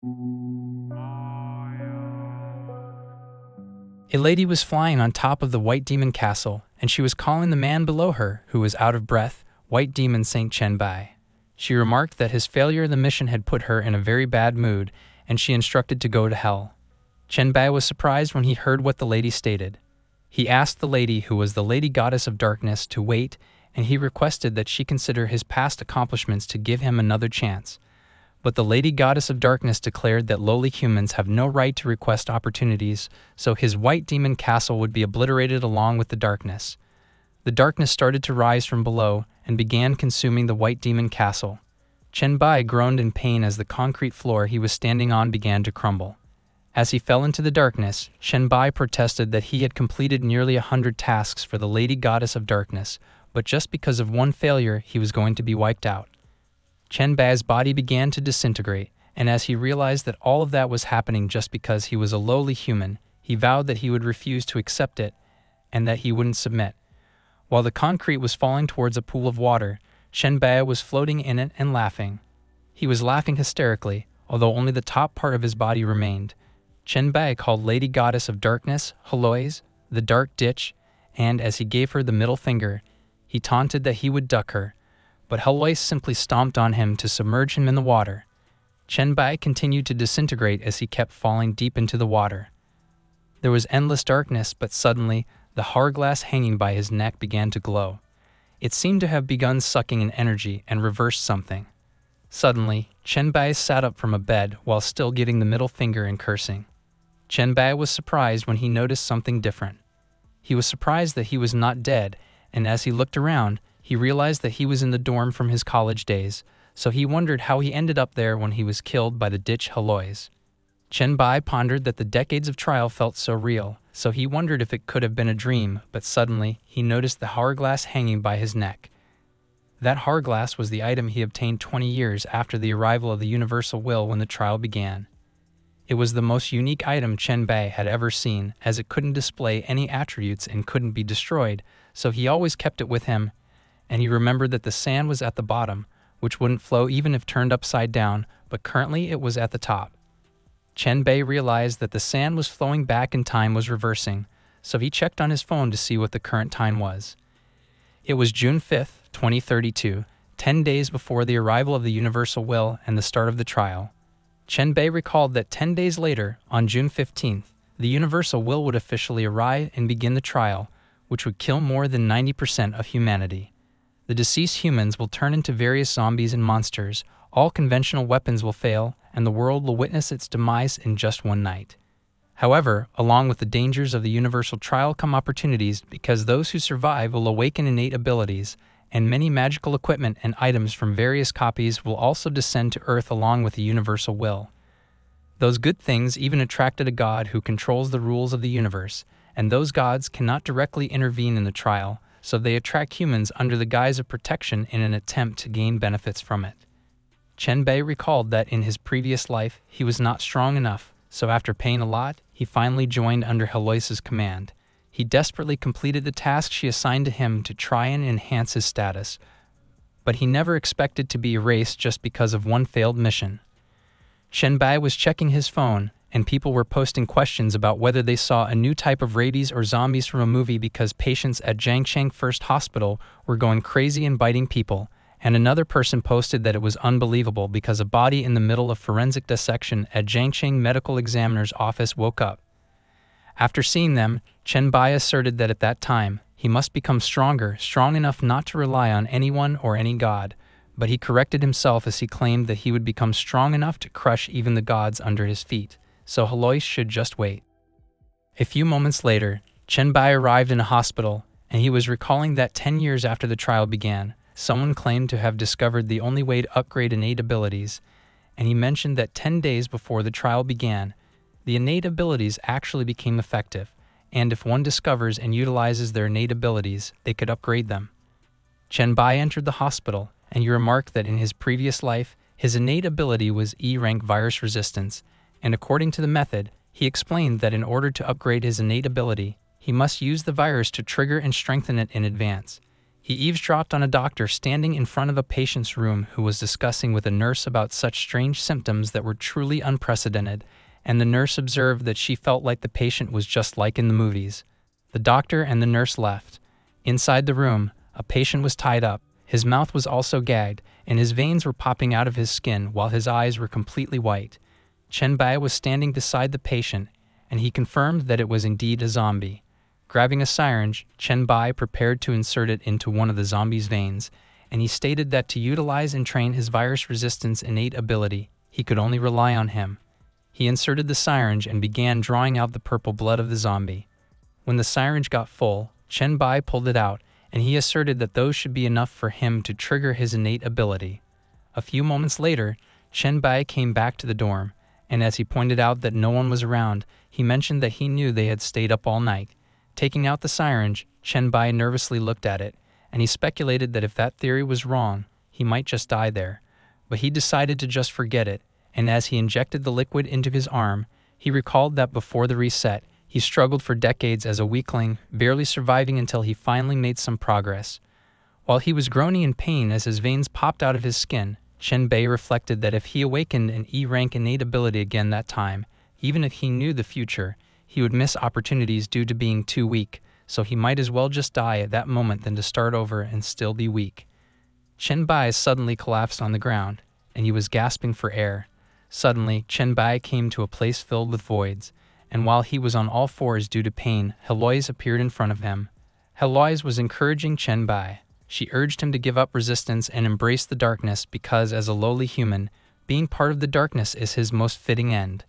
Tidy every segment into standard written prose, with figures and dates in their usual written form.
A lady was flying on top of the White Demon Castle, and she was calling the man below her, who was out of breath, White Demon Saint Chen Bai. She remarked that his failure in the mission had put her in a very bad mood, and she instructed to go to hell. Chen Bai was surprised when he heard what the lady stated. He asked the lady, who was the Lady Goddess of Darkness, to wait, and he requested that she consider his past accomplishments to give him another chance. But the Lady Goddess of Darkness declared that lowly humans have no right to request opportunities, so his White Demon Castle would be obliterated along with the darkness. The darkness started to rise from below and began consuming the White Demon Castle. Chen Bai groaned in pain as the concrete floor he was standing on began to crumble. As he fell into the darkness, Chen Bai protested that he had completed nearly 100 tasks for the Lady Goddess of Darkness, but just because of one failure he was going to be wiped out. Chen Bai's body began to disintegrate, and as he realized that all of that was happening just because he was a lowly human, he vowed that he would refuse to accept it and that he wouldn't submit. While the concrete was falling towards a pool of water, Chen Bai was floating in it and laughing. He was laughing hysterically, although only the top part of his body remained. Chen Bai called Lady Goddess of Darkness Heloise, the Dark Ditch, and as he gave her the middle finger, he taunted that he would duck her, but Heloise simply stomped on him to submerge him in the water. Chen Bai continued to disintegrate as he kept falling deep into the water. There was endless darkness, but suddenly, the hourglass hanging by his neck began to glow. It seemed to have begun sucking in energy and reversed something. Suddenly, Chen Bai sat up from a bed while still giving the middle finger and cursing. Chen Bai was surprised when he noticed something different. He was surprised that he was not dead, and as he looked around, he realized that he was in the dorm from his college days, so he wondered how he ended up there when he was killed by the ditch Heloise. Chen Bai pondered that the decades of trial felt so real, so he wondered if it could have been a dream, but suddenly he noticed the hourglass hanging by his neck. That hourglass was the item he obtained 20 years after the arrival of the Universal Will when the trial began. It was the most unique item Chen Bai had ever seen, as it couldn't display any attributes and couldn't be destroyed, so he always kept it with him, and he remembered that the sand was at the bottom, which wouldn't flow even if turned upside down, but currently it was at the top. Chen Bai realized that the sand was flowing back and time was reversing, so he checked on his phone to see what the current time was. It was June 5th, 2032, 10 days before the arrival of the Universal Will and the start of the trial. Chen Bai recalled that 10 days later, on June 15th, the Universal Will would officially arrive and begin the trial, which would kill more than 90% of humanity. The deceased humans will turn into various zombies and monsters, all conventional weapons will fail, and the world will witness its demise in just one night. However, along with the dangers of the universal trial come opportunities because those who survive will awaken innate abilities, and many magical equipment and items from various copies will also descend to Earth along with the universal will. Those good things even attracted a god who controls the rules of the universe, and those gods cannot directly intervene in the trial, so they attract humans under the guise of protection in an attempt to gain benefits from it. Chen Bai recalled that in his previous life he was not strong enough, so after paying a lot, he finally joined under Heloise's command. He desperately completed the task she assigned to him to try and enhance his status, but he never expected to be erased just because of one failed mission. Chen Bai was checking his phone, and people were posting questions about whether they saw a new type of rabies or zombies from a movie because patients at Jiangsheng First Hospital were going crazy and biting people, and another person posted that it was unbelievable because a body in the middle of forensic dissection at Jiangsheng Medical Examiner's office woke up. After seeing them, Chen Bai asserted that at that time, he must become stronger, strong enough not to rely on anyone or any god, but he corrected himself as he claimed that he would become strong enough to crush even the gods under his feet, so Heloise should just wait. A few moments later, Chen Bai arrived in a hospital, and he was recalling that 10 years after the trial began, someone claimed to have discovered the only way to upgrade innate abilities, and he mentioned that 10 days before the trial began, the innate abilities actually became effective, and if one discovers and utilizes their innate abilities, they could upgrade them. Chen Bai entered the hospital, and he remarked that in his previous life, his innate ability was E-rank virus resistance, and according to the method, he explained that in order to upgrade his innate ability, he must use the virus to trigger and strengthen it in advance. He eavesdropped on a doctor standing in front of a patient's room who was discussing with a nurse about such strange symptoms that were truly unprecedented, and the nurse observed that she felt like the patient was just like in the movies. The doctor and the nurse left. Inside the room, a patient was tied up. His mouth was also gagged, and his veins were popping out of his skin while his eyes were completely white. Chen Bai was standing beside the patient, and he confirmed that it was indeed a zombie. Grabbing a syringe, Chen Bai prepared to insert it into one of the zombie's veins, and he stated that to utilize and train his virus resistance innate ability, he could only rely on him. He inserted the syringe and began drawing out the purple blood of the zombie. When the syringe got full, Chen Bai pulled it out, and he asserted that those should be enough for him to trigger his innate ability. A few moments later, Chen Bai came back to the dorm, and as he pointed out that no one was around, he mentioned that he knew they had stayed up all night. Taking out the syringe, Chen Bai nervously looked at it, and he speculated that if that theory was wrong, he might just die there. But he decided to just forget it, and as he injected the liquid into his arm, he recalled that before the reset, he struggled for decades as a weakling, barely surviving until he finally made some progress. While he was groaning in pain as his veins popped out of his skin, Chen Bai reflected that if he awakened an E-rank innate ability again that time, even if he knew the future, he would miss opportunities due to being too weak, so he might as well just die at that moment than to start over and still be weak. Chen Bai suddenly collapsed on the ground, and he was gasping for air. Suddenly, Chen Bai came to a place filled with voids, and while he was on all fours due to pain, Heloise appeared in front of him. Heloise was encouraging Chen Bai. She urged him to give up resistance and embrace the darkness because, as a lowly human, being part of the darkness is his most fitting end.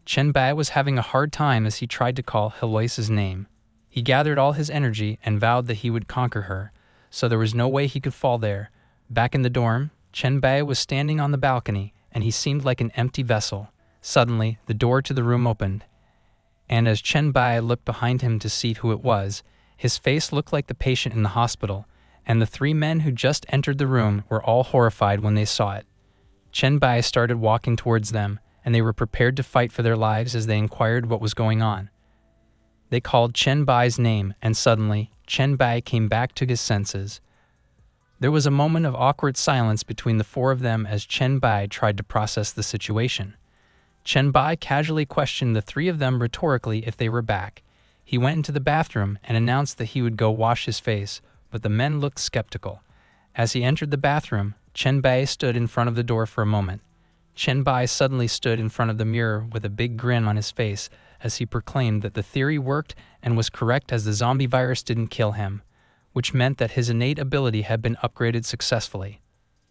Chen Bai was having a hard time as he tried to call Heloise's name. He gathered all his energy and vowed that he would conquer her, so there was no way he could fall there. Back in the dorm, Chen Bai was standing on the balcony, and he seemed like an empty vessel. Suddenly, the door to the room opened, and as Chen Bai looked behind him to see who it was, his face looked like the patient in the hospital, and the three men who just entered the room were all horrified when they saw it. Chen Bai started walking towards them, and they were prepared to fight for their lives as they inquired what was going on. They called Chen Bai's name, and suddenly, Chen Bai came back to his senses. There was a moment of awkward silence between the four of them as Chen Bai tried to process the situation. Chen Bai casually questioned the three of them rhetorically if they were back. He went into the bathroom and announced that he would go wash his face, but the men looked skeptical. As he entered the bathroom, Chen Bai stood in front of the door for a moment. Chen Bai suddenly stood in front of the mirror with a big grin on his face as he proclaimed that the theory worked and was correct as the zombie virus didn't kill him, which meant that his innate ability had been upgraded successfully.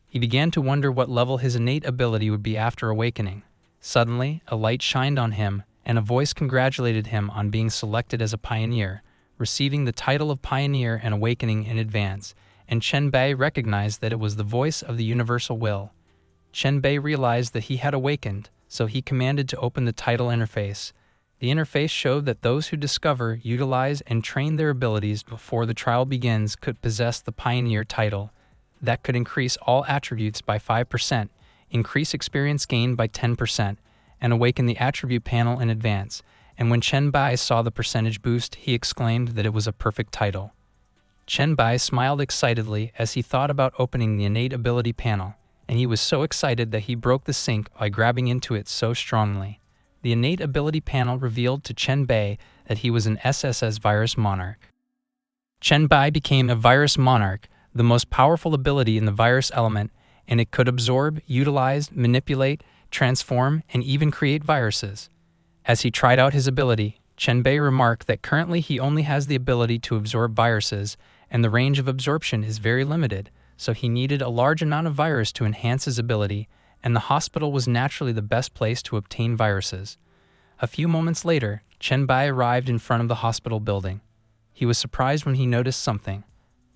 He began to wonder what level his innate ability would be after awakening. Suddenly, a light shined on him, and a voice congratulated him on being selected as a pioneer, receiving the title of Pioneer and Awakening in advance, and Chen Bai recognized that it was the voice of the universal will. Chen Bai realized that he had awakened, so he commanded to open the title interface. The interface showed that those who discover, utilize, and train their abilities before the trial begins could possess the Pioneer title. That could increase all attributes by 5%, increase experience gained by 10%, and awaken the attribute panel in advance. And when Chen Bai saw the percentage boost, he exclaimed that it was a perfect title. Chen Bai smiled excitedly as he thought about opening the innate ability panel, and he was so excited that he broke the sink by grabbing into it so strongly. The innate ability panel revealed to Chen Bai that he was an SSS virus monarch. Chen Bai became a virus monarch, the most powerful ability in the virus element, and it could absorb, utilize, manipulate, transform, and even create viruses. As he tried out his ability, Chen Bai remarked that currently he only has the ability to absorb viruses, and the range of absorption is very limited, so he needed a large amount of virus to enhance his ability, and the hospital was naturally the best place to obtain viruses. A few moments later, Chen Bai arrived in front of the hospital building. He was surprised when he noticed something.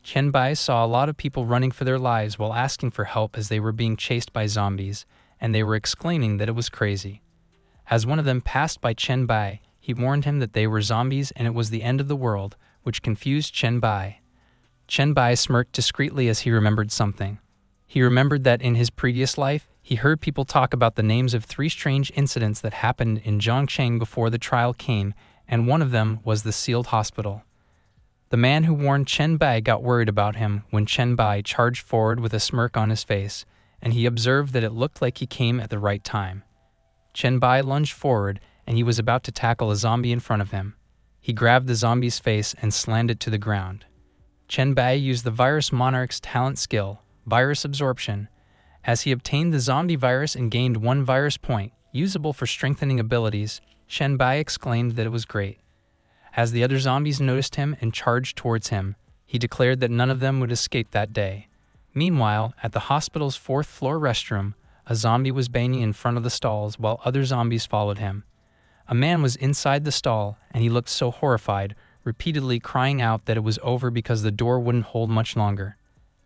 Chen Bai saw a lot of people running for their lives while asking for help as they were being chased by zombies, and they were exclaiming that it was crazy. As one of them passed by Chen Bai, he warned him that they were zombies and it was the end of the world, which confused Chen Bai. Chen Bai smirked discreetly as he remembered something. He remembered that in his previous life, he heard people talk about the names of 3 strange incidents that happened in Zhongcheng before the trial came, and one of them was the sealed hospital. The man who warned Chen Bai got worried about him when Chen Bai charged forward with a smirk on his face, and he observed that it looked like he came at the right time. Chen Bai lunged forward, and he was about to tackle a zombie in front of him. He grabbed the zombie's face and slammed it to the ground. Chen Bai used the virus monarch's talent skill, virus absorption, as he obtained the zombie virus and gained 1 virus point, usable for strengthening abilities. Chen Bai exclaimed that it was great. As the other zombies noticed him and charged towards him, he declared that none of them would escape that day. Meanwhile, at the hospital's 4th-floor restroom, a zombie was banging in front of the stalls while other zombies followed him. A man was inside the stall, and he looked so horrified, repeatedly crying out that it was over because the door wouldn't hold much longer.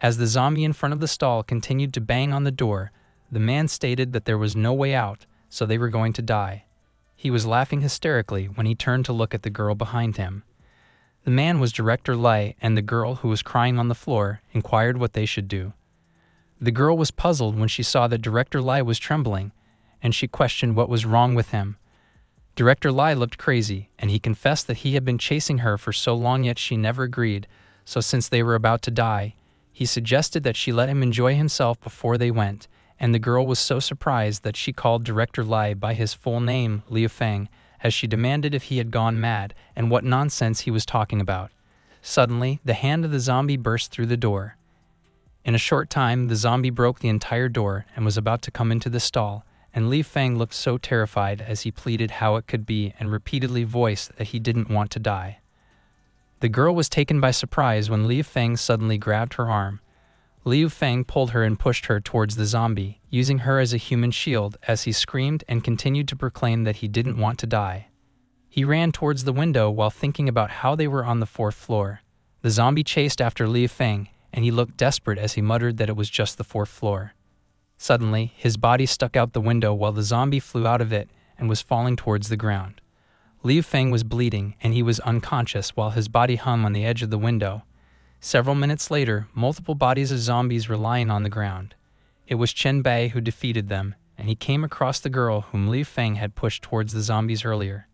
As the zombie in front of the stall continued to bang on the door, the man stated that there was no way out, so they were going to die. He was laughing hysterically when he turned to look at the girl behind him. The man was Director Lai, and the girl, who was crying on the floor, inquired what they should do. The girl was puzzled when she saw that Director Lai was trembling, and she questioned what was wrong with him. Director Lai looked crazy, and he confessed that he had been chasing her for so long, yet she never agreed, so since they were about to die, he suggested that she let him enjoy himself before they went, and the girl was so surprised that she called Director Lai by his full name, Liu Feng, as she demanded if he had gone mad and what nonsense he was talking about. Suddenly, the hand of the zombie burst through the door. In a short time, the zombie broke the entire door and was about to come into the stall, and Li Feng looked so terrified as he pleaded how it could be and repeatedly voiced that he didn't want to die. The girl was taken by surprise when Li Feng suddenly grabbed her arm. Liu Feng pulled her and pushed her towards the zombie, using her as a human shield as he screamed and continued to proclaim that he didn't want to die. He ran towards the window while thinking about how they were on the 4th floor. The zombie chased after Liu Feng, and he looked desperate as he muttered that it was just the 4th floor. Suddenly, his body stuck out the window while the zombie flew out of it and was falling towards the ground. Liu Feng was bleeding, and he was unconscious while his body hung on the edge of the window. Several minutes later, multiple bodies of zombies were lying on the ground. It was Chen Bai who defeated them, and he came across the girl whom Liu Feng had pushed towards the zombies earlier.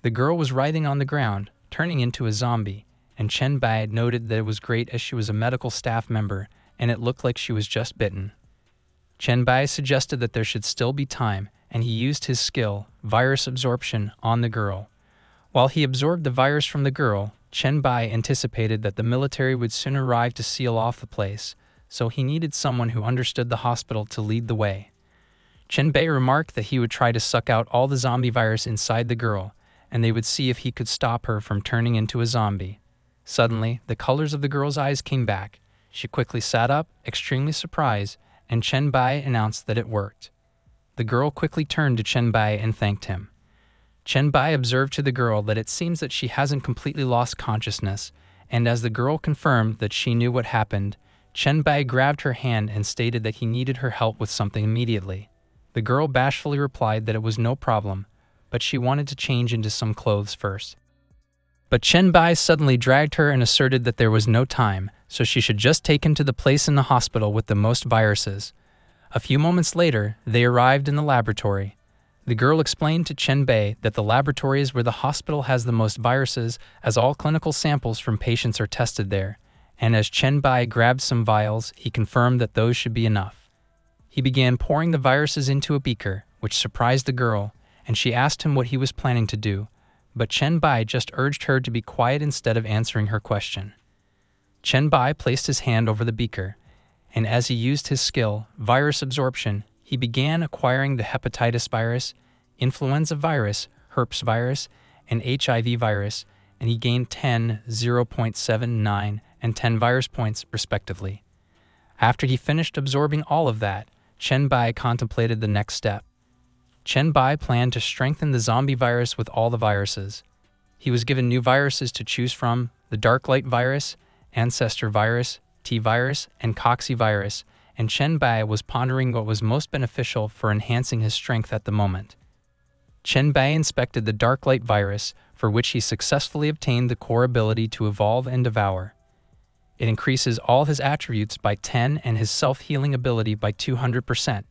The girl was writhing on the ground, turning into a zombie, and Chen Bai noted that it was great as she was a medical staff member, and it looked like she was just bitten. Chen Bai suggested that there should still be time, and he used his skill, virus absorption, on the girl. While he absorbed the virus from the girl, Chen Bai anticipated that the military would soon arrive to seal off the place, so he needed someone who understood the hospital to lead the way. Chen Bai remarked that he would try to suck out all the zombie virus inside the girl, and they would see if he could stop her from turning into a zombie. Suddenly, the colors of the girl's eyes came back. She quickly sat up, extremely surprised, and Chen Bai announced that it worked. The girl quickly turned to Chen Bai and thanked him. Chen Bai observed to the girl that it seems that she hasn't completely lost consciousness, and as the girl confirmed that she knew what happened, Chen Bai grabbed her hand and stated that he needed her help with something immediately. The girl bashfully replied that it was no problem, but she wanted to change into some clothes first. But Chen Bai suddenly dragged her and asserted that there was no time, so she should just take him to the place in the hospital with the most viruses. A few moments later, they arrived in the laboratory. The girl explained to Chen Bai that the laboratory is where the hospital has the most viruses, as all clinical samples from patients are tested there, and as Chen Bai grabbed some vials, he confirmed that those should be enough. He began pouring the viruses into a beaker, which surprised the girl, and she asked him what he was planning to do, but Chen Bai just urged her to be quiet instead of answering her question. Chen Bai placed his hand over the beaker, and as he used his skill, virus absorption, he began acquiring the hepatitis virus, influenza virus, herpes virus, and HIV virus, and he gained 10, 0.79, and 10 virus points, respectively. After he finished absorbing all of that, Chen Bai contemplated the next step. Chen Bai planned to strengthen the zombie virus with all the viruses. He was given new viruses to choose from: the Dark Light virus, Ancestor virus, T virus, and Coxy virus, and Chen Bai was pondering what was most beneficial for enhancing his strength at the moment. Chen Bai inspected the Dark Light virus, for which he successfully obtained the core ability to evolve and devour. It increases all his attributes by 10 and his self-healing ability by 200%.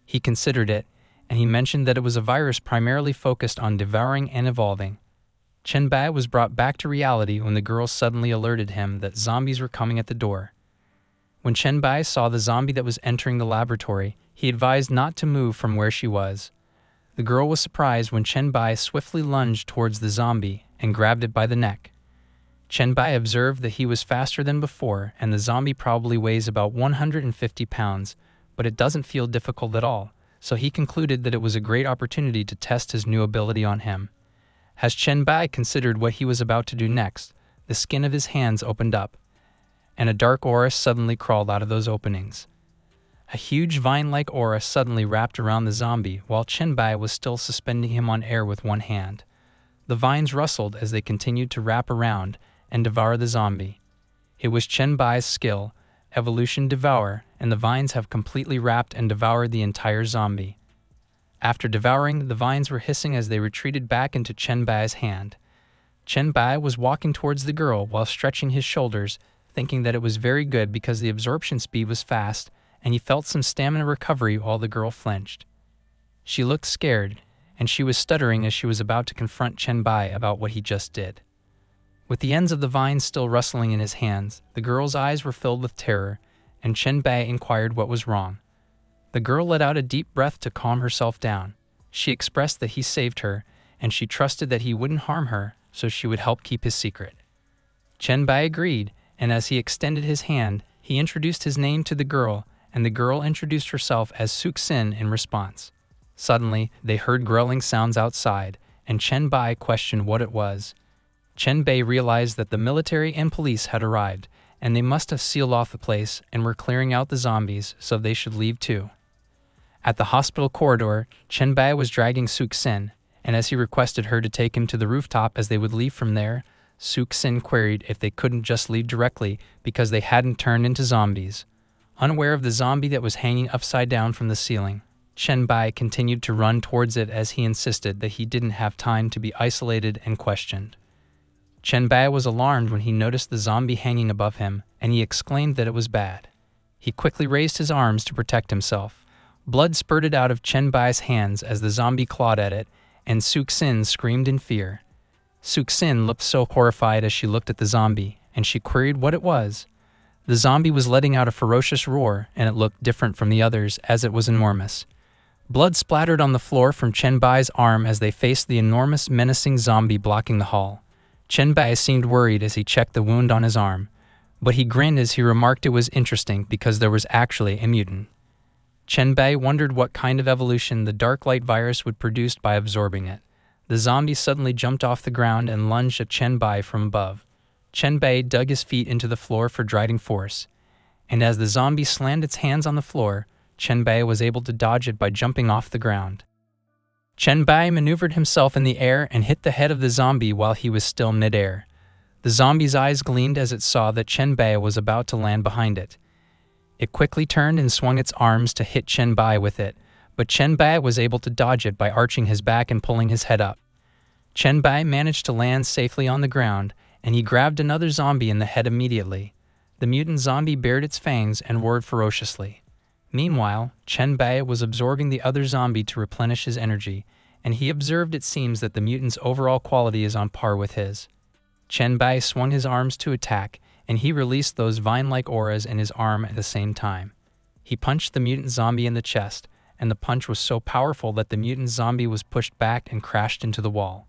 He considered it, and he mentioned that it was a virus primarily focused on devouring and evolving. Chen Bai was brought back to reality when the girl suddenly alerted him that zombies were coming at the door. When Chen Bai saw the zombie that was entering the laboratory, he advised not to move from where she was. The girl was surprised when Chen Bai swiftly lunged towards the zombie and grabbed it by the neck. Chen Bai observed that he was faster than before and the zombie probably weighs about 150 pounds, but it doesn't feel difficult at all, so he concluded that it was a great opportunity to test his new ability on him. As Chen Bai considered what he was about to do next, the skin of his hands opened up, and a dark aura suddenly crawled out of those openings. A huge vine-like aura suddenly wrapped around the zombie while Chen Bai was still suspending him on air with one hand. The vines rustled as they continued to wrap around and devour the zombie. It was Chen Bai's skill, Evolution Devour, and the vines have completely wrapped and devoured the entire zombie. After devouring, the vines were hissing as they retreated back into Chen Bai's hand. Chen Bai was walking towards the girl while stretching his shoulders, thinking that it was very good because the absorption speed was fast, and he felt some stamina recovery while the girl flinched. She looked scared, and she was stuttering as she was about to confront Chen Bai about what he just did. With the ends of the vines still rustling in his hands, the girl's eyes were filled with terror, and Chen Bai inquired what was wrong. The girl let out a deep breath to calm herself down. She expressed that he saved her, and she trusted that he wouldn't harm her, so she would help keep his secret. Chen Bai agreed, and as he extended his hand, he introduced his name to the girl, and the girl introduced herself as Suxin in response. Suddenly, they heard growling sounds outside, and Chen Bai questioned what it was. Chen Bai realized that the military and police had arrived, and they must have sealed off the place and were clearing out the zombies, so they should leave too. At the hospital corridor, Chen Bai was dragging Suxin, and as he requested her to take him to the rooftop as they would leave from there, Suxin queried if they couldn't just leave directly because they hadn't turned into zombies. Unaware of the zombie that was hanging upside down from the ceiling, Chen Bai continued to run towards it as he insisted that he didn't have time to be isolated and questioned. Chen Bai was alarmed when he noticed the zombie hanging above him, and he exclaimed that it was bad. He quickly raised his arms to protect himself. Blood spurted out of Chen Bai's hands as the zombie clawed at it, and Suxin screamed in fear. Suxin looked so horrified as she looked at the zombie, and she queried what it was. The zombie was letting out a ferocious roar, and it looked different from the others as it was enormous. Blood splattered on the floor from Chen Bai's arm as they faced the enormous, menacing zombie blocking the hall. Chen Bai seemed worried as he checked the wound on his arm, but he grinned as he remarked it was interesting because there was actually a mutant. Chen Bai wondered what kind of evolution the dark light virus would produce by absorbing it. The zombie suddenly jumped off the ground and lunged at Chen Bai from above. Chen Bai dug his feet into the floor for driving force, and as the zombie slammed its hands on the floor, Chen Bai was able to dodge it by jumping off the ground. Chen Bai maneuvered himself in the air and hit the head of the zombie while he was still mid-air. The zombie's eyes gleamed as it saw that Chen Bai was about to land behind it. It quickly turned and swung its arms to hit Chen Bai with it, but Chen Bai was able to dodge it by arching his back and pulling his head up. Chen Bai managed to land safely on the ground, and he grabbed another zombie in the head immediately. The mutant zombie bared its fangs and roared ferociously. Meanwhile, Chen Bai was absorbing the other zombie to replenish his energy, and he observed it seems that the mutant's overall quality is on par with his. Chen Bai swung his arms to attack, and he released those vine-like auras in his arm at the same time. He punched the mutant zombie in the chest, and the punch was so powerful that the mutant zombie was pushed back and crashed into the wall.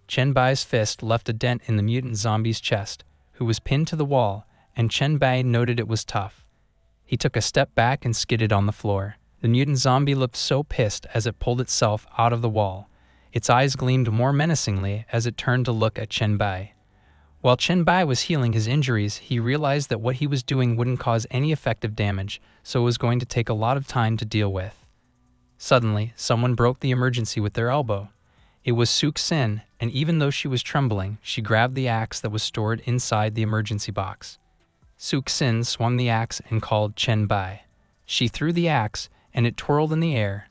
Chen Bai's fist left a dent in the mutant zombie's chest, who was pinned to the wall, and Chen Bai noted it was tough. He took a step back and skidded on the floor. The mutant zombie looked so pissed as it pulled itself out of the wall. Its eyes gleamed more menacingly as it turned to look at Chen Bai. While Chen Bai was healing his injuries, he realized that what he was doing wouldn't cause any effective damage, so it was going to take a lot of time to deal with. Suddenly, someone broke the emergency with their elbow. It was Suxin, and even though she was trembling, she grabbed the axe that was stored inside the emergency box. Suxin swung the axe and called Chen Bai. She threw the axe, and it twirled in the air.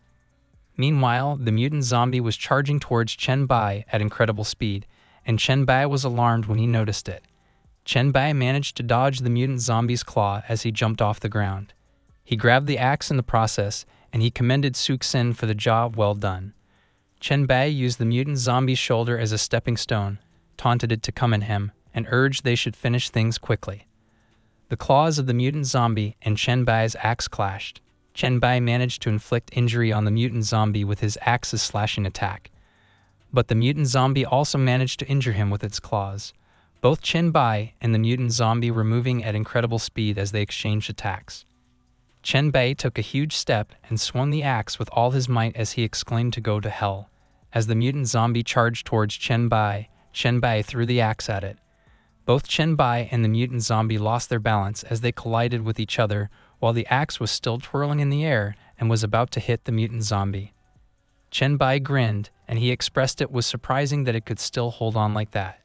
Meanwhile, the mutant zombie was charging towards Chen Bai at incredible speed, and Chen Bai was alarmed when he noticed it. Chen Bai managed to dodge the mutant zombie's claw as he jumped off the ground. He grabbed the axe in the process, and he commended Suxin for the job well done. Chen Bai used the mutant zombie's shoulder as a stepping stone, taunted it to come at him, and urged they should finish things quickly. The claws of the mutant zombie and Chen Bai's axe clashed. Chen Bai managed to inflict injury on the mutant zombie with his axe's slashing attack, but the mutant zombie also managed to injure him with its claws. Both Chen Bai and the mutant zombie were moving at incredible speed as they exchanged attacks. Chen Bai took a huge step and swung the axe with all his might as he exclaimed to go to hell. As the mutant zombie charged towards Chen Bai threw the axe at it. Both Chen Bai and the mutant zombie lost their balance as they collided with each other while the axe was still twirling in the air and was about to hit the mutant zombie. Chen Bai grinned, and he expressed it was surprising that it could still hold on like that.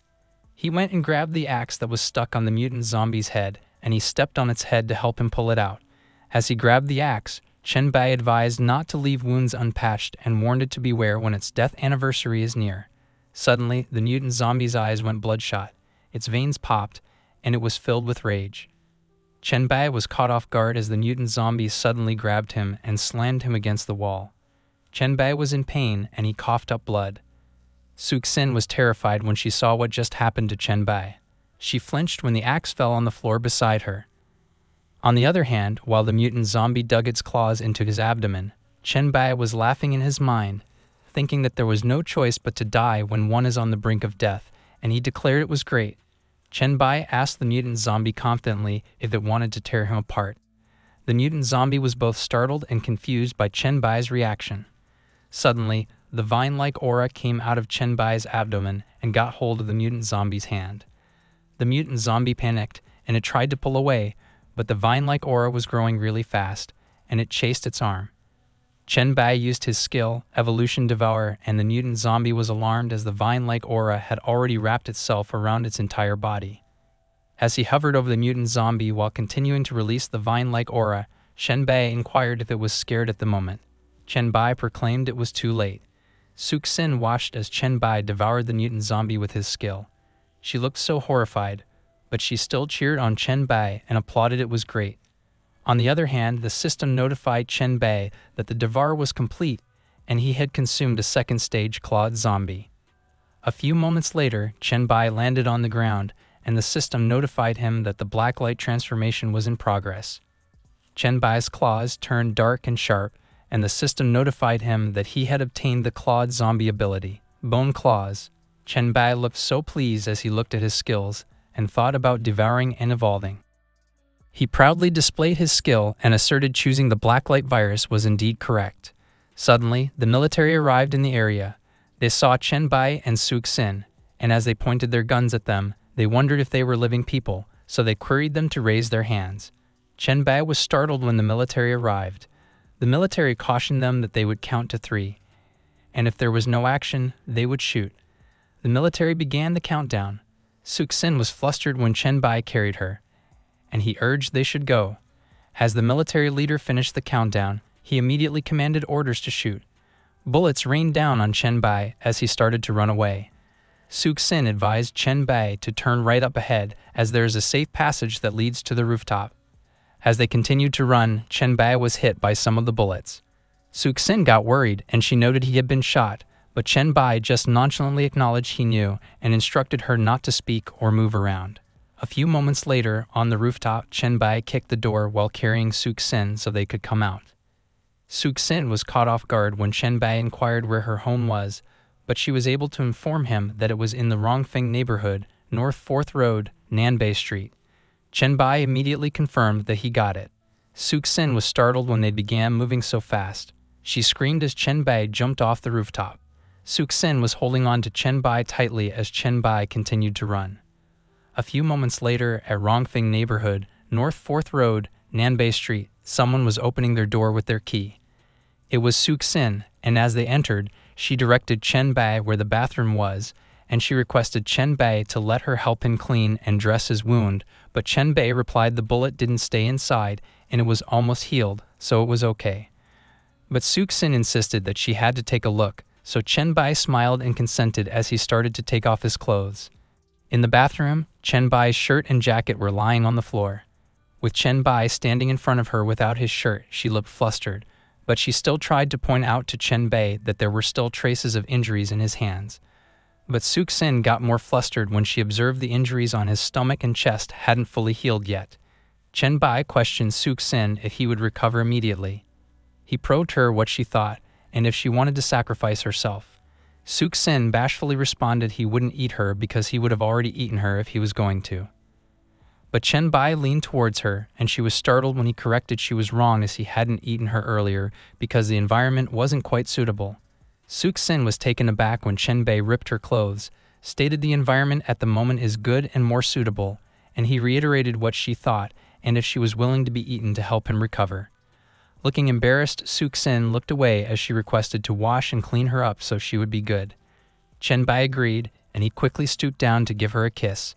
He went and grabbed the axe that was stuck on the mutant zombie's head, and he stepped on its head to help him pull it out. As he grabbed the axe, Chen Bai advised not to leave wounds unpatched and warned it to beware when its death anniversary is near. Suddenly, the mutant zombie's eyes went bloodshot, its veins popped, and it was filled with rage. Chen Bai was caught off guard as the mutant zombie suddenly grabbed him and slammed him against the wall. Chen Bai was in pain and he coughed up blood. Suxin was terrified when she saw what just happened to Chen Bai. She flinched when the axe fell on the floor beside her. On the other hand, while the mutant zombie dug its claws into his abdomen, Chen Bai was laughing in his mind, thinking that there was no choice but to die when one is on the brink of death, and he declared it was great. Chen Bai asked the mutant zombie confidently if it wanted to tear him apart. The mutant zombie was both startled and confused by Chen Bai's reaction. Suddenly, the vine-like aura came out of Chen Bai's abdomen and got hold of the mutant zombie's hand. The mutant zombie panicked, and it tried to pull away, but the vine-like aura was growing really fast, and it chased its arm. Chen Bai used his skill, Evolution Devour, and the mutant zombie was alarmed as the vine-like aura had already wrapped itself around its entire body. As he hovered over the mutant zombie while continuing to release the vine-like aura, Chen Bai inquired if it was scared at the moment. Chen Bai proclaimed it was too late. Suxin watched as Chen Bai devoured the mutant zombie with his skill. She looked so horrified, but she still cheered on Chen Bai and applauded it was great. On the other hand, the system notified Chen Bai that the devour was complete and he had consumed a second-stage clawed zombie. A few moments later, Chen Bai landed on the ground, and the system notified him that the black light transformation was in progress. Chen Bai's claws turned dark and sharp, and the system notified him that he had obtained the clawed zombie ability, Bone Claws. Chen Bai looked so pleased as he looked at his skills and thought about devouring and evolving. He proudly displayed his skill and asserted choosing the blacklight virus was indeed correct. Suddenly, the military arrived in the area. They saw Chen Bai and Suxin, and as they pointed their guns at them, they wondered if they were living people, so they queried them to raise their hands. Chen Bai was startled when the military arrived. The military cautioned them that they would count to 3, and if there was no action, they would shoot. The military began the countdown. Suxin was flustered when Chen Bai carried her, and he urged they should go. As the military leader finished the countdown, he immediately commanded orders to shoot. Bullets rained down on Chen Bai as he started to run away. Suxin advised Chen Bai to turn right up ahead as there is a safe passage that leads to the rooftop. As they continued to run, Chen Bai was hit by some of the bullets. Suxin got worried and she noted he had been shot, but Chen Bai just nonchalantly acknowledged he knew and instructed her not to speak or move around. A few moments later, on the rooftop, Chen Bai kicked the door while carrying Suxin so they could come out. Suxin was caught off guard when Chen Bai inquired where her home was, but she was able to inform him that it was in the Rongfeng neighborhood, North 4th Road, Nanbei Street. Chen Bai immediately confirmed that he got it. Suxin was startled when they began moving so fast. She screamed as Chen Bai jumped off the rooftop. Suxin was holding on to Chen Bai tightly as Chen Bai continued to run. A few moments later, at Rongfeng neighborhood, North 4th Road, Nanbei Street, someone was opening their door with their key. It was Suxin, and as they entered, she directed Chen Bai where the bathroom was, and she requested Chen Bai to let her help him clean and dress his wound, but Chen Bai replied the bullet didn't stay inside and it was almost healed, so it was okay. But Suxin insisted that she had to take a look, so Chen Bai smiled and consented as he started to take off his clothes. In the bathroom, Chen Bai's shirt and jacket were lying on the floor. With Chen Bai standing in front of her without his shirt, she looked flustered, but she still tried to point out to Chen Bai that there were still traces of injuries in his hands. But Suk-sin got more flustered when she observed the injuries on his stomach and chest hadn't fully healed yet. Chen-bai questioned Suk-sin if he would recover immediately. He probed her what she thought, and if she wanted to sacrifice herself. Suk-sin bashfully responded he wouldn't eat her because he would have already eaten her if he was going to. But Chen-bai leaned towards her, and she was startled when he corrected she was wrong as he hadn't eaten her earlier because the environment wasn't quite suitable. Suk-sin was taken aback when Chen-bai ripped her clothes, stated the environment at the moment is good and more suitable, and he reiterated what she thought and if she was willing to be eaten to help him recover. Looking embarrassed, Suk-sin looked away as she requested to wash and clean her up so she would be good. Chen-bai agreed, and he quickly stooped down to give her a kiss.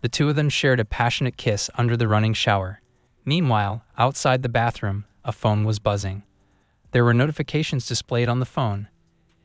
The two of them shared a passionate kiss under the running shower. Meanwhile, outside the bathroom, a phone was buzzing. There were notifications displayed on the phone.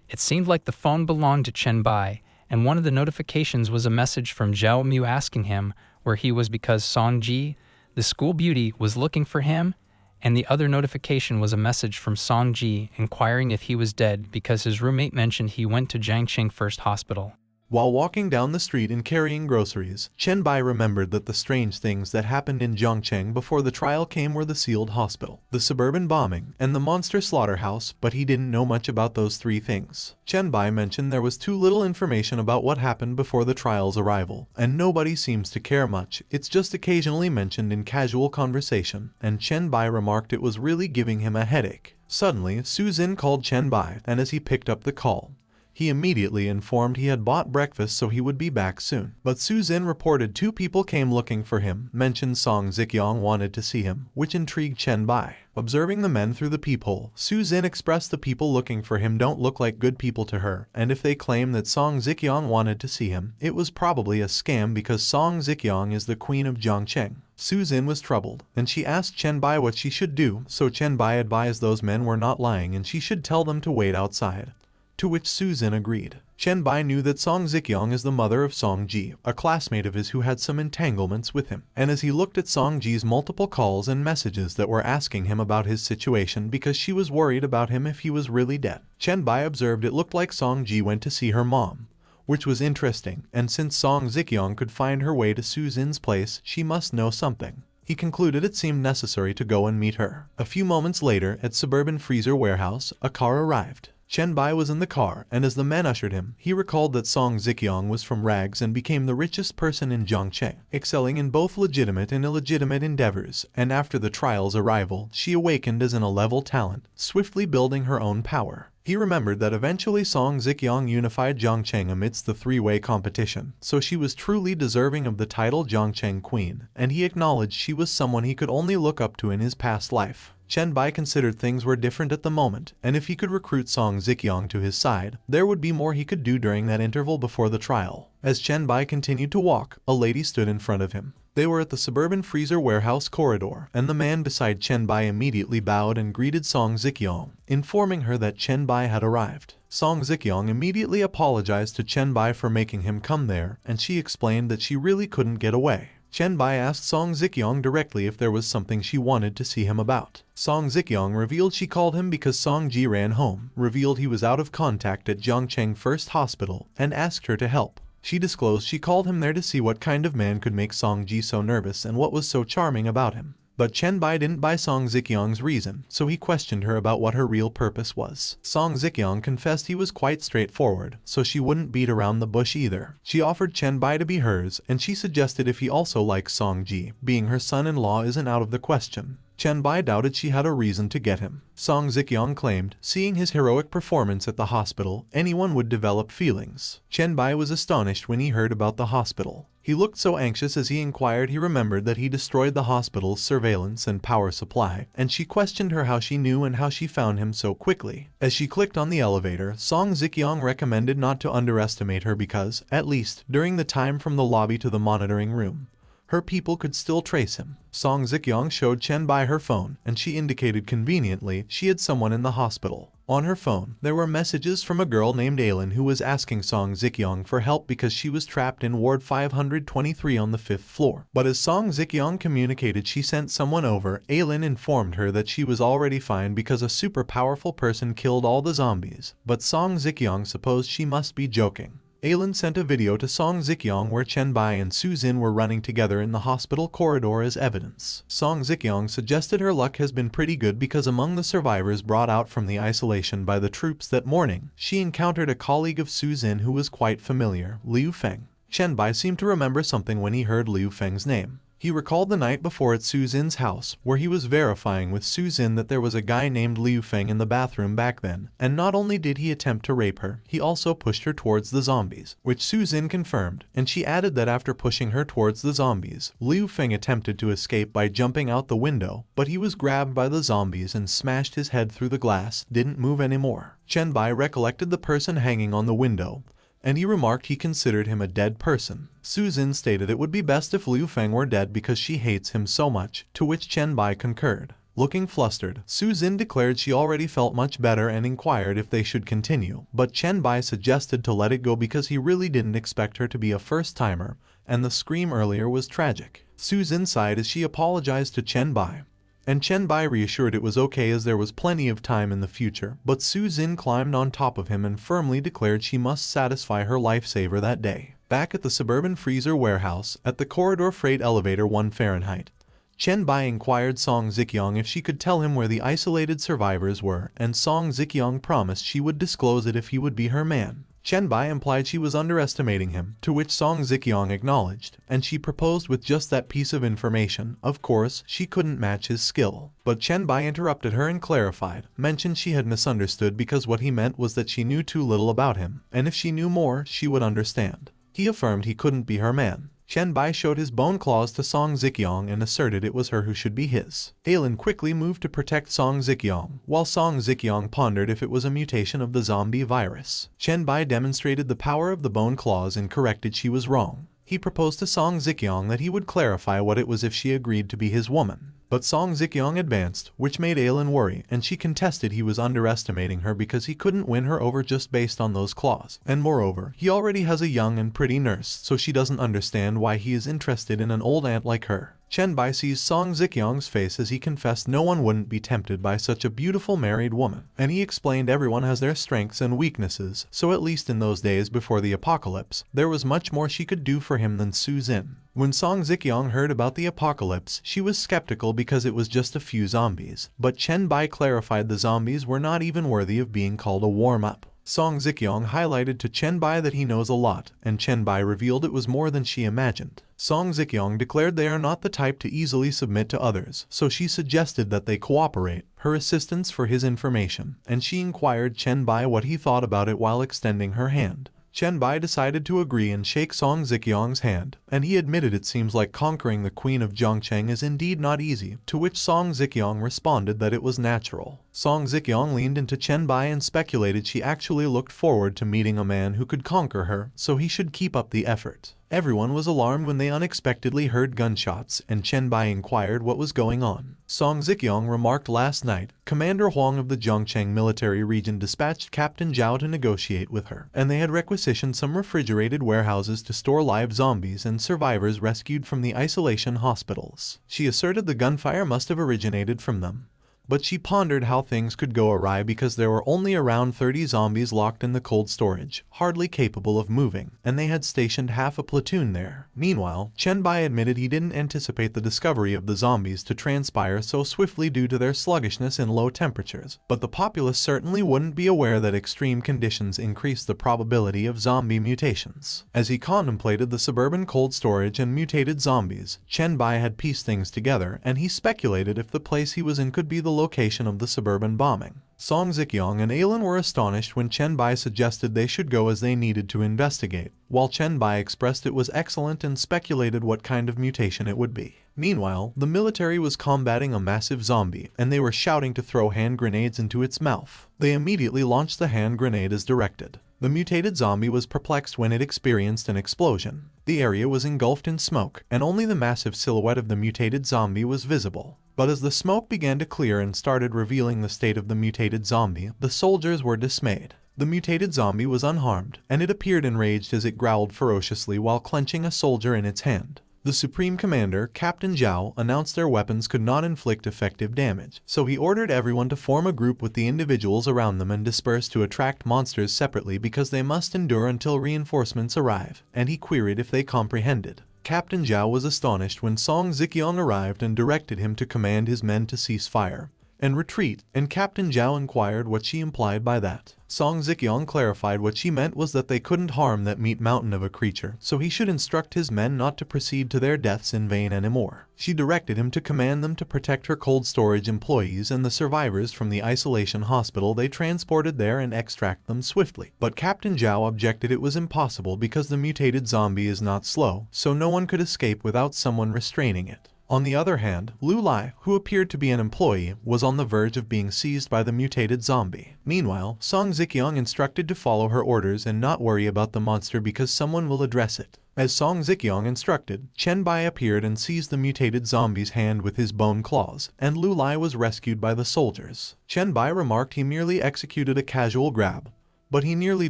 It seemed like the phone belonged to Chen-bai, and one of the notifications was a message from Zhao Mu asking him where he was because Song-ji, the school beauty, was looking for him, and the other notification was a message from Song-ji inquiring if he was dead because his roommate mentioned he went to Jiangqing First Hospital. While walking down the street and carrying groceries, Chen-bai remembered that the strange things that happened in Jiangqing before the trial came were the sealed hospital, the suburban bombing, and the monster slaughterhouse, but he didn't know much about those three things. Chen-bai mentioned there was too little information about what happened before the trial's arrival, and nobody seems to care much. It's just occasionally mentioned in casual conversation, and Chen-bai remarked it was really giving him a headache. Suddenly, Su-jin called Chen-bai, and as he picked up the call, he immediately informed he had bought breakfast so he would be back soon. But Su-jin reported two people came looking for him, mentioned Song Zikyong wanted to see him, which intrigued Chen-bai. Observing the men through the peephole, Su-jin expressed the people looking for him don't look like good people to her, and if they claim that Song Zikyong wanted to see him, it was probably a scam because Song Zikyong is the queen of Jiangqing. Su-jin was troubled, and she asked Chen-bai what she should do, so Chen-bai advised those men were not lying and she should tell them to wait outside. To which Su-jin agreed. Chen-bai knew that Song Zikyong is the mother of Song-ji, a classmate of his who had some entanglements with him, and as he looked at Song-ji's multiple calls and messages that were asking him about his situation because she was worried about him if he was really dead, Chen-bai observed it looked like Song-ji went to see her mom, which was interesting, and since Song Zikyong could find her way to Su-jin's place, she must know something. He concluded it seemed necessary to go and meet her. A few moments later, at Suburban Freezer Warehouse, a car arrived. Chen-bai was in the car, and as the men ushered him, he recalled that Song Zikyong was from rags and became the richest person in Jiangqing, excelling in both legitimate and illegitimate endeavors, and after the trial's arrival, she awakened as an A-level talent, swiftly building her own power. He remembered that eventually Song Zikyong unified Jiangqing amidst the three-way competition, so she was truly deserving of the title Jiangqing Queen, and he acknowledged she was someone he could only look up to in his past life. Chen-bai considered things were different at the moment, and if he could recruit Song Zikyong to his side, there would be more he could do during that interval before the trial. As Chen-bai continued to walk, a lady stood in front of him. They were at the Suburban Freezer Warehouse corridor, and the man beside Chen-bai immediately bowed and greeted Song Zikyong, informing her that Chen-bai had arrived. Song Zikyong immediately apologized to Chen-bai for making him come there, and she explained that she really couldn't get away. Chen-bai asked Song Zikyong directly if there was something she wanted to see him about. Song Zikyong revealed she called him because Song-ji ran home, revealed he was out of contact at Jiangqing First Hospital, and asked her to help. She disclosed she called him there to see what kind of man could make Song-ji so nervous and what was so charming about him. But Chen-bai didn't buy Song Zikyong's reason, so he questioned her about what her real purpose was. Song Zikyong confessed he was quite straightforward, so she wouldn't beat around the bush either. She offered Chen-bai to be hers, and she suggested if he also likes Song-ji, being her son-in-law isn't out of the question. Chen-bai doubted she had a reason to get him. Song Zikyong claimed, seeing his heroic performance at the hospital, anyone would develop feelings. Chen-bai was astonished when he heard about the hospital. He looked so anxious as he inquired. He remembered that he destroyed the hospital's surveillance and power supply, and she questioned her how she knew and how she found him so quickly. As she clicked on the elevator, Song Zikyong recommended not to underestimate her because, at least, during the time from the lobby to the monitoring room, her people could still trace him. Song Zikyong showed Chen-bai her phone, and she indicated conveniently she had someone in the hospital. On her phone, there were messages from a girl named Aylin who was asking Song Zikyong for help because she was trapped in Ward 523 on the 5th floor. But as Song Zikyong communicated she sent someone over, Aylin informed her that she was already fine because a super powerful person killed all the zombies, but Song Zikyong supposed she must be joking. Aylin sent a video to Song Zikyong where Chen Bai and Su Zin were running together in the hospital corridor as evidence. Song Zikyong suggested her luck has been pretty good because among the survivors brought out from the isolation by the troops that morning, she encountered a colleague of Su Zin who was quite familiar, Liu Feng. Chen Bai seemed to remember something when he heard Liu Feng's name. He recalled the night before at Su Zin's house, where he was verifying with Su Zin that there was a guy named Liu Feng in the bathroom back then, and not only did he attempt to rape her, he also pushed her towards the zombies, which Su Zin confirmed, and she added that after pushing her towards the zombies, Liu Feng attempted to escape by jumping out the window, but he was grabbed by the zombies and smashed his head through the glass, didn't move anymore. Chen Bai recollected the person hanging on the window, and he remarked he considered him a dead person. Su Zin stated it would be best if Liu Feng were dead because she hates him so much, to which Chen Bai concurred. Looking flustered, Su Zin declared she already felt much better and inquired if they should continue, but Chen Bai suggested to let it go because he really didn't expect her to be a first-timer, and the scream earlier was tragic. Su Zin sighed as she apologized to Chen Bai, and Chen Bai reassured it was okay as there was plenty of time in the future, but Su Zin climbed on top of him and firmly declared she must satisfy her lifesaver that day. Back at the suburban freezer warehouse, at the corridor freight elevator 1 Fahrenheit, Chen Bai inquired Song Zikyong if she could tell him where the isolated survivors were, and Song Zikyong promised she would disclose it if he would be her man. Chen Bai implied she was underestimating him, to which Song Zikyong acknowledged, and she proposed with just that piece of information. Of course, she couldn't match his skill. But Chen Bai interrupted her and clarified, mentioned she had misunderstood because what he meant was that she knew too little about him, and if she knew more, she would understand. He affirmed he couldn't be her man. Chen Bai showed his bone claws to Song Zikyong and asserted it was her who should be his. Aylin quickly moved to protect Song Zikyong, while Song Zikyong pondered if it was a mutation of the zombie virus. Chen Bai demonstrated the power of the bone claws and corrected she was wrong. He proposed to Song Zikyong that he would clarify what it was if she agreed to be his woman. But Song Zikyong advanced, which made Aylin worry, and she contested he was underestimating her because he couldn't win her over just based on those claws. And moreover, he already has a young and pretty nurse, so she doesn't understand why he is interested in an old aunt like her. Chen Bai sees Song Zikyong's face as he confessed no one wouldn't be tempted by such a beautiful married woman, and he explained everyone has their strengths and weaknesses, so at least in those days before the apocalypse, there was much more she could do for him than Su Zin. When Song Zikyong heard about the apocalypse, she was skeptical because it was just a few zombies, but Chen Bai clarified the zombies were not even worthy of being called a warm-up. Song Zikyong highlighted to Chen Bai that he knows a lot, and Chen Bai revealed it was more than she imagined. Song Zikyong declared they are not the type to easily submit to others, so she suggested that they cooperate, her assistance for his information, and she inquired Chen Bai what he thought about it while extending her hand. Chen Bai decided to agree and shake Song Zikyong's hand, and he admitted it seems like conquering the Queen of Zhongcheng is indeed not easy, to which Song Zikyong responded that it was natural. Song Zikyong leaned into Chen Bai and speculated she actually looked forward to meeting a man who could conquer her, so he should keep up the effort. Everyone was alarmed when they unexpectedly heard gunshots, and Chen Bai inquired what was going on. Song Zikyong remarked last night, Commander Huang of the Zhongcheng military region dispatched Captain Zhao to negotiate with her, and they had requisitioned some refrigerated warehouses to store live zombies and survivors rescued from the isolation hospitals. She asserted the gunfire must have originated from them, but she pondered how things could go awry because there were only around 30 zombies locked in the cold storage, hardly capable of moving, and they had stationed half a platoon there. Meanwhile, Chen Bai admitted he didn't anticipate the discovery of the zombies to transpire so swiftly due to their sluggishness and low temperatures, but the populace certainly wouldn't be aware that extreme conditions increased the probability of zombie mutations. As he contemplated the suburban cold storage and mutated zombies, Chen Bai had pieced things together, and he speculated if the place he was in could be the location of the suburban bombing. Song Zikyong and Aylin were astonished when Chen Bai suggested they should go as they needed to investigate, while Chen Bai expressed it was excellent and speculated what kind of mutation it would be. Meanwhile, the military was combating a massive zombie, and they were shouting to throw hand grenades into its mouth. They immediately launched the hand grenade as directed. The mutated zombie was perplexed when it experienced an explosion. The area was engulfed in smoke, and only the massive silhouette of the mutated zombie was visible. But as the smoke began to clear and started revealing the state of the mutated zombie, the soldiers were dismayed. The mutated zombie was unharmed, and it appeared enraged as it growled ferociously while clenching a soldier in its hand. The Supreme Commander, Captain Zhao, announced their weapons could not inflict effective damage, so he ordered everyone to form a group with the individuals around them and disperse to attract monsters separately because they must endure until reinforcements arrive, and he queried if they comprehended. Captain Zhao was astonished when Song Ziqiang arrived and directed him to command his men to cease fire and retreat, and Captain Zhao inquired what she implied by that. Song Ziqiang clarified what she meant was that they couldn't harm that meat mountain of a creature, so he should instruct his men not to proceed to their deaths in vain anymore. She directed him to command them to protect her cold storage employees and the survivors from the isolation hospital they transported there and extract them swiftly. But Captain Zhao objected it was impossible because the mutated zombie is not slow, so no one could escape without someone restraining it. On the other hand, Lu Lai, who appeared to be an employee, was on the verge of being seized by the mutated zombie. Meanwhile, Song Ziqiang instructed to follow her orders and not worry about the monster because someone will address it. As Song Ziqiang instructed, Chen Bai appeared and seized the mutated zombie's hand with his bone claws, and Lu Lai was rescued by the soldiers. Chen Bai remarked he merely executed a casual grab, but he nearly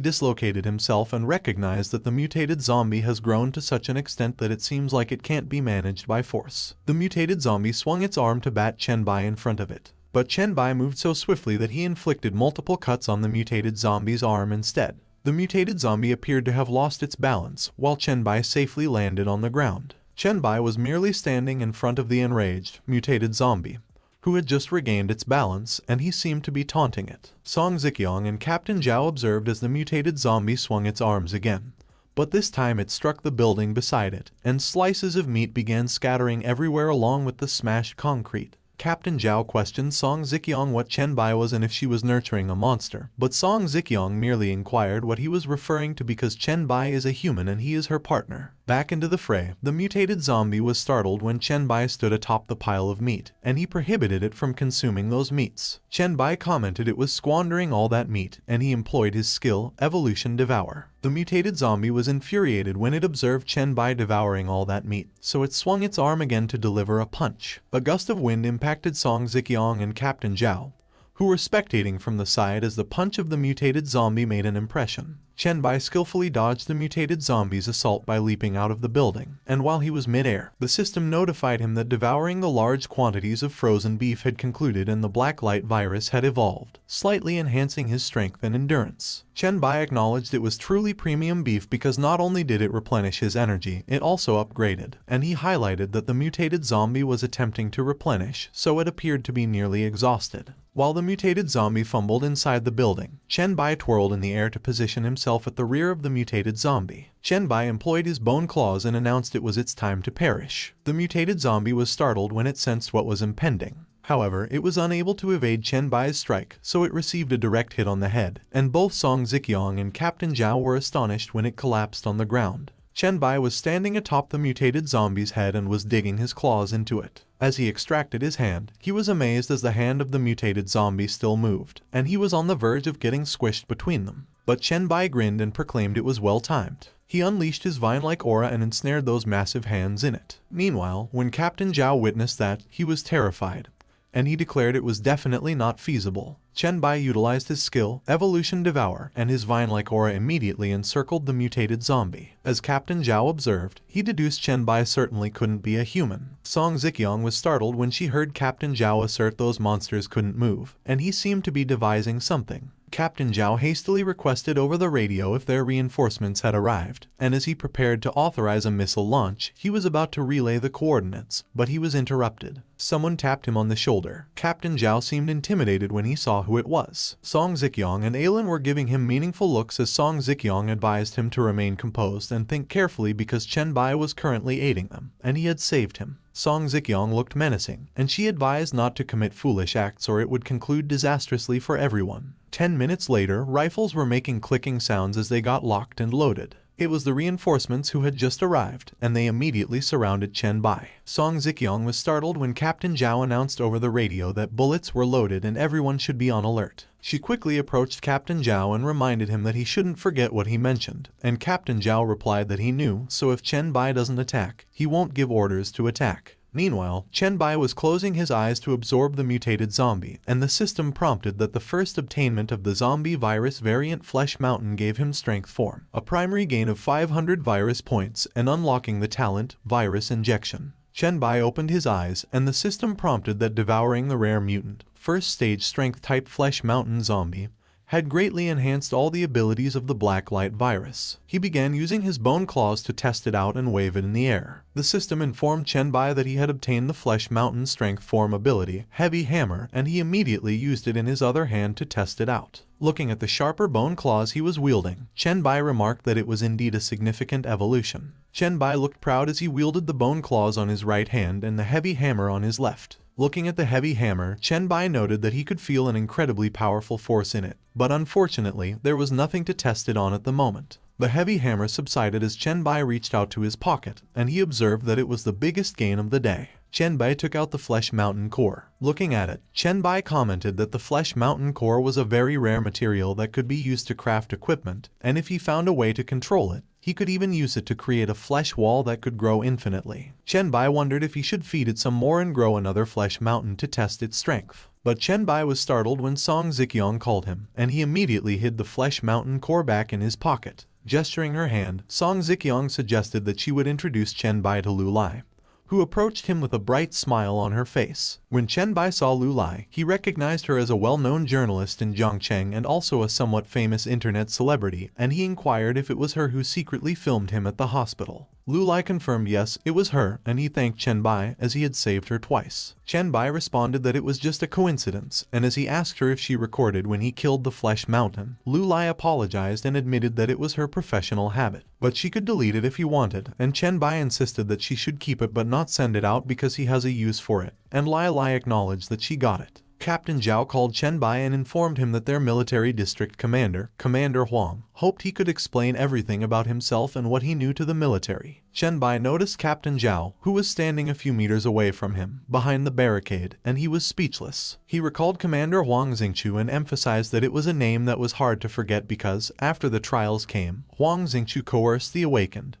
dislocated himself and recognized that the mutated zombie has grown to such an extent that it seems like it can't be managed by force. The mutated zombie swung its arm to bat Chen Bai in front of it, but Chen Bai moved so swiftly that he inflicted multiple cuts on the mutated zombie's arm instead. The mutated zombie appeared to have lost its balance, while Chen Bai safely landed on the ground. Chen Bai was merely standing in front of the enraged, mutated zombie, who had just regained its balance, and he seemed to be taunting it. Song Ziqiang and Captain Zhao observed as the mutated zombie swung its arms again, but this time it struck the building beside it, and slices of meat began scattering everywhere along with the smashed concrete. Captain Zhao questioned Song Ziqiang what Chen Bai was and if she was nurturing a monster, but Song Ziqiang merely inquired what he was referring to because Chen Bai is a human and he is her partner. Back into the fray, the mutated zombie was startled when Chen Bai stood atop the pile of meat, and he prohibited it from consuming those meats. Chen Bai commented it was squandering all that meat, and he employed his skill, Evolution Devour. The mutated zombie was infuriated when it observed Chen Bai devouring all that meat, so it swung its arm again to deliver a punch. A gust of wind impacted Song Ziqiang and Captain Zhao, who were spectating from the side as the punch of the mutated zombie made an impression. Chen Bai skillfully dodged the mutated zombie's assault by leaping out of the building, and while he was mid-air, the system notified him that devouring the large quantities of frozen beef had concluded and the black light virus had evolved, slightly enhancing his strength and endurance. Chen Bai acknowledged it was truly premium beef because not only did it replenish his energy, it also upgraded, and he highlighted that the mutated zombie was attempting to replenish, so it appeared to be nearly exhausted. While the mutated zombie fumbled inside the building, Chen Bai twirled in the air to position himself at the rear of the mutated zombie. Chen Bai employed his bone claws and announced it was its time to perish. The mutated zombie was startled when it sensed what was impending. However, it was unable to evade Chen Bai's strike, so it received a direct hit on the head, and both Song Ziqiang and Captain Zhao were astonished when it collapsed on the ground. Chen Bai was standing atop the mutated zombie's head and was digging his claws into it. As he extracted his hand, he was amazed as the hand of the mutated zombie still moved, and he was on the verge of getting squished between them. But Chen Bai grinned and proclaimed it was well timed. He unleashed his vine-like aura and ensnared those massive hands in it. Meanwhile, when Captain Zhao witnessed that, he was terrified, and he declared it was definitely not feasible. Chen Bai utilized his skill, Evolution Devour, and his vine-like aura immediately encircled the mutated zombie. As Captain Zhao observed, he deduced Chen Bai certainly couldn't be a human. Song Ziqiang was startled when she heard Captain Zhao assert those monsters couldn't move, and he seemed to be devising something. Captain Zhao hastily requested over the radio if their reinforcements had arrived, and as he prepared to authorize a missile launch, he was about to relay the coordinates, but he was interrupted. Someone tapped him on the shoulder. Captain Zhao seemed intimidated when he saw who it was. Song Ziqiang and Alan were giving him meaningful looks as Song Ziqiang advised him to remain composed and think carefully because Chen Bai was currently aiding them, and he had saved him. Song Ziqiang looked menacing, and she advised not to commit foolish acts or it would conclude disastrously for everyone. 10 minutes later, rifles were making clicking sounds as they got locked and loaded. It was the reinforcements who had just arrived, and they immediately surrounded Chen Bai. Song Ziqiang was startled when Captain Zhao announced over the radio that bullets were loaded and everyone should be on alert. She quickly approached Captain Zhao and reminded him that he shouldn't forget what he mentioned, and Captain Zhao replied that he knew, so if Chen Bai doesn't attack, he won't give orders to attack. Meanwhile, Chen Bai was closing his eyes to absorb the mutated zombie, and the system prompted that the first obtainment of the zombie virus variant Flesh Mountain gave him strength form, a primary gain of 500 virus points, and unlocking the talent, Virus Injection. Chen Bai opened his eyes, and the system prompted that devouring the rare mutant, first stage strength type Flesh Mountain zombie, had greatly enhanced all the abilities of the Black Light virus. He began using his bone claws to test it out and wave it in the air. The system informed Chen Bai that he had obtained the Flesh Mountain strength form ability, Heavy Hammer, and he immediately used it in his other hand to test it out. Looking at the sharper bone claws he was wielding, Chen Bai remarked that it was indeed a significant evolution. Chen Bai looked proud as he wielded the bone claws on his right hand and the heavy hammer on his left. Looking at the heavy hammer, Chen Bai noted that he could feel an incredibly powerful force in it, but unfortunately, there was nothing to test it on at the moment. The heavy hammer subsided as Chen Bai reached out to his pocket, and he observed that it was the biggest gain of the day. Chen Bai took out the Flesh Mountain core. Looking at it, Chen Bai commented that the Flesh Mountain core was a very rare material that could be used to craft equipment, and if he found a way to control it, he could even use it to create a flesh wall that could grow infinitely. Chen Bai wondered if he should feed it some more and grow another Flesh Mountain to test its strength. But Chen Bai was startled when Song Ziqiang called him, and he immediately hid the Flesh Mountain core back in his pocket. Gesturing her hand, Song Ziqiang suggested that she would introduce Chen Bai to Lu Lai, who approached him with a bright smile on her face. When Chen Bai saw Lu Lai, he recognized her as a well-known journalist in Zhongcheng and also a somewhat famous internet celebrity, and he inquired if it was her who secretly filmed him at the hospital. Lu Lai confirmed yes, it was her, and he thanked Chen Bai as he had saved her twice. Chen Bai responded that it was just a coincidence, and as he asked her if she recorded when he killed the Flesh Mountain, Lu Lai apologized and admitted that it was her professional habit. But she could delete it if he wanted, and Chen Bai insisted that she should keep it but not send it out because he has a use for it, and Lai Lai acknowledged that she got it. Captain Zhao called Chen Bai and informed him that their military district commander, Commander Huang, hoped he could explain everything about himself and what he knew to the military. Chen Bai noticed Captain Zhao, who was standing a few meters away from him, behind the barricade, and he was speechless. He recalled Commander Huang Xingqiu and emphasized that it was a name that was hard to forget because, after the trials came, Huang Xingqiu coerced the awakened,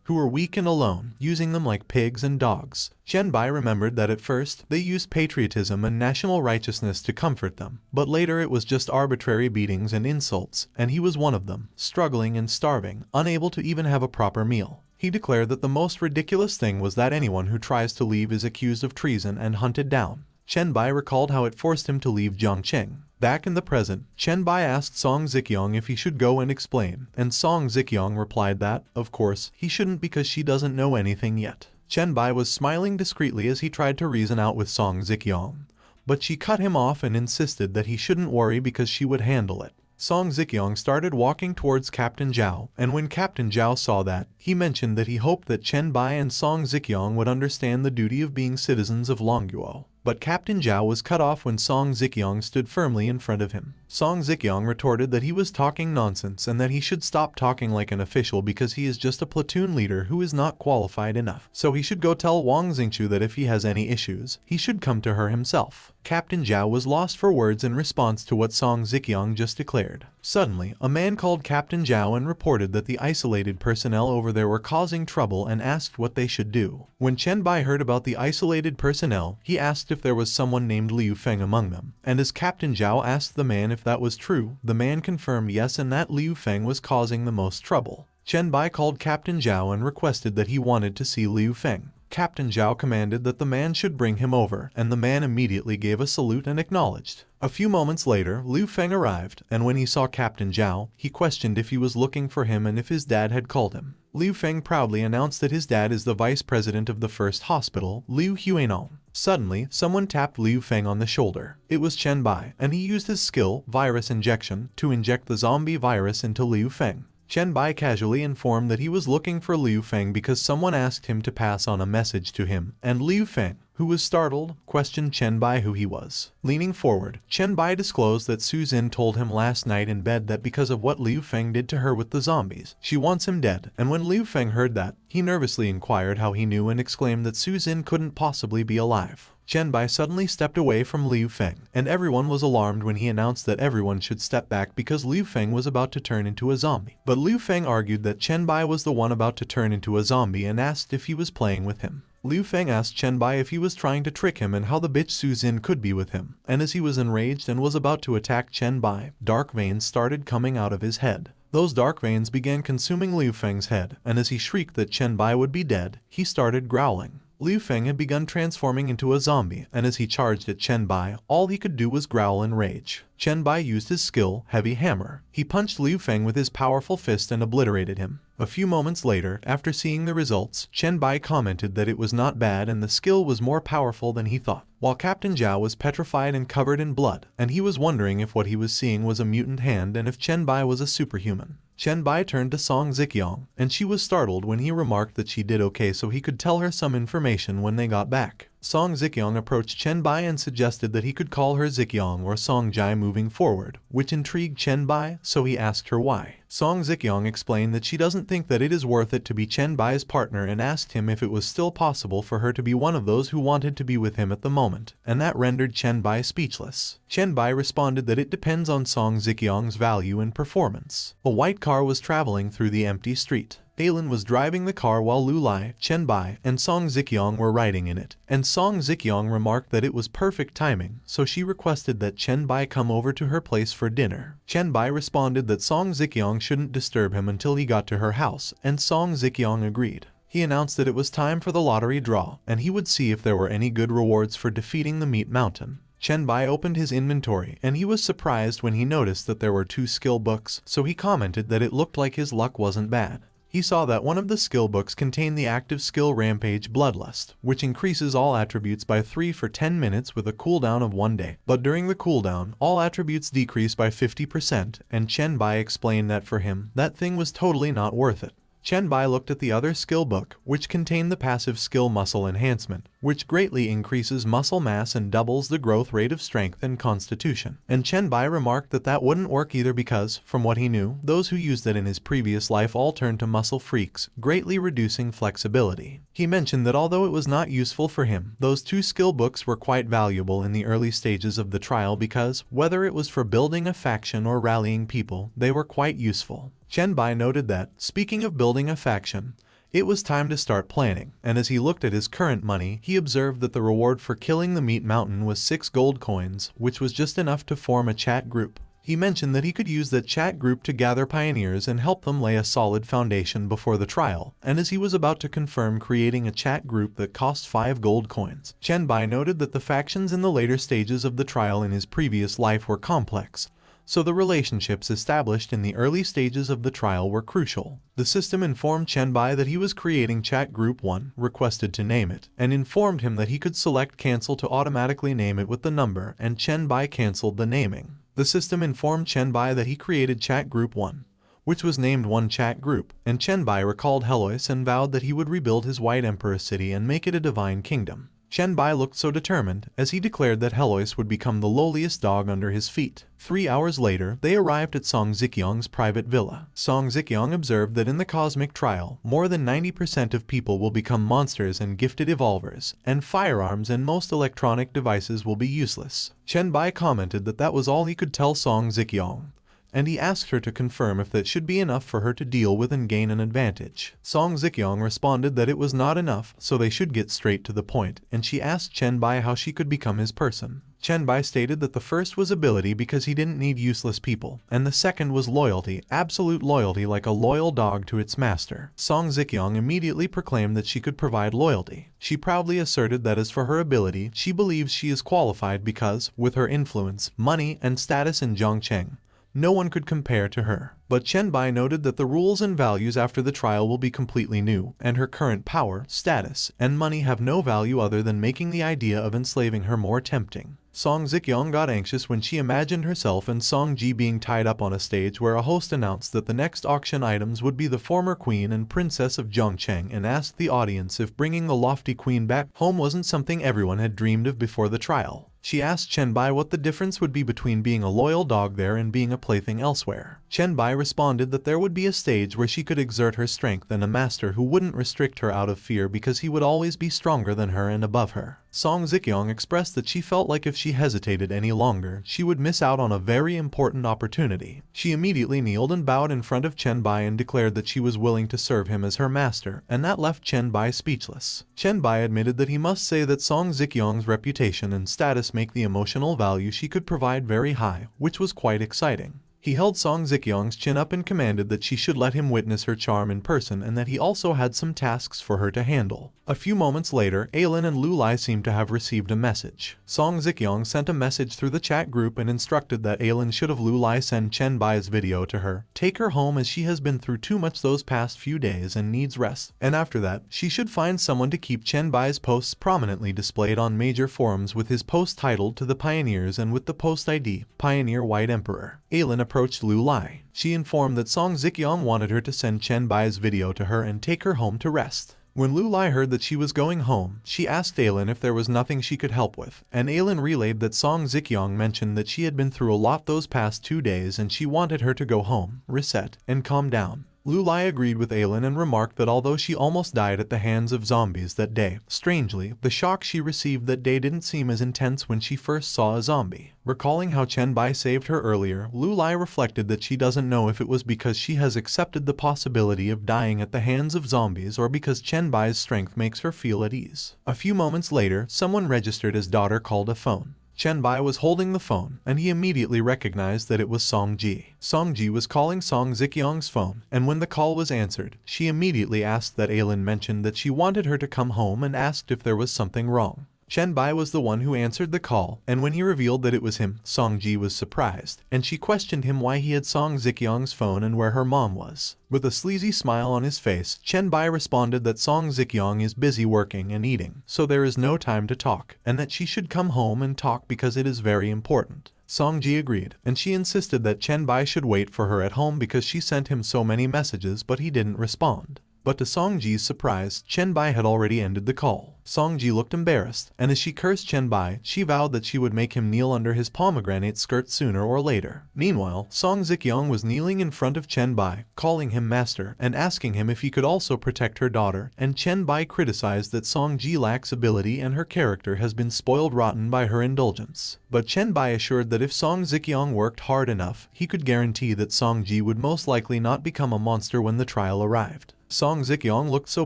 who were weak and alone, using them like pigs and dogs. Chen Bai remembered that at first, they used patriotism and national righteousness to comfort them, but later it was just arbitrary beatings and insults, and he was one of them, struggling and starving, unable to even have a proper meal. He declared that the most ridiculous thing was that anyone who tries to leave is accused of treason and hunted down. Chen Bai recalled how it forced him to leave Zhongcheng. Back in the present, Chen Bai asked Song Ziqiang if he should go and explain, and Song Ziqiang replied that, of course, he shouldn't because she doesn't know anything yet. Chen Bai was smiling discreetly as he tried to reason out with Song Ziqiang, but she cut him off and insisted that he shouldn't worry because she would handle it. Song Ziqiang started walking towards Captain Zhao, and when Captain Zhao saw that, he mentioned that he hoped that Chen Bai and Song Ziqiang would understand the duty of being citizens of Longguo. But Captain Zhao was cut off when Song Ziqiang stood firmly in front of him. Song Ziqiang retorted that he was talking nonsense and that he should stop talking like an official because he is just a platoon leader who is not qualified enough. So he should go tell Wang Xingqiu that if he has any issues, he should come to her himself. Captain Zhao was lost for words in response to what Song Ziqiang just declared. Suddenly, a man called Captain Zhao and reported that the isolated personnel over there were causing trouble and asked what they should do. When Chen Bai heard about the isolated personnel, he asked if there was someone named Liu Feng among them, and as Captain Zhao asked the man if that was true, the man confirmed yes and that Liu Feng was causing the most trouble. Chen Bai called Captain Zhao and requested that he wanted to see Liu Feng. Captain Zhao commanded that the man should bring him over, and the man immediately gave a salute and acknowledged. A few moments later, Liu Feng arrived, and when he saw Captain Zhao, he questioned if he was looking for him and if his dad had called him. Liu Feng proudly announced that his dad is the vice president of the first hospital, Liu Huinong. Suddenly, someone tapped Liu Feng on the shoulder. It was Chen Bai, and he used his skill, Virus Injection, to inject the zombie virus into Liu Feng. Chen Bai casually informed that he was looking for Liu Feng because someone asked him to pass on a message to him, and Liu Feng, who was startled, questioned Chen Bai who he was. Leaning forward, Chen Bai disclosed that Su Zin told him last night in bed that because of what Liu Feng did to her with the zombies, she wants him dead, and when Liu Feng heard that, he nervously inquired how he knew and exclaimed that Su Zin couldn't possibly be alive. Chen Bai suddenly stepped away from Liu Feng, and everyone was alarmed when he announced that everyone should step back because Liu Feng was about to turn into a zombie. But Liu Feng argued that Chen Bai was the one about to turn into a zombie and asked if he was playing with him. Liu Feng asked Chen Bai if he was trying to trick him and how the bitch Su Xin could be with him, and as he was enraged and was about to attack Chen Bai, dark veins started coming out of his head. Those dark veins began consuming Liu Feng's head, and as he shrieked that Chen Bai would be dead, he started growling. Liu Feng had begun transforming into a zombie, and as he charged at Chen Bai, all he could do was growl in rage. Chen Bai used his skill, Heavy Hammer. He punched Liu Feng with his powerful fist and obliterated him. A few moments later, after seeing the results, Chen Bai commented that it was not bad and the skill was more powerful than he thought. While Captain Zhao was petrified and covered in blood, and he was wondering if what he was seeing was a mutant hand and if Chen Bai was a superhuman. Chen Bai turned to Song Ziqiang, and she was startled when he remarked that she did okay so he could tell her some information when they got back. Song Ziqiang approached Chen Bai and suggested that he could call her Ziqiang or Song Jai moving forward, which intrigued Chen Bai, so he asked her why. Song Ziqiang explained that she doesn't think that it is worth it to be Chen Bai's partner and asked him if it was still possible for her to be one of those who wanted to be with him at the moment, and that rendered Chen Bai speechless. Chen Bai responded that it depends on Song Ziqiang's value and performance. A white car was traveling through the empty street. Alan was driving the car while Lu Lai, Chen Bai, and Song Ziqiang were riding in it, and Song Ziqiang remarked that it was perfect timing, so she requested that Chen Bai come over to her place for dinner. Chen Bai responded that Song Ziqiang shouldn't disturb him until he got to her house, and Song Ziqiang agreed. He announced that it was time for the lottery draw, and he would see if there were any good rewards for defeating the Meat Mountain. Chen Bai opened his inventory, and he was surprised when he noticed that there were 2 skill books, so he commented that it looked like his luck wasn't bad. He saw that one of the skill books contained the active skill Rampage Bloodlust, which increases all attributes by 3 for 10 minutes with a cooldown of 1 day. But during the cooldown, all attributes decrease by 50%, and Chen Bai explained that for him, that thing was totally not worth it. Chen Bai looked at the other skill book, which contained the passive skill Muscle Enhancement, which greatly increases muscle mass and doubles the growth rate of strength and constitution. And Chen Bai remarked that that wouldn't work either because, from what he knew, those who used it in his previous life all turned to muscle freaks, greatly reducing flexibility. He mentioned that although it was not useful for him, those 2 skill books were quite valuable in the early stages of the trial because, whether it was for building a faction or rallying people, they were quite useful. Chen Bai noted that, speaking of building a faction, it was time to start planning, and as he looked at his current money, he observed that the reward for killing the Meat Mountain was 6 gold coins, which was just enough to form a chat group. He mentioned that he could use that chat group to gather pioneers and help them lay a solid foundation before the trial, and as he was about to confirm creating a chat group that cost 5 gold coins, Chen Bai noted that the factions in the later stages of the trial in his previous life were complex, so the relationships established in the early stages of the trial were crucial. The system informed Chen Bai that he was creating Chat Group 1, requested to name it, and informed him that he could select Cancel to automatically name it with the number, and Chen Bai cancelled the naming. The system informed Chen Bai that he created Chat Group 1, which was named One Chat Group, and Chen Bai recalled Helois and vowed that he would rebuild his White Emperor city and make it a divine kingdom. Chen Bai looked so determined, as he declared that Helois would become the lowliest dog under his feet. 3 hours later, they arrived at Song Ziqiang's private villa. Song Ziqiang observed that in the cosmic trial, more than 90% of people will become monsters and gifted evolvers, and firearms and most electronic devices will be useless. Chen Bai commented that that was all he could tell Song Ziqiang, and he asked her to confirm if that should be enough for her to deal with and gain an advantage. Song Ziqiang responded that it was not enough, so they should get straight to the point, and she asked Chen Bai how she could become his person. Chen Bai stated that the first was ability because he didn't need useless people, and the second was loyalty, absolute loyalty like a loyal dog to its master. Song Ziqiang immediately proclaimed that she could provide loyalty. She proudly asserted that as for her ability, she believes she is qualified because, with her influence, money, and status in Zhongcheng, no one could compare to her. But Chen Bai noted that the rules and values after the trial will be completely new, and her current power, status, and money have no value other than making the idea of enslaving her more tempting. Song Ziqiang got anxious when she imagined herself and Song Ji being tied up on a stage where a host announced that the next auction items would be the former queen and princess of Zhongcheng and asked the audience if bringing the lofty queen back home wasn't something everyone had dreamed of before the trial. She asked Chen Bai what the difference would be between being a loyal dog there and being a plaything elsewhere. Chen Bai responded that there would be a stage where she could exert her strength and a master who wouldn't restrict her out of fear because he would always be stronger than her and above her. Song Zikyong expressed that she felt like if she hesitated any longer, she would miss out on a very important opportunity. She immediately kneeled and bowed in front of Chen Bai and declared that she was willing to serve him as her master, and that left Chen Bai speechless. Chen Bai admitted that he must say that Song Zikyong's reputation and status make the emotional value she could provide very high, which was quite exciting. He held Song Zikyong's chin up and commanded that she should let him witness her charm in person and that he also had some tasks for her to handle. A few moments later, Aylin and Lu Lai seemed to have received a message. Song Zikyong sent a message through the chat group and instructed that Aylin should have Lu Lai send Chen Bai's video to her, take her home as she has been through too much those past few days and needs rest, and after that, she should find someone to keep Chen Bai's posts prominently displayed on major forums with his post titled To the Pioneers and with the post ID, Pioneer White Emperor. Aylin approached Lu Lai. She informed that Song Zikyong wanted her to send Chen Bai's video to her and take her home to rest. When Lu Lai heard that she was going home, she asked Aylin if there was nothing she could help with, and Aylin relayed that Song Zikyong mentioned that she had been through a lot those past 2 days and she wanted her to go home, reset, and calm down. Lu Lai agreed with Aylin and remarked that although she almost died at the hands of zombies that day, strangely, the shock she received that day didn't seem as intense when she first saw a zombie. Recalling how Chen Bai saved her earlier, Lu Lai reflected that she doesn't know if it was because she has accepted the possibility of dying at the hands of zombies or because Chen Bai's strength makes her feel at ease. A few moments later, someone registered as daughter called a phone. Chen Bai was holding the phone, and he immediately recognized that it was Song Ji. Song Ji was calling Song Zikyong's phone, and when the call was answered, she immediately asked that Aylin mentioned that she wanted her to come home and asked if there was something wrong. Chen Bai was the one who answered the call, and when he revealed that it was him, Song Ji was surprised, and she questioned him why he had Song Zikyong's phone and where her mom was. With a sleazy smile on his face, Chen Bai responded that Song Zikyong is busy working and eating, so there is no time to talk, and that she should come home and talk because it is very important. Song Ji agreed, and she insisted that Chen Bai should wait for her at home because she sent him so many messages but he didn't respond. But to Song Ji's surprise, Chen Bai had already ended the call. Song Ji looked embarrassed, and as she cursed Chen Bai, she vowed that she would make him kneel under his pomegranate skirt sooner or later. Meanwhile, Song Zikyong was kneeling in front of Chen Bai, calling him master, and asking him if he could also protect her daughter, and Chen Bai criticized that Song Ji lacks ability and her character has been spoiled rotten by her indulgence. But Chen Bai assured that if Song Zikyong worked hard enough, he could guarantee that Song Ji would most likely not become a monster when the trial arrived. Song Zikyong looked so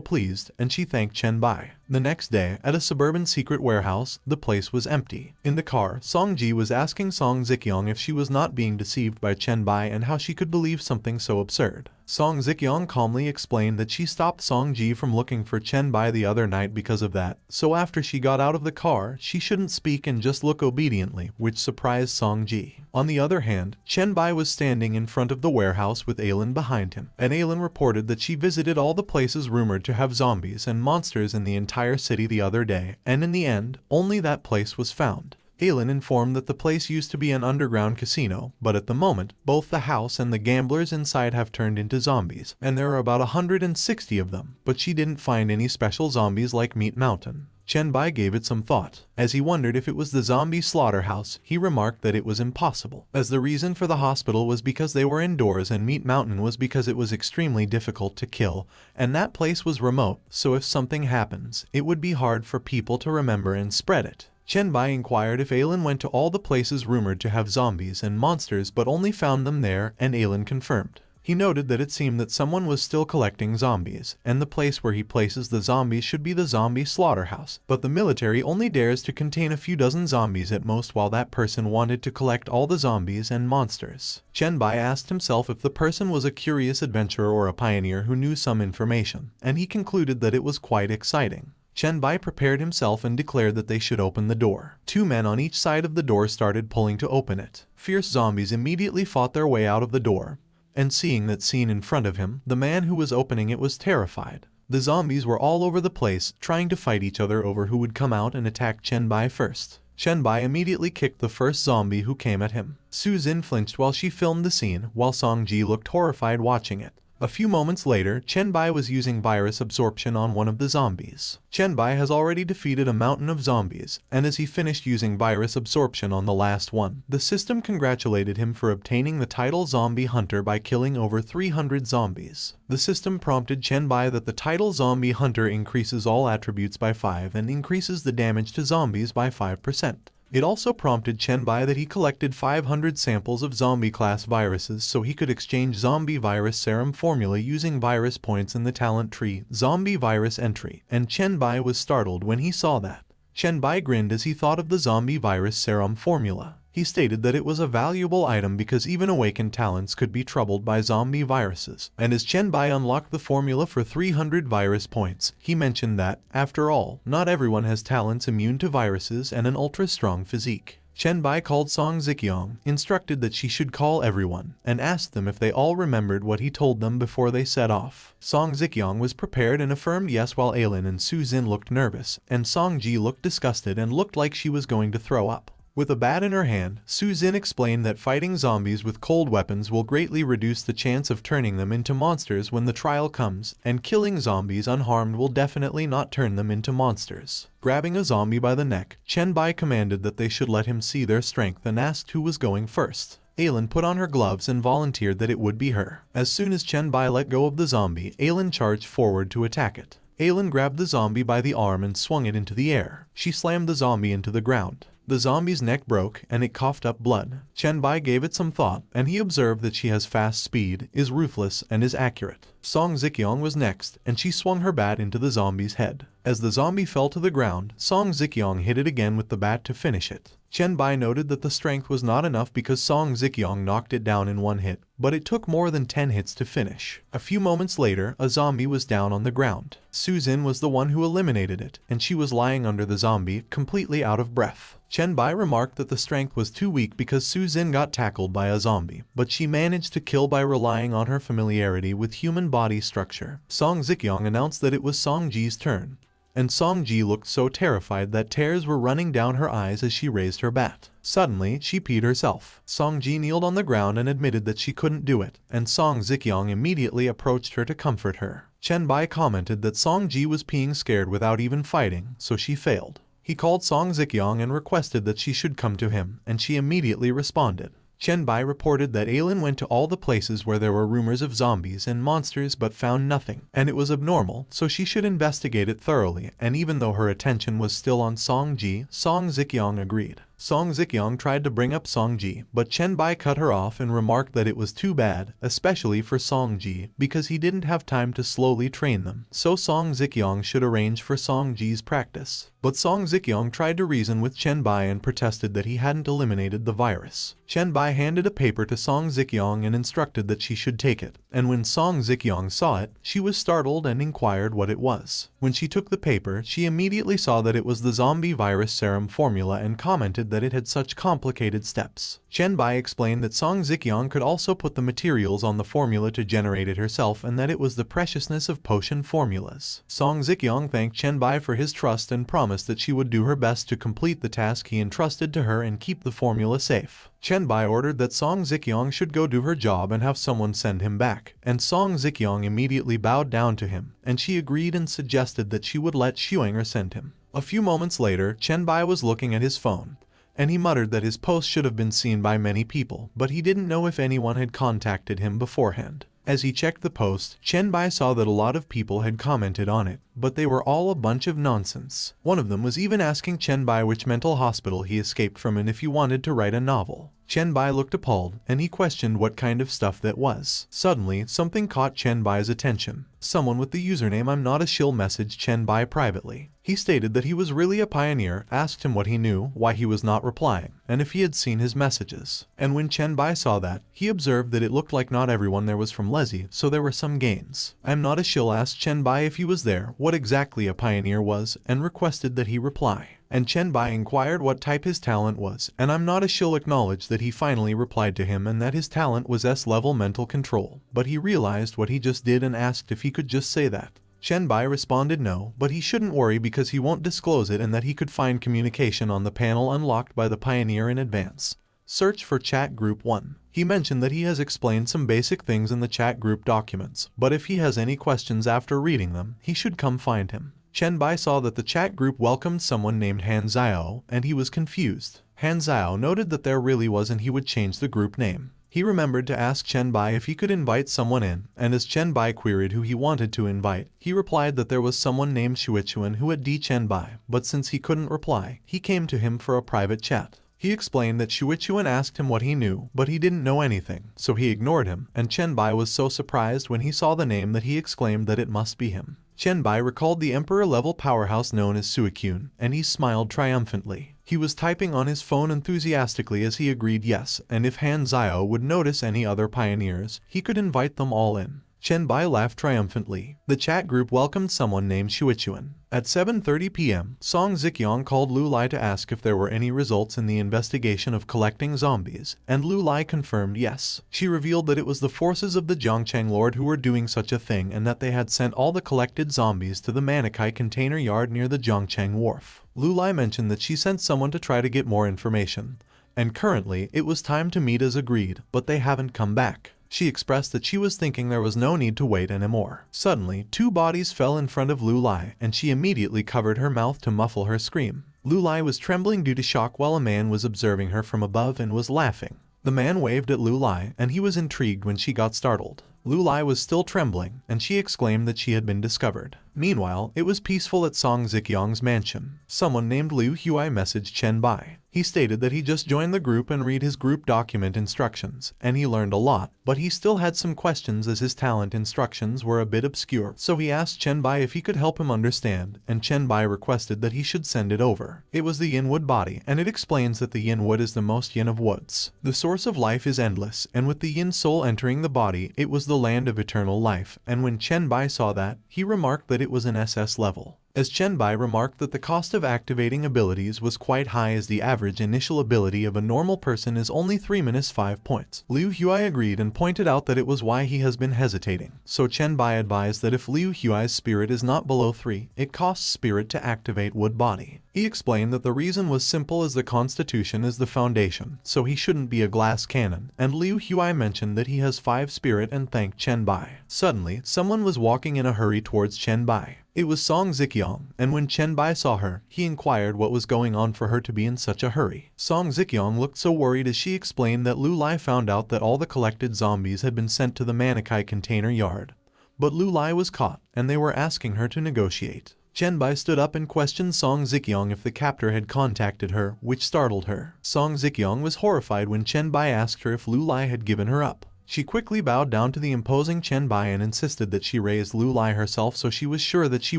pleased, and she thanked Chen Bai. The next day, at a suburban secret warehouse, the place was empty. In the car, Song Ji was asking Song Zikyong if she was not being deceived by Chen Bai and how she could believe something so absurd. Song Zikyong calmly explained that she stopped Song Ji from looking for Chen Bai the other night because of that, so after she got out of the car, she shouldn't speak and just look obediently, which surprised Song Ji. On the other hand, Chen Bai was standing in front of the warehouse with Aylin behind him, and Aylin reported that she visited all the places rumored to have zombies and monsters in the entire city the other day, and in the end, only that place was found. Aylin informed that the place used to be an underground casino, but at the moment, both the house and the gamblers inside have turned into zombies, and there are about 160 of them, but she didn't find any special zombies like Meat Mountain. Chen Bai gave it some thought. As he wondered if it was the zombie slaughterhouse, he remarked that it was impossible, as the reason for the hospital was because they were indoors and Meat Mountain was because it was extremely difficult to kill, and that place was remote, so if something happens, it would be hard for people to remember and spread it. Chen Bai inquired if Aylin went to all the places rumored to have zombies and monsters but only found them there, and Aylin confirmed. He noted that it seemed that someone was still collecting zombies, and the place where he places the zombies should be the zombie slaughterhouse, but the military only dares to contain a few dozen zombies at most while that person wanted to collect all the zombies and monsters. Chen Bai asked himself if the person was a curious adventurer or a pioneer who knew some information, and he concluded that it was quite exciting. Chen Bai prepared himself and declared that they should open the door. 2 men on each side of the door started pulling to open it. Fierce zombies immediately fought their way out of the door, and seeing that scene in front of him, the man who was opening it was terrified. The zombies were all over the place, trying to fight each other over who would come out and attack Chen Bai first. Chen Bai immediately kicked the first zombie who came at him. Su Xin flinched while she filmed the scene, while Song Ji looked horrified watching it. A few moments later, Chen Bai was using virus absorption on one of the zombies. Chen Bai has already defeated a mountain of zombies, and as he finished using virus absorption on the last one, the system congratulated him for obtaining the title Zombie Hunter by killing over 300 zombies. The system prompted Chen Bai that the title Zombie Hunter increases all attributes by 5 and increases the damage to zombies by 5%. It also prompted Chen Bai that he collected 500 samples of zombie-class viruses so he could exchange zombie virus serum formula using virus points in the talent tree, zombie virus entry, and Chen Bai was startled when he saw that. Chen Bai grinned as he thought of the zombie virus serum formula. He stated that it was a valuable item because even awakened talents could be troubled by zombie viruses, and as Chen Bai unlocked the formula for 300 virus points, he mentioned that, after all, not everyone has talents immune to viruses and an ultra-strong physique. Chen Bai called Song Ziqiang, instructed that she should call everyone, and asked them if they all remembered what he told them before they set off. Song Ziqiang was prepared and affirmed yes while Ailin and Su Zin looked nervous, and Song Ji looked disgusted and looked like she was going to throw up. With a bat in her hand, Su Zin explained that fighting zombies with cold weapons will greatly reduce the chance of turning them into monsters when the trial comes, and killing zombies unharmed will definitely not turn them into monsters. Grabbing a zombie by the neck, Chen Bai commanded that they should let him see their strength and asked who was going first. Ailin put on her gloves and volunteered that it would be her. As soon as Chen Bai let go of the zombie, Ailin charged forward to attack it. Ailin grabbed the zombie by the arm and swung it into the air. She slammed the zombie into the ground. The zombie's neck broke and it coughed up blood. Chen Bai gave it some thought, and he observed that she has fast speed, is ruthless, and is accurate. Song Ziqiang was next, and she swung her bat into the zombie's head. As the zombie fell to the ground, Song Ziqiang hit it again with the bat to finish it. Chen Bai noted that the strength was not enough because Song Ziqiang knocked it down in one hit, but it took more than 10 hits to finish. A few moments later, a zombie was down on the ground. Su Zin was the one who eliminated it, and she was lying under the zombie, completely out of breath. Chen Bai remarked that the strength was too weak because Su Zin got tackled by a zombie, but she managed to kill by relying on her familiarity with human body structure. Song Ziqiang announced that it was Song Ji's turn, and Song Ji looked so terrified that tears were running down her eyes as she raised her bat. Suddenly, she peed herself. Song Ji kneeled on the ground and admitted that she couldn't do it, and Song Ziqiang immediately approached her to comfort her. Chen Bai commented that Song Ji was peeing scared without even fighting, so she failed. He called Song Ziqiang and requested that she should come to him, and she immediately responded. Chen Bai reported that Ailin went to all the places where there were rumors of zombies and monsters but found nothing, and it was abnormal, so she should investigate it thoroughly, and even though her attention was still on Song Ji, Song Ziqiang agreed. Song Ziqiang tried to bring up Song Ji, but Chen Bai cut her off and remarked that it was too bad, especially for Song Ji, because he didn't have time to slowly train them, so Song Ziqiang should arrange for Song Ji's practice. But Song Ziqiang tried to reason with Chen Bai and protested that he hadn't eliminated the virus. Chen Bai handed a paper to Song Ziqiang and instructed that she should take it, and when Song Ziqiang saw it, she was startled and inquired what it was. When she took the paper, she immediately saw that it was the zombie virus serum formula and commented that it had such complicated steps. Chen Bai explained that Song Ziqiang could also put the materials on the formula to generate it herself and that it was the preciousness of potion formulas. Song Ziqiang thanked Chen Bai for his trust and promised that she would do her best to complete the task he entrusted to her and keep the formula safe. Chen Bai ordered that Song Ziqiang should go do her job and have someone send him back, and Song Ziqiang immediately bowed down to him, and she agreed and suggested that she would let Xuanger send him. A few moments later, Chen Bai was looking at his phone, and he muttered that his post should have been seen by many people, but he didn't know if anyone had contacted him beforehand. As he checked the post, Chen Bai saw that a lot of people had commented on it, but they were all a bunch of nonsense. One of them was even asking Chen Bai which mental hospital he escaped from and if he wanted to write a novel. Chen Bai looked appalled, and he questioned what kind of stuff that was. Suddenly, something caught Chen Bai's attention. Someone with the username "I'm not a shill" messaged Chen Bai privately. He stated that he was really a pioneer, asked him what he knew, why he was not replying, and if he had seen his messages. And when Chen Bai saw that, he observed that it looked like not everyone there was from Lezi, so there were some gains. "I'm not a shill" asked Chen Bai if he was there, what exactly a pioneer was, and requested that he reply. And Chen Bai inquired what type his talent was, and "I'm not a shill" acknowledged that he finally replied to him and that his talent was S-level mental control, but he realized what he just did and asked if he could just say that. Chen Bai responded no, but he shouldn't worry because he won't disclose it and that he could find communication on the panel unlocked by the pioneer in advance. Search for chat group 1. He mentioned that he has explained some basic things in the chat group documents, but if he has any questions after reading them, he should come find him. Chen Bai saw that the chat group welcomed someone named Han Xiao, and he was confused. Han Xiao noted that there really was and he would change the group name. He remembered to ask Chen Bai if he could invite someone in, and as Chen Bai queried who he wanted to invite, he replied that there was someone named Shuichuan who had D Chen Bai, but since he couldn't reply, he came to him for a private chat. He explained that Shuichuan asked him what he knew, but he didn't know anything, so he ignored him, and Chen Bai was so surprised when he saw the name that he exclaimed that it must be him. Chen Bai recalled the emperor-level powerhouse known as Suikyun, and he smiled triumphantly. He was typing on his phone enthusiastically as he agreed yes, and if Han Xiao would notice any other pioneers, he could invite them all in. Chen Bai laughed triumphantly. The chat group welcomed someone named Shuichuan. At 7:30 p.m., Song Ziqiang called Lu Lai to ask if there were any results in the investigation of collecting zombies, and Lu Lai confirmed yes. She revealed that it was the forces of the Zhongcheng Lord who were doing such a thing and that they had sent all the collected zombies to the Manikai container yard near the Zhongcheng wharf. Lu Lai mentioned that she sent someone to try to get more information, and currently it was time to meet as agreed, but they haven't come back. She expressed that she was thinking there was no need to wait anymore. Suddenly, 2 bodies fell in front of Lu Lai, and she immediately covered her mouth to muffle her scream. Lu Lai was trembling due to shock while a man was observing her from above and was laughing. The man waved at Lu Lai, and he was intrigued when she got startled. Lu Lai was still trembling, and she exclaimed that she had been discovered. Meanwhile, it was peaceful at Song Ziqiang's mansion. Someone named Liu Huai messaged Chen Bai. He stated that he just joined the group and read his group document instructions, and he learned a lot, but he still had some questions as his talent instructions were a bit obscure, so he asked Chen Bai if he could help him understand, and Chen Bai requested that he should send it over. It was the yin wood body, and it explains that the yin wood is the most yin of woods. The source of life is endless, and with the yin soul entering the body, it was the land of eternal life, and when Chen Bai saw that, he remarked that it was an SS level. As Chen Bai remarked that the cost of activating abilities was quite high as the average initial ability of a normal person is only 3-5 points. Liu Huai agreed and pointed out that it was why he has been hesitating. So Chen Bai advised that if Liu Huai's spirit is not below 3, it costs spirit to activate wood body. He explained that the reason was simple as the constitution is the foundation, so he shouldn't be a glass cannon, and Liu Huai mentioned that he has 5 spirit and thanked Chen Bai. Suddenly, someone was walking in a hurry towards Chen Bai. It was Song Ziqiang, and when Chen Bai saw her, he inquired what was going on for her to be in such a hurry. Song Ziqiang looked so worried as she explained that Lu Lai found out that all the collected zombies had been sent to the Manikai container yard. But Lu Lai was caught, and they were asking her to negotiate. Chen Bai stood up and questioned Song Ziqiang if the captor had contacted her, which startled her. Song Ziqiang was horrified when Chen Bai asked her if Lu Lai had given her up. She quickly bowed down to the imposing Chen Bai and insisted that she raised Lu Lai herself so she was sure that she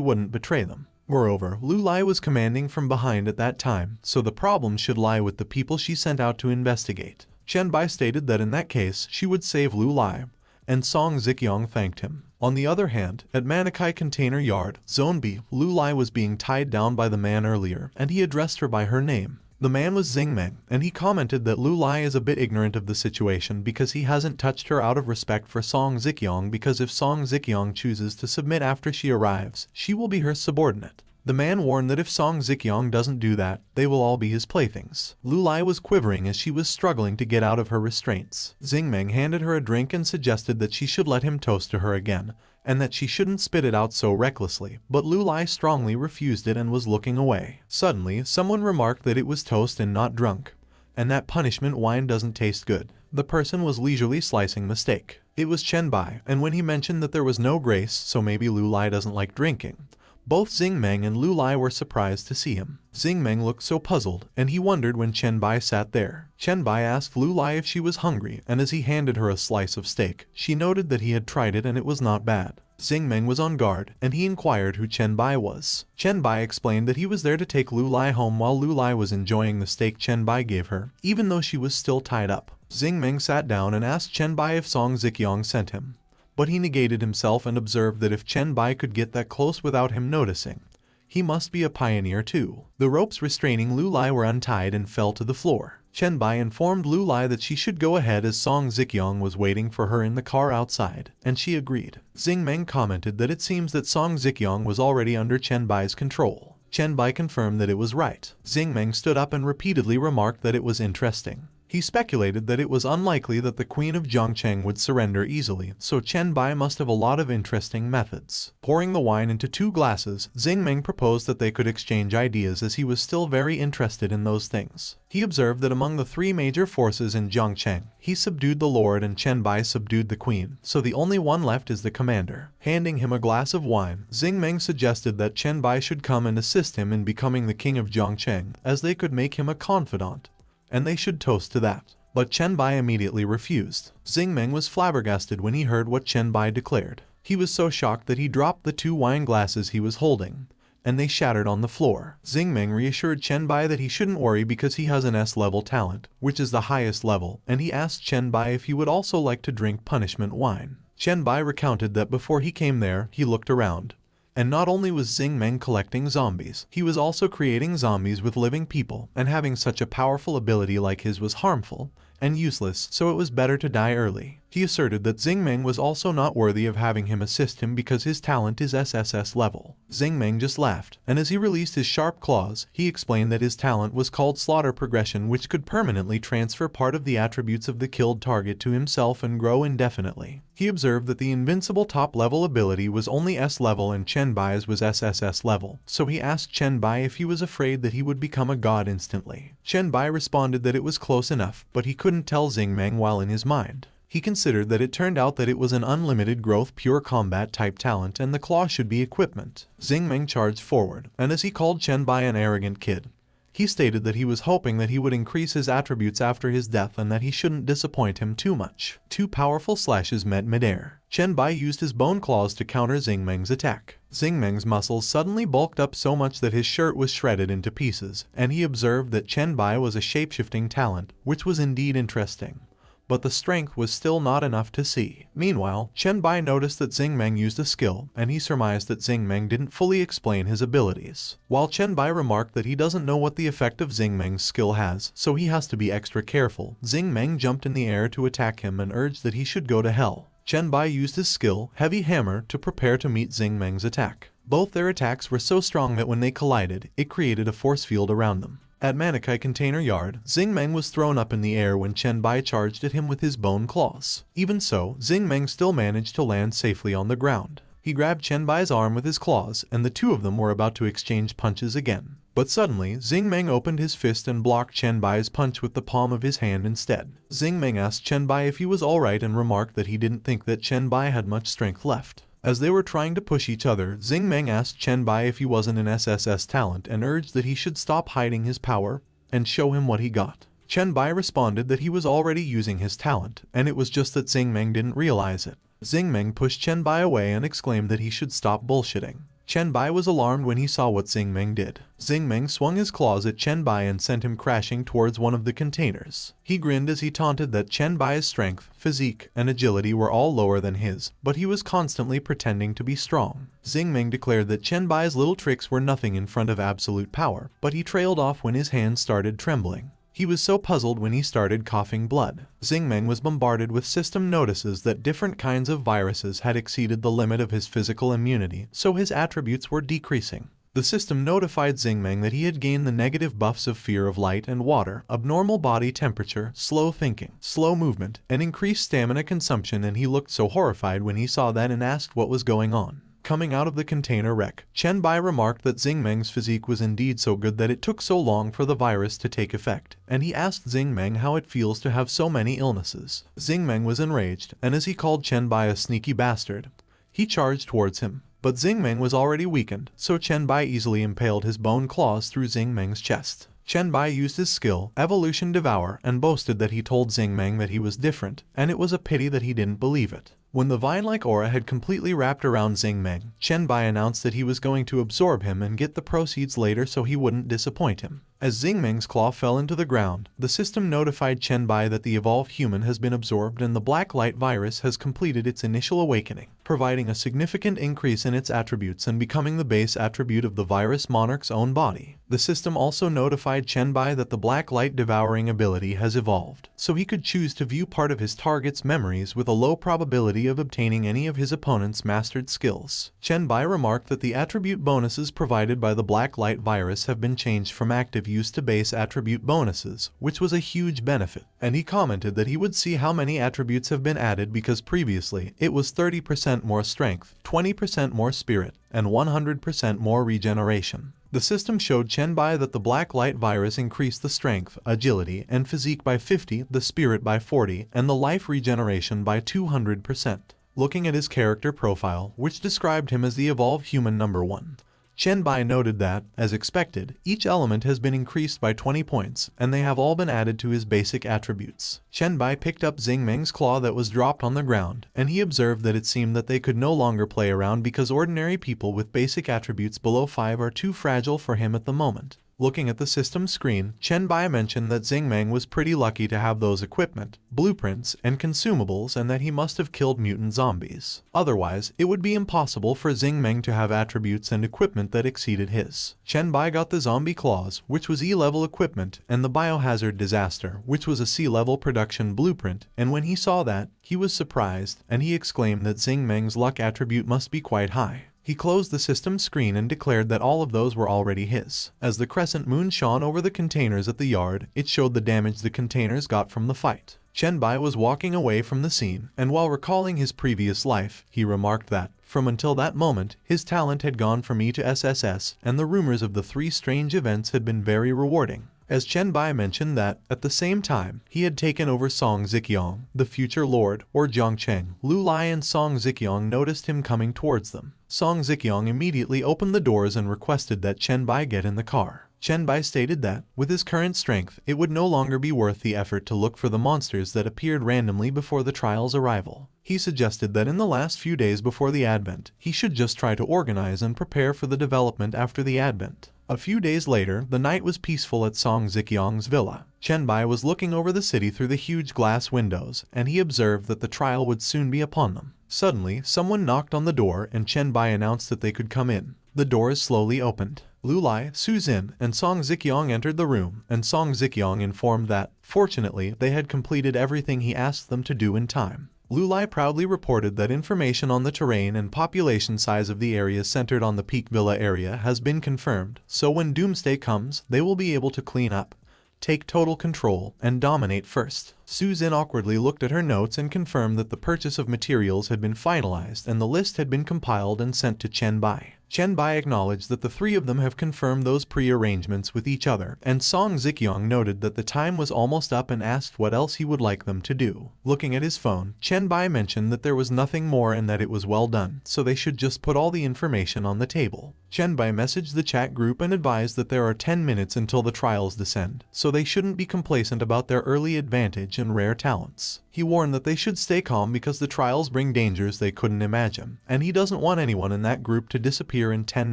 wouldn't betray them. Moreover, Lu Lai was commanding from behind at that time, so the problem should lie with the people she sent out to investigate. Chen Bai stated that in that case, she would save Lu Lai, and Song Ziqiang thanked him. On the other hand, at Manikai Container Yard, Zone B, Lu Lai was being tied down by the man earlier, and he addressed her by her name. The man was Xingmeng, and he commented that Lu Lai is a bit ignorant of the situation because he hasn't touched her out of respect for Song Ziqiang, because if Song Ziqiang chooses to submit after she arrives, she will be her subordinate. The man warned that if Song Ziqiang doesn't do that, they will all be his playthings. Lu Lai was quivering as she was struggling to get out of her restraints. Xingmeng handed her a drink and suggested that she should let him toast to her again, and that she shouldn't spit it out so recklessly, but Lu Lai strongly refused it and was looking away. Suddenly, someone remarked that it was toast and not drunk, and that punishment wine doesn't taste good. The person was leisurely slicing the steak. It was Chen Bai, and when he mentioned that there was no grace, so maybe Lu Lai doesn't like drinking, both Xingmeng and Lu Lai were surprised to see him. Xingmeng looked so puzzled, and he wondered when Chen Bai sat there. Chen Bai asked Lu Lai if she was hungry, and as he handed her a slice of steak, she noted that he had tried it and it was not bad. Xingmeng was on guard, and he inquired who Chen Bai was. Chen Bai explained that he was there to take Lu Lai home while Lu Lai was enjoying the steak Chen Bai gave her, even though she was still tied up. Xingmeng sat down and asked Chen Bai if Song Ziqiang sent him, but he negated himself and observed that if Chen Bai could get that close without him noticing, he must be a pioneer too. The ropes restraining Lu Lai were untied and fell to the floor. Chen Bai informed Lu Lai that she should go ahead as Song Ziqiang was waiting for her in the car outside, and she agreed. Xingmeng commented that it seems that Song Ziqiang was already under Chen Bai's control. Chen Bai confirmed that it was right. Xingmeng stood up and repeatedly remarked that it was interesting. He speculated that it was unlikely that the Queen of Zhongcheng would surrender easily, so Chen Bai must have a lot of interesting methods. Pouring the wine into 2 glasses, Xingming proposed that they could exchange ideas as he was still very interested in those things. He observed that among the 3 major forces in Zhongcheng, he subdued the lord and Chen Bai subdued the queen, so the only one left is the commander. Handing him a glass of wine, Xingming suggested that Chen Bai should come and assist him in becoming the king of Zhongcheng, as they could make him a confidant, and they should toast to that. But Chen Bai immediately refused. Xingming was flabbergasted when he heard what Chen Bai declared. He was so shocked that he dropped the 2 wine glasses he was holding, and they shattered on the floor. Xingming reassured Chen Bai that he shouldn't worry because he has an S-level talent, which is the highest level, and he asked Chen Bai if he would also like to drink punishment wine. Chen Bai recounted that before he came there, he looked around. And not only was Xingming collecting zombies, he was also creating zombies with living people, and having such a powerful ability like his was harmful and useless, so it was better to die early. He asserted that Xingming was also not worthy of having him assist him because his talent is SSS level. Xingming just laughed, and as he released his sharp claws, he explained that his talent was called slaughter progression, which could permanently transfer part of the attributes of the killed target to himself and grow indefinitely. He observed that the invincible top-level ability was only S-level and Chen Bai's was SSS level, so he asked Chen Bai if he was afraid that he would become a god instantly. Chen Bai responded that it was close enough, but he couldn't tell Xingming while in his mind. He considered that it turned out that it was an unlimited growth pure combat type talent and the claw should be equipment. Xingming charged forward, and as he called Chen Bai an arrogant kid, he stated that he was hoping that he would increase his attributes after his death and that he shouldn't disappoint him too much. 2 powerful slashes met midair. Chen Bai used his bone claws to counter Xingming's attack. Xingming's muscles suddenly bulked up so much that his shirt was shredded into pieces, and he observed that Chen Bai was a shapeshifting talent, which was indeed interesting. But the strength was still not enough to see. Meanwhile, Chen Bai noticed that Xingming used a skill, and he surmised that Xingming didn't fully explain his abilities. While Chen Bai remarked that he doesn't know what the effect of Xingming's skill has, so he has to be extra careful, Xingming jumped in the air to attack him and urged that he should go to hell. Chen Bai used his skill, Heavy Hammer, to prepare to meet Xingming's attack. Both their attacks were so strong that when they collided, it created a force field around them. At Manikai Container Yard, Xingming was thrown up in the air when Chen Bai charged at him with his bone claws. Even so, Xingming still managed to land safely on the ground. He grabbed Chen Bai's arm with his claws, and the 2 of them were about to exchange punches again. But suddenly, Xingming opened his fist and blocked Chen Bai's punch with the palm of his hand instead. Xingming asked Chen Bai if he was alright and remarked that he didn't think that Chen Bai had much strength left. As they were trying to push each other, Xingming asked Chen Bai if he wasn't an SSS talent and urged that he should stop hiding his power and show him what he got. Chen Bai responded that he was already using his talent, and it was just that Xingming didn't realize it. Xingming pushed Chen Bai away and exclaimed that he should stop bullshitting. Chen Bai was alarmed when he saw what Xingming did. Xingming swung his claws at Chen Bai and sent him crashing towards one of the containers. He grinned as he taunted that Chen Bai's strength, physique, and agility were all lower than his, but he was constantly pretending to be strong. Xingming declared that Chen Bai's little tricks were nothing in front of absolute power, but he trailed off when his hands started trembling. He was so puzzled when he started coughing blood. Xingming was bombarded with system notices that different kinds of viruses had exceeded the limit of his physical immunity, so his attributes were decreasing. The system notified Xingming that he had gained the negative buffs of fear of light and water, abnormal body temperature, slow thinking, slow movement, and increased stamina consumption, and he looked so horrified when he saw that and asked what was going on. Coming out of the container wreck, Chen Bai remarked that Xingming's physique was indeed so good that it took so long for the virus to take effect, and he asked Xingming how it feels to have so many illnesses. Xingming was enraged, and as he called Chen Bai a sneaky bastard, he charged towards him. But Xingming was already weakened, so Chen Bai easily impaled his bone claws through Xingming's chest. Chen Bai used his skill, Evolution Devour, and boasted that he told Xingming that he was different, and it was a pity that he didn't believe it. When the vine-like aura had completely wrapped around Xingming, Chen Bai announced that he was going to absorb him and get the proceeds later so he wouldn't disappoint him. As Xingming's claw fell into the ground, the system notified Chen Bai that the evolved human has been absorbed and the black light virus has completed its initial awakening, providing a significant increase in its attributes and becoming the base attribute of the virus monarch's own body. The system also notified Chen Bai that the black light devouring ability has evolved, so he could choose to view part of his target's memories with a low probability possibility of obtaining any of his opponent's mastered skills. Chen Bai remarked that the attribute bonuses provided by the black light virus have been changed from active use to base attribute bonuses, which was a huge benefit, and he commented that he would see how many attributes have been added because previously it was 30% more strength, 20% more spirit, and 100% more regeneration. The system showed Chen Bai that the black light virus increased the strength, agility, and physique by 50, the spirit by 40, and the life regeneration by 200%. Looking at his character profile, which described him as the evolved human number 1, Chen Bai noted that, as expected, each element has been increased by 20 points, and they have all been added to his basic attributes. Chen Bai picked up Xing Meng's claw that was dropped on the ground, and he observed that it seemed that they could no longer play around because ordinary people with basic attributes below 5 are too fragile for him at the moment. Looking at the system screen, Chen Bai mentioned that Xing Meng was pretty lucky to have those equipment, blueprints, and consumables, and that he must have killed mutant zombies. Otherwise, it would be impossible for Xing Meng to have attributes and equipment that exceeded his. Chen Bai got the zombie claws, which was E-level equipment, and the biohazard disaster, which was a C-level production blueprint, and when he saw that, he was surprised, and he exclaimed that Xing Meng's luck attribute must be quite high. He closed the system screen and declared that all of those were already his. As the crescent moon shone over the containers at the yard, it showed the damage the containers got from the fight. Chen Bai was walking away from the scene, and while recalling his previous life, he remarked that, from until that moment, his talent had gone from E to SSS, and the rumors of the 3 strange events had been very rewarding. As Chen Bai mentioned that, at the same time, he had taken over Song Ziqiang, the future lord, or Zhongcheng. Lu Lai and Song Ziqiang noticed him coming towards them. Song Ziqiang immediately opened the doors and requested that Chen Bai get in the car. Chen Bai stated that, with his current strength, it would no longer be worth the effort to look for the monsters that appeared randomly before the trial's arrival. He suggested that in the last few days before the advent, he should just try to organize and prepare for the development after the advent. A few days later, the night was peaceful at Song Ziqiang's villa. Chen Bai was looking over the city through the huge glass windows, and he observed that the trial would soon be upon them. Suddenly, someone knocked on the door and Chen Bai announced that they could come in. The doors slowly opened. Lu Lai, Su Zin, and Song Ziqiang entered the room, and Song Ziqiang informed that, fortunately, they had completed everything he asked them to do in time. Lu Lai proudly reported that information on the terrain and population size of the area centered on the Peak Villa area has been confirmed, so when Doomsday comes, they will be able to clean up, take total control, and dominate first. Su Zin awkwardly looked at her notes and confirmed that the purchase of materials had been finalized and the list had been compiled and sent to Chen Bai. Chen Bai acknowledged that the 3 of them have confirmed those pre-arrangements with each other, and Song Ziqiang noted that the time was almost up and asked what else he would like them to do. Looking at his phone, Chen Bai mentioned that there was nothing more and that it was well done, so they should just put all the information on the table. Chen Bai messaged the chat group and advised that there are 10 minutes until the trials descend, so they shouldn't be complacent about their early advantage and rare talents. He warned that they should stay calm because the trials bring dangers they couldn't imagine, and he doesn't want anyone in that group to disappear in 10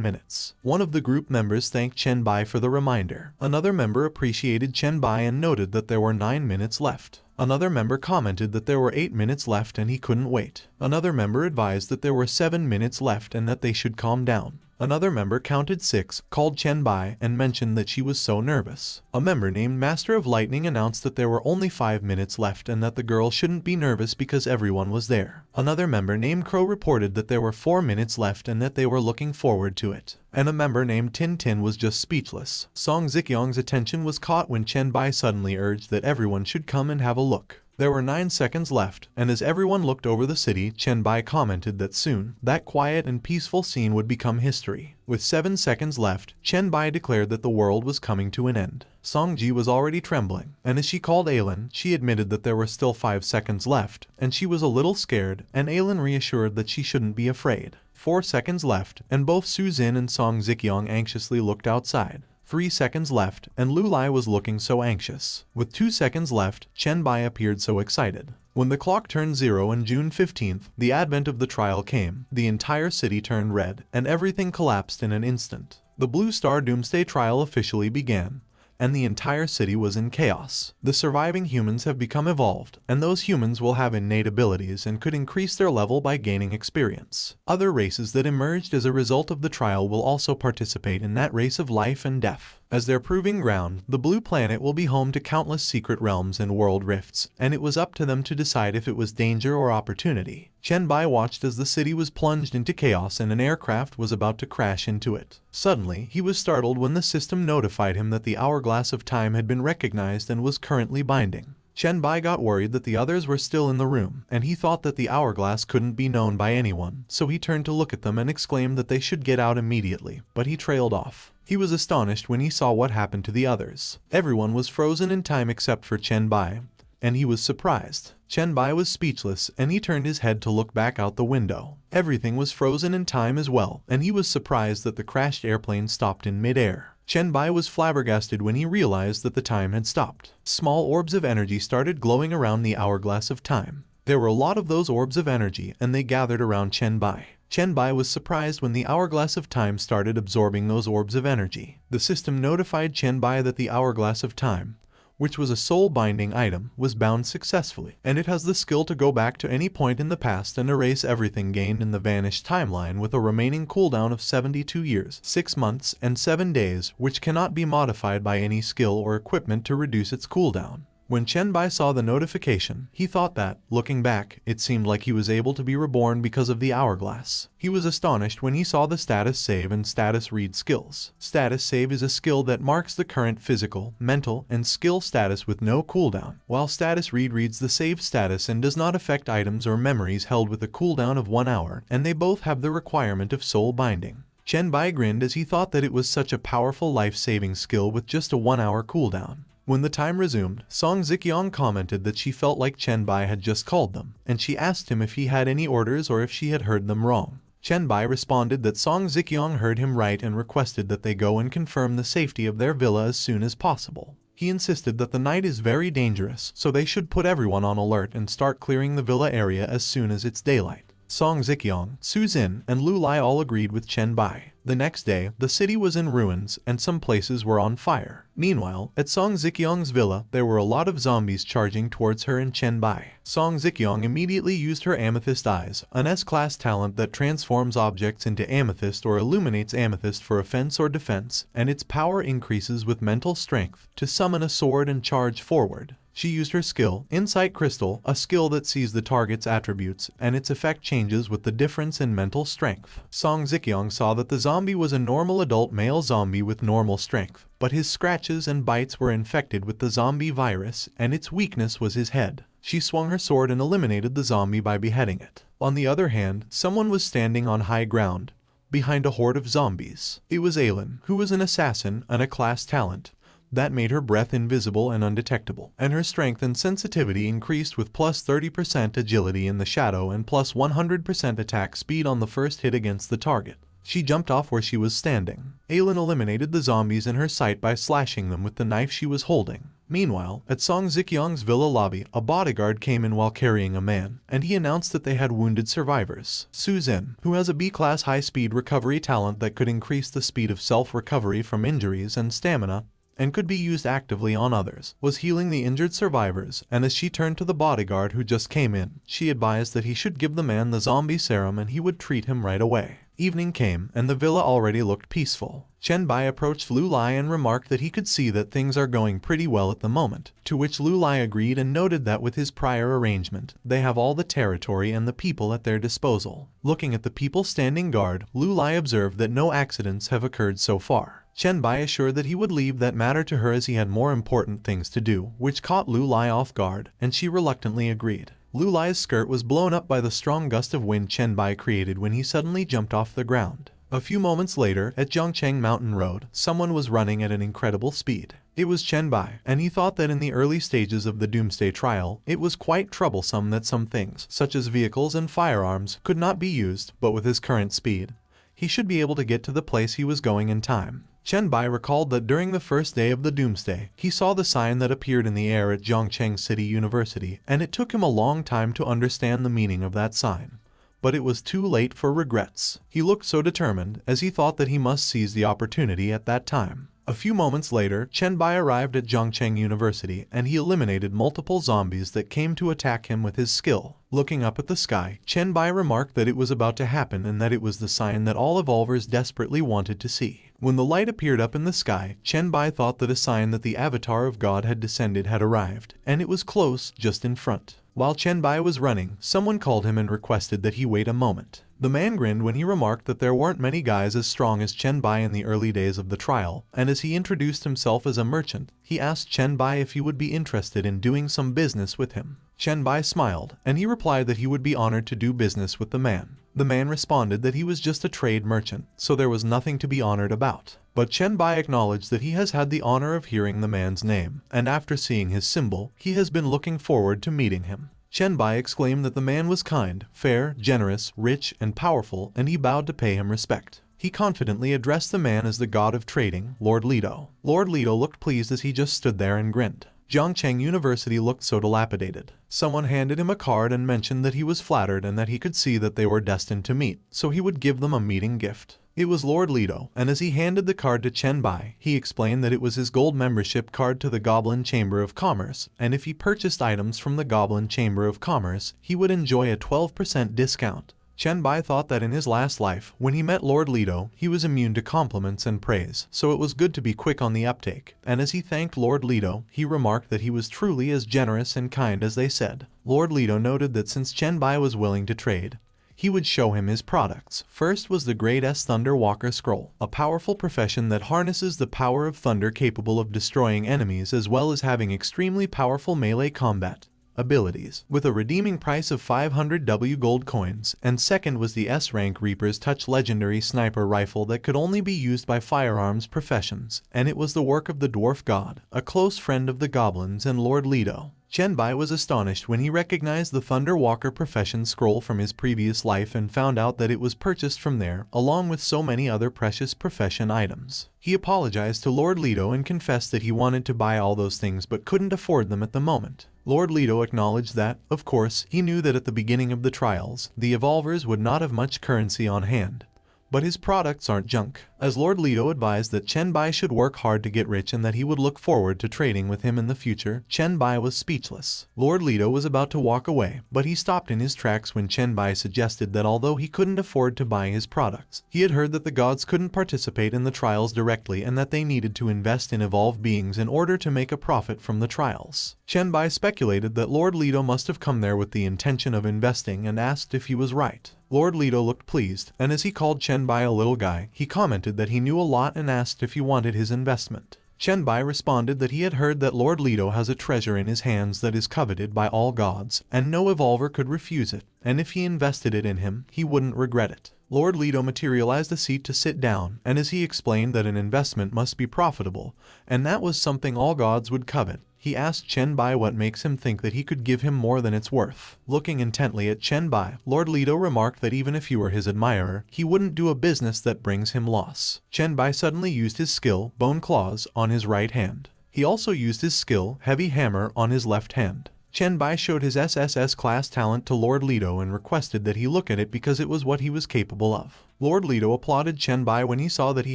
minutes. One of the group members thanked Chen Bai for the reminder. Another member appreciated Chen Bai and noted that there were 9 minutes left. Another member commented that there were 8 minutes left and he couldn't wait. Another member advised that there were 7 minutes left and that they should calm down. Another member counted 6, called Chen Bai, and mentioned that she was so nervous. A member named Master of Lightning announced that there were only 5 minutes left and that the girl shouldn't be nervous because everyone was there. Another member named Crow reported that there were 4 minutes left and that they were looking forward to it. And a member named Tin Tin was just speechless. Song Ziqiang's attention was caught when Chen Bai suddenly urged that everyone should come and have a look. There were 9 seconds left, and as everyone looked over the city, Chen Bai commented that soon, that quiet and peaceful scene would become history. With 7 seconds left, Chen Bai declared that the world was coming to an end. Song Ji was already trembling, and as she called Aylin, she admitted that there were still 5 seconds left, and she was a little scared, and Aylin reassured that she shouldn't be afraid. 4 seconds left, and both Su Zin and Song Ziqiang anxiously looked outside. 3 seconds left, and Lu Lai was looking so anxious. With 2 seconds left, Chen Bai appeared so excited. When the clock turned 0 on June 15th, the advent of the trial came, the entire city turned red, and everything collapsed in an instant. The Blue Star Doomsday trial officially began, and the entire city was in chaos. The surviving humans have become evolved, and those humans will have innate abilities and could increase their level by gaining experience. Other races that emerged as a result of the trial will also participate in that race of life and death. As their proving ground, the blue planet will be home to countless secret realms and world rifts, and it was up to them to decide if it was danger or opportunity. Chen Bai watched as the city was plunged into chaos and an aircraft was about to crash into it. Suddenly, he was startled when the system notified him that the hourglass of time had been recognized and was currently binding. Chen Bai got worried that the others were still in the room, and he thought that the hourglass couldn't be known by anyone, so he turned to look at them and exclaimed that they should get out immediately, but he trailed off. He was astonished when he saw what happened to the others. Everyone was frozen in time except for Chen Bai, and he was surprised. Chen Bai was speechless, and he turned his head to look back out the window. Everything was frozen in time as well, and he was surprised that the crashed airplane stopped in mid-air. Chen Bai was flabbergasted when he realized that the time had stopped. Small orbs of energy started glowing around the hourglass of time. There were a lot of those orbs of energy, and they gathered around Chen Bai. Chen Bai was surprised when the hourglass of time started absorbing those orbs of energy. The system notified Chen Bai that the hourglass of time, which was a soul-binding item, was bound successfully, and it has the skill to go back to any point in the past and erase everything gained in the vanished timeline with a remaining cooldown of 72 years, 6 months, and 7 days, which cannot be modified by any skill or equipment to reduce its cooldown. When Chen Bai saw the notification, he thought that, looking back, it seemed like he was able to be reborn because of the hourglass. He was astonished when he saw the status save and status read skills. Status save is a skill that marks the current physical, mental, and skill status with no cooldown, while status read reads the save status and does not affect items or memories held with a cooldown of 1 hour, and they both have the requirement of soul binding. Chen Bai grinned as he thought that it was such a powerful life-saving skill with just a 1-hour cooldown. When the time resumed, Song Ziqiang commented that she felt like Chen Bai had just called them, and she asked him if he had any orders or if she had heard them wrong. Chen Bai responded that Song Ziqiang heard him right and requested that they go and confirm the safety of their villa as soon as possible. He insisted that the night is very dangerous, so they should put everyone on alert and start clearing the villa area as soon as it's daylight. Song Ziqiang, Su Xin, and Lu Lai all agreed with Chen Bai. The next day, the city was in ruins and some places were on fire. Meanwhile, at Song Ziqiang's villa, there were a lot of zombies charging towards her and Chen Bai. Song Ziqiang immediately used her Amethyst Eyes, an S-class talent that transforms objects into amethyst or illuminates amethyst for offense or defense, and its power increases with mental strength, to summon a sword and charge forward. She used her skill, Insight Crystal, a skill that sees the target's attributes, and its effect changes with the difference in mental strength. Song Ziqiang saw that the zombie was a normal adult male zombie with normal strength, but his scratches and bites were infected with the zombie virus, and its weakness was his head. She swung her sword and eliminated the zombie by beheading it. On the other hand, someone was standing on high ground, behind a horde of zombies. It was Aylin, who was an assassin and a class talent that made her breath invisible and undetectable, and her strength and sensitivity increased with plus 30% agility in the shadow and plus 100% attack speed on the first hit against the target. She jumped off where she was standing. Aylin eliminated the zombies in her sight by slashing them with the knife she was holding. Meanwhile, at Song Ziqiang's villa lobby, a bodyguard came in while carrying a man, and he announced that they had wounded survivors. Su Zhen, who has a B-class high-speed recovery talent that could increase the speed of self-recovery from injuries and stamina, and could be used actively on others, was healing the injured survivors, and as she turned to the bodyguard who just came in, she advised that he should give the man the zombie serum and he would treat him right away. Evening came, and the villa already looked peaceful. Chen Bai approached Lu Lai and remarked that he could see that things are going pretty well at the moment, to which Lu Lai agreed and noted that with his prior arrangement, they have all the territory and the people at their disposal. Looking at the people standing guard, Lu Lai observed that no accidents have occurred so far. Chen Bai assured that he would leave that matter to her as he had more important things to do, which caught Lu Lai off guard, and she reluctantly agreed. Lu Lai's skirt was blown up by the strong gust of wind Chen Bai created when he suddenly jumped off the ground. A few moments later, at Zhongcheng Mountain Road, someone was running at an incredible speed. It was Chen Bai, and he thought that in the early stages of the Doomsday Trial, it was quite troublesome that some things, such as vehicles and firearms, could not be used, but with his current speed, he should be able to get to the place he was going in time. Chen Bai recalled that during the first day of the Doomsday, he saw the sign that appeared in the air at Zhongcheng City University, and it took him a long time to understand the meaning of that sign. But it was too late for regrets. He looked so determined, as he thought that he must seize the opportunity at that time. A few moments later, Chen Bai arrived at Zhongcheng University, and he eliminated multiple zombies that came to attack him with his skill. Looking up at the sky, Chen Bai remarked that it was about to happen and that it was the sign that all evolvers desperately wanted to see. When the light appeared up in the sky, Chen Bai thought that a sign that the avatar of God had descended had arrived, and it was close, just in front. While Chen Bai was running, someone called him and requested that he wait a moment. The man grinned when he remarked that there weren't many guys as strong as Chen Bai in the early days of the trial, and as he introduced himself as a merchant, he asked Chen Bai if he would be interested in doing some business with him. Chen Bai smiled, and he replied that he would be honored to do business with the man. The man responded that he was just a trade merchant, so there was nothing to be honored about. But Chen Bai acknowledged that he has had the honor of hearing the man's name, and after seeing his symbol, he has been looking forward to meeting him. Chen Bai exclaimed that the man was kind, fair, generous, rich, and powerful, and he bowed to pay him respect. He confidently addressed the man as the god of trading, Lord Lido. Lord Lido looked pleased as he just stood there and grinned. Zhongcheng University looked so dilapidated. Someone handed him a card and mentioned that he was flattered and that he could see that they were destined to meet, so he would give them a meeting gift. It was Lord Lido, and as he handed the card to Chen Bai, he explained that it was his gold membership card to the Goblin Chamber of Commerce, and if he purchased items from the Goblin Chamber of Commerce, he would enjoy a 12% discount. Chen Bai thought that in his last life, when he met Lord Lido, he was immune to compliments and praise, so it was good to be quick on the uptake, and as he thanked Lord Lido, he remarked that he was truly as generous and kind as they said. Lord Lido noted that since Chen Bai was willing to trade, he would show him his products. First was the Great S Thunder Walker Scroll, a powerful profession that harnesses the power of thunder capable of destroying enemies as well as having extremely powerful melee combat abilities, with a redeeming price of 500 W gold coins, and second was the S-rank Reaper's Touch legendary sniper rifle that could only be used by firearms professions, and it was the work of the dwarf god, a close friend of the goblins and Lord Lido. Chen Bai was astonished when he recognized the Thunder Walker profession scroll from his previous life and found out that it was purchased from there, along with so many other precious profession items. He apologized to Lord Lido and confessed that he wanted to buy all those things but couldn't afford them at the moment. Lord Lido acknowledged that, of course, he knew that at the beginning of the trials, the evolvers would not have much currency on hand. But his products aren't junk, as Lord Lido advised that Chen Bai should work hard to get rich and that he would look forward to trading with him in the future. Chen Bai was speechless. Lord Lido was about to walk away, but he stopped in his tracks when Chen Bai suggested that although he couldn't afford to buy his products, he had heard that the gods couldn't participate in the trials directly and that they needed to invest in evolved beings in order to make a profit from the trials. Chen Bai speculated that Lord Lido must have come there with the intention of investing and asked if he was right. Lord Lido looked pleased, and as he called Chen Bai a little guy, he commented that he knew a lot and asked if he wanted his investment. Chen Bai responded that he had heard that Lord Lido has a treasure in his hands that is coveted by all gods, and no evolver could refuse it, and if he invested it in him, he wouldn't regret it. Lord Lido materialized a seat to sit down, and as he explained that an investment must be profitable, and that was something all gods would covet, he asked Chen Bai what makes him think that he could give him more than it's worth. Looking intently at Chen Bai, Lord Lido remarked that even if he were his admirer, he wouldn't do a business that brings him loss. Chen Bai suddenly used his skill, Bone Claws, on his right hand. He also used his skill, Heavy Hammer, on his left hand. Chen Bai showed his SSS class talent to Lord Lido and requested that he look at it because it was what he was capable of. Lord Lido applauded Chen Bai when he saw that he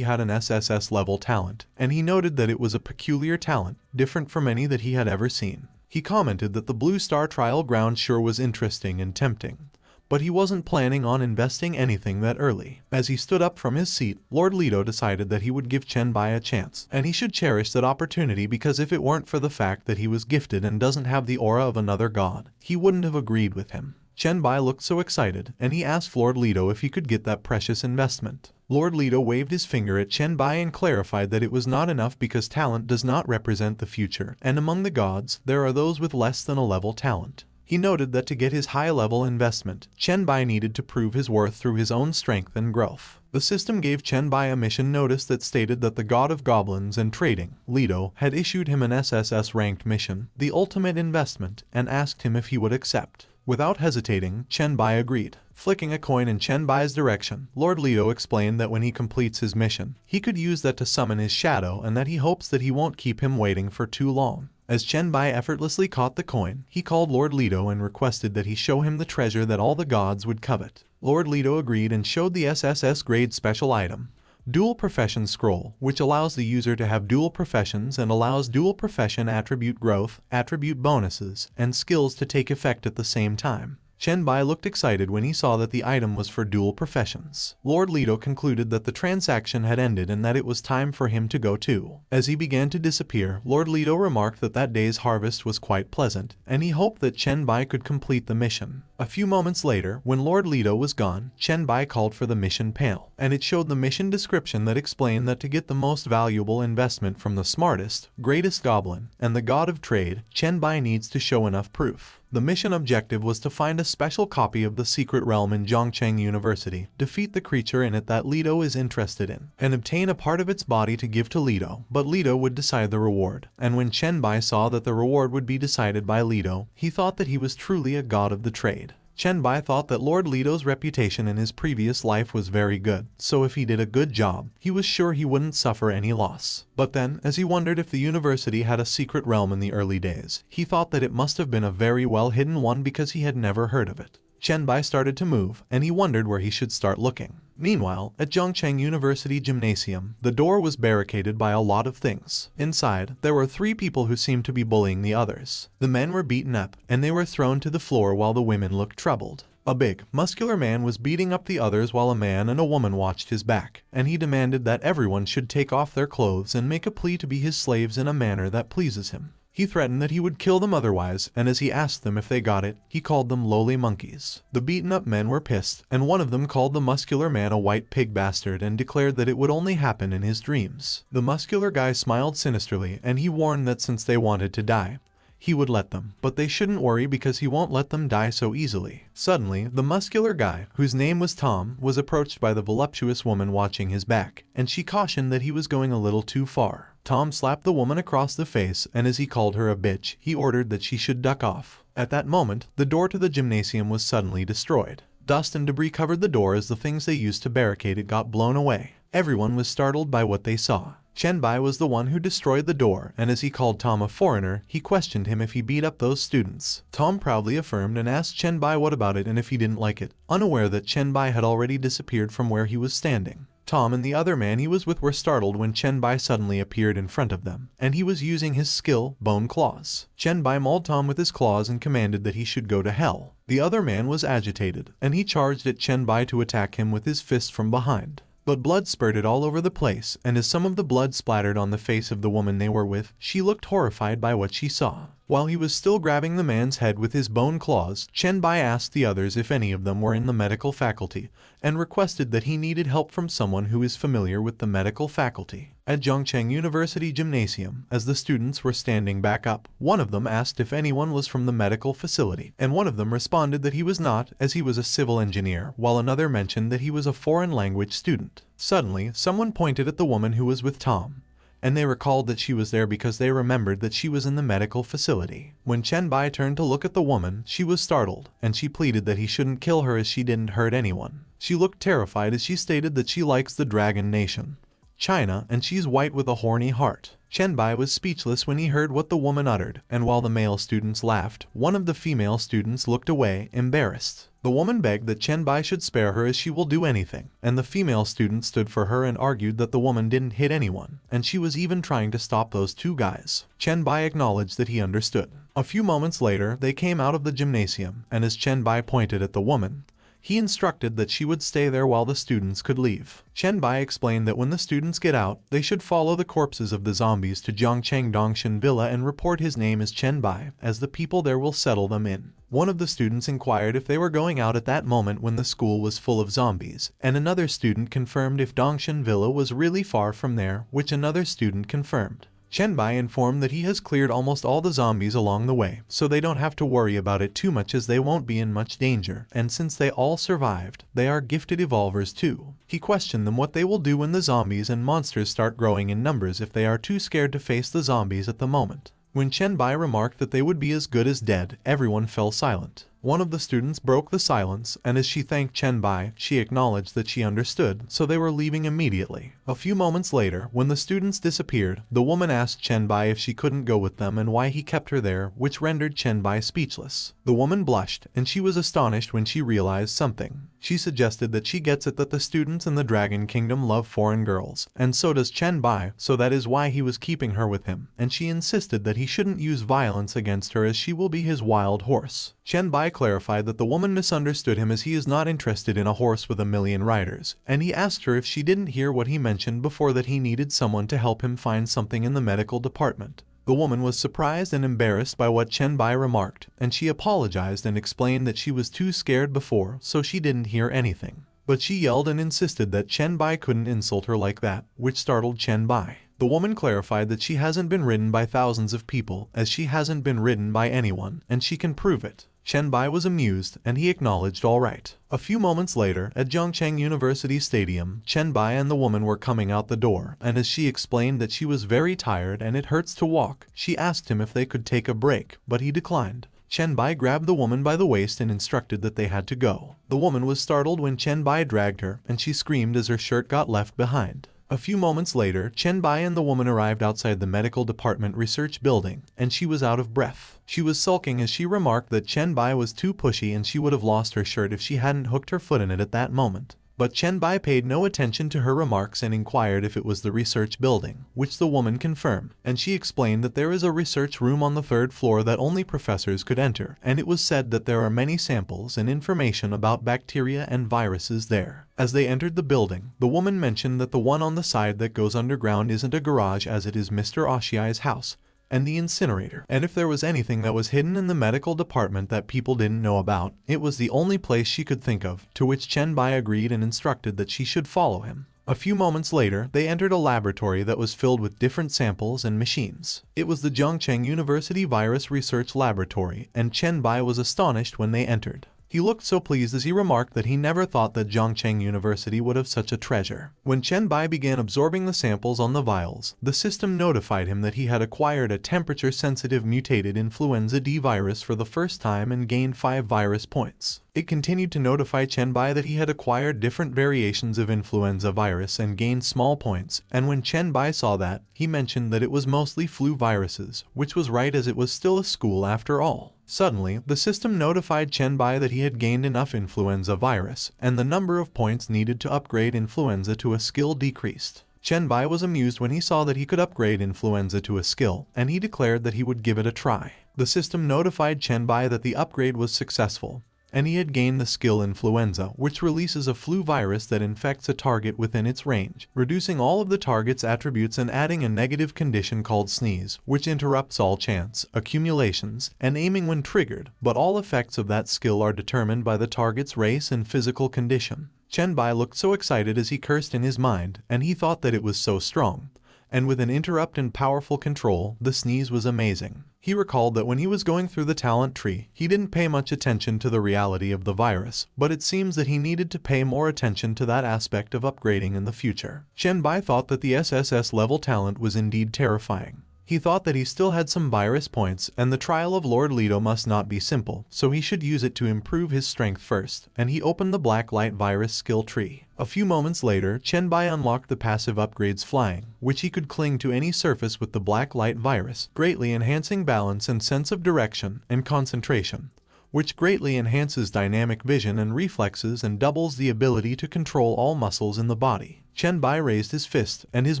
had an SSS level talent, and he noted that it was a peculiar talent, different from any that he had ever seen. He commented that the Blue Star trial ground sure was interesting and tempting, but he wasn't planning on investing anything that early. As he stood up from his seat, Lord Lido decided that he would give Chen Bai a chance, and he should cherish that opportunity because if it weren't for the fact that he was gifted and doesn't have the aura of another god, he wouldn't have agreed with him. Chen Bai looked so excited, and he asked Lord Lido if he could get that precious investment. Lord Lido waved his finger at Chen Bai and clarified that it was not enough because talent does not represent the future, and among the gods, there are those with less than a level talent. He noted that to get his high-level investment, Chen Bai needed to prove his worth through his own strength and growth. The system gave Chen Bai a mission notice that stated that the god of goblins and trading, Lido, had issued him an SSS-ranked mission, the ultimate investment, and asked him if he would accept. Without hesitating, Chen Bai agreed. Flicking a coin in Chen Bai's direction, Lord Lido explained that when he completes his mission, he could use that to summon his shadow and that he hopes that he won't keep him waiting for too long. As Chen Bai effortlessly caught the coin, he called Lord Lido and requested that he show him the treasure that all the gods would covet. Lord Lido agreed and showed the SSS grade special item, Dual Profession Scroll, which allows the user to have dual professions and allows dual profession attribute growth, attribute bonuses, and skills to take effect at the same time. Chen Bai looked excited when he saw that the item was for dual professions. Lord Leto concluded that the transaction had ended and that it was time for him to go too. As he began to disappear, Lord Leto remarked that that day's harvest was quite pleasant, and he hoped that Chen Bai could complete the mission. A few moments later, when Lord Leto was gone, Chen Bai called for the mission panel, and it showed the mission description that explained that to get the most valuable investment from the smartest, greatest goblin, and the god of trade, Chen Bai needs to show enough proof. The mission objective was to find a special copy of the secret realm in Zhongcheng University, defeat the creature in it that Leto is interested in, and obtain a part of its body to give to Leto, but Leto would decide the reward. And when Chen Bai saw that the reward would be decided by Leto, he thought that he was truly a god of the trade. Chen Bai thought that Lord Leto's reputation in his previous life was very good, so if he did a good job, he was sure he wouldn't suffer any loss. But then, as he wondered if the university had a secret realm in the early days, he thought that it must have been a very well-hidden one because he had never heard of it. Chen Bai started to move, and he wondered where he should start looking. Meanwhile, at Zhongcheng University Gymnasium, the door was barricaded by a lot of things. Inside, there were 3 people who seemed to be bullying the others. The men were beaten up, and they were thrown to the floor while the women looked troubled. A big, muscular man was beating up the others while a man and a woman watched his back, and he demanded that everyone should take off their clothes and make a plea to be his slaves in a manner that pleases him. He threatened that he would kill them otherwise, and as he asked them if they got it, he called them lowly monkeys. The beaten-up men were pissed, and one of them called the muscular man a white pig bastard and declared that it would only happen in his dreams. The muscular guy smiled sinisterly, and he warned that since they wanted to die, he would let them, but they shouldn't worry because he won't let them die so easily. Suddenly, the muscular guy, whose name was Tom, was approached by the voluptuous woman watching his back, and she cautioned that he was going a little too far. Tom slapped the woman across the face, and as he called her a bitch, he ordered that she should duck off. At that moment, the door to the gymnasium was suddenly destroyed. Dust and debris covered the door as the things they used to barricade it got blown away. Everyone was startled by what they saw. Chen Bai was the one who destroyed the door, and as he called Tom a foreigner, he questioned him if he beat up those students. Tom proudly affirmed and asked Chen Bai what about it and if he didn't like it, unaware that Chen Bai had already disappeared from where he was standing. Tom and the other man he was with were startled when Chen Bai suddenly appeared in front of them, and he was using his skill, Bone Claws. Chen Bai mauled Tom with his claws and commanded that he should go to hell. The other man was agitated, and he charged at Chen Bai to attack him with his fist from behind. But blood spurted all over the place, and as some of the blood splattered on the face of the woman they were with, she looked horrified by what she saw. While he was still grabbing the man's head with his bone claws, Chen Bai asked the others if any of them were in the medical faculty, and requested that he needed help from someone who is familiar with the medical faculty. At Zhongcheng University Gymnasium, as the students were standing back up, one of them asked if anyone was from the medical facility, and one of them responded that he was not, as he was a civil engineer, while another mentioned that he was a foreign language student. Suddenly, someone pointed at the woman who was with Tom, and they recalled that she was there because they remembered that she was in the medical facility. When Chen Bai turned to look at the woman, she was startled, and she pleaded that he shouldn't kill her as she didn't hurt anyone. She looked terrified as she stated that she likes the Dragon Nation, China, and she's white with a horny heart. Chen Bai was speechless when he heard what the woman uttered, and while the male students laughed, one of the female students looked away, embarrassed. The woman begged that Chen Bai should spare her as she will do anything, and the female student stood for her and argued that the woman didn't hit anyone, and she was even trying to stop those 2 guys. Chen Bai acknowledged that he understood. A few moments later, they came out of the gymnasium, and as Chen Bai pointed at the woman, he instructed that she would stay there while the students could leave. Chen Bai explained that when the students get out, they should follow the corpses of the zombies to Zhongcheng Dongshan Villa and report his name as Chen Bai, as the people there will settle them in. One of the students inquired if they were going out at that moment when the school was full of zombies, and another student confirmed if Dongshan Villa was really far from there, which another student confirmed. Chen Bai informed that he has cleared almost all the zombies along the way, so they don't have to worry about it too much as they won't be in much danger, and since they all survived, they are gifted evolvers too. He questioned them what they will do when the zombies and monsters start growing in numbers if they are too scared to face the zombies at the moment. When Chen Bai remarked that they would be as good as dead, everyone fell silent. One of the students broke the silence, and as she thanked Chen Bai, she acknowledged that she understood, so they were leaving immediately. A few moments later, when the students disappeared, the woman asked Chen Bai if she couldn't go with them and why he kept her there, which rendered Chen Bai speechless. The woman blushed, and she was astonished when she realized something. She suggested that she gets it that the students in the Dragon Kingdom love foreign girls, and so does Chen Bai, so that is why he was keeping her with him, and she insisted that he shouldn't use violence against her as she will be his wild horse. Chen Bai Bai clarified that the woman misunderstood him as he is not interested in a horse with a million riders, and he asked her if she didn't hear what he mentioned before, that he needed someone to help him find something in the medical department. The woman was surprised and embarrassed by what Chen Bai remarked, and she apologized and explained that she was too scared before, so she didn't hear anything. But she yelled and insisted that Chen Bai couldn't insult her like that, which startled Chen Bai. The woman clarified that she hasn't been ridden by thousands of people, as she hasn't been ridden by anyone, and she can prove it. Chen Bai was amused, and he acknowledged all right. A few moments later, at Zhongcheng University Stadium, Chen Bai and the woman were coming out the door, and as she explained that she was very tired and it hurts to walk, she asked him if they could take a break, but he declined. Chen Bai grabbed the woman by the waist and instructed that they had to go. The woman was startled when Chen Bai dragged her, and she screamed as her shirt got left behind. A few moments later, Chen Bai and the woman arrived outside the medical department research building, and she was out of breath. She was sulking as she remarked that Chen Bai was too pushy and she would have lost her shirt if she hadn't hooked her foot in it at that moment. But Chen Bai paid no attention to her remarks and inquired if it was the research building, which the woman confirmed, and she explained that there is a research room on the 3rd floor that only professors could enter, and it was said that there are many samples and information about bacteria and viruses there. As they entered the building, the woman mentioned that the one on the side that goes underground isn't a garage as it is Mr. Oshiai's house, and the incinerator. And if there was anything that was hidden in the medical department that people didn't know about, it was the only place she could think of, to which Chen Bai agreed and instructed that she should follow him. A few moments later, they entered a laboratory that was filled with different samples and machines. It was the Zhongcheng University Virus Research Laboratory, and Chen Bai was astonished when they entered. He looked so pleased as he remarked that he never thought that Zhongcheng University would have such a treasure. When Chen Bai began absorbing the samples on the vials, the system notified him that he had acquired a temperature-sensitive mutated influenza D virus for the first time and gained 5 virus points. It continued to notify Chen Bai that he had acquired different variations of influenza virus and gained small points, and when Chen Bai saw that, he mentioned that it was mostly flu viruses, which was right as it was still a school after all. Suddenly, the system notified Chen Bai that he had gained enough influenza virus, and the number of points needed to upgrade influenza to a skill decreased. Chen Bai was amused when he saw that he could upgrade influenza to a skill, and he declared that he would give it a try. The system notified Chen Bai that the upgrade was successful, and he had gained the skill influenza, which releases a flu virus that infects a target within its range, reducing all of the target's attributes and adding a negative condition called sneeze, which interrupts all chance, accumulations, and aiming when triggered, but all effects of that skill are determined by the target's race and physical condition. Chen Bai looked so excited as he cursed in his mind, and he thought that it was so strong. And with an interrupt and powerful control, the sneeze was amazing. He recalled that when he was going through the talent tree, he didn't pay much attention to the reality of the virus, but it seems that he needed to pay more attention to that aspect of upgrading in the future. Chen Bai thought that the SSS level talent was indeed terrifying. He thought that he still had some virus points, and the trial of Lord Leto must not be simple, so he should use it to improve his strength first, and he opened the Black Light Virus skill tree. A few moments later, Chen Bai unlocked the passive upgrades flying, which he could cling to any surface with the Black Light Virus, greatly enhancing balance and sense of direction and concentration, which greatly enhances dynamic vision and reflexes and doubles the ability to control all muscles in the body. Chen Bai raised his fist, and his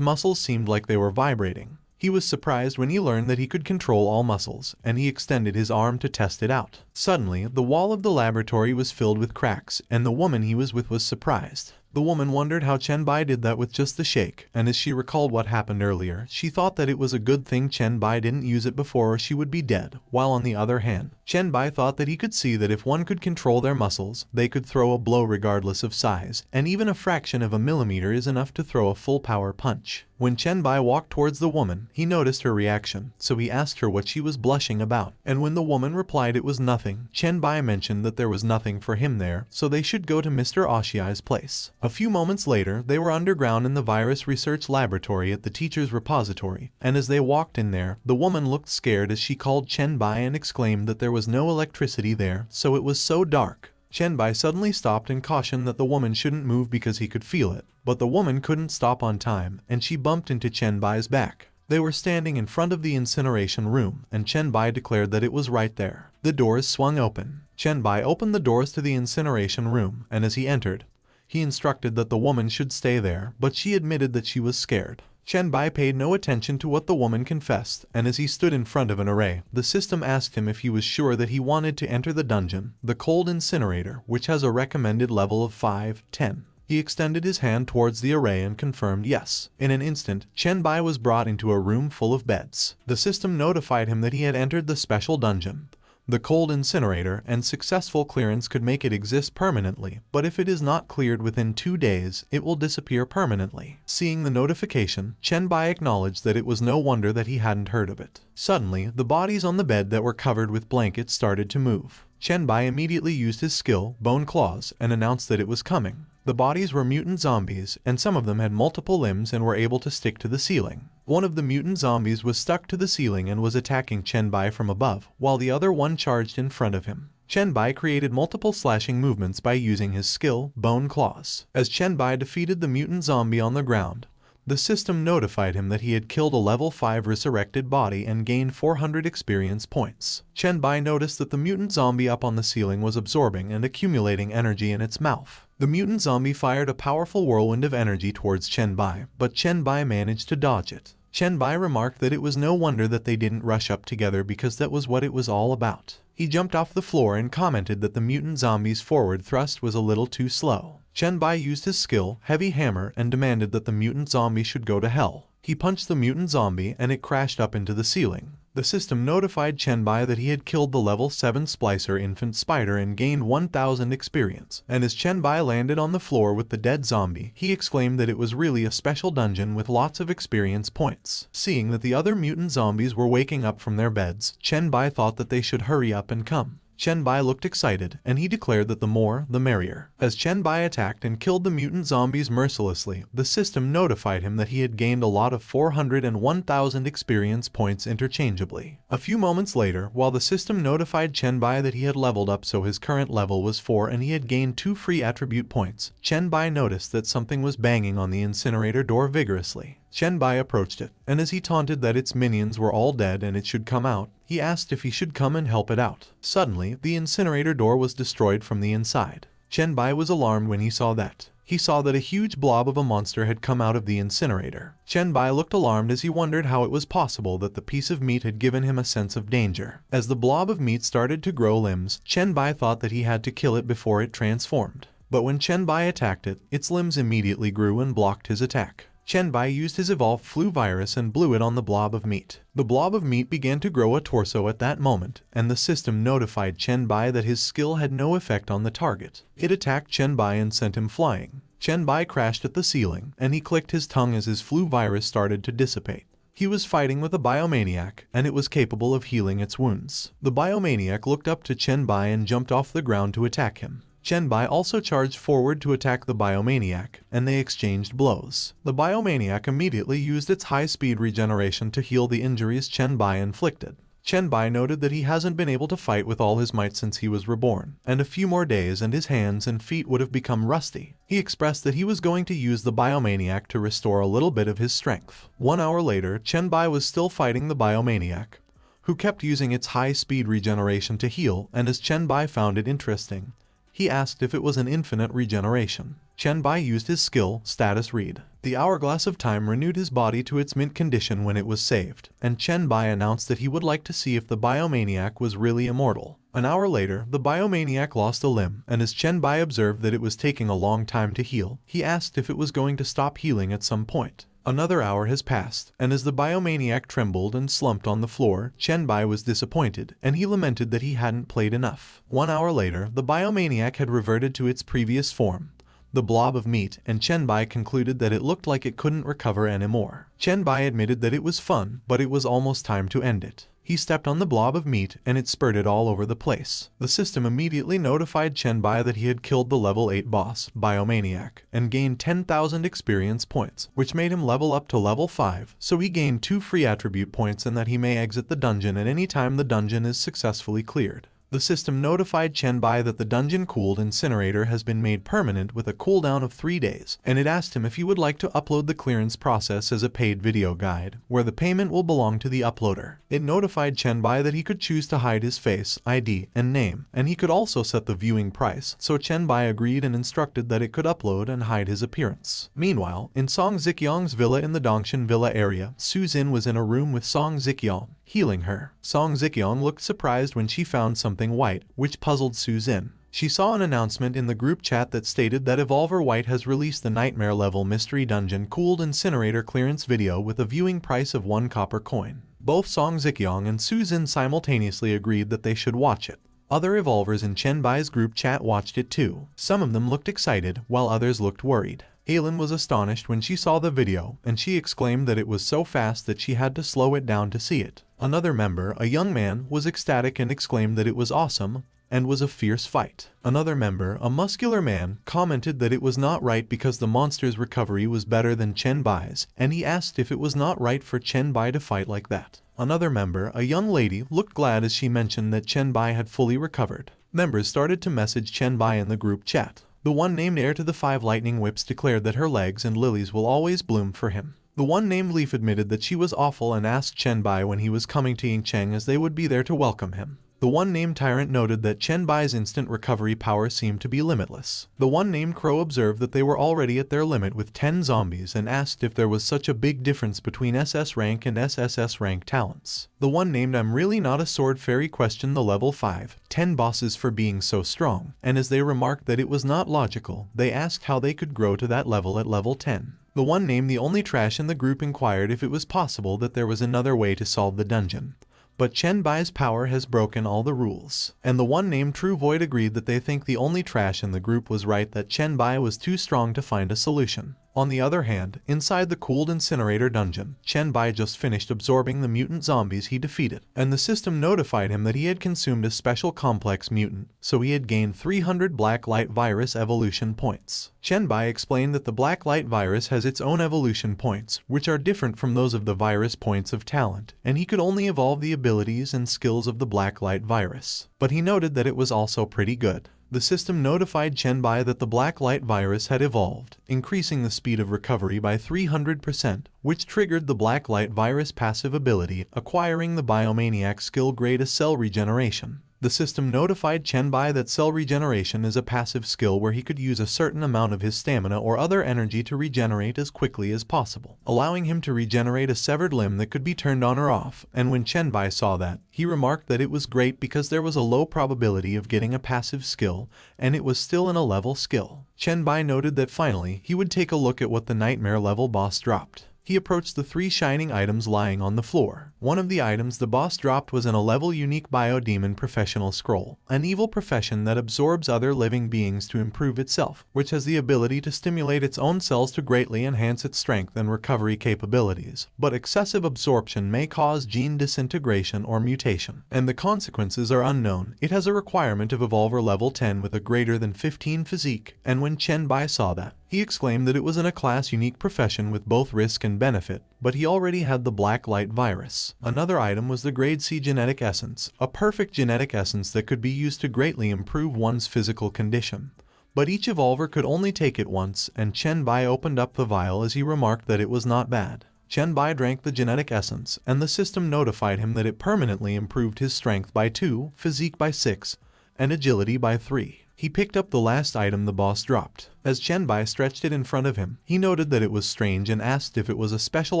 muscles seemed like they were vibrating. He was surprised when he learned that he could control all muscles, and he extended his arm to test it out. Suddenly, the wall of the laboratory was filled with cracks, and the woman he was with was surprised. The woman wondered how Chen Bai did that with just the shake, and as she recalled what happened earlier, she thought that it was a good thing Chen Bai didn't use it before or she would be dead, while on the other hand, Chen Bai thought that he could see that if one could control their muscles, they could throw a blow regardless of size, and even a fraction of a millimeter is enough to throw a full power punch. When Chen Bai walked towards the woman, he noticed her reaction, so he asked her what she was blushing about, and when the woman replied it was nothing, Chen Bai mentioned that there was nothing for him there, so they should go to Mr. Oshiai's place. A few moments later, they were underground in the virus research laboratory at the teacher's repository, and as they walked in there, the woman looked scared as she called Chen Bai and exclaimed that there was no electricity there, so it was so dark. Chen Bai suddenly stopped and cautioned that the woman shouldn't move because he could feel it, but the woman couldn't stop on time, and she bumped into Chen Bai's back. They were standing in front of the incineration room, and Chen Bai declared that it was right there. The doors swung open. Chen Bai opened the doors to the incineration room, and as he entered, he instructed that the woman should stay there, but she admitted that she was scared. Chen Bai paid no attention to what the woman confessed, and as he stood in front of an array, the system asked him if he was sure that he wanted to enter the dungeon, the cold incinerator, which has a recommended level of 5-10. He extended his hand towards the array and confirmed yes. In an instant, Chen Bai was brought into a room full of beds. The system notified him that he had entered the special dungeon, the cold incinerator, and successful clearance could make it exist permanently, but if it is not cleared within 2 days, it will disappear permanently. Seeing the notification, Chen Bai acknowledged that it was no wonder that he hadn't heard of it. Suddenly, the bodies on the bed that were covered with blankets started to move. Chen Bai immediately used his skill, Bone Claws, and announced that it was coming. The bodies were mutant zombies, and some of them had multiple limbs and were able to stick to the ceiling. One of the mutant zombies was stuck to the ceiling and was attacking Chen Bai from above, while the other one charged in front of him. Chen Bai created multiple slashing movements by using his skill, Bone Claws. As Chen Bai defeated the mutant zombie on the ground, the system notified him that he had killed a level 5 resurrected body and gained 400 experience points. Chen Bai noticed that the mutant zombie up on the ceiling was absorbing and accumulating energy in its mouth. The mutant zombie fired a powerful whirlwind of energy towards Chen Bai, but Chen Bai managed to dodge it. Chen Bai remarked that it was no wonder that they didn't rush up together because that was what it was all about. He jumped off the floor and commented that the mutant zombie's forward thrust was a little too slow. Chen Bai used his skill, Heavy Hammer, and demanded that the mutant zombie should go to hell. He punched the mutant zombie and it crashed up into the ceiling. The system notified Chen Bai that he had killed the level 7 Splicer Infant Spider and gained 1000 experience, and as Chen Bai landed on the floor with the dead zombie, he exclaimed that it was really a special dungeon with lots of experience points. Seeing that the other mutant zombies were waking up from their beds, Chen Bai thought that they should hurry up and come. Chen Bai looked excited, and he declared that the more, the merrier. As Chen Bai attacked and killed the mutant zombies mercilessly, the system notified him that he had gained a lot of 400 and 1000 experience points interchangeably. A few moments later, while the system notified Chen Bai that he had leveled up so his current level was 4 and he had gained 2 free attribute points, Chen Bai noticed that something was banging on the incinerator door vigorously. Chen Bai approached it, and as he taunted that its minions were all dead and it should come out, he asked if he should come and help it out. Suddenly, the incinerator door was destroyed from the inside. Chen Bai was alarmed when he saw that. He saw that a huge blob of a monster had come out of the incinerator. Chen Bai looked alarmed as he wondered how it was possible that the piece of meat had given him a sense of danger. As the blob of meat started to grow limbs, Chen Bai thought that he had to kill it before it transformed. But when Chen Bai attacked it, its limbs immediately grew and blocked his attack. Chen Bai used his evolved flu virus and blew it on the blob of meat. The blob of meat began to grow a torso at that moment, and the system notified Chen Bai that his skill had no effect on the target. It attacked Chen Bai and sent him flying. Chen Bai crashed at the ceiling, and he clicked his tongue as his flu virus started to dissipate. He was fighting with a biomaniac, and it was capable of healing its wounds. The biomaniac looked up to Chen Bai and jumped off the ground to attack him. Chen Bai also charged forward to attack the biomaniac, and they exchanged blows. The biomaniac immediately used its high-speed regeneration to heal the injuries Chen Bai inflicted. Chen Bai noted that he hasn't been able to fight with all his might since he was reborn, and a few more days and his hands and feet would have become rusty. He expressed that he was going to use the biomaniac to restore a little bit of his strength. 1 hour later, Chen Bai was still fighting the biomaniac, who kept using its high-speed regeneration to heal, and as Chen Bai found it interesting, he asked if it was an infinite regeneration. Chen Bai used his skill, Status Read. The hourglass of time renewed his body to its mint condition when it was saved, and Chen Bai announced that he would like to see if the biomaniac was really immortal. An hour later, the biomaniac lost a limb, and as Chen Bai observed that it was taking a long time to heal, he asked if it was going to stop healing at some point. Another hour has passed, and as the biomaniac trembled and slumped on the floor, Chen Bai was disappointed, and he lamented that he hadn't played enough. 1 hour later, the biomaniac had reverted to its previous form, the blob of meat, and Chen Bai concluded that it looked like it couldn't recover anymore. Chen Bai admitted that it was fun, but it was almost time to end it. He stepped on the blob of meat, and it spurted all over the place. The system immediately notified Chen Bai that he had killed the level 8 boss, Biomaniac, and gained 10,000 experience points, which made him level up to level 5, so he gained 2 free attribute points and that he may exit the dungeon at any time the dungeon is successfully cleared. The system notified Chen Bai that the dungeon-cooled incinerator has been made permanent with a cooldown of 3 days, and it asked him if he would like to upload the clearance process as a paid video guide, where the payment will belong to the uploader. It notified Chen Bai that he could choose to hide his face, ID, and name, and he could also set the viewing price, so Chen Bai agreed and instructed that it could upload and hide his appearance. Meanwhile, in Song Zikyong's villa in the Dongshan Villa area, Su Xin was in a room with Song Zikyong, healing her. Song Zikyong looked surprised when she found something white, which puzzled Su Xin. She saw an announcement in the group chat that stated that Evolver White has released the Nightmare level Mystery Dungeon Cooled Incinerator clearance video with a viewing price of 1 copper coin. Both Song Zikyong and Su Xin simultaneously agreed that they should watch it. Other Evolvers in Chen Bai's group chat watched it too. Some of them looked excited, while others looked worried. Aylin was astonished when she saw the video, and she exclaimed that it was so fast that she had to slow it down to see it. Another member, a young man, was ecstatic and exclaimed that it was awesome, and was a fierce fight. Another member, a muscular man, commented that it was not right because the monster's recovery was better than Chen Bai's, and he asked if it was not right for Chen Bai to fight like that. Another member, a young lady, looked glad as she mentioned that Chen Bai had fully recovered. Members started to message Chen Bai in the group chat. The one named Heir to the 5 Lightning Whips declared that her legs and lilies will always bloom for him. The one named Leaf admitted that she was awful and asked Chen Bai when he was coming to Yingcheng as they would be there to welcome him. The one named Tyrant noted that Chen Bai's instant recovery power seemed to be limitless. The one named Crow observed that they were already at their limit with 10 zombies and asked if there was such a big difference between SS rank and SSS rank talents. The one named I'm really not a sword fairy questioned the level 5, 10 bosses for being so strong, and as they remarked that it was not logical, they asked how they could grow to that level at level 10. The one named The Only Trash in the group inquired if it was possible that there was another way to solve the dungeon. But Chen Bai's power has broken all the rules. And the one named True Void agreed that they think the only trash in the group was right, that Chen Bai was too strong to find a solution. On the other hand, inside the cooled incinerator dungeon, Chen Bai just finished absorbing the mutant zombies he defeated, and the system notified him that he had consumed a special complex mutant, so he had gained 300 Black Light Virus evolution points. Chen Bai explained that the Black Light Virus has its own evolution points, which are different from those of the virus points of talent, and he could only evolve the abilities and skills of the Black Light Virus. But he noted that it was also pretty good. The system notified Chen Bai that the Black Light Virus had evolved, increasing the speed of recovery by 300%, which triggered the Black Light Virus passive ability, acquiring the Biomaniac skill grade as Cell Regeneration. The system notified Chen Bai that Cell Regeneration is a passive skill where he could use a certain amount of his stamina or other energy to regenerate as quickly as possible, allowing him to regenerate a severed limb that could be turned on or off, and when Chen Bai saw that, he remarked that it was great because there was a low probability of getting a passive skill, and it was still in a level skill. Chen Bai noted that finally, he would take a look at what the Nightmare level boss dropped. He approached the 3 shining items lying on the floor. One of the items the boss dropped was an 11 unique Biodemon Professional Scroll, an evil profession that absorbs other living beings to improve itself, which has the ability to stimulate its own cells to greatly enhance its strength and recovery capabilities, but excessive absorption may cause gene disintegration or mutation, and the consequences are unknown. It has a requirement of Evolver level 10 with a greater than 15 physique, and when Chen Bai saw that, he exclaimed that it was in a class unique profession with both risk and benefit, but he already had the Black Light Virus. Another item was the Grade C Genetic Essence, a perfect genetic essence that could be used to greatly improve one's physical condition. But each evolver could only take it once, and Chen Bai opened up the vial as he remarked that it was not bad. Chen Bai drank the genetic essence, and the system notified him that it permanently improved his strength by 2, physique by 6, and agility by 3. He picked up the last item the boss dropped. As Chen Bai stretched it in front of him, he noted that it was strange and asked if it was a special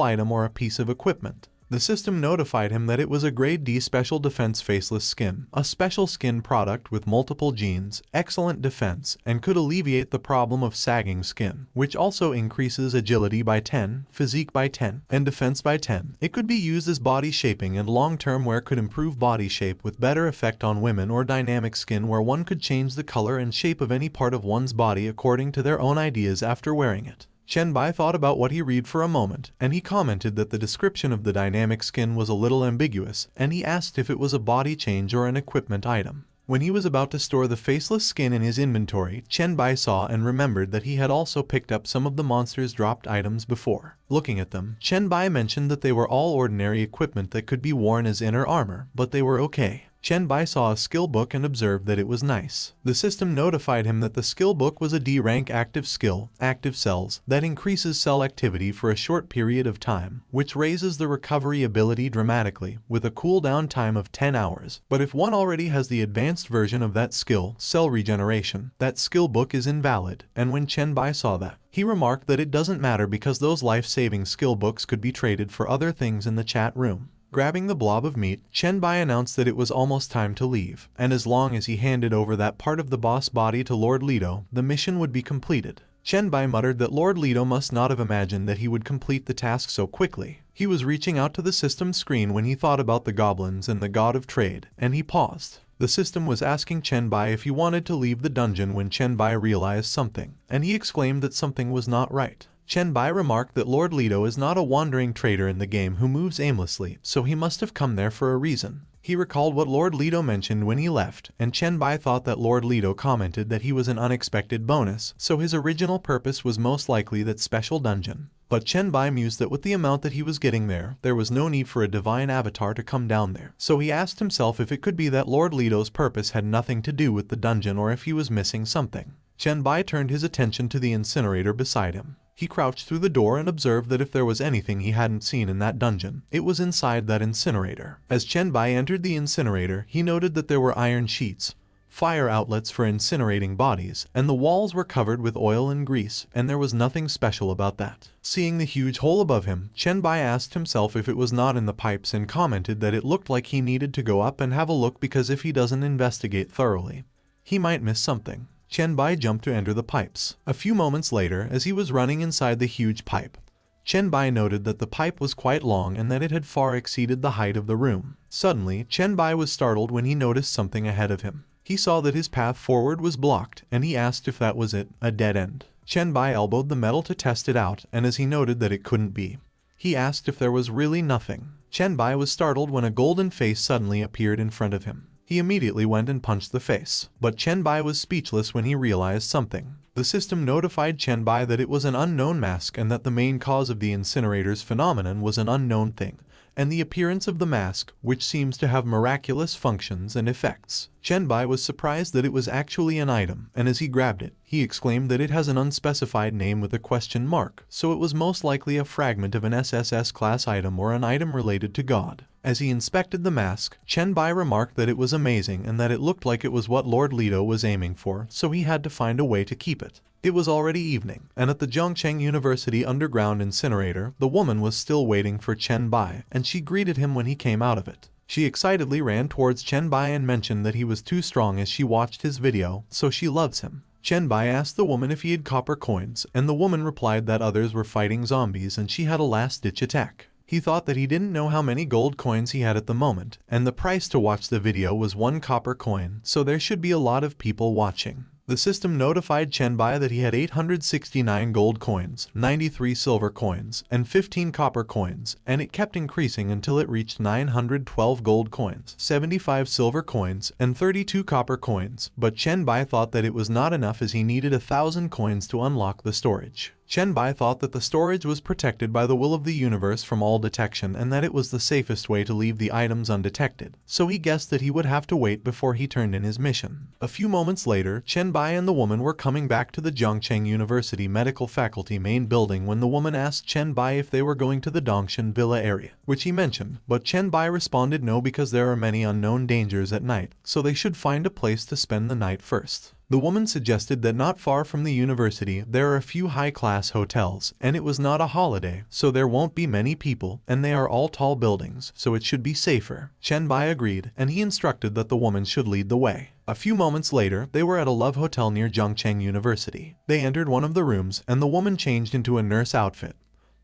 item or a piece of equipment. The system notified him that it was a Grade D Special Defense Faceless Skin, a special skin product with multiple genes, excellent defense, and could alleviate the problem of sagging skin, which also increases agility by 10, physique by 10, and defense by 10. It could be used as body shaping, and long-term wear could improve body shape with better effect on women, or dynamic skin where one could change the color and shape of any part of one's body according to their own ideas after wearing it. Chen Bai thought about what he read for a moment, and he commented that the description of the dynamic skin was a little ambiguous, and he asked if it was a body change or an equipment item. When he was about to store the faceless skin in his inventory, Chen Bai saw and remembered that he had also picked up some of the monster's dropped items before. Looking at them, Chen Bai mentioned that they were all ordinary equipment that could be worn as inner armor, but they were okay. Chen Bai saw a skill book and observed that it was nice. The system notified him that the skill book was a D-rank active skill, active cells, that increases cell activity for a short period of time, which raises the recovery ability dramatically, with a cooldown time of 10 hours. But if one already has the advanced version of that skill, cell regeneration, that skill book is invalid, and when Chen Bai saw that, he remarked that it doesn't matter because those life-saving skill books could be traded for other things in the chat room. Grabbing the blob of meat, Chen Bai announced that it was almost time to leave, and as long as he handed over that part of the boss body to Lord Leto, the mission would be completed. Chen Bai muttered that Lord Leto must not have imagined that he would complete the task so quickly. He was reaching out to the system screen when he thought about the goblins and the god of trade, and he paused. The system was asking Chen Bai if he wanted to leave the dungeon when Chen Bai realized something, and he exclaimed that something was not right. Chen Bai remarked that Lord Leto is not a wandering trader in the game who moves aimlessly, so he must have come there for a reason. He recalled what Lord Leto mentioned when he left, and Chen Bai thought that Lord Leto commented that he was an unexpected bonus, so his original purpose was most likely that special dungeon. But Chen Bai mused that with the amount that he was getting there was no need for a divine avatar to come down there. So he asked himself if it could be that Lord Leto's purpose had nothing to do with the dungeon or if he was missing something. Chen Bai turned his attention to the incinerator beside him. He crouched through the door and observed that if there was anything he hadn't seen in that dungeon, it was inside that incinerator. As Chen Bai entered the incinerator, he noted that there were iron sheets, fire outlets for incinerating bodies, and the walls were covered with oil and grease, and there was nothing special about that. Seeing the huge hole above him, Chen Bai asked himself if it was not in the pipes and commented that it looked like he needed to go up and have a look because if he doesn't investigate thoroughly, he might miss something. Chen Bai jumped to enter the pipes. A few moments later, as he was running inside the huge pipe, Chen Bai noted that the pipe was quite long and that it had far exceeded the height of the room. Suddenly, Chen Bai was startled when he noticed something ahead of him. He saw that his path forward was blocked, and he asked if that was it, a dead end. Chen Bai elbowed the metal to test it out, and as he noted that it couldn't be, he asked if there was really nothing. Chen Bai was startled when a golden face suddenly appeared in front of him. He immediately went and punched the face, but Chen Bai was speechless when he realized something. The system notified Chen Bai that it was an unknown mask and that the main cause of the incinerator's phenomenon was an unknown thing, and the appearance of the mask, which seems to have miraculous functions and effects. Chen Bai was surprised that it was actually an item, and as he grabbed it, he exclaimed that it has an unspecified name with a question mark, so it was most likely a fragment of an SSS class item or an item related to God. As he inspected the mask, Chen Bai remarked that it was amazing and that it looked like it was what Lord Leto was aiming for, so he had to find a way to keep it. It was already evening, and at the Zhongcheng University underground incinerator, the woman was still waiting for Chen Bai, and she greeted him when he came out of it. She excitedly ran towards Chen Bai and mentioned that he was too strong as she watched his video, so she loves him. Chen Bai asked the woman if he had copper coins, and the woman replied that others were fighting zombies and she had a last-ditch attack. He thought that he didn't know how many gold coins he had at the moment, and the price to watch the video was 1 copper coin, so there should be a lot of people watching. The system notified Chen Bai that he had 869 gold coins, 93 silver coins, and 15 copper coins, and it kept increasing until it reached 912 gold coins, 75 silver coins, and 32 copper coins, but Chen Bai thought that it was not enough as he needed 1,000 coins to unlock the storage. Chen Bai thought that the storage was protected by the will of the universe from all detection and that it was the safest way to leave the items undetected, so he guessed that he would have to wait before he turned in his mission. A few moments later, Chen Bai and the woman were coming back to the Zhongcheng University Medical Faculty main building when the woman asked Chen Bai if they were going to the Dongshan Villa area, which he mentioned, but Chen Bai responded no because there are many unknown dangers at night, so they should find a place to spend the night first. The woman suggested that not far from the university there are a few high-class hotels, and it was not a holiday, so there won't be many people, and they are all tall buildings, so it should be safer. Chen Bai agreed, and he instructed that the woman should lead the way. A few moments later, they were at a love hotel near Zhongcheng University. They entered one of the rooms, and the woman changed into a nurse outfit.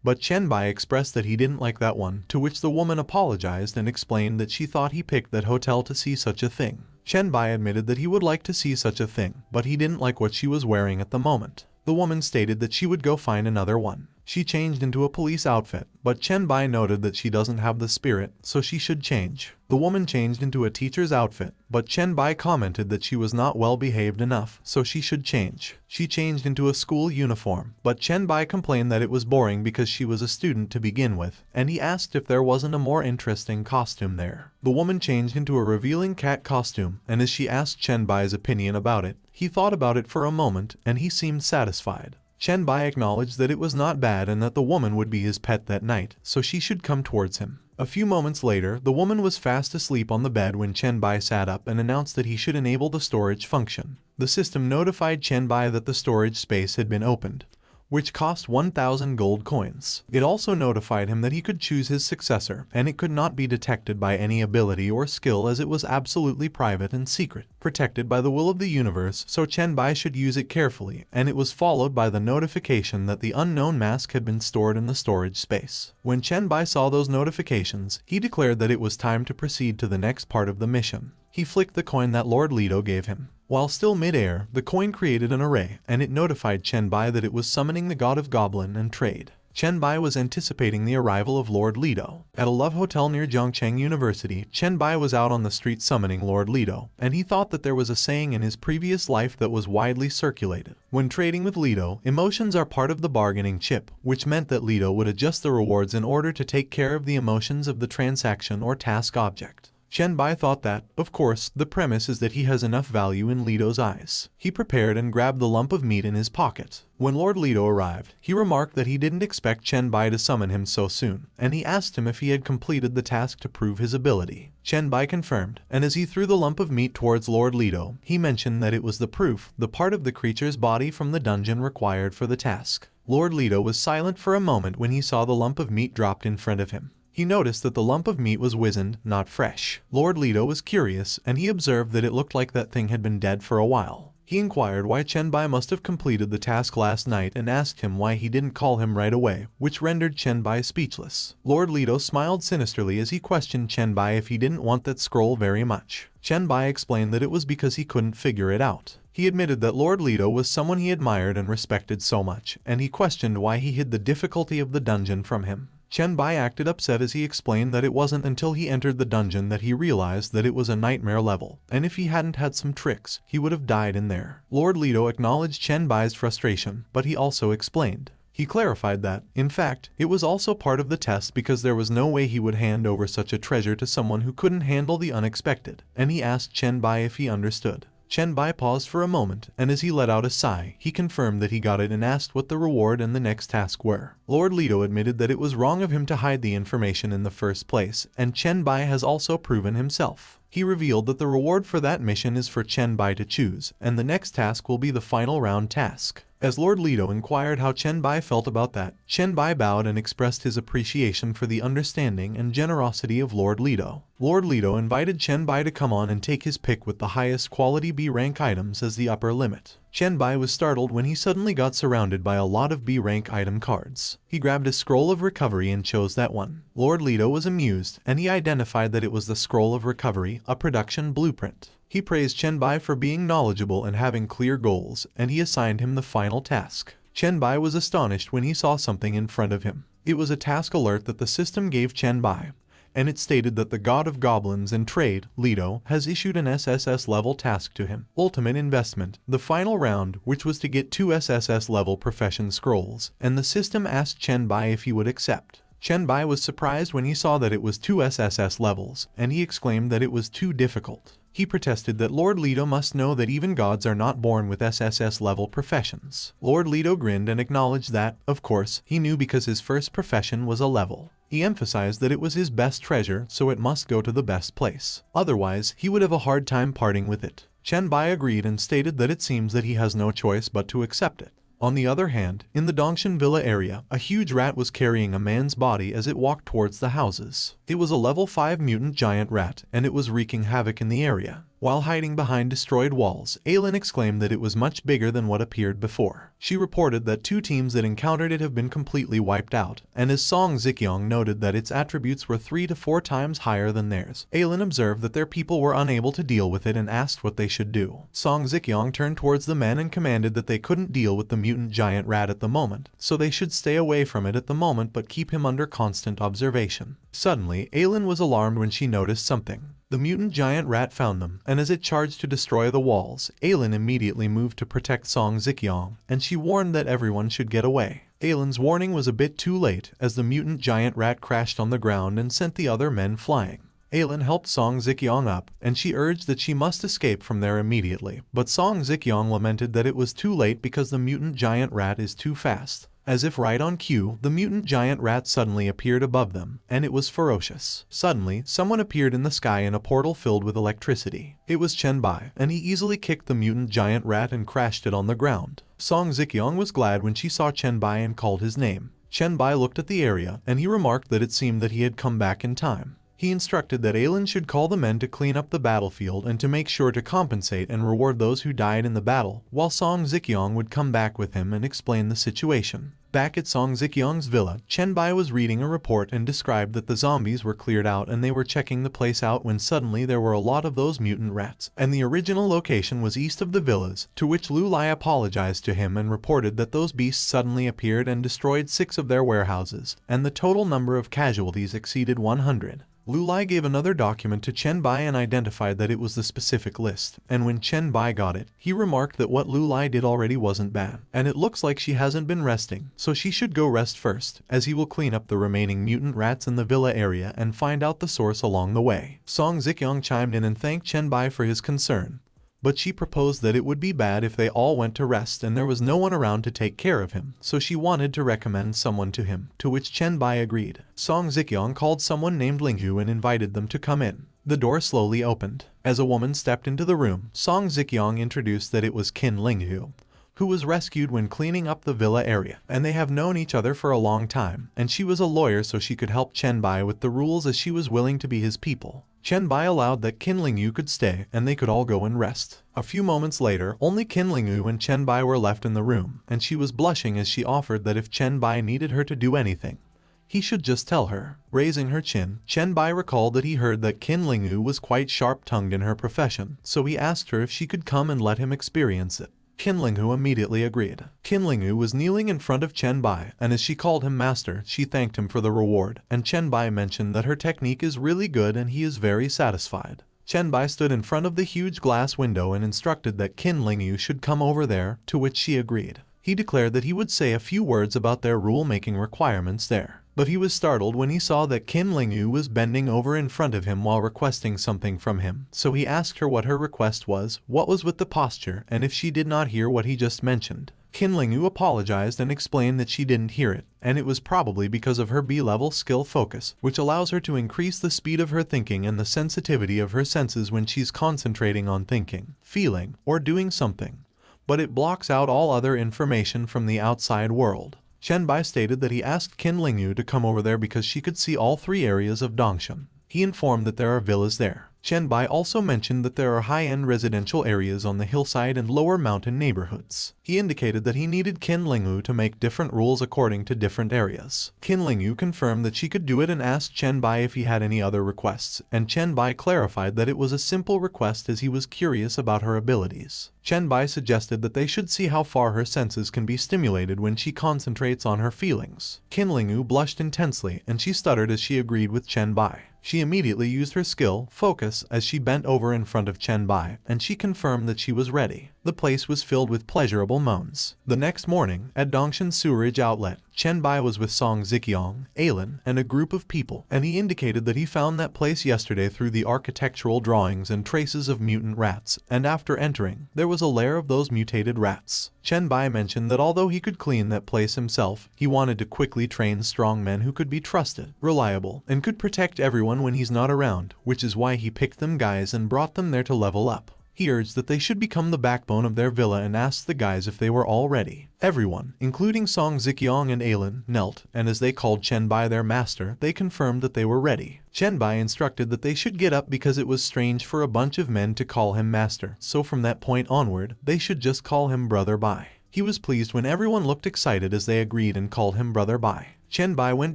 But Chen Bai expressed that he didn't like that one, to which the woman apologized and explained that she thought he picked that hotel to see such a thing. Chen Bai admitted that he would like to see such a thing, but he didn't like what she was wearing at the moment. The woman stated that she would go find another one. She changed into a police outfit, but Chen Bai noted that she doesn't have the spirit, so she should change. The woman changed into a teacher's outfit, but Chen Bai commented that she was not well behaved enough, so she should change. She changed into a school uniform, but Chen Bai complained that it was boring because she was a student to begin with, and he asked if there wasn't a more interesting costume there. The woman changed into a revealing cat costume, and as she asked Chen Bai's opinion about it, he thought about it for a moment, and he seemed satisfied. Chen Bai acknowledged that it was not bad and that the woman would be his pet that night, so she should come towards him. A few moments later, the woman was fast asleep on the bed when Chen Bai sat up and announced that he should enable the storage function. The system notified Chen Bai that the storage space had been opened, which cost 1,000 gold coins. It also notified him that he could choose his successor, and it could not be detected by any ability or skill as it was absolutely private and secret, protected by the will of the universe, so Chen Bai should use it carefully, and it was followed by the notification that the unknown mask had been stored in the storage space. When Chen Bai saw those notifications, he declared that it was time to proceed to the next part of the mission. He flicked the coin that Lord Lido gave him. While still mid-air, the coin created an array, and it notified Chen Bai that it was summoning the god of Goblin and Trade. Chen Bai was anticipating the arrival of Lord Lido. At a love hotel near Zhongcheng University, Chen Bai was out on the street summoning Lord Lido, and he thought that there was a saying in his previous life that was widely circulated. When trading with Lido, emotions are part of the bargaining chip, which meant that Lido would adjust the rewards in order to take care of the emotions of the transaction or task object. Chen Bai thought that, of course, the premise is that he has enough value in Lido's eyes. He prepared and grabbed the lump of meat in his pocket. When Lord Lido arrived, he remarked that he didn't expect Chen Bai to summon him so soon, and he asked him if he had completed the task to prove his ability. Chen Bai confirmed, and as he threw the lump of meat towards Lord Lido, he mentioned that it was the proof, the part of the creature's body from the dungeon required for the task. Lord Lido was silent for a moment when he saw the lump of meat dropped in front of him. He noticed that the lump of meat was wizened, not fresh. Lord Lido was curious, and he observed that it looked like that thing had been dead for a while. He inquired why Chen Bai must have completed the task last night and asked him why he didn't call him right away, which rendered Chen Bai speechless. Lord Lido smiled sinisterly as he questioned Chen Bai if he didn't want that scroll very much. Chen Bai explained that it was because he couldn't figure it out. He admitted that Lord Lido was someone he admired and respected so much, and he questioned why he hid the difficulty of the dungeon from him. Chen Bai acted upset as he explained that it wasn't until he entered the dungeon that he realized that it was a nightmare level, and if he hadn't had some tricks, he would have died in there. Lord Lido acknowledged Chen Bai's frustration, but he also explained. He clarified that, in fact, it was also part of the test because there was no way he would hand over such a treasure to someone who couldn't handle the unexpected, and he asked Chen Bai if he understood. Chen Bai paused for a moment, and as he let out a sigh, he confirmed that he got it and asked what the reward and the next task were. Lord Lido admitted that it was wrong of him to hide the information in the first place, and Chen Bai has also proven himself. He revealed that the reward for that mission is for Chen Bai to choose, and the next task will be the final round task. As Lord Lido inquired how Chen Bai felt about that, Chen Bai bowed and expressed his appreciation for the understanding and generosity of Lord Lido. Lord Lido invited Chen Bai to come on and take his pick with the highest quality B rank items as the upper limit. Chen Bai was startled when he suddenly got surrounded by a lot of B rank item cards. He grabbed a scroll of recovery and chose that one. Lord Lido was amused, and he identified that it was the scroll of recovery, a production blueprint. He praised Chen Bai for being knowledgeable and having clear goals, and he assigned him the final task. Chen Bai was astonished when he saw something in front of him. It was a task alert that the system gave Chen Bai, and it stated that the god of goblins and trade, Lido, has issued an SSS level task to him. Ultimate investment, the final round, which was to get 2 SSS level profession scrolls, and the system asked Chen Bai if he would accept. Chen Bai was surprised when he saw that it was 2 SSS levels, and he exclaimed that it was too difficult. He protested that Lord Lido must know that even gods are not born with SSS level professions. Lord Lido grinned and acknowledged that, of course, he knew because his first profession was a level. He emphasized that it was his best treasure, so it must go to the best place. Otherwise, he would have a hard time parting with it. Chen Bai agreed and stated that it seems that he has no choice but to accept it. On the other hand, in the Dongshan Villa area, a huge rat was carrying a man's body as it walked towards the houses. It was a level 5 mutant giant rat, and it was wreaking havoc in the area. While hiding behind destroyed walls, Aylin exclaimed that it was much bigger than what appeared before. She reported that 2 teams that encountered it have been completely wiped out, and as Song Zikyong noted that its attributes were 3 to 4 times higher than theirs. Aylin observed that their people were unable to deal with it and asked what they should do. Song Zikyong turned towards the men and commanded that they couldn't deal with the mutant giant rat at the moment, so they should stay away from it at the moment but keep him under constant observation. Suddenly, Aylin was alarmed when she noticed something. The mutant giant rat found them, and as it charged to destroy the walls, Aylin immediately moved to protect Song Zikyong, and she warned that everyone should get away. Aylin's warning was a bit too late, as the mutant giant rat crashed on the ground and sent the other men flying. Aylin helped Song Zikyong up, and she urged that she must escape from there immediately, but Song Zikyong lamented that it was too late because the mutant giant rat is too fast. As if right on cue, the mutant giant rat suddenly appeared above them, and it was ferocious. Suddenly, someone appeared in the sky in a portal filled with electricity. It was Chen Bai, and he easily kicked the mutant giant rat and crashed it on the ground. Song Zikyong was glad when she saw Chen Bai and called his name. Chen Bai looked at the area, and he remarked that it seemed that he had come back in time. He instructed that Aylin should call the men to clean up the battlefield and to make sure to compensate and reward those who died in the battle, while Song Zikyong would come back with him and explain the situation. Back at Song Zikyong's villa, Chen Bai was reading a report and described that the zombies were cleared out and they were checking the place out when suddenly there were a lot of those mutant rats, and the original location was east of the villas, to which Lu Lai apologized to him and reported that those beasts suddenly appeared and destroyed 6 of their warehouses, and the total number of casualties exceeded 100. Lu Lai gave another document to Chen Bai and identified that it was the specific list, and when Chen Bai got it, he remarked that what Lu Lai did already wasn't bad, and it looks like she hasn't been resting, so she should go rest first, as he will clean up the remaining mutant rats in the villa area and find out the source along the way. Song Zikyong chimed in and thanked Chen Bai for his concern, but she proposed that it would be bad if they all went to rest and there was no one around to take care of him, so she wanted to recommend someone to him, to which Chen Bai agreed. Song Zikyong called someone named Linghu and invited them to come in. The door slowly opened. As a woman stepped into the room, Song Zikyong introduced that it was Qin Linghu, who was rescued when cleaning up the villa area, and they have known each other for a long time, and she was a lawyer so she could help Chen Bai with the rules as she was willing to be his people. Chen Bai allowed that Qin Linghu could stay, and they could all go and rest. A few moments later, only Qin Linghu and Chen Bai were left in the room, and she was blushing as she offered that if Chen Bai needed her to do anything, he should just tell her. Raising her chin, Chen Bai recalled that he heard that Qin Linghu was quite sharp-tongued in her profession, so he asked her if she could come and let him experience it. Qin Linghu immediately agreed. Qin Linghu was kneeling in front of Chen Bai, and as she called him master, she thanked him for the reward, and Chen Bai mentioned that her technique is really good and he is very satisfied. Chen Bai stood in front of the huge glass window and instructed that Qin Linghu should come over there, to which she agreed. He declared that he would say a few words about their rule-making requirements there. But he was startled when he saw that Qin Linghu was bending over in front of him while requesting something from him, so he asked her what her request was, what was with the posture, and if she did not hear what he just mentioned. Qin Linghu apologized and explained that she didn't hear it, and it was probably because of her B-level skill focus, which allows her to increase the speed of her thinking and the sensitivity of her senses when she's concentrating on thinking, feeling, or doing something, but it blocks out all other information from the outside world. Chen Bai stated that he asked Qin Linghu to come over there because she could see all 3 areas of Dongshan. He informed that there are villas there. Chen Bai also mentioned that there are high-end residential areas on the hillside and lower mountain neighborhoods. He indicated that he needed Qin Linghu to make different rules according to different areas. Qin Linghu confirmed that she could do it and asked Chen Bai if he had any other requests, and Chen Bai clarified that it was a simple request as he was curious about her abilities. Chen Bai suggested that they should see how far her senses can be stimulated when she concentrates on her feelings. Qin Linghu blushed intensely and she stuttered as she agreed with Chen Bai. She immediately used her skill, focus, as she bent over in front of Chen Bai, and she confirmed that she was ready. The place was filled with pleasurable moans. The next morning, at Dongshan Sewerage Outlet, Chen Bai was with Song Zikyong, Aylin, and a group of people, and he indicated that he found that place yesterday through the architectural drawings and traces of mutant rats, and after entering, there was a lair of those mutated rats. Chen Bai mentioned that although he could clean that place himself, he wanted to quickly train strong men who could be trusted, reliable, and could protect everyone when he's not around, which is why he picked them guys and brought them there to level up. He urged that they should become the backbone of their villa and asked the guys if they were all ready. Everyone, including Song Zikyong and Ailin, knelt, and as they called Chen Bai their master, they confirmed that they were ready. Chen Bai instructed that they should get up because it was strange for a bunch of men to call him master, so from that point onward, they should just call him Brother Bai. He was pleased when everyone looked excited as they agreed and called him Brother Bai. Chen Bai went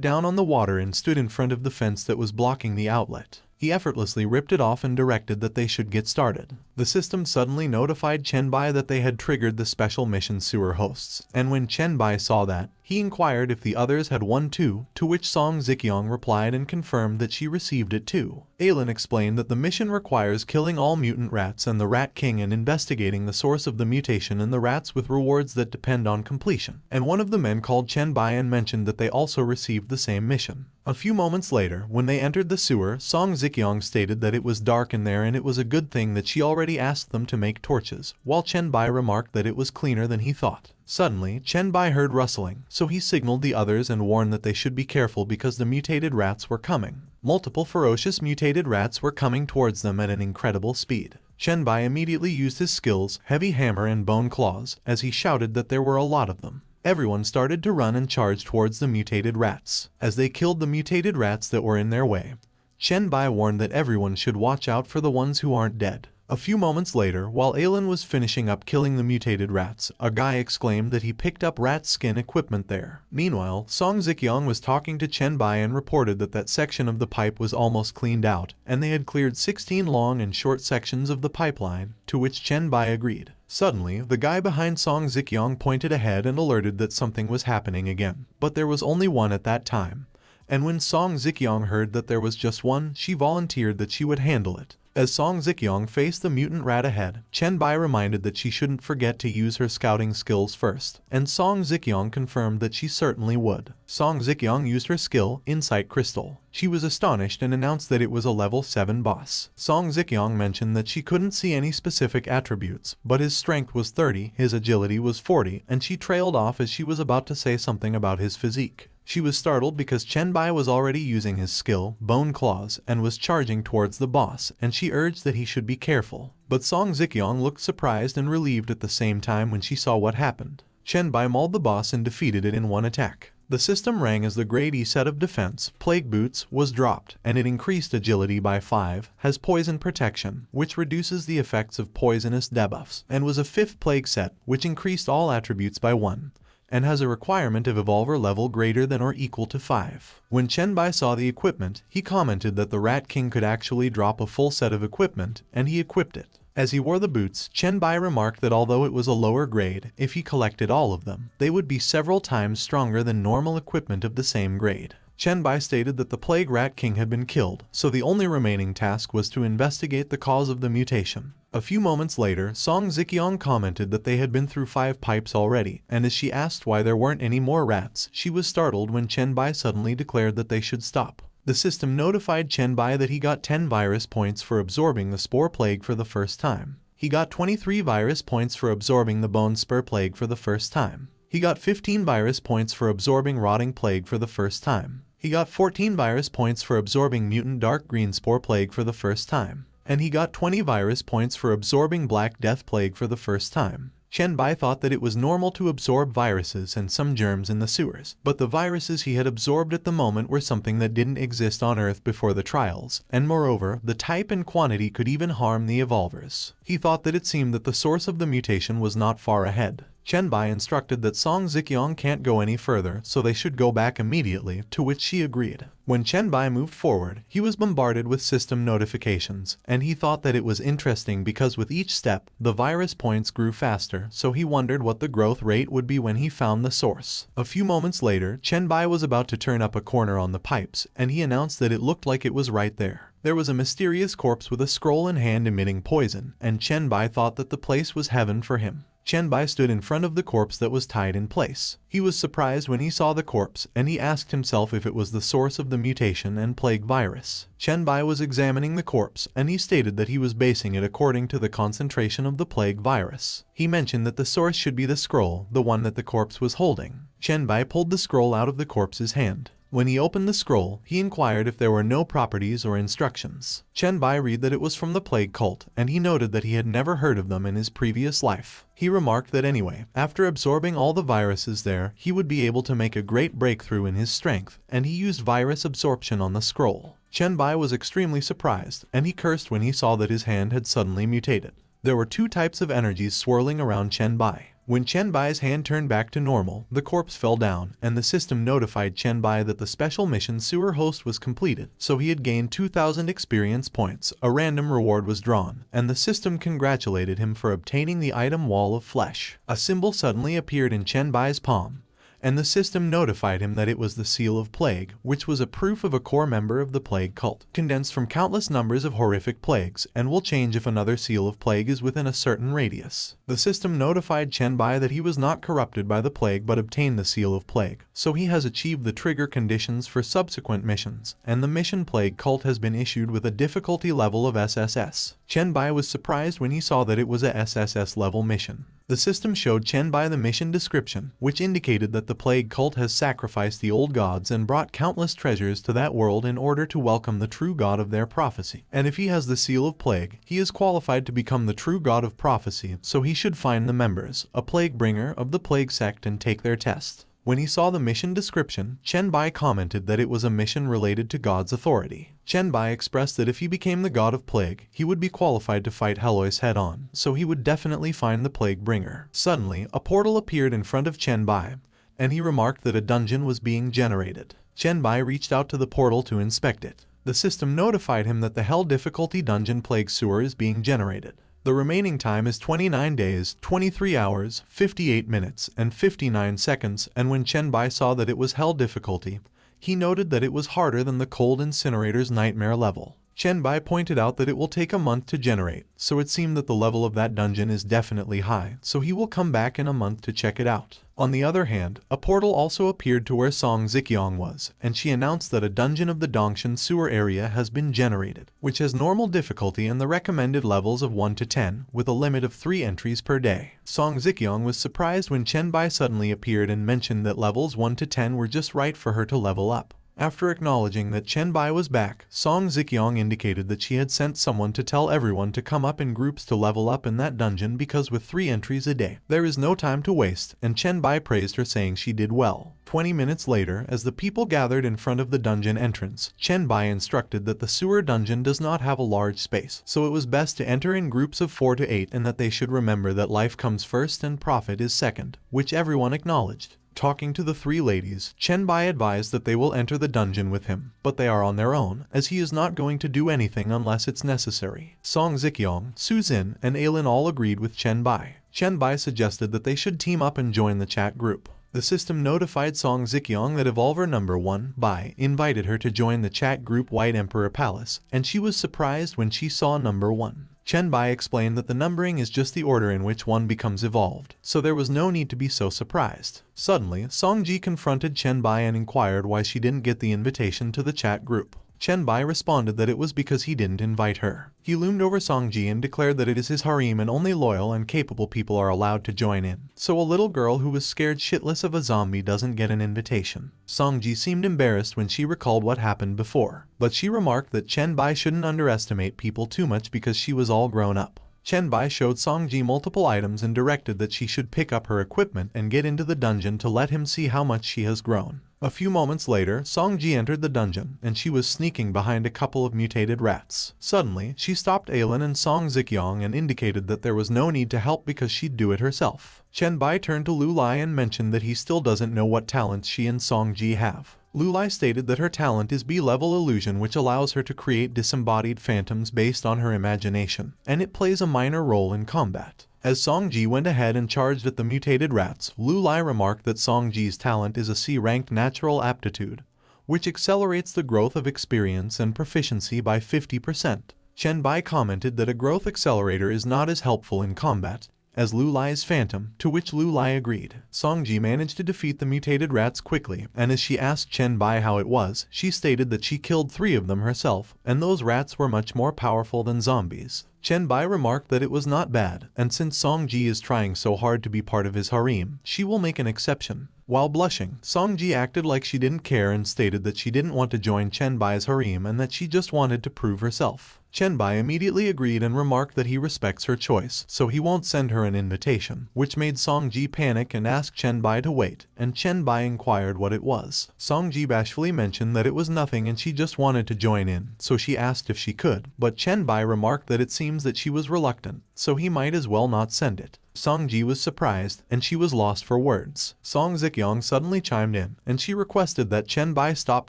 down on the water and stood in front of the fence that was blocking the outlet. He effortlessly ripped it off and directed that they should get started. The system suddenly notified Chen Bai that they had triggered the special mission sewer hosts, and when Chen Bai saw that, he inquired if the others had won too, to which Song Zikyong replied and confirmed that she received it too. Ailin explained that the mission requires killing all mutant rats and the Rat King and investigating the source of the mutation in the rats with rewards that depend on completion. And one of the men called Chen Bai and mentioned that they also received the same mission. A few moments later, when they entered the sewer, Song Zikyong stated that it was dark in there and it was a good thing that she already asked them to make torches, while Chen Bai remarked that it was cleaner than he thought. Suddenly, Chen Bai heard rustling, so he signaled the others and warned that they should be careful because the mutated rats were coming. Multiple ferocious mutated rats were coming towards them at an incredible speed. Chen Bai immediately used his skills, Heavy Hammer and Bone Claws, as he shouted that there were a lot of them. Everyone started to run and charge towards the mutated rats. As they killed the mutated rats that were in their way, Chen Bai warned that everyone should watch out for the ones who aren't dead. A few moments later, while Ailin was finishing up killing the mutated rats, a guy exclaimed that he picked up rat skin equipment there. Meanwhile, Song Zikyong was talking to Chen Bai and reported that that section of the pipe was almost cleaned out, and they had cleared 16 long and short sections of the pipeline, to which Chen Bai agreed. Suddenly, the guy behind Song Zikyong pointed ahead and alerted that something was happening again. But there was only one at that time. And when Song Zikyong heard that there was just one, she volunteered that she would handle it. As Song Zikyong faced the mutant rat ahead, Chen Bai reminded that she shouldn't forget to use her scouting skills first, and Song Zikyong confirmed that she certainly would. Song Zikyong used her skill, Insight Crystal. She was astonished and announced that it was a level 7 boss. Song Zikyong mentioned that she couldn't see any specific attributes, but his strength was 30, his agility was 40, and she trailed off as she was about to say something about his physique. She was startled because Chen Bai was already using his skill, Bone Claws, and was charging towards the boss, and she urged that he should be careful. But Song Zikyong looked surprised and relieved at the same time when she saw what happened. Chen Bai mauled the boss and defeated it in one attack. The system rang as the grade E set of defense, Plague Boots, was dropped, and it increased agility by 5, has poison protection, which reduces the effects of poisonous debuffs, and was a 5th plague set, which increased all attributes by 1. And has a requirement of evolver level greater than or equal to 5. When Chen Bai saw the equipment, he commented that the Rat King could actually drop a full set of equipment, and he equipped it. As he wore the boots, Chen Bai remarked that although it was a lower grade, if he collected all of them, they would be several times stronger than normal equipment of the same grade. Chen Bai stated that the Plague Rat King had been killed, so the only remaining task was to investigate the cause of the mutation. A few moments later, Song Zikyong commented that they had been through 5 pipes already, and as she asked why there weren't any more rats, she was startled when Chen Bai suddenly declared that they should stop. The system notified Chen Bai that he got 10 virus points for absorbing the Spore Plague for the first time. He got 23 virus points for absorbing the Bone Spur Plague for the first time. He got 15 virus points for absorbing Rotting Plague for the first time. He got 14 virus points for absorbing Mutant Dark Green Spore Plague for the first time. And he got 20 virus points for absorbing Black Death Plague for the first time. Chen Bai thought that it was normal to absorb viruses and some germs in the sewers, but the viruses he had absorbed at the moment were something that didn't exist on Earth before the trials, and moreover, the type and quantity could even harm the evolvers. He thought that it seemed that the source of the mutation was not far ahead. Chen Bai instructed that Song Zikyong can't go any further, so they should go back immediately, to which she agreed. When Chen Bai moved forward, he was bombarded with system notifications, and he thought that it was interesting because with each step, the virus points grew faster, so he wondered what the growth rate would be when he found the source. A few moments later, Chen Bai was about to turn up a corner on the pipes, and he announced that it looked like it was right there. There was a mysterious corpse with a scroll in hand emitting poison, and Chen Bai thought that the place was heaven for him. Chen Bai stood in front of the corpse that was tied in place. He was surprised when he saw the corpse, and he asked himself if it was the source of the mutation and plague virus. Chen Bai was examining the corpse, and he stated that he was basing it according to the concentration of the plague virus. He mentioned that the source should be the scroll, the one that the corpse was holding. Chen Bai pulled the scroll out of the corpse's hand. When he opened the scroll, he inquired if there were no properties or instructions. Chen Bai read that it was from the plague cult, and he noted that he had never heard of them in his previous life. He remarked that anyway, after absorbing all the viruses there, he would be able to make a great breakthrough in his strength, and he used virus absorption on the scroll. Chen Bai was extremely surprised, and he cursed when he saw that his hand had suddenly mutated. There were two types of energies swirling around Chen Bai. When Chen Bai's hand turned back to normal, the corpse fell down, and the system notified Chen Bai that the special mission sewer host was completed, so he had gained 2,000 experience points. A random reward was drawn, and the system congratulated him for obtaining the item Wall of Flesh. A symbol suddenly appeared in Chen Bai's palm, and the system notified him that it was the Seal of Plague, which was a proof of a core member of the Plague cult, condensed from countless numbers of horrific plagues, and will change if another Seal of Plague is within a certain radius. The system notified Chen Bai that he was not corrupted by the plague but obtained the Seal of Plague, so he has achieved the trigger conditions for subsequent missions, and the mission Plague cult has been issued with a difficulty level of SSS. Chen Bai was surprised when he saw that it was a SSS level mission. The system showed Chen Bai the mission description, which indicated that the plague cult has sacrificed the old gods and brought countless treasures to that world in order to welcome the true god of their prophecy. And if he has the Seal of Plague, he is qualified to become the true god of prophecy, so he should find the members, a plague bringer of the plague sect, and take their test. When he saw the mission description, Chen Bai commented that it was a mission related to God's authority. Chen Bai expressed that if he became the god of plague, he would be qualified to fight Helois head-on, so he would definitely find the plague bringer. Suddenly, a portal appeared in front of Chen Bai, and he remarked that a dungeon was being generated. Chen Bai reached out to the portal to inspect it. The system notified him that the Hell difficulty dungeon plague sewer is being generated. The remaining time is 29 days, 23 hours, 58 minutes, and 59 seconds, and when Chen Bai saw that it was Hell difficulty, he noted that it was harder than the Cold Incinerator's Nightmare level. Chen Bai pointed out that it will take a month to generate, so it seemed that the level of that dungeon is definitely high, so he will come back in a month to check it out. On the other hand, a portal also appeared to where Song Ziqiang was, and she announced that a dungeon of the Dongshan sewer area has been generated, which has normal difficulty and the recommended levels of 1 to 10, with a limit of 3 entries per day. Song Ziqiang was surprised when Chen Bai suddenly appeared and mentioned that levels 1 to 10 were just right for her to level up. After acknowledging that Chen Bai was back, Song Ziqiang indicated that she had sent someone to tell everyone to come up in groups to level up in that dungeon because with 3 entries a day, there is no time to waste, and Chen Bai praised her saying she did well. 20 minutes later, as the people gathered in front of the dungeon entrance, Chen Bai instructed that the sewer dungeon does not have a large space, so it was best to enter in groups of 4 to 8 and that they should remember that life comes first and profit is second, which everyone acknowledged. Talking to the 3 ladies, Chen Bai advised that they will enter the dungeon with him, but they are on their own, as he is not going to do anything unless it's necessary. Song Ziqiang, Su Xin, and Ailin all agreed with Chen Bai. Chen Bai suggested that they should team up and join the chat group. The system notified Song Ziqiang that Evolver number 1, Bai, invited her to join the chat group White Emperor Palace, and she was surprised when she saw number 1. Chen Bai explained that the numbering is just the order in which one becomes evolved, so there was no need to be so surprised. Suddenly, Song Ji confronted Chen Bai and inquired why she didn't get the invitation to the chat group. Chen Bai responded that it was because he didn't invite her. He loomed over Song Ji and declared that it is his harem and only loyal and capable people are allowed to join in, so a little girl who was scared shitless of a zombie doesn't get an invitation. Song Ji seemed embarrassed when she recalled what happened before, but she remarked that Chen Bai shouldn't underestimate people too much because she was all grown up. Chen Bai showed Song Ji multiple items and directed that she should pick up her equipment and get into the dungeon to let him see how much she has grown. A few moments later, Song Ji entered the dungeon, and she was sneaking behind a couple of mutated rats. Suddenly, she stopped Ailin and Song Ziqiang and indicated that there was no need to help because she'd do it herself. Chen Bai turned to Lu Lai and mentioned that he still doesn't know what talents she and Song Ji have. Lu Lai stated that her talent is B-level illusion, which allows her to create disembodied phantoms based on her imagination, and it plays a minor role in combat. As Song Ji went ahead and charged at the mutated rats, Lu Lai remarked that Song Ji's talent is a C-ranked natural aptitude, which accelerates the growth of experience and proficiency by 50%. Chen Bai commented that a growth accelerator is not as helpful in combat as Lu Lai's phantom, to which Lu Lai agreed. Song Ji managed to defeat the mutated rats quickly, and as she asked Chen Bai how it was, she stated that she killed 3 of them herself, and those rats were much more powerful than zombies. Chen Bai remarked that it was not bad, and since Song Ji is trying so hard to be part of his harem, she will make an exception. While blushing, Song-ji acted like she didn't care and stated that she didn't want to join Chen-bai's harem and that she just wanted to prove herself. Chen-bai immediately agreed and remarked that he respects her choice, so he won't send her an invitation, which made Song-ji panic and ask Chen-bai to wait, and Chen-bai inquired what it was. Song-ji bashfully mentioned that it was nothing and she just wanted to join in, so she asked if she could, but Chen-bai remarked that it seems that she was reluctant, so he might as well not send it. Song-ji was surprised, and she was lost for words. Song Zikyong suddenly chimed in, and she requested that Chen-bai stop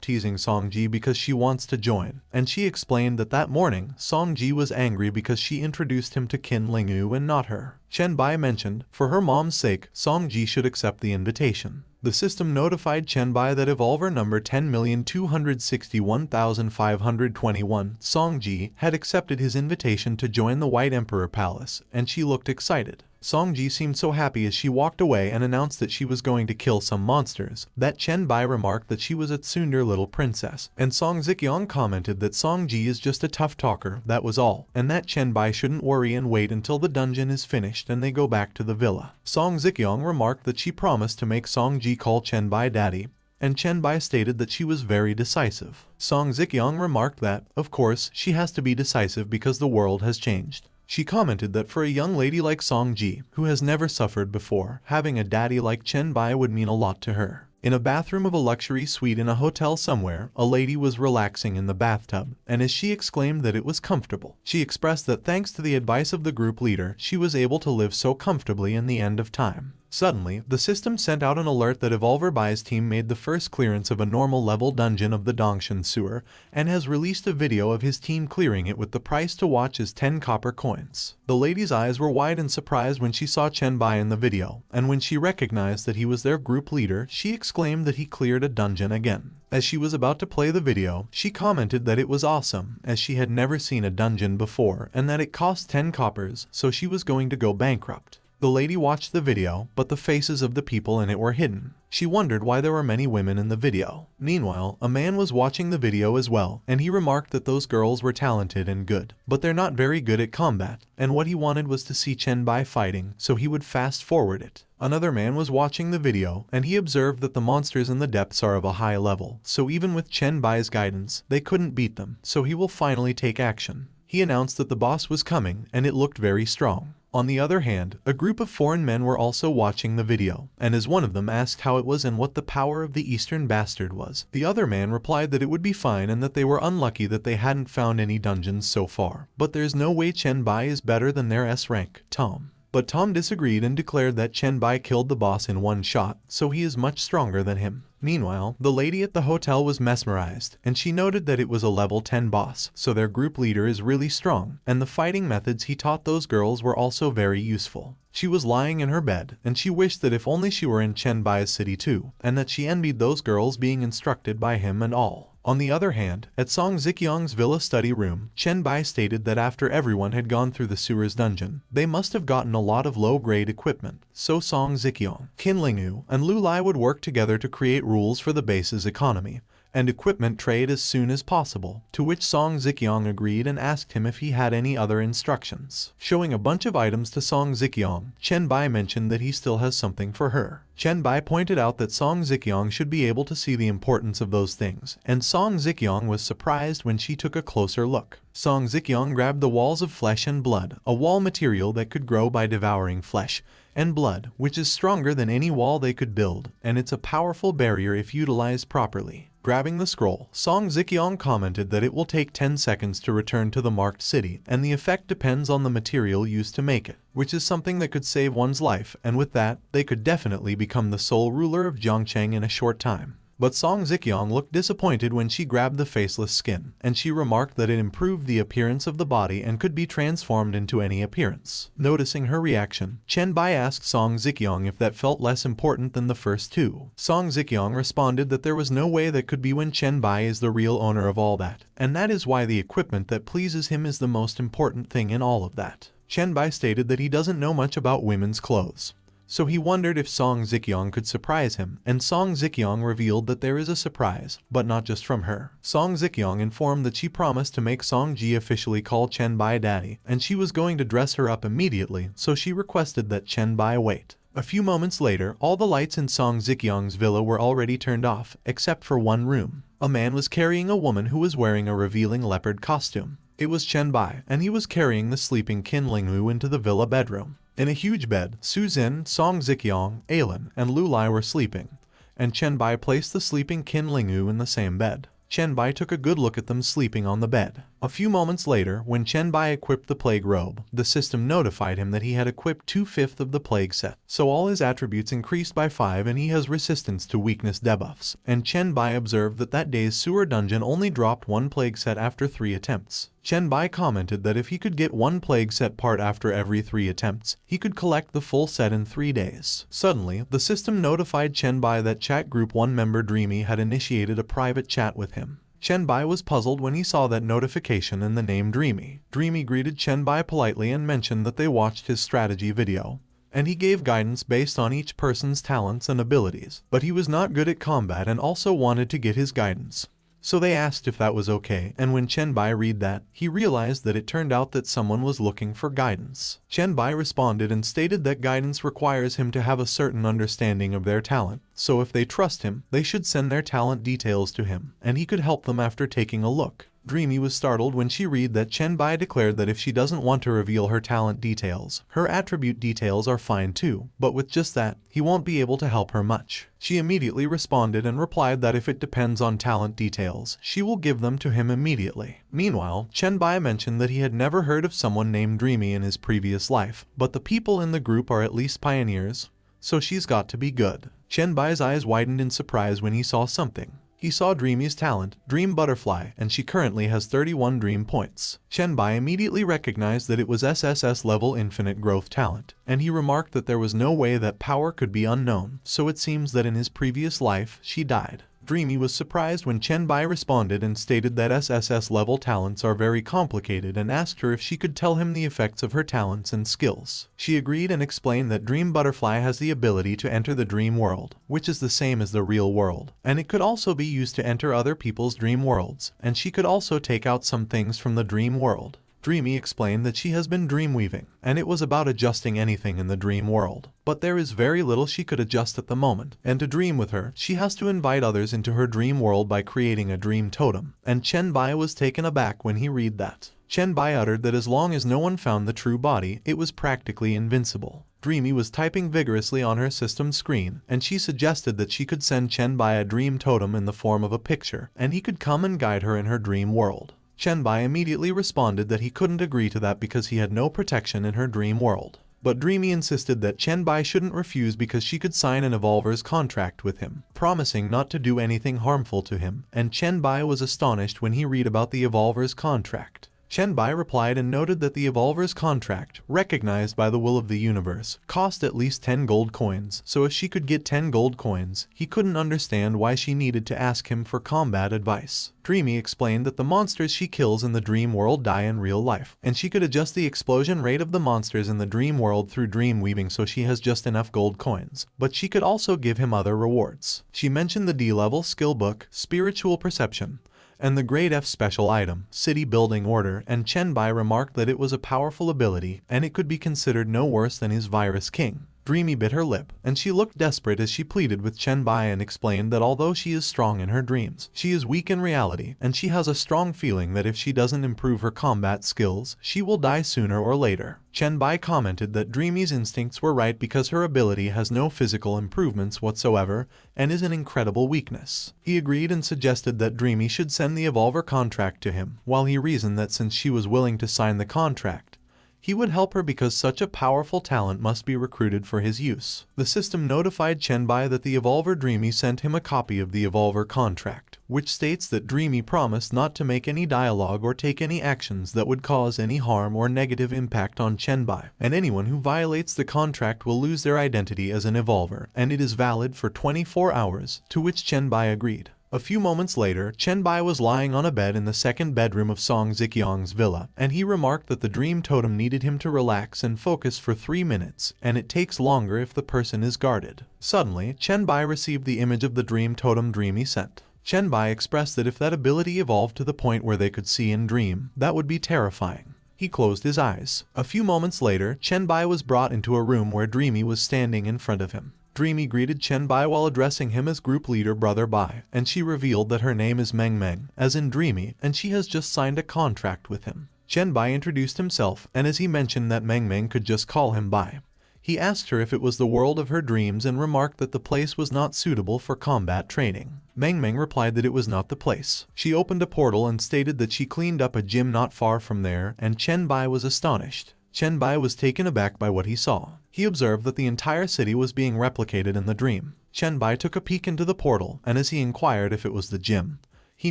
teasing Song-ji because she wants to join, and she explained that that morning, Song-ji was angry because she introduced him to Qin Lingyu and not her. Chen-bai mentioned, for her mom's sake, Song-ji should accept the invitation. The system notified Chen-bai that evolver number 10,261,521, Song-ji, had accepted his invitation to join the White Emperor Palace, and she looked excited. Song-ji seemed so happy as she walked away and announced that she was going to kill some monsters, that Chen-bai remarked that she was a tsundere little princess, and Song Zikyong commented that Song-ji is just a tough talker, that was all, and that Chen-bai shouldn't worry and wait until the dungeon is finished and they go back to the villa. Song Zikyong remarked that she promised to make Song-ji call Chen-bai daddy, and Chen-bai stated that she was very decisive. Song Zikyong remarked that, of course, she has to be decisive because the world has changed. She commented that for a young lady like Song-ji, who has never suffered before, having a daddy like Chen-bai would mean a lot to her. In a bathroom of a luxury suite in a hotel somewhere, a lady was relaxing in the bathtub, and as she exclaimed that it was comfortable, she expressed that thanks to the advice of the group leader, she was able to live so comfortably in the end of time. Suddenly, the system sent out an alert that Evolver Bai's team made the first clearance of a normal level dungeon of the Dongshan sewer, and has released a video of his team clearing it with the price to watch as 10 copper coins. The lady's eyes were wide in surprise when she saw Chen-bai in the video, and when she recognized that he was their group leader, she exclaimed that he cleared a dungeon again. As she was about to play the video, she commented that it was awesome, as she had never seen a dungeon before, and that it cost 10 coppers, so she was going to go bankrupt. The lady watched the video, but the faces of the people in it were hidden. She wondered why there were many women in the video. Meanwhile, a man was watching the video as well, and he remarked that those girls were talented and good, but they're not very good at combat, and what he wanted was to see Chen-bai fighting, so he would fast forward it. Another man was watching the video, and he observed that the monsters in the depths are of a high level, so even with Chen-bai's guidance, they couldn't beat them, so he will finally take action. He announced that the boss was coming, and it looked very strong. On the other hand, a group of foreign men were also watching the video, and as one of them asked how it was and what the power of the Eastern Bastard was, the other man replied that it would be fine and that they were unlucky that they hadn't found any dungeons so far. But there's no way Chen-bai is better than their S-rank, Tom. But Tom disagreed and declared that Chen-bai killed the boss in one shot, so he is much stronger than him. Meanwhile, the lady at the hotel was mesmerized, and she noted that it was a level 10 boss, so their group leader is really strong, and the fighting methods he taught those girls were also very useful. She was lying in her bed, and she wished that if only she were in Chen-bai's city too, and that she envied those girls being instructed by him and all. On the other hand, at Song Zikyong's villa study room, Chen-bai stated that after everyone had gone through the sewer's dungeon, they must have gotten a lot of low-grade equipment, so Song Zikyong, Qin Lingyu, and Lu Lai would work together to create rules for the base's economy and equipment trade as soon as possible, to which Song Zikyong agreed and asked him if he had any other instructions. Showing a bunch of items to Song Zikyong, Chen-bai mentioned that he still has something for her. Chen-bai pointed out that Song Zikyong should be able to see the importance of those things, and Song Zikyong was surprised when she took a closer look. Song Zikyong grabbed the walls of flesh and blood, a wall material that could grow by devouring flesh and blood, which is stronger than any wall they could build, and it's a powerful barrier if utilized properly. Grabbing the scroll, Song Zikyong commented that it will take 10 seconds to return to the marked city, and the effect depends on the material used to make it, which is something that could save one's life, and with that, they could definitely become the sole ruler of Zhongcheng in a short time. But Song Zikyong looked disappointed when she grabbed the faceless skin, and she remarked that it improved the appearance of the body and could be transformed into any appearance. Noticing her reaction, Chen-bai asked Song Zikyong if that felt less important than the first two. Song Zikyong responded that there was no way that could be when Chen-bai is the real owner of all that, and that is why the equipment that pleases him is the most important thing in all of that. Chen-bai stated that he doesn't know much about women's clothes, so he wondered if Song Zikyong could surprise him, and Song Zikyong revealed that there is a surprise, but not just from her. Song Zikyong informed that she promised to make Song-ji officially call Chen-bai daddy, and she was going to dress her up immediately, so she requested that Chen-bai wait. A few moments later, all the lights in Song Zikyong's villa were already turned off, except for one room. A man was carrying a woman who was wearing a revealing leopard costume. It was Chen Bai, and he was carrying the sleeping Qin Lingwu into the villa bedroom. In a huge bed, Su Zin, Song Zikyong, Ailin, and Lu Lai were sleeping, and Chen Bai placed the sleeping Qin Lingwu in the same bed. Chen Bai took a good look at them sleeping on the bed. A few moments later, when Chen Bai equipped the plague robe, the system notified him that he had equipped 2/5 of the plague set, so all his attributes increased by 5 and he has resistance to weakness debuffs. And Chen Bai observed that that day's sewer dungeon only dropped 1 plague set after 3 attempts. Chen Bai commented that if he could get 1 plague set part after every 3 attempts, he could collect the full set in 3 days. Suddenly, the system notified Chen Bai that chat group 1 member Dreamy had initiated a private chat with him. Chen Bai was puzzled when he saw that notification and the name Dreamy. Dreamy greeted Chen Bai politely and mentioned that they watched his strategy video, and he gave guidance based on each person's talents and abilities, but he was not good at combat and also wanted to get his guidance. So they asked if that was okay, and when Chen Bai read that, he realized that it turned out that someone was looking for guidance. Chen Bai responded and stated that guidance requires him to have a certain understanding of their talent, so if they trust him, they should send their talent details to him, and he could help them after taking a look. Dreamy was startled when she read that Chen Bai declared that if she doesn't want to reveal her talent details, her attribute details are fine too, but with just that, he won't be able to help her much. She immediately responded and replied that if it depends on talent details, she will give them to him immediately. Meanwhile, Chen Bai mentioned that he had never heard of someone named Dreamy in his previous life, but the people in the group are at least pioneers, so she's got to be good. Chen Bai's eyes widened in surprise when he saw something. He saw Dreamy's talent, Dream Butterfly, and she currently has 31 dream points. Chen Bai immediately recognized that it was SSS level infinite growth talent, and he remarked that there was no way that power could be unknown, so it seems that in his previous life, she died. Dreamy was surprised when Chen Bai responded and stated that SSS level talents are very complicated and asked her if she could tell him the effects of her talents and skills. She agreed and explained that Dream Butterfly has the ability to enter the dream world, which is the same as the real world, and it could also be used to enter other people's dream worlds, and she could also take out some things from the dream world. Dreamy explained that she has been dream weaving, and it was about adjusting anything in the dream world. But there is very little she could adjust at the moment, and to dream with her, she has to invite others into her dream world by creating a dream totem, and Chen Bai was taken aback when he read that. Chen Bai uttered that as long as no one found the true body, it was practically invincible. Dreamy was typing vigorously on her system screen, and she suggested that she could send Chen Bai a dream totem in the form of a picture, and he could come and guide her in her dream world. Chen Bai immediately responded that he couldn't agree to that because he had no protection in her dream world. But Dreamy insisted that Chen Bai shouldn't refuse because she could sign an evolver's contract with him, promising not to do anything harmful to him, and Chen Bai was astonished when he read about the evolver's contract. Chen Bai replied and noted that the evolver's contract, recognized by the will of the universe, cost at least 10 gold coins, so if she could get 10 gold coins, he couldn't understand why she needed to ask him for combat advice. Dreamy explained that the monsters she kills in the dream world die in real life, and she could adjust the explosion rate of the monsters in the dream world through dream weaving so she has just enough gold coins, but she could also give him other rewards. She mentioned the D-level skill book, spiritual perception, and the grade F special item, City Building Order, and Chen Bai remarked that it was a powerful ability and it could be considered no worse than his Virus King. Dreamy bit her lip, and she looked desperate as she pleaded with Chen Bai and explained that although she is strong in her dreams, she is weak in reality, and she has a strong feeling that if she doesn't improve her combat skills, she will die sooner or later. Chen Bai commented that Dreamy's instincts were right because her ability has no physical improvements whatsoever and is an incredible weakness. He agreed and suggested that Dreamy should send the Evolver contract to him, while he reasoned that since she was willing to sign the contract, he would help her because such a powerful talent must be recruited for his use. The system notified Chen Bai that the Evolver Dreamy sent him a copy of the Evolver contract, which states that Dreamy promised not to make any dialogue or take any actions that would cause any harm or negative impact on Chen Bai, and anyone who violates the contract will lose their identity as an Evolver, and it is valid for 24 hours, to which Chen Bai agreed. A few moments later, Chen Bai was lying on a bed in the second bedroom of Song Zikyong's villa, and he remarked that the dream totem needed him to relax and focus for 3 minutes, and it takes longer if the person is guarded. Suddenly, Chen Bai received the image of the dream totem Dreamy sent. Chen Bai expressed that if that ability evolved to the point where they could see in dream, that would be terrifying. He closed his eyes. A few moments later, Chen Bai was brought into a room where Dreamy was standing in front of him. Dreamy greeted Chen Bai while addressing him as group leader Brother Bai, and she revealed that her name is Meng Meng, as in Dreamy, and she has just signed a contract with him. Chen Bai introduced himself, and as he mentioned that Meng Meng could just call him Bai. He asked her if it was the world of her dreams and remarked that the place was not suitable for combat training. Meng Meng replied that it was not the place. She opened a portal and stated that she cleaned up a gym not far from there, and Chen Bai was astonished. Chen Bai was taken aback by what he saw. He observed that the entire city was being replicated in the dream. Chen Bai took a peek into the portal, and as he inquired if it was the gym, he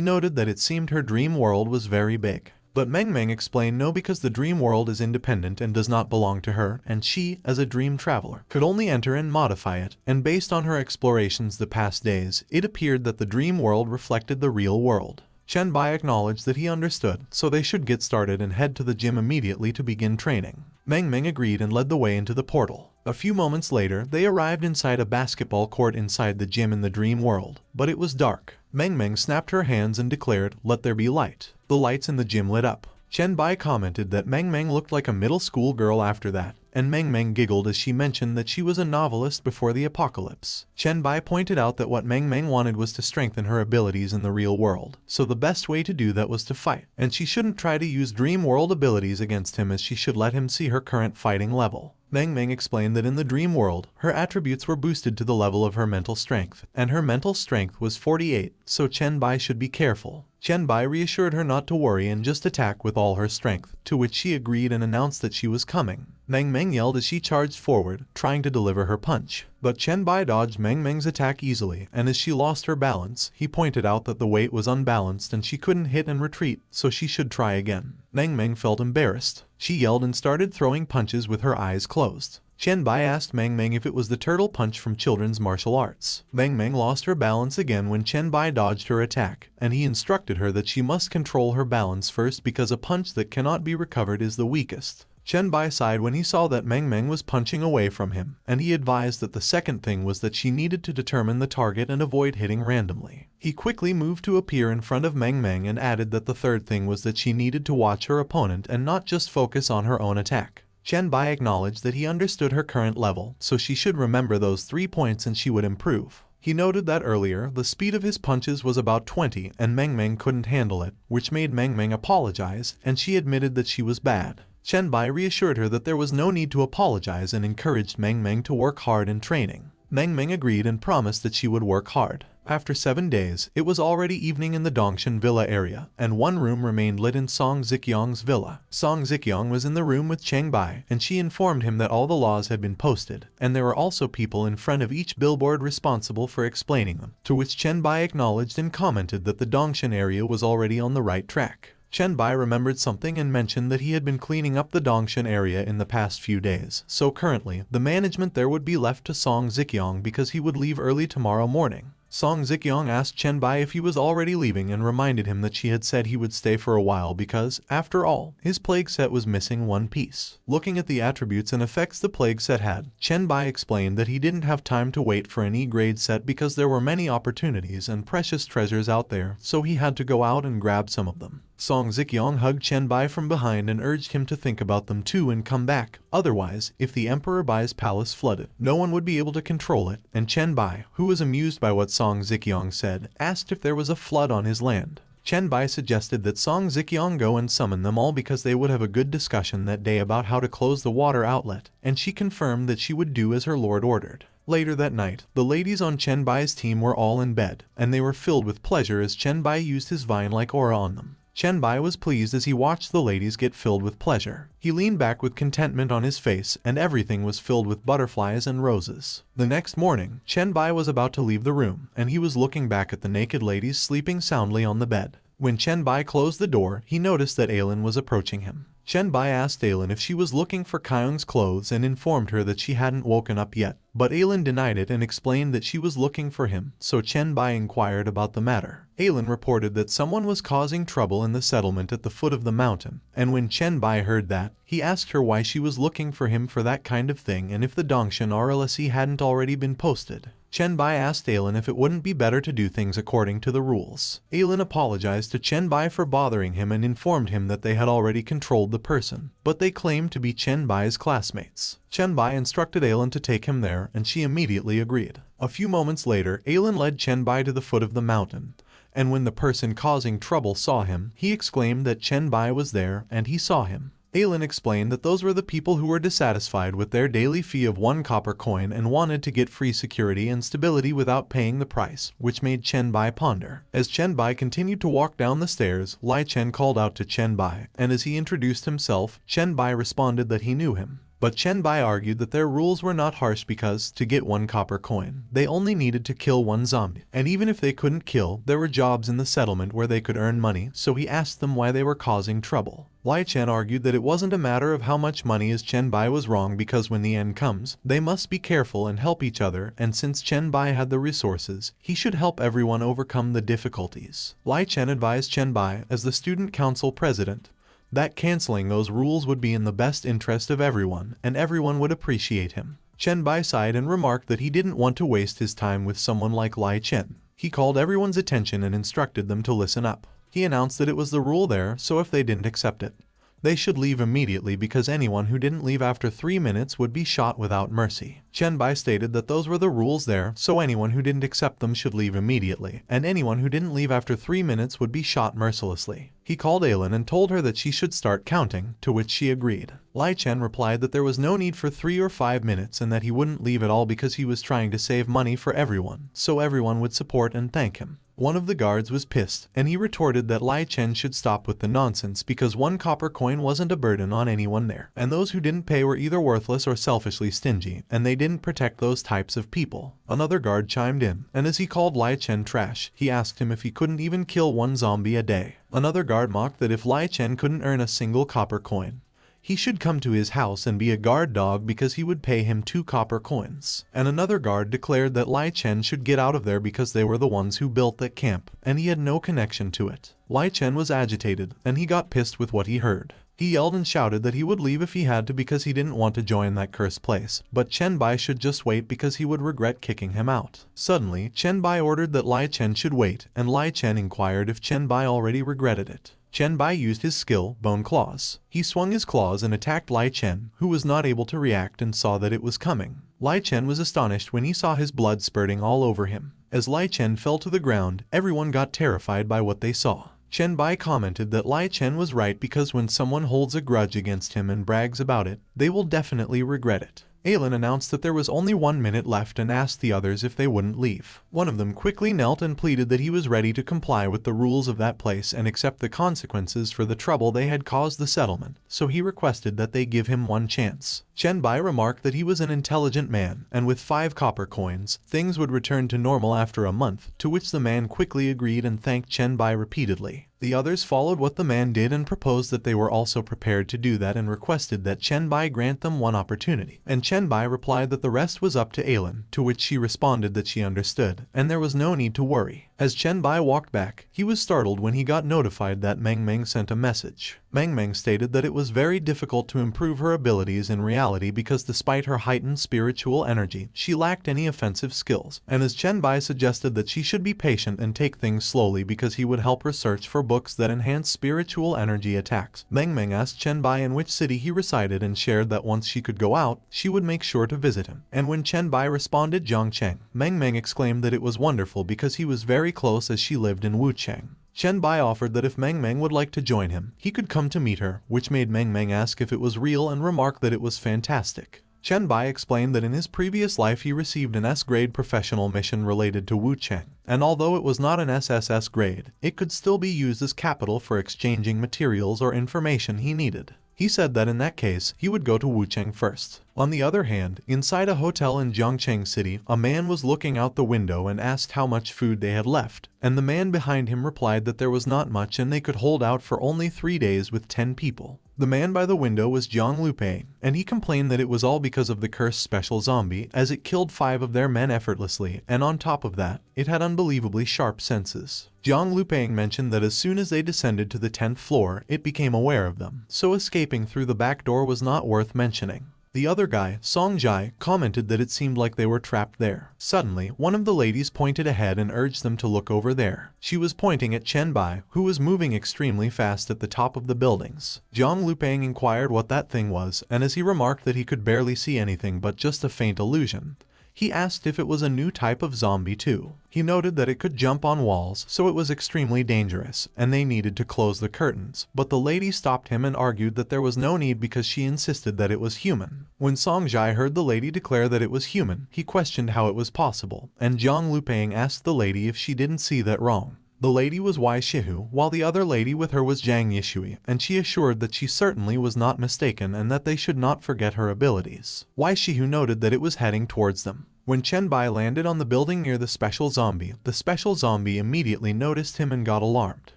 noted that it seemed her dream world was very big. But Meng Meng explained no, because the dream world is independent and does not belong to her, and she, as a dream traveler, could only enter and modify it, and based on her explorations the past days, it appeared that the dream world reflected the real world. Chen Bai acknowledged that he understood, so they should get started and head to the gym immediately to begin training. Meng Meng agreed and led the way into the portal. A few moments later, they arrived inside a basketball court inside the gym in the dream world, but it was dark. Meng Meng snapped her hands and declared, "Let there be light." The lights in the gym lit up. Chen Bai commented that Meng Meng looked like a middle school girl after that, and Meng Meng giggled as she mentioned that she was a novelist before the apocalypse. Chen Bai pointed out that what Meng Meng wanted was to strengthen her abilities in the real world, so the best way to do that was to fight, and she shouldn't try to use dream world abilities against him, as she should let him see her current fighting level. Meng Meng explained that in the dream world, her attributes were boosted to the level of her mental strength, and her mental strength was 48, so Chen Bai should be careful. Chen Bai reassured her not to worry and just attack with all her strength, to which she agreed and announced that she was coming. Meng Meng yelled as she charged forward, trying to deliver her punch. But Chen Bai dodged Meng Meng's attack easily, and as she lost her balance, he pointed out that the weight was unbalanced and she couldn't hit and retreat, so she should try again. Meng Meng felt embarrassed. She yelled and started throwing punches with her eyes closed. Chen Bai asked Meng Meng if it was the turtle punch from children's martial arts. Meng Meng lost her balance again when Chen Bai dodged her attack, and he instructed her that she must control her balance first because a punch that cannot be recovered is the weakest. Chen Bai sighed when he saw that Meng Meng was punching away from him, and he advised that the second thing was that she needed to determine the target and avoid hitting randomly. He quickly moved to appear in front of Meng Meng and added that the third thing was that she needed to watch her opponent and not just focus on her own attack. Chen Bai acknowledged that he understood her current level, so she should remember those 3 points and she would improve. He noted that earlier, the speed of his punches was about 20 and Meng Meng couldn't handle it, which made Meng Meng apologize, and she admitted that she was bad. Chen Bai reassured her that there was no need to apologize and encouraged Meng Meng to work hard in training. Meng Meng agreed and promised that she would work hard. After 7 days, it was already evening in the Dongshan Villa area, and one room remained lit in Song Zikyong's villa. Song Zikyong was in the room with Cheng Bai, and she informed him that all the laws had been posted, and there were also people in front of each billboard responsible for explaining them, to which Chen Bai acknowledged and commented that the Dongshan area was already on the right track. Chen Bai remembered something and mentioned that he had been cleaning up the Dongshan area in the past few days, so currently, the management there would be left to Song Zikyong because he would leave early tomorrow morning. Song Zikyong asked Chen Bai if he was already leaving and reminded him that she had said he would stay for a while because, after all, his plague set was missing one piece. Looking at the attributes and effects the plague set had, Chen Bai explained that he didn't have time to wait for an E-grade set because there were many opportunities and precious treasures out there, so he had to go out and grab some of them. Song Zikyong hugged Chen Bai from behind and urged him to think about them too and come back. Otherwise, if the Emperor Bai's palace flooded, no one would be able to control it, and Chen Bai, who was amused by what Song Zikyong said, asked if there was a flood on his land. Chen Bai suggested that Song Zikyong go and summon them all because they would have a good discussion that day about how to close the water outlet, and she confirmed that she would do as her lord ordered. Later that night, the ladies on Chen Bai's team were all in bed, and they were filled with pleasure as Chen Bai used his vine-like aura on them. Chen Bai was pleased as he watched the ladies get filled with pleasure. He leaned back with contentment on his face, and everything was filled with butterflies and roses. The next morning, Chen Bai was about to leave the room, and he was looking back at the naked ladies sleeping soundly on the bed. When Chen Bai closed the door, he noticed that Ailin was approaching him. Chen Bai asked Ailin if she was looking for Kyung's clothes and informed her that she hadn't woken up yet, but Ailin denied it and explained that she was looking for him, so Chen Bai inquired about the matter. Ailin reported that someone was causing trouble in the settlement at the foot of the mountain, and when Chen Bai heard that, he asked her why she was looking for him for that kind of thing and if the Dongshan RLSE hadn't already been posted. Chen Bai asked Ailin if it wouldn't be better to do things according to the rules. Ailin apologized to Chen Bai for bothering him and informed him that they had already controlled the person, but they claimed to be Chen Bai's classmates. Chen Bai instructed Ailin to take him there, and she immediately agreed. A few moments later, Ailin led Chen Bai to the foot of the mountain, and when the person causing trouble saw him, he exclaimed that Chen Bai was there and he saw him. Ailin explained that those were the people who were dissatisfied with their daily fee of 1 copper coin and wanted to get free security and stability without paying the price, which made Chen Bai ponder. As Chen Bai continued to walk down the stairs, Lai Chen called out to Chen Bai, and as he introduced himself, Chen Bai responded that he knew him. But Chen Bai argued that their rules were not harsh because, to get 1 copper coin, they only needed to kill 1 zombie. And even if they couldn't kill, there were jobs in the settlement where they could earn money, so he asked them why they were causing trouble. Lai Chen argued that it wasn't a matter of how much money, as Chen Bai was wrong because when the end comes, they must be careful and help each other, and since Chen Bai had the resources, he should help everyone overcome the difficulties. Lai Chen advised Chen Bai, as the student council president, that canceling those rules would be in the best interest of everyone, and everyone would appreciate him. Chen Bai sighed and remarked that he didn't want to waste his time with someone like Lai Chen. He called everyone's attention and instructed them to listen up. He announced that it was the rule there, so if they didn't accept it, they should leave immediately because anyone who didn't leave after 3 minutes would be shot without mercy. Chen Bai stated that those were the rules there, so anyone who didn't accept them should leave immediately, and anyone who didn't leave after 3 minutes would be shot mercilessly. He called Ailin and told her that she should start counting, to which she agreed. Lai Chen replied that there was no need for 3 or 5 minutes and that he wouldn't leave at all because he was trying to save money for everyone, so everyone would support and thank him. One of the guards was pissed, and he retorted that Lai Chen should stop with the nonsense because 1 copper coin wasn't a burden on anyone there, and those who didn't pay were either worthless or selfishly stingy, and they didn't protect those types of people. Another guard chimed in, and as he called Lai Chen trash, he asked him if he couldn't even kill 1 zombie a day. Another guard mocked that if Lai Chen couldn't earn a single copper coin, he should come to his house and be a guard dog because he would pay him 2 copper coins. And another guard declared that Lai Chen should get out of there because they were the ones who built that camp, and he had no connection to it. Lai Chen was agitated, and he got pissed with what he heard. He yelled and shouted that he would leave if he had to because he didn't want to join that cursed place, but Chen Bai should just wait because he would regret kicking him out. Suddenly, Chen Bai ordered that Lai Chen should wait, and Lai Chen inquired if Chen Bai already regretted it. Chen Bai used his skill, Bone Claws. He swung his claws and attacked Lai Chen, who was not able to react and saw that it was coming. Lai Chen was astonished when he saw his blood spurting all over him. As Lai Chen fell to the ground, everyone got terrified by what they saw. Chen Bai commented that Lai Chen was right because when someone holds a grudge against him and brags about it, they will definitely regret it. Ailin announced that there was only 1 minute left and asked the others if they wouldn't leave. One of them quickly knelt and pleaded that he was ready to comply with the rules of that place and accept the consequences for the trouble they had caused the settlement, so he requested that they give him 1 chance. Chen Bai remarked that he was an intelligent man, and with 5 copper coins, things would return to normal after a month, to which the man quickly agreed and thanked Chen Bai repeatedly. The others followed what the man did and proposed that they were also prepared to do that and requested that Chen Bai grant them 1 opportunity. And Chen Bai replied that the rest was up to Ailin, to which she responded that she understood, and there was no need to worry. As Chen Bai walked back, he was startled when he got notified that Meng Meng sent a message. Meng Meng stated that it was very difficult to improve her abilities in reality because despite her heightened spiritual energy, she lacked any offensive skills, and as Chen Bai suggested that she should be patient and take things slowly because he would help her search for books that enhance spiritual energy attacks. Meng Meng asked Chen Bai in which city he resided and shared that once she could go out, she would make sure to visit him. And when Chen Bai responded Zhongcheng, Meng Meng exclaimed that it was wonderful because he was very close as she lived in Wucheng. Chen Bai offered that if Meng Meng would like to join him, he could come to meet her, which made Meng Meng ask if it was real and remark that it was fantastic. Chen Bai explained that in his previous life he received an S-grade professional mission related to Wucheng, and although it was not an SSS grade, it could still be used as capital for exchanging materials or information he needed. He said that in that case, he would go to Wucheng first. On the other hand, inside a hotel in Zhongcheng City, a man was looking out the window and asked how much food they had left, and the man behind him replied that there was not much and they could hold out for only 3 days with 10 people. The man by the window was Zhang Lupei, and he complained that it was all because of the cursed special zombie, as it killed 5 of their men effortlessly, and on top of that, it had unbelievably sharp senses. Zhang Lupei mentioned that as soon as they descended to the 10th floor, it became aware of them, so escaping through the back door was not worth mentioning. The other guy, Song Jai, commented that it seemed like they were trapped there. Suddenly, one of the ladies pointed ahead and urged them to look over there. She was pointing at Chen Bai, who was moving extremely fast at the top of the buildings. Zhang Lupeng inquired what that thing was, and as he remarked that he could barely see anything but just a faint illusion, he asked if it was a new type of zombie too. He noted that it could jump on walls, so it was extremely dangerous, and they needed to close the curtains. But the lady stopped him and argued that there was no need because she insisted that it was human. When Song Jai heard the lady declare that it was human, he questioned how it was possible, and Zhang Lupeng asked the lady if she didn't see that wrong. The lady was Wai Shihu, while the other lady with her was Zhang Yishui, and she assured that she certainly was not mistaken and that they should not forget her abilities. Wai Shihu noted that it was heading towards them. When Chen Bai landed on the building near the special zombie immediately noticed him and got alarmed.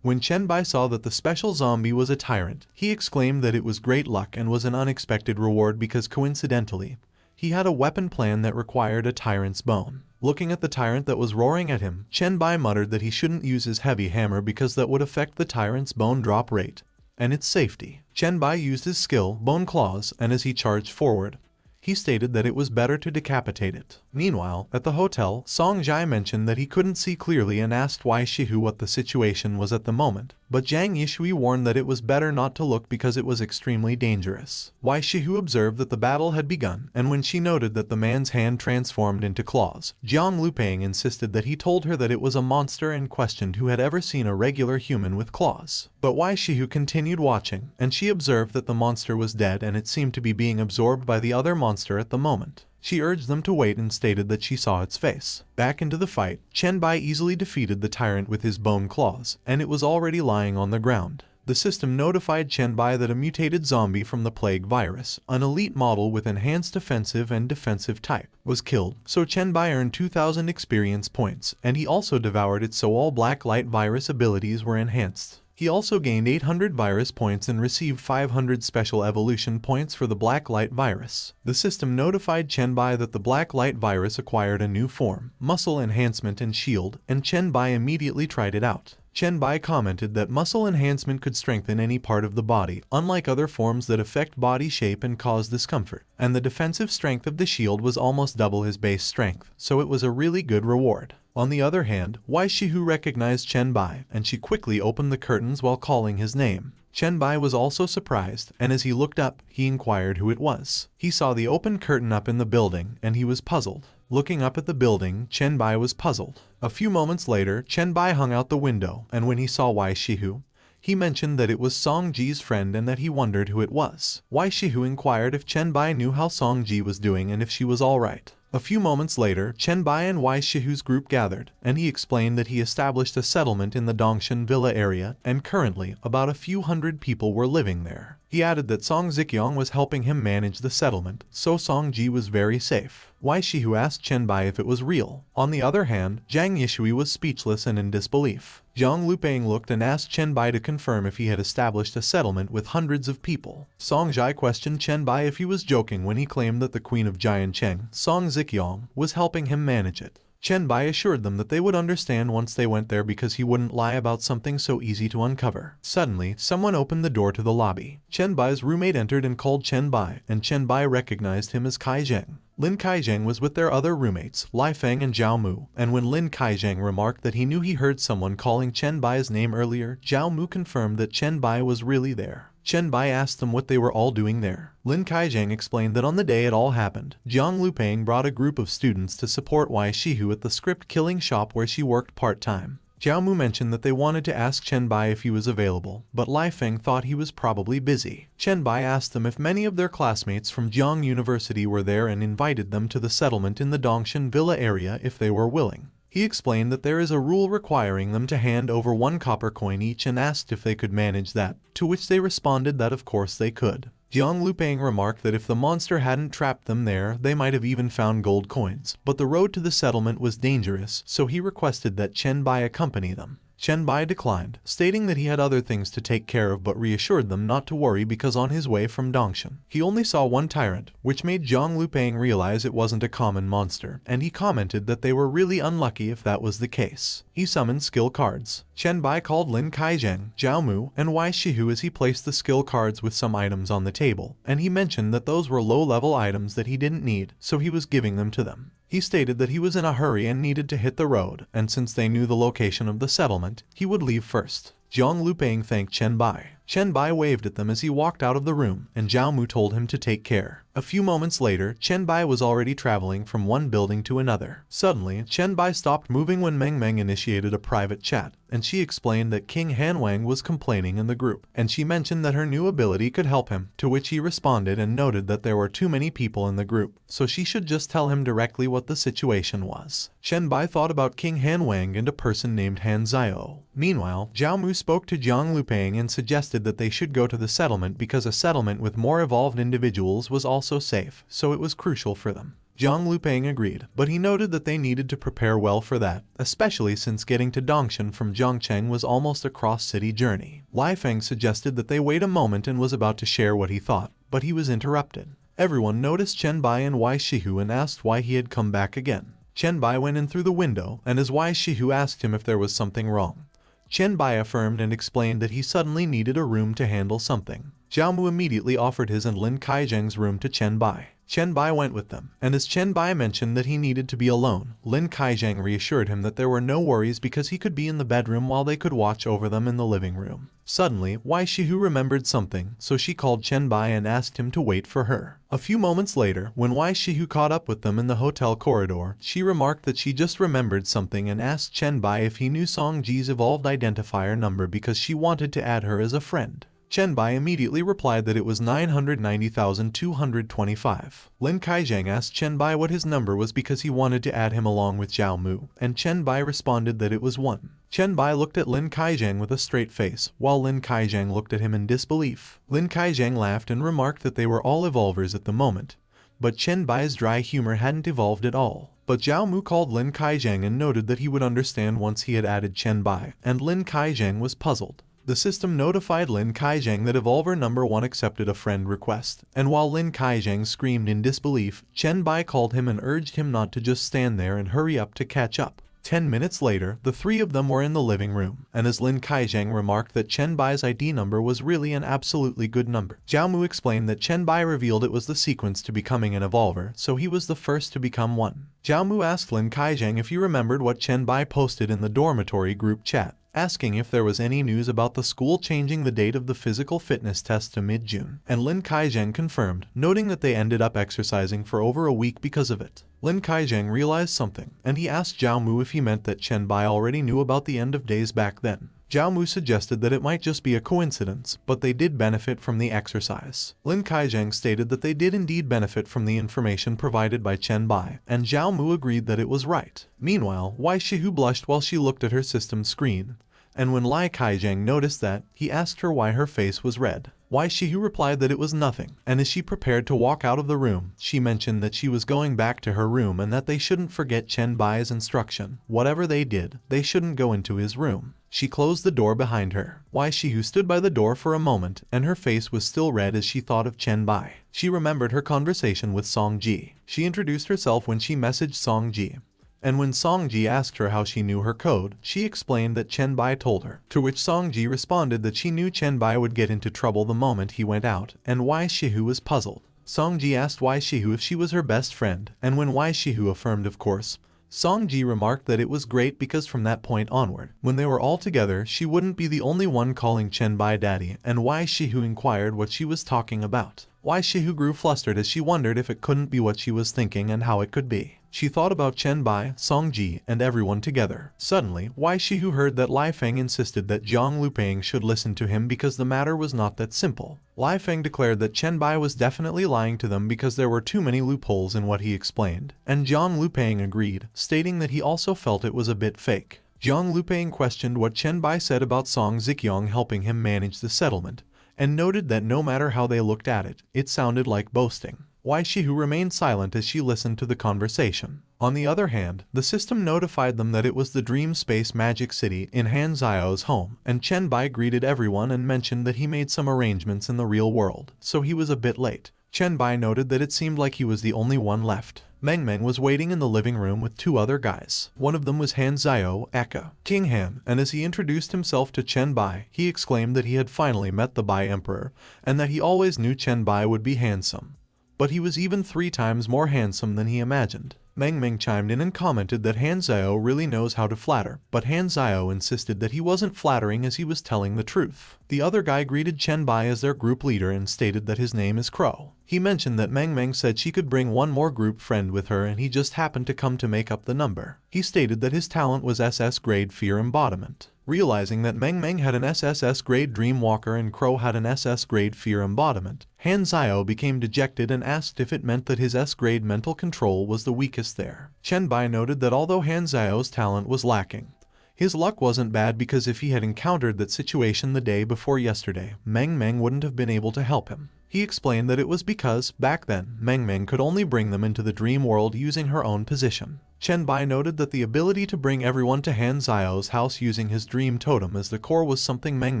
When Chen Bai saw that the special zombie was a tyrant, he exclaimed that it was great luck and was an unexpected reward because coincidentally, he had a weapon plan that required a tyrant's bone. Looking at the tyrant that was roaring at him, Chen Bai muttered that he shouldn't use his heavy hammer because that would affect the tyrant's bone drop rate and its safety. Chen Bai used his skill, Bone Claws, and as he charged forward, he stated that it was better to decapitate it. Meanwhile, at the hotel, Song Jai mentioned that he couldn't see clearly and asked Wai Shihu what the situation was at the moment, but Zhang Yishui warned that it was better not to look because it was extremely dangerous. Wai Shihu observed that the battle had begun, and when she noted that the man's hand transformed into claws, Zhang Lupeng insisted that he told her that it was a monster and questioned who had ever seen a regular human with claws. But Wai Shihu continued watching, and she observed that the monster was dead and it seemed to be being absorbed by the other monster at the moment. She urged them to wait and stated that she saw its face. Back into the fight, Chen Bai easily defeated the tyrant with his bone claws, and it was already lying on the ground. The system notified Chen Bai that a mutated zombie from the plague virus, an elite model with enhanced offensive and defensive type, was killed, so Chen Bai earned 2,000 experience points, and he also devoured it so all black light virus abilities were enhanced. He also gained 800 virus points and received 500 special evolution points for the black light virus. The system notified Chen Bai that the black light virus acquired a new form, muscle enhancement and shield, and Chen Bai immediately tried it out. Chen Bai commented that muscle enhancement could strengthen any part of the body, unlike other forms that affect body shape and cause discomfort, and the defensive strength of the shield was almost double his base strength, so it was a really good reward. On the other hand, Wai Shihu recognized Chen Bai, and she quickly opened the curtains while calling his name. Chen Bai was also surprised, and as he looked up, he inquired who it was. He saw the open curtain up in the building, and he was puzzled. Looking up at the building, Chen Bai was puzzled. A few moments later, Chen Bai hung out the window, and when he saw Wai Shihu, he mentioned that it was Song Ji's friend and that he wondered who it was. Wai Shihu inquired if Chen Bai knew how Song Ji was doing and if she was alright. A few moments later, Chen Bai and Wai Shihu's group gathered, and he explained that he established a settlement in the Dongshan Villa area, and currently, about a few hundred people were living there. He added that Song Zikyong was helping him manage the settlement, so Song Ji was very safe. Wai Shihu asked Chen Bai if it was real. On the other hand, Zhang Yishui was speechless and in disbelief. Zhang Lupeng looked and asked Chen Bai to confirm if he had established a settlement with hundreds of people. Song Jai questioned Chen Bai if he was joking when he claimed that the Queen of Jiancheng, Song Zikyong, was helping him manage it. Chen Bai assured them that they would understand once they went there because he wouldn't lie about something so easy to uncover. Suddenly, someone opened the door to the lobby. Chen Bai's roommate entered and called Chen Bai, and Chen Bai recognized him as Kai Zheng. Lin Kaizheng was with their other roommates, Lai Feng and Zhao Mu, and when Lin Kaizheng remarked that he knew he heard someone calling Chen Bai's name earlier, Zhao Mu confirmed that Chen Bai was really there. Chen Bai asked them what they were all doing there. Lin Kaizheng explained that on the day it all happened, Zhang Lupeng brought a group of students to support Wai Shihu at the script killing shop where she worked part-time. Zhao Mu mentioned that they wanted to ask Chen Bai if he was available, but Lai Feng thought he was probably busy. Chen Bai asked them if many of their classmates from Jiang University were there and invited them to the settlement in the Dongshan Villa area if they were willing. He explained that there is a rule requiring them to hand over 1 copper coin each and asked if they could manage that, to which they responded that of course they could. Zhang Lupeng remarked that if the monster hadn't trapped them there, they might have even found gold coins, but the road to the settlement was dangerous, so he requested that Chen Bai accompany them. Chen Bai declined, stating that he had other things to take care of, but reassured them not to worry because on his way from Dongshan, he only saw one tyrant, which made Zhang Lupeng realize it wasn't a common monster, and he commented that they were really unlucky if that was the case. He summoned skill cards. Chen Bai called Lin Kaizheng, Zhao Mu, and Wai Shihu as he placed the skill cards with some items on the table, and he mentioned that those were low-level items that he didn't need, so he was giving them to them. He stated that he was in a hurry and needed to hit the road, and since they knew the location of the settlement, he would leave first. Zhang Lupeng thanked Chen Bai. Chen Bai waved at them as he walked out of the room, and Zhao Mu told him to take care. A few moments later, Chen Bai was already traveling from one building to another. Suddenly, Chen Bai stopped moving when Meng Meng initiated a private chat, and she explained that King Hanwang was complaining in the group, and she mentioned that her new ability could help him, to which he responded and noted that there were too many people in the group, so she should just tell him directly what the situation was. Chen Bai thought about King Hanwang and a person named Han Zio. Meanwhile, Zhao Mu spoke to Zhang Lupeng and suggested that they should go to the settlement because a settlement with more evolved individuals was also safe, so it was crucial for them. Zhang Lupeng agreed, but he noted that they needed to prepare well for that, especially since getting to Dongshan from Zhongcheng was almost a cross-city journey. Lai Feng suggested that they wait a moment and was about to share what he thought, but he was interrupted. Everyone noticed Chen Bai and Wai Shihu and asked why he had come back again. Chen Bai went in through the window, and as Wai Shihu asked him if there was something wrong, Chen Bai affirmed and explained that he suddenly needed a room to handle something. Zhao Mu immediately offered his and Lin Kaizheng's room to Chen Bai. Chen Bai went with them, and as Chen Bai mentioned that he needed to be alone, Lin Kaizheng reassured him that there were no worries because he could be in the bedroom while they could watch over them in the living room. Suddenly, Wai Shihu remembered something, so she called Chen Bai and asked him to wait for her. A few moments later, when Wai Shihu caught up with them in the hotel corridor, she remarked that she just remembered something and asked Chen Bai if he knew Song Ji's evolved identifier number because she wanted to add her as a friend. Chen Bai immediately replied that it was 990,225. Lin Kaizheng asked Chen Bai what his number was because he wanted to add him along with Zhao Mu, and Chen Bai responded that it was 1. Chen Bai looked at Lin Kaizheng with a straight face, while Lin Kaizheng looked at him in disbelief. Lin Kaizheng laughed and remarked that they were all evolvers at the moment, but Chen Bai's dry humor hadn't evolved at all. But Zhao Mu called Lin Kaizheng and noted that he would understand once he had added Chen Bai, and Lin Kaizheng was puzzled. The system notified Lin Kaizheng that Evolver number 1 accepted a friend request, and while Lin Kaizheng screamed in disbelief, Chen Bai called him and urged him not to just stand there and hurry up to catch up. 10 minutes later, the three of them were in the living room, and as Lin Kaizheng remarked that Chen Bai's ID number was really an absolutely good number, Zhao Mu explained that Chen Bai revealed it was the sequence to becoming an Evolver, so he was the first to become one. Zhao Mu asked Lin Kaizheng if he remembered what Chen Bai posted in the dormitory group chat, asking if there was any news about the school changing the date of the physical fitness test to mid-June, and Lin Kaizheng confirmed, noting that they ended up exercising for over a week because of it. Lin Kaizheng realized something, and he asked Zhao Mu if he meant that Chen Bai already knew about the end of days back then. Zhao Mu suggested that it might just be a coincidence, but they did benefit from the exercise. Lin Kaizheng stated that they did indeed benefit from the information provided by Chen Bai, and Zhao Mu agreed that it was right. Meanwhile, Wai Shihu blushed while she looked at her system screen, and when Lai Kaizheng noticed that, he asked her why her face was red. Wai Shihu replied that it was nothing, and as she prepared to walk out of the room, she mentioned that she was going back to her room and that they shouldn't forget Chen Bai's instruction. Whatever they did, they shouldn't go into his room. She closed the door behind her. Wai Shihu stood by the door for a moment, and her face was still red as she thought of Chen Bai. She remembered her conversation with Song Ji. She introduced herself when she messaged Song Ji, and when Song Ji asked her how she knew her code, she explained that Chen Bai told her, to which Song Ji responded that she knew Chen Bai would get into trouble the moment he went out, and Wai Shihu was puzzled. Song Ji asked Wai Shihu if she was her best friend, and when Wai Shihu affirmed of course, Song Ji remarked that it was great because from that point onward, when they were all together, she wouldn't be the only one calling Chen Bai daddy, and Wai Shihu inquired what she was talking about. Wai Shihu grew flustered as she wondered if it couldn't be what she was thinking and how it could be. She thought about Chen Bai, Song Ji, and everyone together. Suddenly, Wai Shihu heard that Lai Feng insisted that Zhang Lupeng should listen to him because the matter was not that simple. Lai Feng declared that Chen Bai was definitely lying to them because there were too many loopholes in what he explained, and Zhang Lupeng agreed, stating that he also felt it was a bit fake. Zhang Lupeng questioned what Chen Bai said about Song Zikyong helping him manage the settlement, and noted that no matter how they looked at it, it sounded like boasting. Why Shihu remained silent as she listened to the conversation. On the other hand, the system notified them that it was the Dream Space Magic City in Han Zio's home, and Chen Bai greeted everyone and mentioned that he made some arrangements in the real world, so he was a bit late. Chen Bai noted that it seemed like he was the only one left. Meng Meng was waiting in the living room with two other guys. One of them was Han Zio, aka King Han, and as he introduced himself to Chen Bai, he exclaimed that he had finally met the Bai Emperor, and that he always knew Chen Bai would be handsome. But he was even 3 times more handsome than he imagined. Meng Meng chimed in and commented that Han Zio really knows how to flatter, but Han Zio insisted that he wasn't flattering as he was telling the truth. The other guy greeted Chen Bai as their group leader and stated that his name is Crow. He mentioned that Meng Meng said she could bring one more group friend with her and he just happened to come to make up the number. He stated that his talent was SS grade Fear Embodiment. Realizing that Meng Meng had an SSS grade Dreamwalker and Crow had an SS grade Fear Embodiment, Han Zio became dejected and asked if it meant that his S grade mental control was the weakest there. Chen Bai noted that although Han Zio's talent was lacking, his luck wasn't bad because if he had encountered that situation the day before yesterday, Meng Meng wouldn't have been able to help him. He explained that it was because, back then, Meng Meng could only bring them into the dream world using her own position. Chen Bai noted that the ability to bring everyone to Han Zio's house using his dream totem as the core was something Meng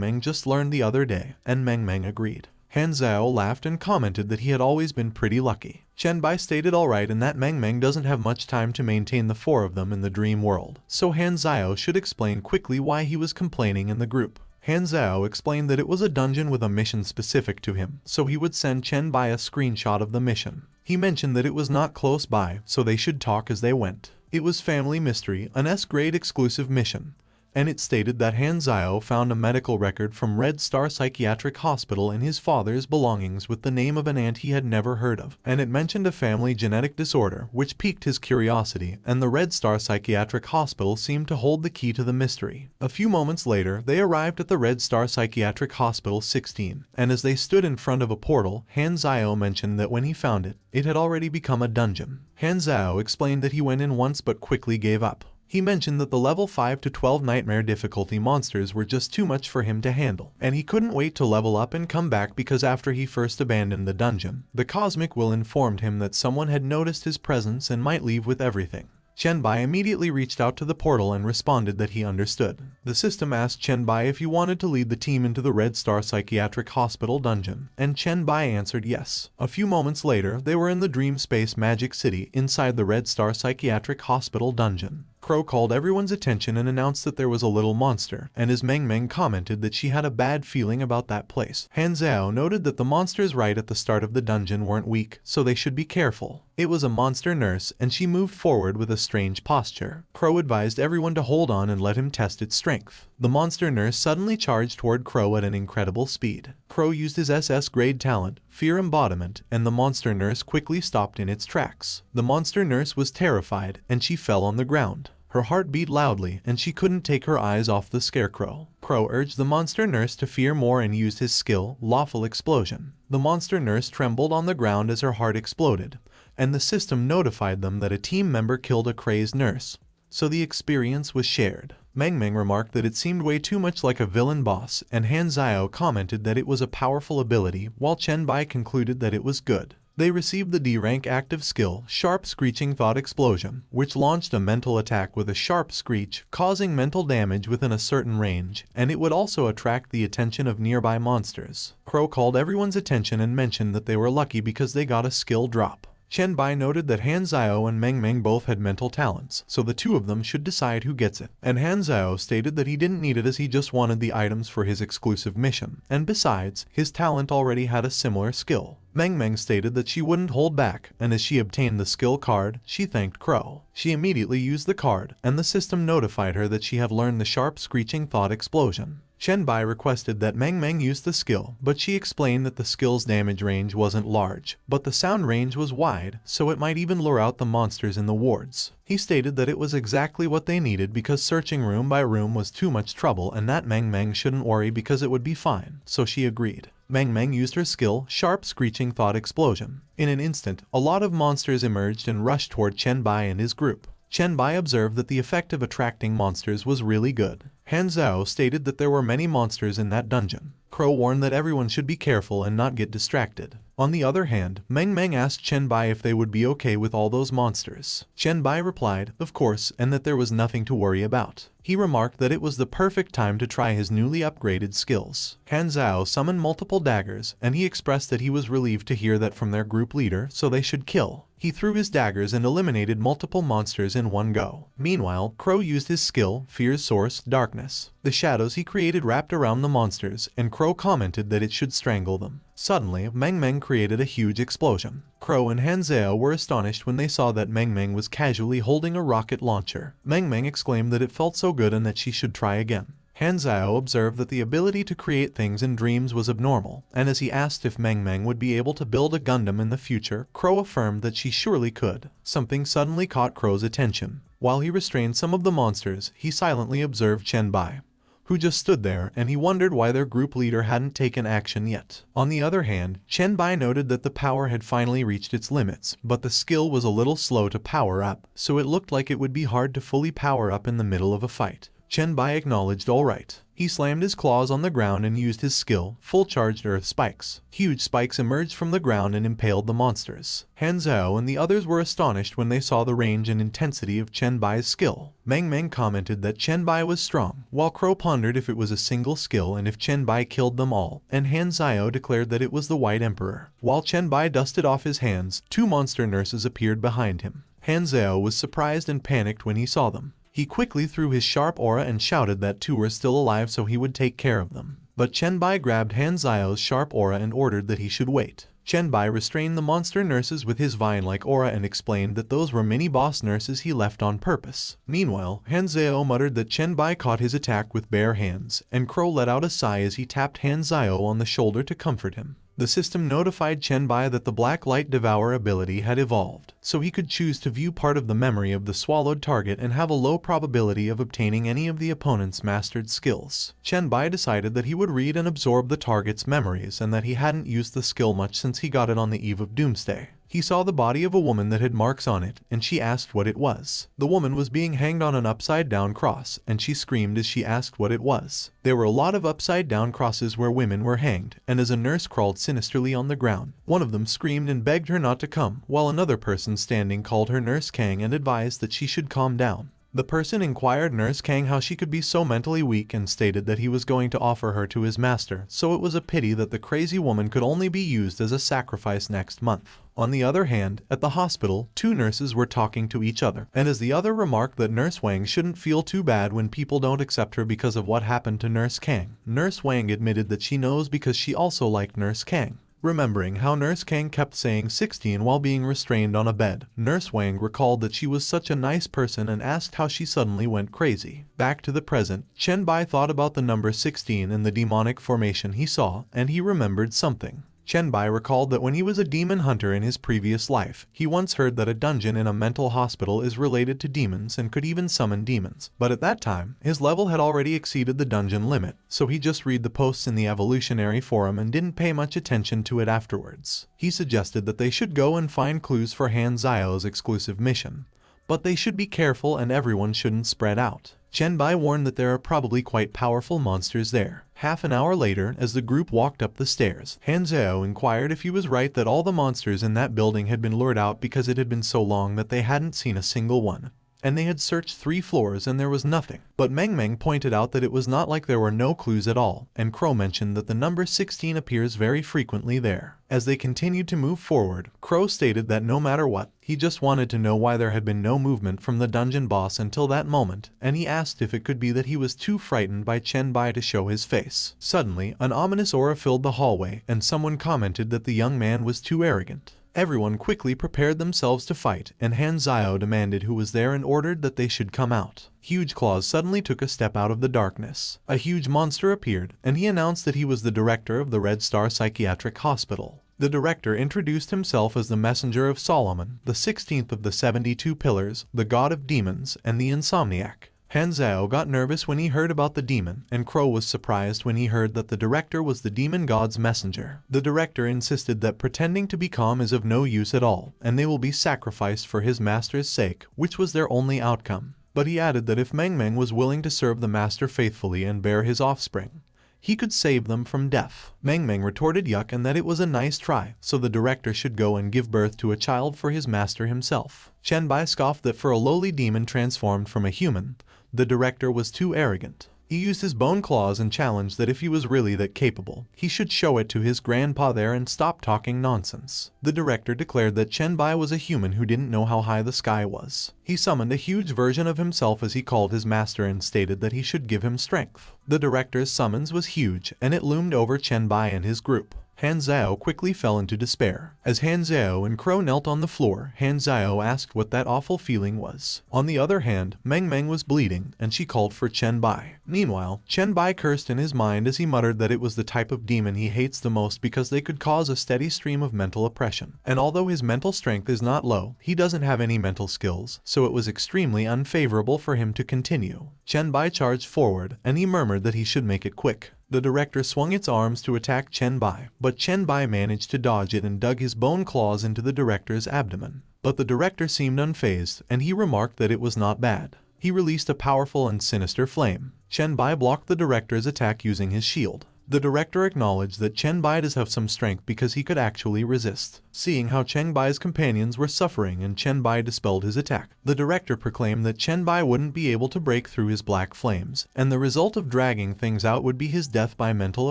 Meng just learned the other day, and Meng Meng agreed. Han Zio laughed and commented that he had always been pretty lucky. Chen Bai stated alright and that Meng Meng doesn't have much time to maintain the 4 of them in the dream world, so Han Zio should explain quickly why he was complaining in the group. Han Zio explained that it was a dungeon with a mission specific to him, so he would send Chen Bai a screenshot of the mission. He mentioned that it was not close by, so they should talk as they went. It was Family Mystery, an S-grade exclusive mission, and it stated that Han Zio found a medical record from Red Star Psychiatric Hospital in his father's belongings with the name of an aunt he had never heard of, and it mentioned a family genetic disorder which piqued his curiosity, and the Red Star Psychiatric Hospital seemed to hold the key to the mystery. A few moments later, they arrived at the Red Star Psychiatric Hospital 16, and as they stood in front of a portal, Han Zio mentioned that when he found it, it had already become a dungeon. Han Zio explained that he went in once but quickly gave up. He mentioned that the level 5 to 12 nightmare difficulty monsters were just too much for him to handle, and he couldn't wait to level up and come back because after he first abandoned the dungeon, the Cosmic Will informed him that someone had noticed his presence and might leave with everything. Chen Bai immediately reached out to the portal and responded that he understood. The system asked Chen Bai if he wanted to lead the team into the Red Star Psychiatric Hospital dungeon, and Chen Bai answered yes. A few moments later, they were in the Dream Space Magic City inside the Red Star Psychiatric Hospital dungeon. Crow called everyone's attention and announced that there was a little monster, and as Meng Meng commented that she had a bad feeling about that place. Han Zhao noted that the monsters right at the start of the dungeon weren't weak, so they should be careful. It was a monster nurse, and she moved forward with a strange posture. Crow advised everyone to hold on and let him test its strength. The monster nurse suddenly charged toward Crow at an incredible speed. Crow used his SS grade talent, Fear Embodiment, and the monster nurse quickly stopped in its tracks. The monster nurse was terrified, and she fell on the ground. Her heart beat loudly, and she couldn't take her eyes off the scarecrow. Crow urged the monster nurse to fear more and used his skill, Lawful Explosion. The monster nurse trembled on the ground as her heart exploded, and the system notified them that a team member killed a crazed nurse, so the experience was shared. Meng Meng remarked that it seemed way too much like a villain boss, and Han Zhao commented that it was a powerful ability, while Chen Bai concluded that it was good. They received the D-rank active skill, Sharp Screeching Thought Explosion, which launched a mental attack with a sharp screech, causing mental damage within a certain range, and it would also attract the attention of nearby monsters. Crow called everyone's attention and mentioned that they were lucky because they got a skill drop. Chen Bai noted that Han Zhao and Meng Meng both had mental talents, so the two of them should decide who gets it. And Han Zhao stated that he didn't need it as he just wanted the items for his exclusive mission, and besides, his talent already had a similar skill. Meng Meng stated that she wouldn't hold back, and as she obtained the skill card, she thanked Crow. She immediately used the card, and the system notified her that she had learned the Sharp Screeching Thought Explosion. Chen Bai requested that Meng Meng use the skill, but she explained that the skill's damage range wasn't large, but the sound range was wide, so it might even lure out the monsters in the wards. He stated that it was exactly what they needed because searching room by room was too much trouble and that Meng Meng shouldn't worry because it would be fine, so she agreed. Meng Meng used her skill, Sharp Screeching Thought Explosion. In an instant, a lot of monsters emerged and rushed toward Chen Bai and his group. Chen Bai observed that the effect of attracting monsters was really good. Han Zhao stated that there were many monsters in that dungeon. Crow warned that everyone should be careful and not get distracted. On the other hand, Meng Meng asked Chen Bai if they would be okay with all those monsters. Chen Bai replied, of course, and that there was nothing to worry about. He remarked that it was the perfect time to try his newly upgraded skills. Han Zhao summoned multiple daggers, and he expressed that he was relieved to hear that from their group leader, so they should kill. He threw his daggers and eliminated multiple monsters in one go. Meanwhile, Crow used his skill, Fear's Source, Darkness. The shadows he created wrapped around the monsters, and Crow commented that it should strangle them. Suddenly, Meng Meng created a huge explosion. Crow and Han Zhao were astonished when they saw that Meng Meng was casually holding a rocket launcher. Meng Meng exclaimed that it felt so good and that she should try again. Han Zhao observed that the ability to create things in dreams was abnormal, and as he asked if Meng Meng would be able to build a Gundam in the future, Crow affirmed that she surely could. Something suddenly caught Crow's attention. While he restrained some of the monsters, he silently observed Chen Bai, who just stood there, and he wondered why their group leader hadn't taken action yet. On the other hand, Chen Bai noted that the power had finally reached its limits, but the skill was a little slow to power up, so it looked like it would be hard to fully power up in the middle of a fight. Chen Bai acknowledged all right. He slammed his claws on the ground and used his skill, full-charged earth spikes. Huge spikes emerged from the ground and impaled the monsters. Han Zhao and the others were astonished when they saw the range and intensity of Chen Bai's skill. Meng Meng commented that Chen Bai was strong, while Crow pondered if it was a single skill and if Chen Bai killed them all, and Han Zhao declared that it was the White Emperor. While Chen Bai dusted off his hands, 2 monster nurses appeared behind him. Han Zhao was surprised and panicked when he saw them. He quickly threw his sharp aura and shouted that 2 were still alive so he would take care of them. But Chen Bai grabbed Han Zhao's sharp aura and ordered that he should wait. Chen Bai restrained the monster nurses with his vine-like aura and explained that those were mini-boss nurses he left on purpose. Meanwhile, Han Zhao muttered that Chen Bai caught his attack with bare hands, and Crow let out a sigh as he tapped Han Zhao on the shoulder to comfort him. The system notified Chen Bai that the Black Light Devour ability had evolved, so he could choose to view part of the memory of the swallowed target and have a low probability of obtaining any of the opponent's mastered skills. Chen Bai decided that he would read and absorb the target's memories and that he hadn't used the skill much since he got it on the eve of Doomsday. He saw the body of a woman that had marks on it, and she asked what it was. The woman was being hanged on an upside-down cross, and she screamed as she asked what it was. There were a lot of upside-down crosses where women were hanged, and as a nurse crawled sinisterly on the ground, one of them screamed and begged her not to come, while another person standing called her Nurse Kang and advised that she should calm down. The person inquired Nurse Kang how she could be so mentally weak and stated that he was going to offer her to his master, so it was a pity that the crazy woman could only be used as a sacrifice next month. On the other hand, at the hospital, 2 nurses were talking to each other, and as the other remarked that Nurse Wang shouldn't feel too bad when people don't accept her because of what happened to Nurse Kang, Nurse Wang admitted that she knows because she also liked Nurse Kang. Remembering how Nurse Kang kept saying 16 while being restrained on a bed, Nurse Wang recalled that she was such a nice person and asked how she suddenly went crazy. Back to the present, Chen Bai thought about the number 16 and the demonic formation he saw, and he remembered something. Chen Bai recalled that when he was a demon hunter in his previous life, he once heard that a dungeon in a mental hospital is related to demons and could even summon demons. But at that time, his level had already exceeded the dungeon limit, so he just read the posts in the evolutionary forum and didn't pay much attention to it afterwards. He suggested that they should go and find clues for Han Zhao's exclusive mission, but they should be careful and everyone shouldn't spread out. Chen Bai warned that there are probably quite powerful monsters there. Half an hour later, as the group walked up the stairs, Han Zhao inquired if he was right that all the monsters in that building had been lured out because it had been so long that they hadn't seen a single one, and they had searched 3 floors and there was nothing. But Meng Meng pointed out that it was not like there were no clues at all, and Crow mentioned that the number 16 appears very frequently there. As they continued to move forward, Crow stated that no matter what, he just wanted to know why there had been no movement from the dungeon boss until that moment, and he asked if it could be that he was too frightened by Chen Bai to show his face. Suddenly, an ominous aura filled the hallway, and someone commented that the young man was too arrogant. Everyone quickly prepared themselves to fight, and Han Zhao demanded who was there and ordered that they should come out. Huge Claws suddenly took a step out of the darkness. A huge monster appeared, and he announced that he was the director of the Red Star Psychiatric Hospital. The director introduced himself as the Messenger of Solomon, the 16th of the 72 Pillars, the God of Demons, and the Insomniac. Han Zhao got nervous when he heard about the demon, and Crow was surprised when he heard that the director was the demon god's messenger. The director insisted that pretending to be calm is of no use at all, and they will be sacrificed for his master's sake, which was their only outcome. But he added that if Meng Meng was willing to serve the master faithfully and bear his offspring, he could save them from death. Meng Meng retorted yuck and that it was a nice try, so the director should go and give birth to a child for his master himself. Chen Bai scoffed that for a lowly demon transformed from a human, the director was too arrogant. He used his bone claws and challenged that if he was really that capable, he should show it to his grandpa there and stop talking nonsense. The director declared that Chen Bai was a human who didn't know how high the sky was. He summoned a huge version of himself as he called his master and stated that he should give him strength. The director's summons was huge, and it loomed over Chen Bai and his group. Han Xiao quickly fell into despair. As Han Xiao and Crow knelt on the floor, Han Xiao asked what that awful feeling was. On the other hand, Meng Meng was bleeding, and she called for Chen Bai. Meanwhile, Chen Bai cursed in his mind as he muttered that it was the type of demon he hates the most because they could cause a steady stream of mental oppression. And although his mental strength is not low, he doesn't have any mental skills, so it was extremely unfavorable for him to continue. Chen Bai charged forward, and he murmured that he should make it quick. The director swung its arms to attack Chen Bai, but Chen Bai managed to dodge it and dug his bone claws into the director's abdomen. But the director seemed unfazed, and he remarked that it was not bad. He released a powerful and sinister flame. Chen Bai blocked the director's attack using his shield. The director acknowledged that Chen Bai does have some strength because he could actually resist. Seeing how Chen Bai's companions were suffering and Chen Bai dispelled his attack, the director proclaimed that Chen Bai wouldn't be able to break through his black flames, and the result of dragging things out would be his death by mental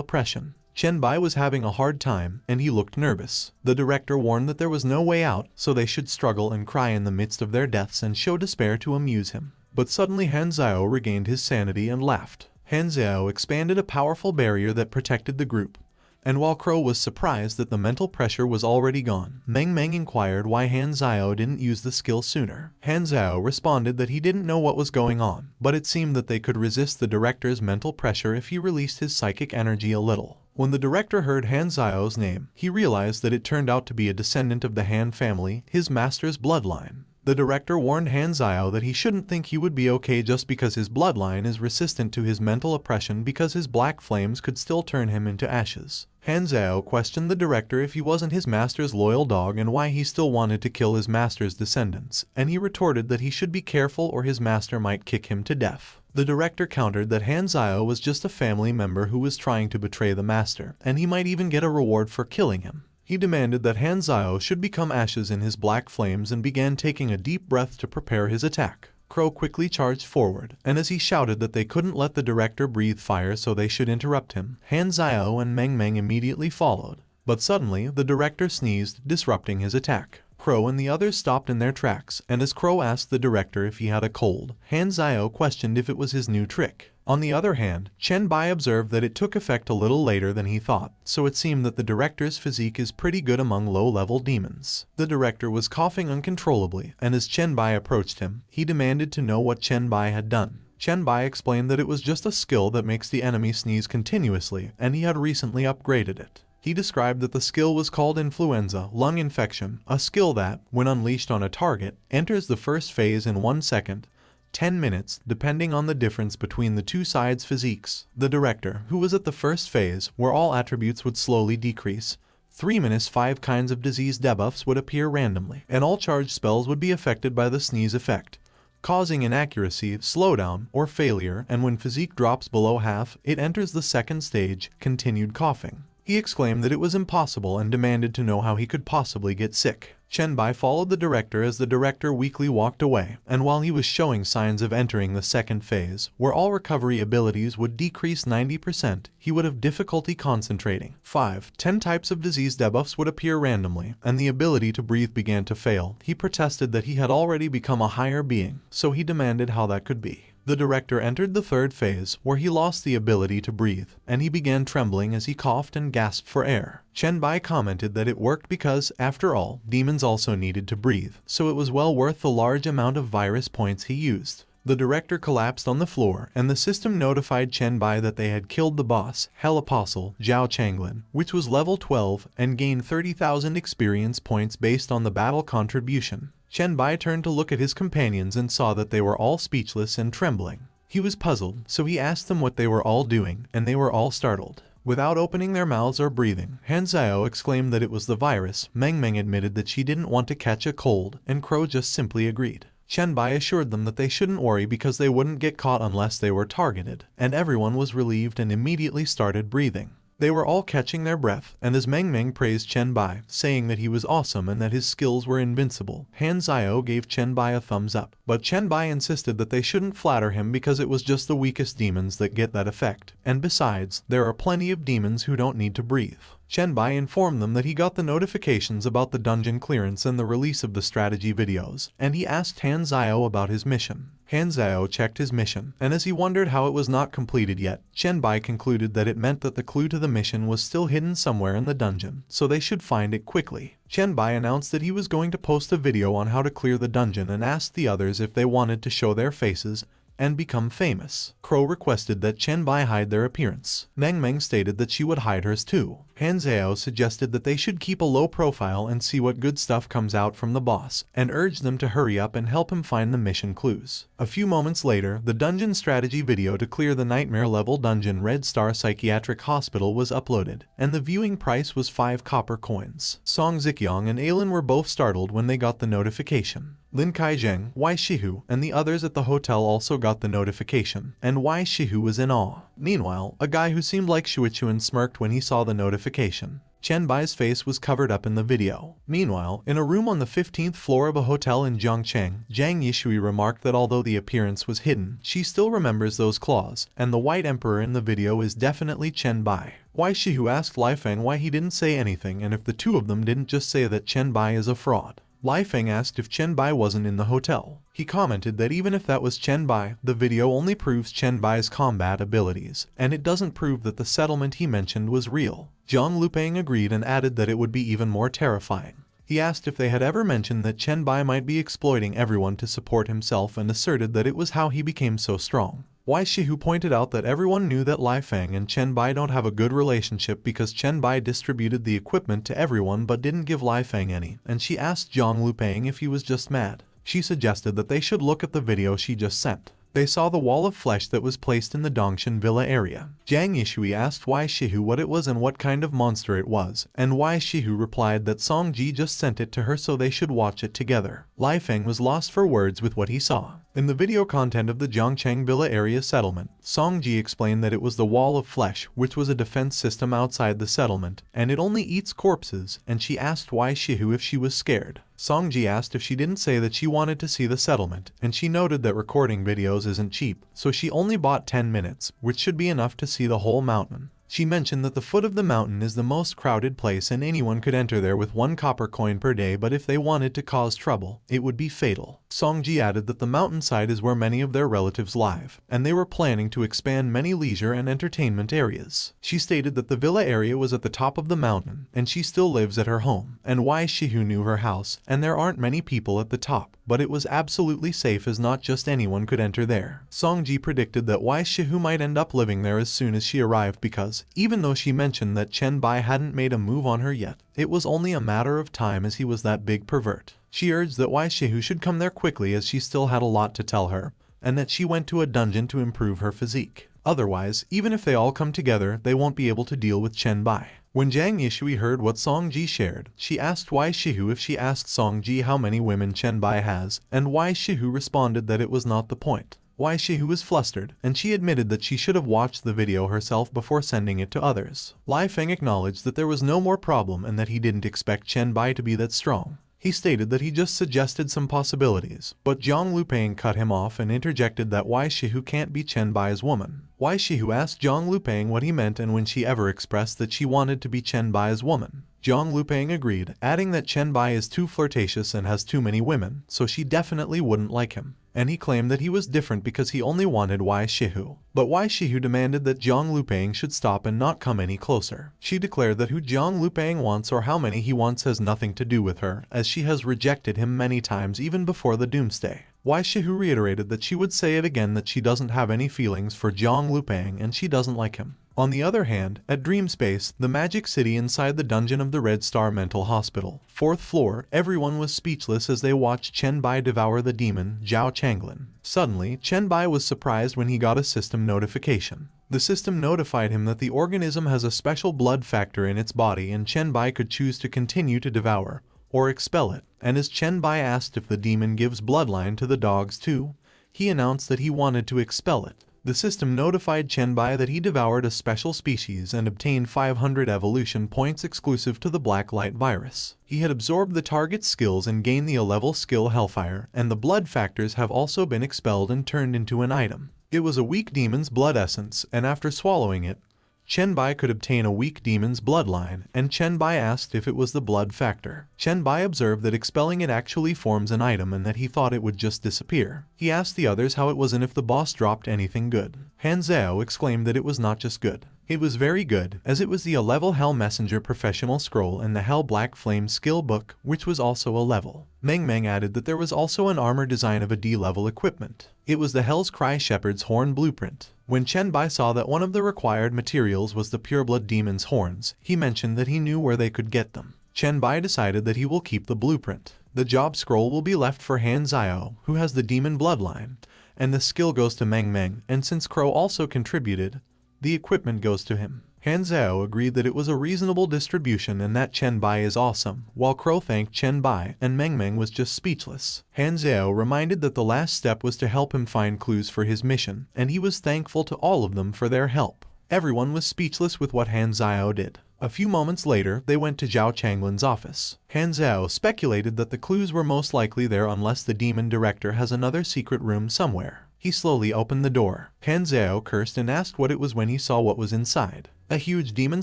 oppression. Chen Bai was having a hard time, and he looked nervous. The director warned that there was no way out, so they should struggle and cry in the midst of their deaths and show despair to amuse him. But suddenly Han Xiao regained his sanity and laughed. Han Xiao expanded a powerful barrier that protected the group, and while Crow was surprised that the mental pressure was already gone, Meng Meng inquired why Han Xiao didn't use the skill sooner. Han Xiao responded that he didn't know what was going on, but it seemed that they could resist the director's mental pressure if he released his psychic energy a little. When the director heard Han Xiao's name, he realized that it turned out to be a descendant of the Han family, his master's bloodline. The director warned Han Xiao that he shouldn't think he would be okay just because his bloodline is resistant to his mental oppression because his black flames could still turn him into ashes. Han Xiao questioned the director if he wasn't his master's loyal dog and why he still wanted to kill his master's descendants, and he retorted that he should be careful or his master might kick him to death. The director countered that Han Xiao was just a family member who was trying to betray the master, and he might even get a reward for killing him. He demanded that Han Xiao should become ashes in his black flames and began taking a deep breath to prepare his attack. Crow quickly charged forward, and as he shouted that they couldn't let the director breathe fire so they should interrupt him, Han Xiao and Meng Meng immediately followed. But suddenly, the director sneezed, disrupting his attack. Crow and the others stopped in their tracks, and as Crow asked the director if he had a cold, Han Xiao questioned if it was his new trick. On the other hand, Chen Bai observed that it took effect a little later than he thought, so it seemed that the director's physique is pretty good among low-level demons. The director was coughing uncontrollably, and as Chen Bai approached him, he demanded to know what Chen Bai had done. Chen Bai explained that it was just a skill that makes the enemy sneeze continuously, and he had recently upgraded it. He described that the skill was called influenza lung infection, a skill that, when unleashed on a target, enters the first phase in 1 second, 10 minutes, depending on the difference between the two sides' physiques. The director, who was at the first phase, where all attributes would slowly decrease, 3 minutes 5 kinds of disease debuffs would appear randomly, and all charged spells would be affected by the sneeze effect, causing inaccuracy, slowdown, or failure, and when physique drops below half, it enters the second stage, continued coughing. He exclaimed that it was impossible and demanded to know how he could possibly get sick. Chen Bai followed the director as the director weakly walked away, and while he was showing signs of entering the second phase, where all recovery abilities would decrease 90%, he would have difficulty concentrating. 10 types of disease debuffs would appear randomly, and the ability to breathe began to fail. He protested that he had already become a higher being, so he demanded how that could be. The director entered the third phase, where he lost the ability to breathe, and he began trembling as he coughed and gasped for air. Chen Bai commented that it worked because, after all, demons also needed to breathe, so it was well worth the large amount of virus points he used. The director collapsed on the floor, and the system notified Chen Bai that they had killed the boss, Hell Apostle, Zhao Changlin, which was level 12, and gained 30,000 experience points based on the battle contribution. Chen Bai turned to look at his companions and saw that they were all speechless and trembling. He was puzzled, so he asked them what they were all doing, and they were all startled. Without opening their mouths or breathing, Han Xiao exclaimed that it was the virus, Meng Meng admitted that she didn't want to catch a cold, and Crow just simply agreed. Chen Bai assured them that they shouldn't worry because they wouldn't get caught unless they were targeted, and everyone was relieved and immediately started breathing. They were all catching their breath, and as Meng Meng praised Chen Bai, saying that he was awesome and that his skills were invincible, Han Xiao gave Chen Bai a thumbs up. But Chen Bai insisted that they shouldn't flatter him because it was just the weakest demons that get that effect, and besides, there are plenty of demons who don't need to breathe. Chen Bai informed them that he got the notifications about the dungeon clearance and the release of the strategy videos, and he asked Han Xiao about his mission. Han Xiao checked his mission, and as he wondered how it was not completed yet, Chen Bai concluded that it meant that the clue to the mission was still hidden somewhere in the dungeon, so they should find it quickly. Chen Bai announced that he was going to post a video on how to clear the dungeon and asked the others if they wanted to show their faces and become famous. Crow requested that Chen Bai hide their appearance. Meng Meng stated that she would hide hers too. Han Xiao suggested that they should keep a low profile and see what good stuff comes out from the boss, and urged them to hurry up and help him find the mission clues. A few moments later, the dungeon strategy video to clear the nightmare level dungeon Red Star Psychiatric Hospital was uploaded, and the viewing price was 5 copper coins. Song Zikyong and Ailin were both startled when they got the notification. Lin Kaizheng, Wai Shihu, and the others at the hotel also got the notification, and Wai Shihu was in awe. Meanwhile, a guy who seemed like Shuichuan smirked when he saw the notification. Chen Bai's face was covered up in the video. Meanwhile, in a room on the 15th floor of a hotel in Zhongcheng, Zhang Yishui remarked that although the appearance was hidden, she still remembers those claws, and the White Emperor in the video is definitely Chen Bai. Wai Shihu asked Lai Feng why he didn't say anything and if the two of them didn't just say that Chen Bai is a fraud. Lai Feng asked if Chen Bai wasn't in the hotel. He commented that even if that was Chen Bai, the video only proves Chen Bai's combat abilities, and it doesn't prove that the settlement he mentioned was real. Zhang Lupeng agreed and added that it would be even more terrifying. He asked if they had ever mentioned that Chen Bai might be exploiting everyone to support himself and asserted that it was how he became so strong. Wai Shihu pointed out that everyone knew that Lai Feng and Chen Bai don't have a good relationship because Chen Bai distributed the equipment to everyone but didn't give Lai Feng any, and she asked Zhang Lupeng if he was just mad. She suggested that they should look at the video she just sent. They saw the wall of flesh that was placed in the Dongshan Villa area. Zhang Yishui asked Wai Shihu what it was and what kind of monster it was, and Wai Shihu replied that Song Ji just sent it to her so they should watch it together. Lai Feng was lost for words with what he saw. In the video content of the Zhongcheng Villa area settlement, Song Ji explained that it was the wall of flesh, which was a defense system outside the settlement, and it only eats corpses, and she asked Wai Shihu if she was scared. Song Ji asked if she didn't say that she wanted to see the settlement, and she noted that recording videos isn't cheap, so she only bought 10 minutes, which should be enough to see the whole mountain. She mentioned that the foot of the mountain is the most crowded place and anyone could enter there with 1 copper coin per day, but if they wanted to cause trouble, it would be fatal. Song Ji added that the mountainside is where many of their relatives live, and they were planning to expand many leisure and entertainment areas. She stated that the villa area was at the top of the mountain, and she still lives at her home, and Wai Shihu knew her house, and there aren't many people at the top, but it was absolutely safe as not just anyone could enter there. Song Ji predicted that Wai Shihu might end up living there as soon as she arrived because, even though she mentioned that Chen Bai hadn't made a move on her yet, it was only a matter of time as he was that big pervert. She urged that Wai Shihu should come there quickly as she still had a lot to tell her, and that she went to a dungeon to improve her physique. Otherwise, even if they all come together, they won't be able to deal with Chen Bai. When Zhang Yishui heard what Song Ji shared, she asked Wai Shihu if she asked Song Ji how many women Chen Bai has, and Wai Shihu responded that it was not the point. Wai Shihu was flustered, and she admitted that she should have watched the video herself before sending it to others. Lai Feng acknowledged that there was no more problem and that he didn't expect Chen Bai to be that strong. He stated that he just suggested some possibilities, but Zhang Lupeng cut him off and interjected that Wai Shihu can't be Chen Bai's woman. Wai Shihu asked Zhang Lupeng what he meant and when she ever expressed that she wanted to be Chen Bai's woman. Zhang Lupeng agreed, adding that Chen Bai is too flirtatious and has too many women, so she definitely wouldn't like him. And he claimed that he was different because he only wanted Wai Shihu. But Wai Shihu demanded that Zhang Lupeng should stop and not come any closer. She declared that who Zhang Lupeng wants or how many he wants has nothing to do with her, as she has rejected him many times even before the doomsday. Wai Shihu reiterated that she would say it again that she doesn't have any feelings for Zhang Lupeng and she doesn't like him. On the other hand, at Dream Space, the magic city inside the dungeon of the Red Star Mental Hospital, 4th floor, everyone was speechless as they watched Chen Bai devour the demon, Zhao Changlin. Suddenly, Chen Bai was surprised when he got a system notification. The system notified him that the organism has a special blood factor in its body and Chen Bai could choose to continue to devour, or expel it, and as Chen Bai asked if the demon gives bloodline to the dogs too, he announced that he wanted to expel it. The system notified Chen Bai that he devoured a special species and obtained 500 evolution points exclusive to the Black Light virus. He had absorbed the target's skills and gained the A-level skill Hellfire, and the blood factors have also been expelled and turned into an item. It was a weak demon's blood essence, and after swallowing it, Chen Bai could obtain a weak demon's bloodline, and Chen Bai asked if it was the blood factor. Chen Bai observed that expelling it actually forms an item and that he thought it would just disappear. He asked the others how it was and if the boss dropped anything good. Han Zhao exclaimed that it was not just good. It was very good, as it was the A-level Hell Messenger Professional Scroll and the Hell Black Flame Skill Book, which was also a level. Meng Meng added that there was also an armor design of a D-level equipment. It was the Hell's Cry Shepherd's Horn blueprint. When Chen Bai saw that one of the required materials was the pureblood demon's horns, he mentioned that he knew where they could get them. Chen Bai decided that he will keep the blueprint. The job scroll will be left for Han Zhao, who has the demon bloodline, and the skill goes to Meng Meng, and since Crow also contributed, the equipment goes to him. Han Zhao agreed that it was a reasonable distribution and that Chen Bai is awesome, while Crow thanked Chen Bai, and Meng Meng was just speechless. Han Zhao reminded that the last step was to help him find clues for his mission, and he was thankful to all of them for their help. Everyone was speechless with what Han Zhao did. A few moments later, they went to Zhao Changlin's office. Han Zhao speculated that the clues were most likely there unless the demon director has another secret room somewhere. He slowly opened the door. Han Zhao cursed and asked what it was when he saw what was inside. A huge demon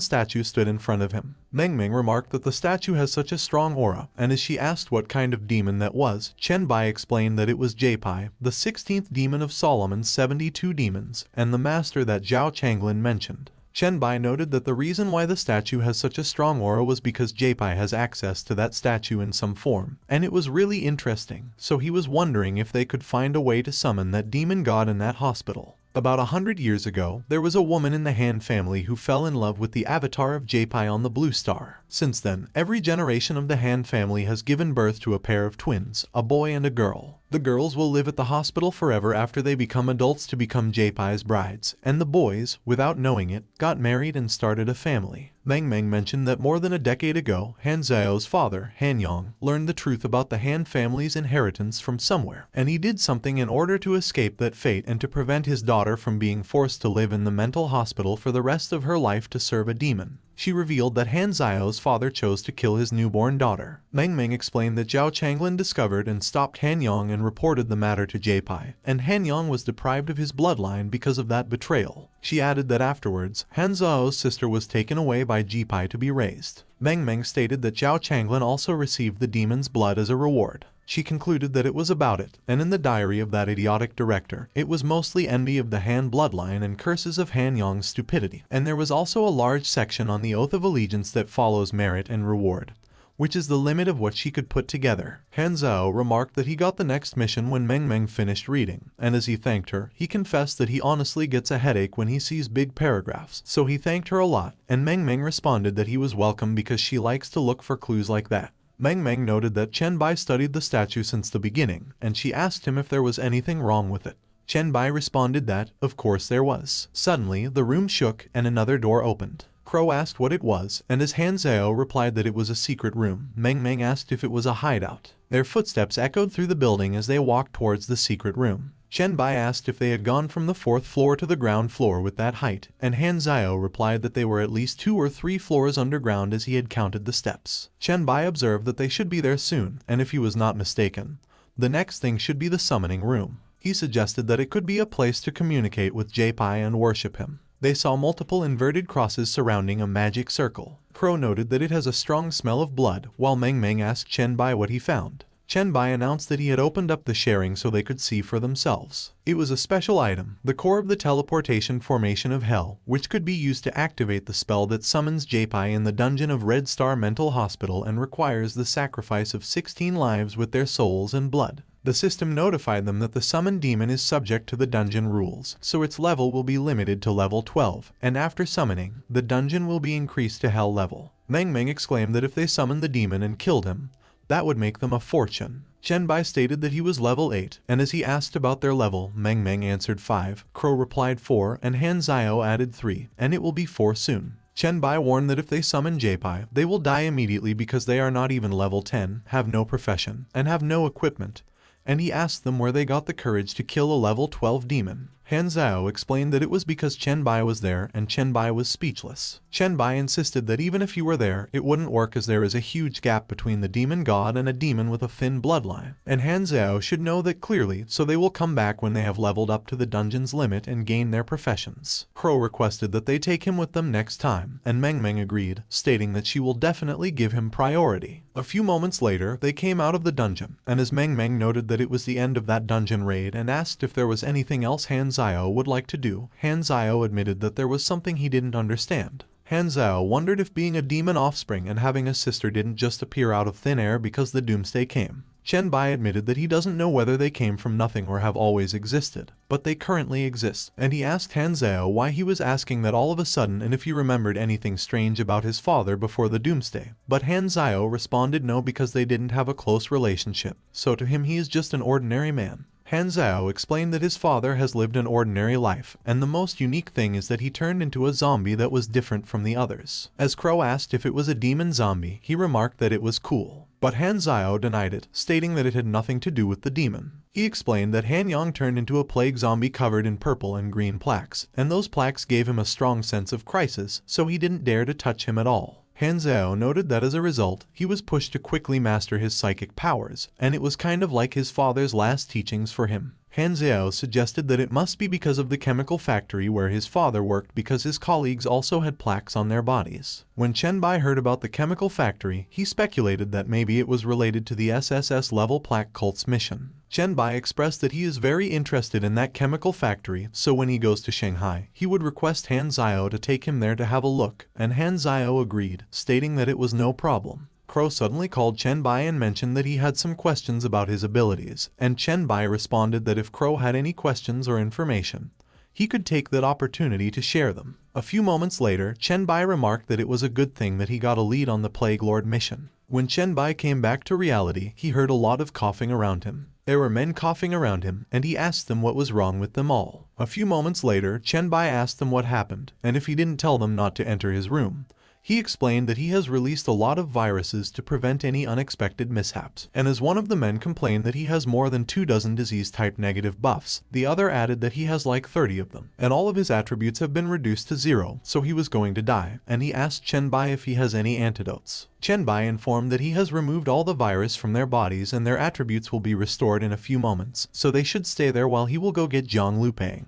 statue stood in front of him. Meng Meng remarked that the statue has such a strong aura, and as she asked what kind of demon that was, Chen Bai explained that it was Jpai, the 16th demon of Solomon's 72 demons, and the master that Zhao Changlin mentioned. Chen Bai noted that the reason why the statue has such a strong aura was because Jpai has access to that statue in some form, and it was really interesting, so he was wondering if they could find a way to summon that demon god in that hospital. About 100 years ago, there was a woman in the Han family who fell in love with the avatar of Jpai on the Blue Star. Since then, every generation of the Han family has given birth to a pair of twins, a boy and a girl. The girls will live at the hospital forever after they become adults to become Jpai's brides, and the boys, without knowing it, got married and started a family. Meng Meng mentioned that more than a decade ago, Han Zhao's father, Han Yang, learned the truth about the Han family's inheritance from somewhere, and he did something in order to escape that fate and to prevent his daughter from being forced to live in the mental hospital for the rest of her life to serve a demon. She revealed that Han Zhao's father chose to kill his newborn daughter. Meng Meng explained that Zhao Changlin discovered and stopped Han Yang and reported the matter to Jpai, and Han Yang was deprived of his bloodline because of that betrayal. She added that afterwards, Han Zhao's sister was taken away by Jpai to be raised. Meng Meng stated that Zhao Changlin also received the demon's blood as a reward. She concluded that it was about it, and in the diary of that idiotic director, it was mostly envy of the Han bloodline and curses of Han Yang's stupidity. And there was also a large section on the Oath of Allegiance that follows merit and reward, which is the limit of what she could put together. Han Zhao remarked that he got the next mission when Meng Meng finished reading, and as he thanked her, he confessed that he honestly gets a headache when he sees big paragraphs, so he thanked her a lot, and Meng Meng responded that he was welcome because she likes to look for clues like that. Meng Meng noted that Chen Bai studied the statue since the beginning, and she asked him if there was anything wrong with it. Chen Bai responded that, of course there was. Suddenly, the room shook and another door opened. Crow asked what it was, and as Han Zhao replied that it was a secret room, Meng Meng asked if it was a hideout. Their footsteps echoed through the building as they walked towards the secret room. Chen Bai asked if they had gone from the 4th floor to the ground floor with that height, and Han Zhao replied that they were at least 2 or 3 floors underground as he had counted the steps. Chen Bai observed that they should be there soon, and if he was not mistaken, the next thing should be the summoning room. He suggested that it could be a place to communicate with Jpai and worship him. They saw multiple inverted crosses surrounding a magic circle. Crow noted that it has a strong smell of blood, while Meng Meng asked Chen Bai what he found. Chen Bai announced that he had opened up the sharing so they could see for themselves. It was a special item, the core of the teleportation formation of Hell, which could be used to activate the spell that summons Jpai in the dungeon of Red Star Mental Hospital and requires the sacrifice of 16 lives with their souls and blood. The system notified them that the summoned demon is subject to the dungeon rules, so its level will be limited to level 12, and after summoning, the dungeon will be increased to Hell level. Meng Meng exclaimed that if they summoned the demon and killed him, that would make them a fortune. Chen Bai stated that he was level 8, and as he asked about their level, Meng Meng answered 5, Crow replied 4, and Han Zhao added 3, and it will be 4 soon. Chen Bai warned that if they summon J-Pai, they will die immediately because they are not even level 10, have no profession, and have no equipment, and he asked them where they got the courage to kill a level 12 demon. Han Zhao explained that it was because Chen Bai was there and Chen Bai was speechless. Chen Bai insisted that even if he were there, it wouldn't work as there is a huge gap between the demon god and a demon with a thin bloodline. And Han Zhao should know that clearly, so they will come back when they have leveled up to the dungeon's limit and gain their professions. Crow requested that they take him with them next time, and Meng Meng agreed, stating that she will definitely give him priority. A few moments later, they came out of the dungeon, and as Meng Meng noted that it was the end of that dungeon raid and asked if there was anything else Han Zhao would like to do, Han Zhao admitted that there was something he didn't understand. Han Zhao wondered if being a demon offspring and having a sister didn't just appear out of thin air because the doomsday came. Chen Bai admitted that he doesn't know whether they came from nothing or have always existed, but they currently exist, and he asked Han Zhao why he was asking that all of a sudden and if he remembered anything strange about his father before the doomsday. But Han Zhao responded no, because they didn't have a close relationship, so to him he is just an ordinary man. Han Zhao explained that his father has lived an ordinary life, and the most unique thing is that he turned into a zombie that was different from the others. As Crow asked if it was a demon zombie, he remarked that it was cool. But Han Zhao denied it, stating that it had nothing to do with the demon. He explained that Han Yang turned into a plague zombie covered in purple and green plaques, and those plaques gave him a strong sense of crisis, so he didn't dare to touch him at all. Han Zhao noted that as a result, he was pushed to quickly master his psychic powers, and it was kind of like his father's last teachings for him. Han Zhao suggested that it must be because of the chemical factory where his father worked, because his colleagues also had plaques on their bodies. When Chen Bai heard about the chemical factory, he speculated that maybe it was related to the SSS level plaque cult's mission. Chen Bai expressed that he is very interested in that chemical factory, so when he goes to Shanghai, he would request Han Zhao to take him there to have a look, and Han Zhao agreed, stating that it was no problem. Crow suddenly called Chen Bai and mentioned that he had some questions about his abilities, and Chen Bai responded that if Crow had any questions or information, he could take that opportunity to share them. A few moments later, Chen Bai remarked that it was a good thing that he got a lead on the Plague Lord mission. When Chen Bai came back to reality, he heard a lot of coughing around him. There were men coughing around him, and he asked them what was wrong with them all. A few moments later, Chen Bai asked them what happened, and if he didn't tell them not to enter his room. He explained that he has released a lot of viruses to prevent any unexpected mishaps, and as one of the men complained that he has more than 24 disease-type negative buffs, the other added that he has like 30 of them, and all of his attributes have been reduced to 0, so he was going to die, and he asked Chen Bai if he has any antidotes. Chen Bai informed that he has removed all the virus from their bodies and their attributes will be restored in a few moments, so they should stay there while he will go get Zhang Lupeng.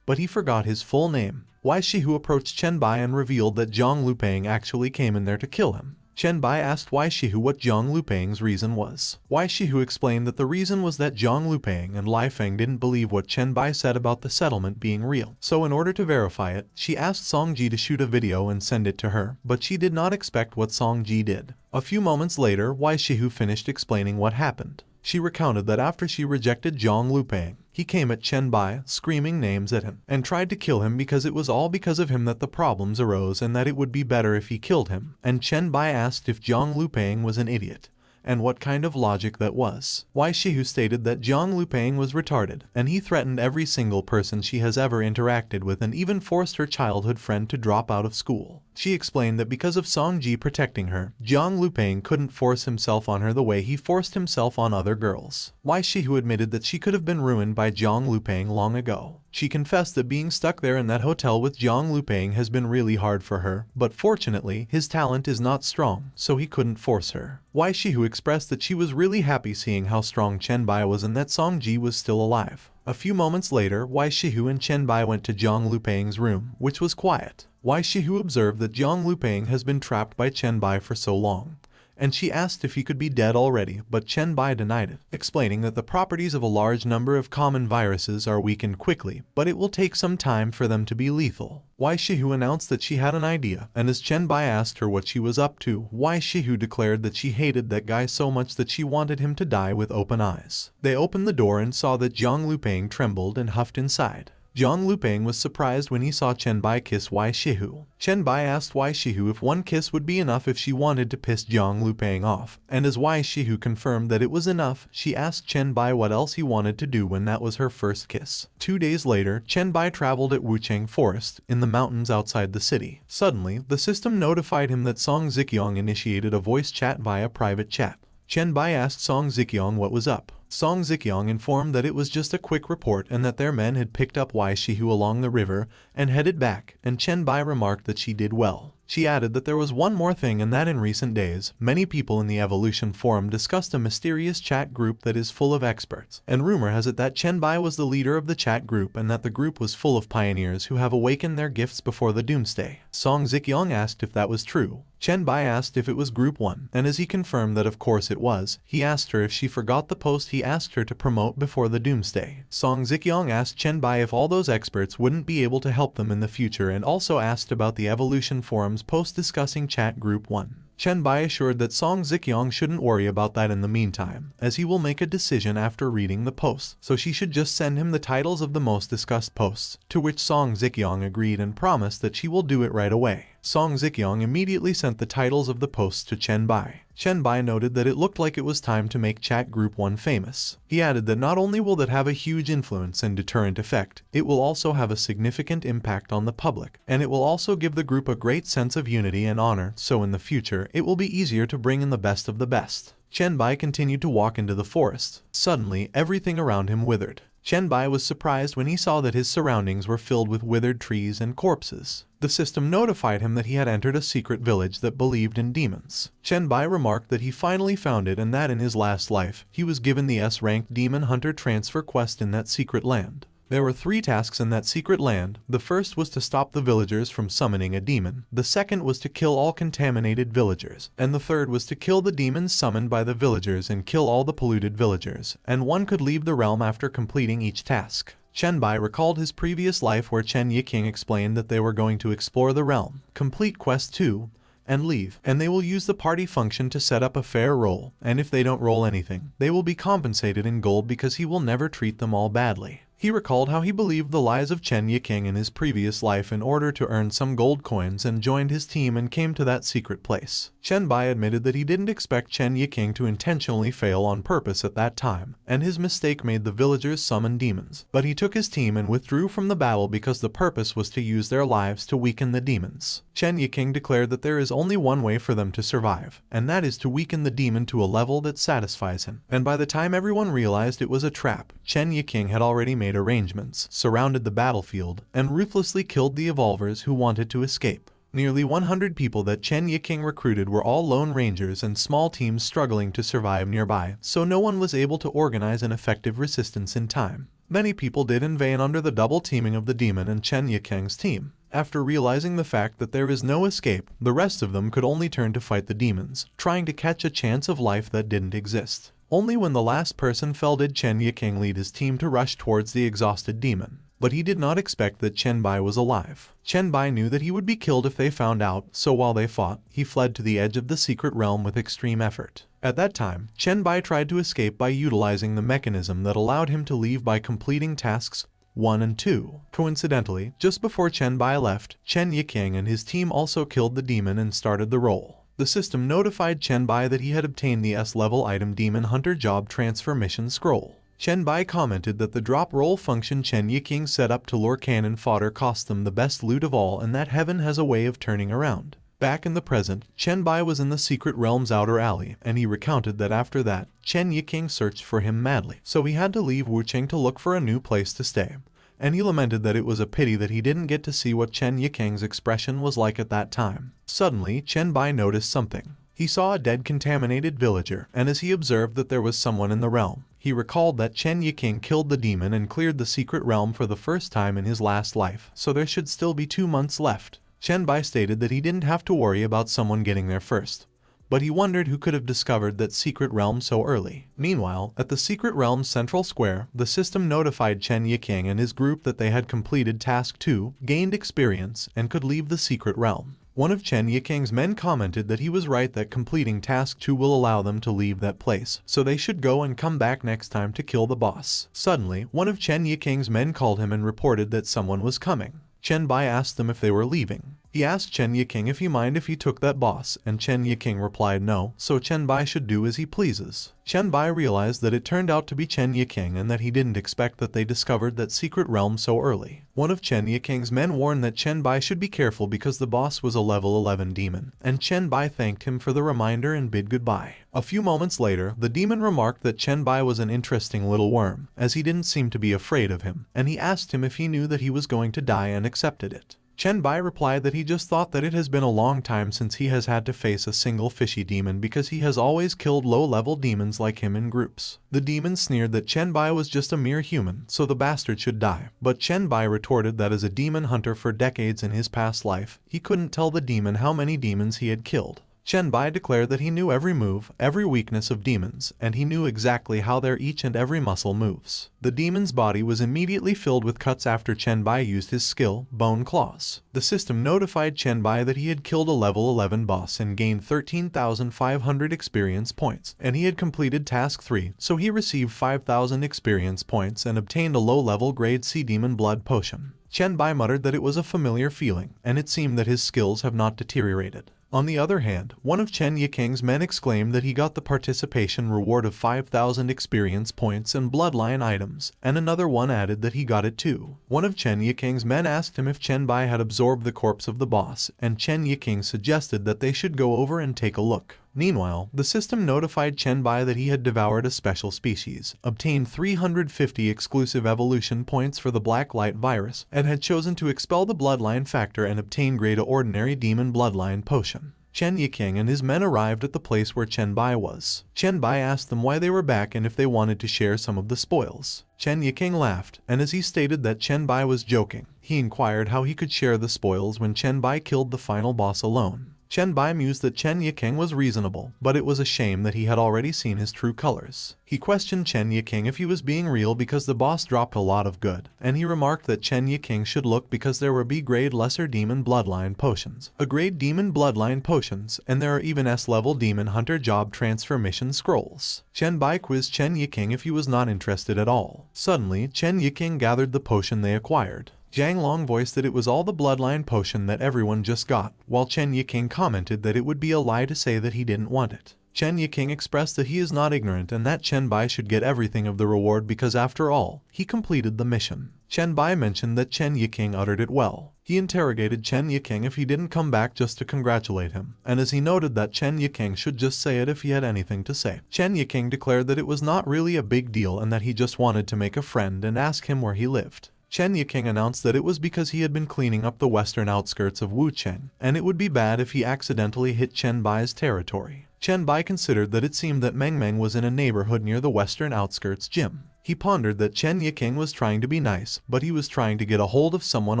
But he forgot his full name. Wai Shihu approached Chen Bai and revealed that Zhang Lupeng actually came in there to kill him. Chen Bai asked Wai Shihu what Zhang Lupeng's reason was. Wai Shihu explained that the reason was that Zhang Lupeng and Lai Feng didn't believe what Chen Bai said about the settlement being real. So in order to verify it, she asked Song Ji to shoot a video and send it to her, but she did not expect what Song Ji did. A few moments later, Wai Shihu finished explaining what happened. She recounted that after she rejected Zhang Lupeng, he came at Chen Bai, screaming names at him, and tried to kill him because it was all because of him that the problems arose and that it would be better if he killed him. And Chen Bai asked if Zhang Lupeng was an idiot, and what kind of logic that was. Wai Shihu stated that Zhang Lupeng was retarded, and he threatened every single person she has ever interacted with and even forced her childhood friend to drop out of school. She explained that because of Song Ji protecting her, Zhang Lupeng couldn't force himself on her the way he forced himself on other girls. Wai Shihu admitted that she could have been ruined by Zhang Lupeng long ago. She confessed that being stuck there in that hotel with Zhang Lupeng has been really hard for her, but fortunately, his talent is not strong, so he couldn't force her. Wai Shihu expressed that she was really happy seeing how strong Chen Bai was and that Song Ji was still alive. A few moments later, Wai Shihu and Chen Bai went to Zhang Lupeng's room, which was quiet. Wai Shihu observed that Zhang Lupeng has been trapped by Chen Bai for so long, and she asked if he could be dead already, but Chen Bai denied it, explaining that the properties of a large number of common viruses are weakened quickly, but it will take some time for them to be lethal. Wai Shihu announced that she had an idea, and as Chen Bai asked her what she was up to, Wai Shihu declared that she hated that guy so much that she wanted him to die with open eyes. They opened the door and saw that Zhang Lupeng trembled and huffed inside. Zhang Lupeng was surprised when he saw Chen Bai kiss Wei Shihu. Chen Bai asked Wei Shihu if one kiss would be enough if she wanted to piss Zhang Lupeng off, and as Wei Shihu confirmed that it was enough, she asked Chen Bai what else he wanted to do when that was her first kiss. 2 days later, Chen Bai traveled at Wuchang Forest, in the mountains outside the city. Suddenly, the system notified him that Song Ziqiang initiated a voice chat via private chat. Chen Bai asked Song Ziqiang what was up. Song Ziqiang informed that it was just a quick report and that their men had picked up Wei Shihu along the river and headed back, and Chen Bai remarked that she did well. She added that there was one more thing, and that in recent days, many people in the Evolution Forum discussed a mysterious chat group that is full of experts, and rumor has it that Chen Bai was the leader of the chat group and that the group was full of pioneers who have awakened their gifts before the doomsday. Song Ziqiang asked if that was true. Chen Bai asked if it was Group 1, and as he confirmed that of course it was, he asked her if she forgot the post he asked her to promote before the doomsday. Song Ziqiang asked Chen Bai if all those experts wouldn't be able to help them in the future, and also asked about the Evolution Forum's post discussing chat Group 1. Chen Bai assured that Song Ziqiang shouldn't worry about that in the meantime, as he will make a decision after reading the posts, so she should just send him the titles of the most discussed posts, to which Song Ziqiang agreed and promised that she will do it right away. Song Ziqiang immediately sent the titles of the posts to Chen Bai. Chen Bai noted that it looked like it was time to make Chat Group 1 famous. He added that not only will that have a huge influence and deterrent effect, it will also have a significant impact on the public, and it will also give the group a great sense of unity and honor, so in the future, it will be easier to bring in the best of the best. Chen Bai continued to walk into the forest. Suddenly, everything around him withered. Chen Bai was surprised when he saw that his surroundings were filled with withered trees and corpses. The system notified him that he had entered a secret village that believed in demons. Chen Bai remarked that he finally found it and that in his last life, he was given the S-rank Demon Hunter transfer quest in that secret land. There were 3 tasks in that secret land. The first was to stop the villagers from summoning a demon, the second was to kill all contaminated villagers, and the third was to kill the demons summoned by the villagers and kill all the polluted villagers, and one could leave the realm after completing each task. Chen Bai recalled his previous life where Chen Yiqing explained that they were going to explore the realm, complete quest 2, and leave, and they will use the party function to set up a fair roll, and if they don't roll anything, they will be compensated in gold because he will never treat them all badly. He recalled how he believed the lies of Chen Yiqing in his previous life in order to earn some gold coins and joined his team and came to that secret place. Chen Bai admitted that he didn't expect Chen Yiqing to intentionally fail on purpose at that time, and his mistake made the villagers summon demons. But he took his team and withdrew from the battle because the purpose was to use their lives to weaken the demons. Chen Yiqing declared that there is only one way for them to survive, and that is to weaken the demon to a level that satisfies him. And by the time everyone realized it was a trap, Chen Yiqing had already made arrangements, surrounded the battlefield, and ruthlessly killed the evolvers who wanted to escape. Nearly 100 people that Chen Yiqing recruited were all lone rangers and small teams struggling to survive nearby, so no one was able to organize an effective resistance in time. Many people did in vain under the double teaming of the demon and Chen Yiqing's team. After realizing the fact that there is no escape, the rest of them could only turn to fight the demons, trying to catch a chance of life that didn't exist. Only when the last person fell did Chen Yiqing lead his team to rush towards the exhausted demon. But he did not expect that Chen Bai was alive. Chen Bai knew that he would be killed if they found out, so while they fought, he fled to the edge of the secret realm with extreme effort. At that time, Chen Bai tried to escape by utilizing the mechanism that allowed him to leave by completing tasks 1 and 2. Coincidentally, just before Chen Bai left, Chen Yiqing and his team also killed the demon and started the roll. The system notified Chen Bai that he had obtained the S-level item Demon Hunter Job Transfer Mission Scroll. Chen Bai commented that the drop roll function Chen Yiqing set up to lure cannon fodder cost them the best loot of all, and that heaven has a way of turning around. Back in the present, Chen Bai was in the secret realm's outer alley, and he recounted that after that, Chen Yiqing searched for him madly, so he had to leave Wucheng to look for a new place to stay. And he lamented that it was a pity that he didn't get to see what Chen Yiqing's expression was like at that time. Suddenly, Chen Bai noticed something. He saw a dead contaminated villager, and as he observed that there was someone in the realm, he recalled that Chen Yiqing killed the demon and cleared the secret realm for the first time in his last life, so there should still be 2 months left. Chen Bai stated that he didn't have to worry about someone getting there first, but he wondered who could have discovered that secret realm so early. Meanwhile, at the secret realm's central square, the system notified Chen Yiqing and his group that they had completed task 2, gained experience, and could leave the secret realm. One of Chen Yiking's men commented that he was right, that completing task 2 will allow them to leave that place, so they should go and come back next time to kill the boss. Suddenly, one of Chen Yiking's men called him and reported that someone was coming. Chen Bai asked them if they were leaving. He asked Chen Yiking if he mind if he took that boss, and Chen Yiking replied no, so Chen Bai should do as he pleases. Chen Bai realized that it turned out to be Chen Yiking and that he didn't expect that they discovered that secret realm so early. One of Chen Yiking's men warned that Chen Bai should be careful because the boss was a level 11 demon, and Chen Bai thanked him for the reminder and bid goodbye. A few moments later, the demon remarked that Chen Bai was an interesting little worm, as he didn't seem to be afraid of him, and he asked him if he knew that he was going to die and accepted it. Chen Bai replied that he just thought that it has been a long time since he has had to face a single fishy demon because he has always killed low-level demons like him in groups. The demon sneered that Chen Bai was just a mere human, so the bastard should die. But Chen Bai retorted that as a demon hunter for decades in his past life, he couldn't tell the demon how many demons he had killed. Chen Bai declared that he knew every move, every weakness of demons, and he knew exactly how their each and every muscle moves. The demon's body was immediately filled with cuts after Chen Bai used his skill, Bone Claws. The system notified Chen Bai that he had killed a level 11 boss and gained 13,500 experience points, and he had completed task 3, so he received 5,000 experience points and obtained a low-level grade C demon blood potion. Chen Bai muttered that it was a familiar feeling, and it seemed that his skills have not deteriorated. On the other hand, one of Chen Yiking's men exclaimed that he got the participation reward of 5,000 experience points and bloodline items, and another one added that he got it too. One of Chen Yiking's men asked him if Chen Bai had absorbed the corpse of the boss, and Chen Yiking suggested that they should go over and take a look. Meanwhile, the system notified Chen Bai that he had devoured a special species, obtained 350 exclusive evolution points for the Black Light virus, and had chosen to expel the bloodline factor and obtain grade ordinary demon bloodline potion. Chen Yiking and his men arrived at the place where Chen Bai was. Chen Bai asked them why they were back and if they wanted to share some of the spoils. Chen Yiking laughed, and as he stated that Chen Bai was joking, he inquired how he could share the spoils when Chen Bai killed the final boss alone. Chen Bai mused that Chen Yiking was reasonable, but it was a shame that he had already seen his true colors. He questioned Chen Yiking if he was being real because the boss dropped a lot of good, and he remarked that Chen Yiking should look because there were B-grade lesser demon bloodline potions, A-grade demon bloodline potions, and there are even S-level demon hunter job transformation scrolls. Chen Bai quizzed Chen Yiking if he was not interested at all. Suddenly, Chen Yiking gathered the potion they acquired. Zhang Long voiced that it was all the bloodline potion that everyone just got, while Chen Yiking commented that it would be a lie to say that he didn't want it. Chen Yiking expressed that he is not ignorant and that Chen Bai should get everything of the reward because after all, he completed the mission. Chen Bai mentioned that Chen Yiking uttered it well. He interrogated Chen Yiking if he didn't come back just to congratulate him, and as he noted that Chen Yiking should just say it if he had anything to say. Chen Yiking declared that it was not really a big deal and that he just wanted to make a friend and ask him where he lived. Chen Yiking announced that it was because he had been cleaning up the western outskirts of Wucheng, and it would be bad if he accidentally hit Chen Bai's territory. Chen Bai considered that it seemed that Meng Meng was in a neighborhood near the western outskirts gym. He pondered that Chen Yiking was trying to be nice, but he was trying to get a hold of someone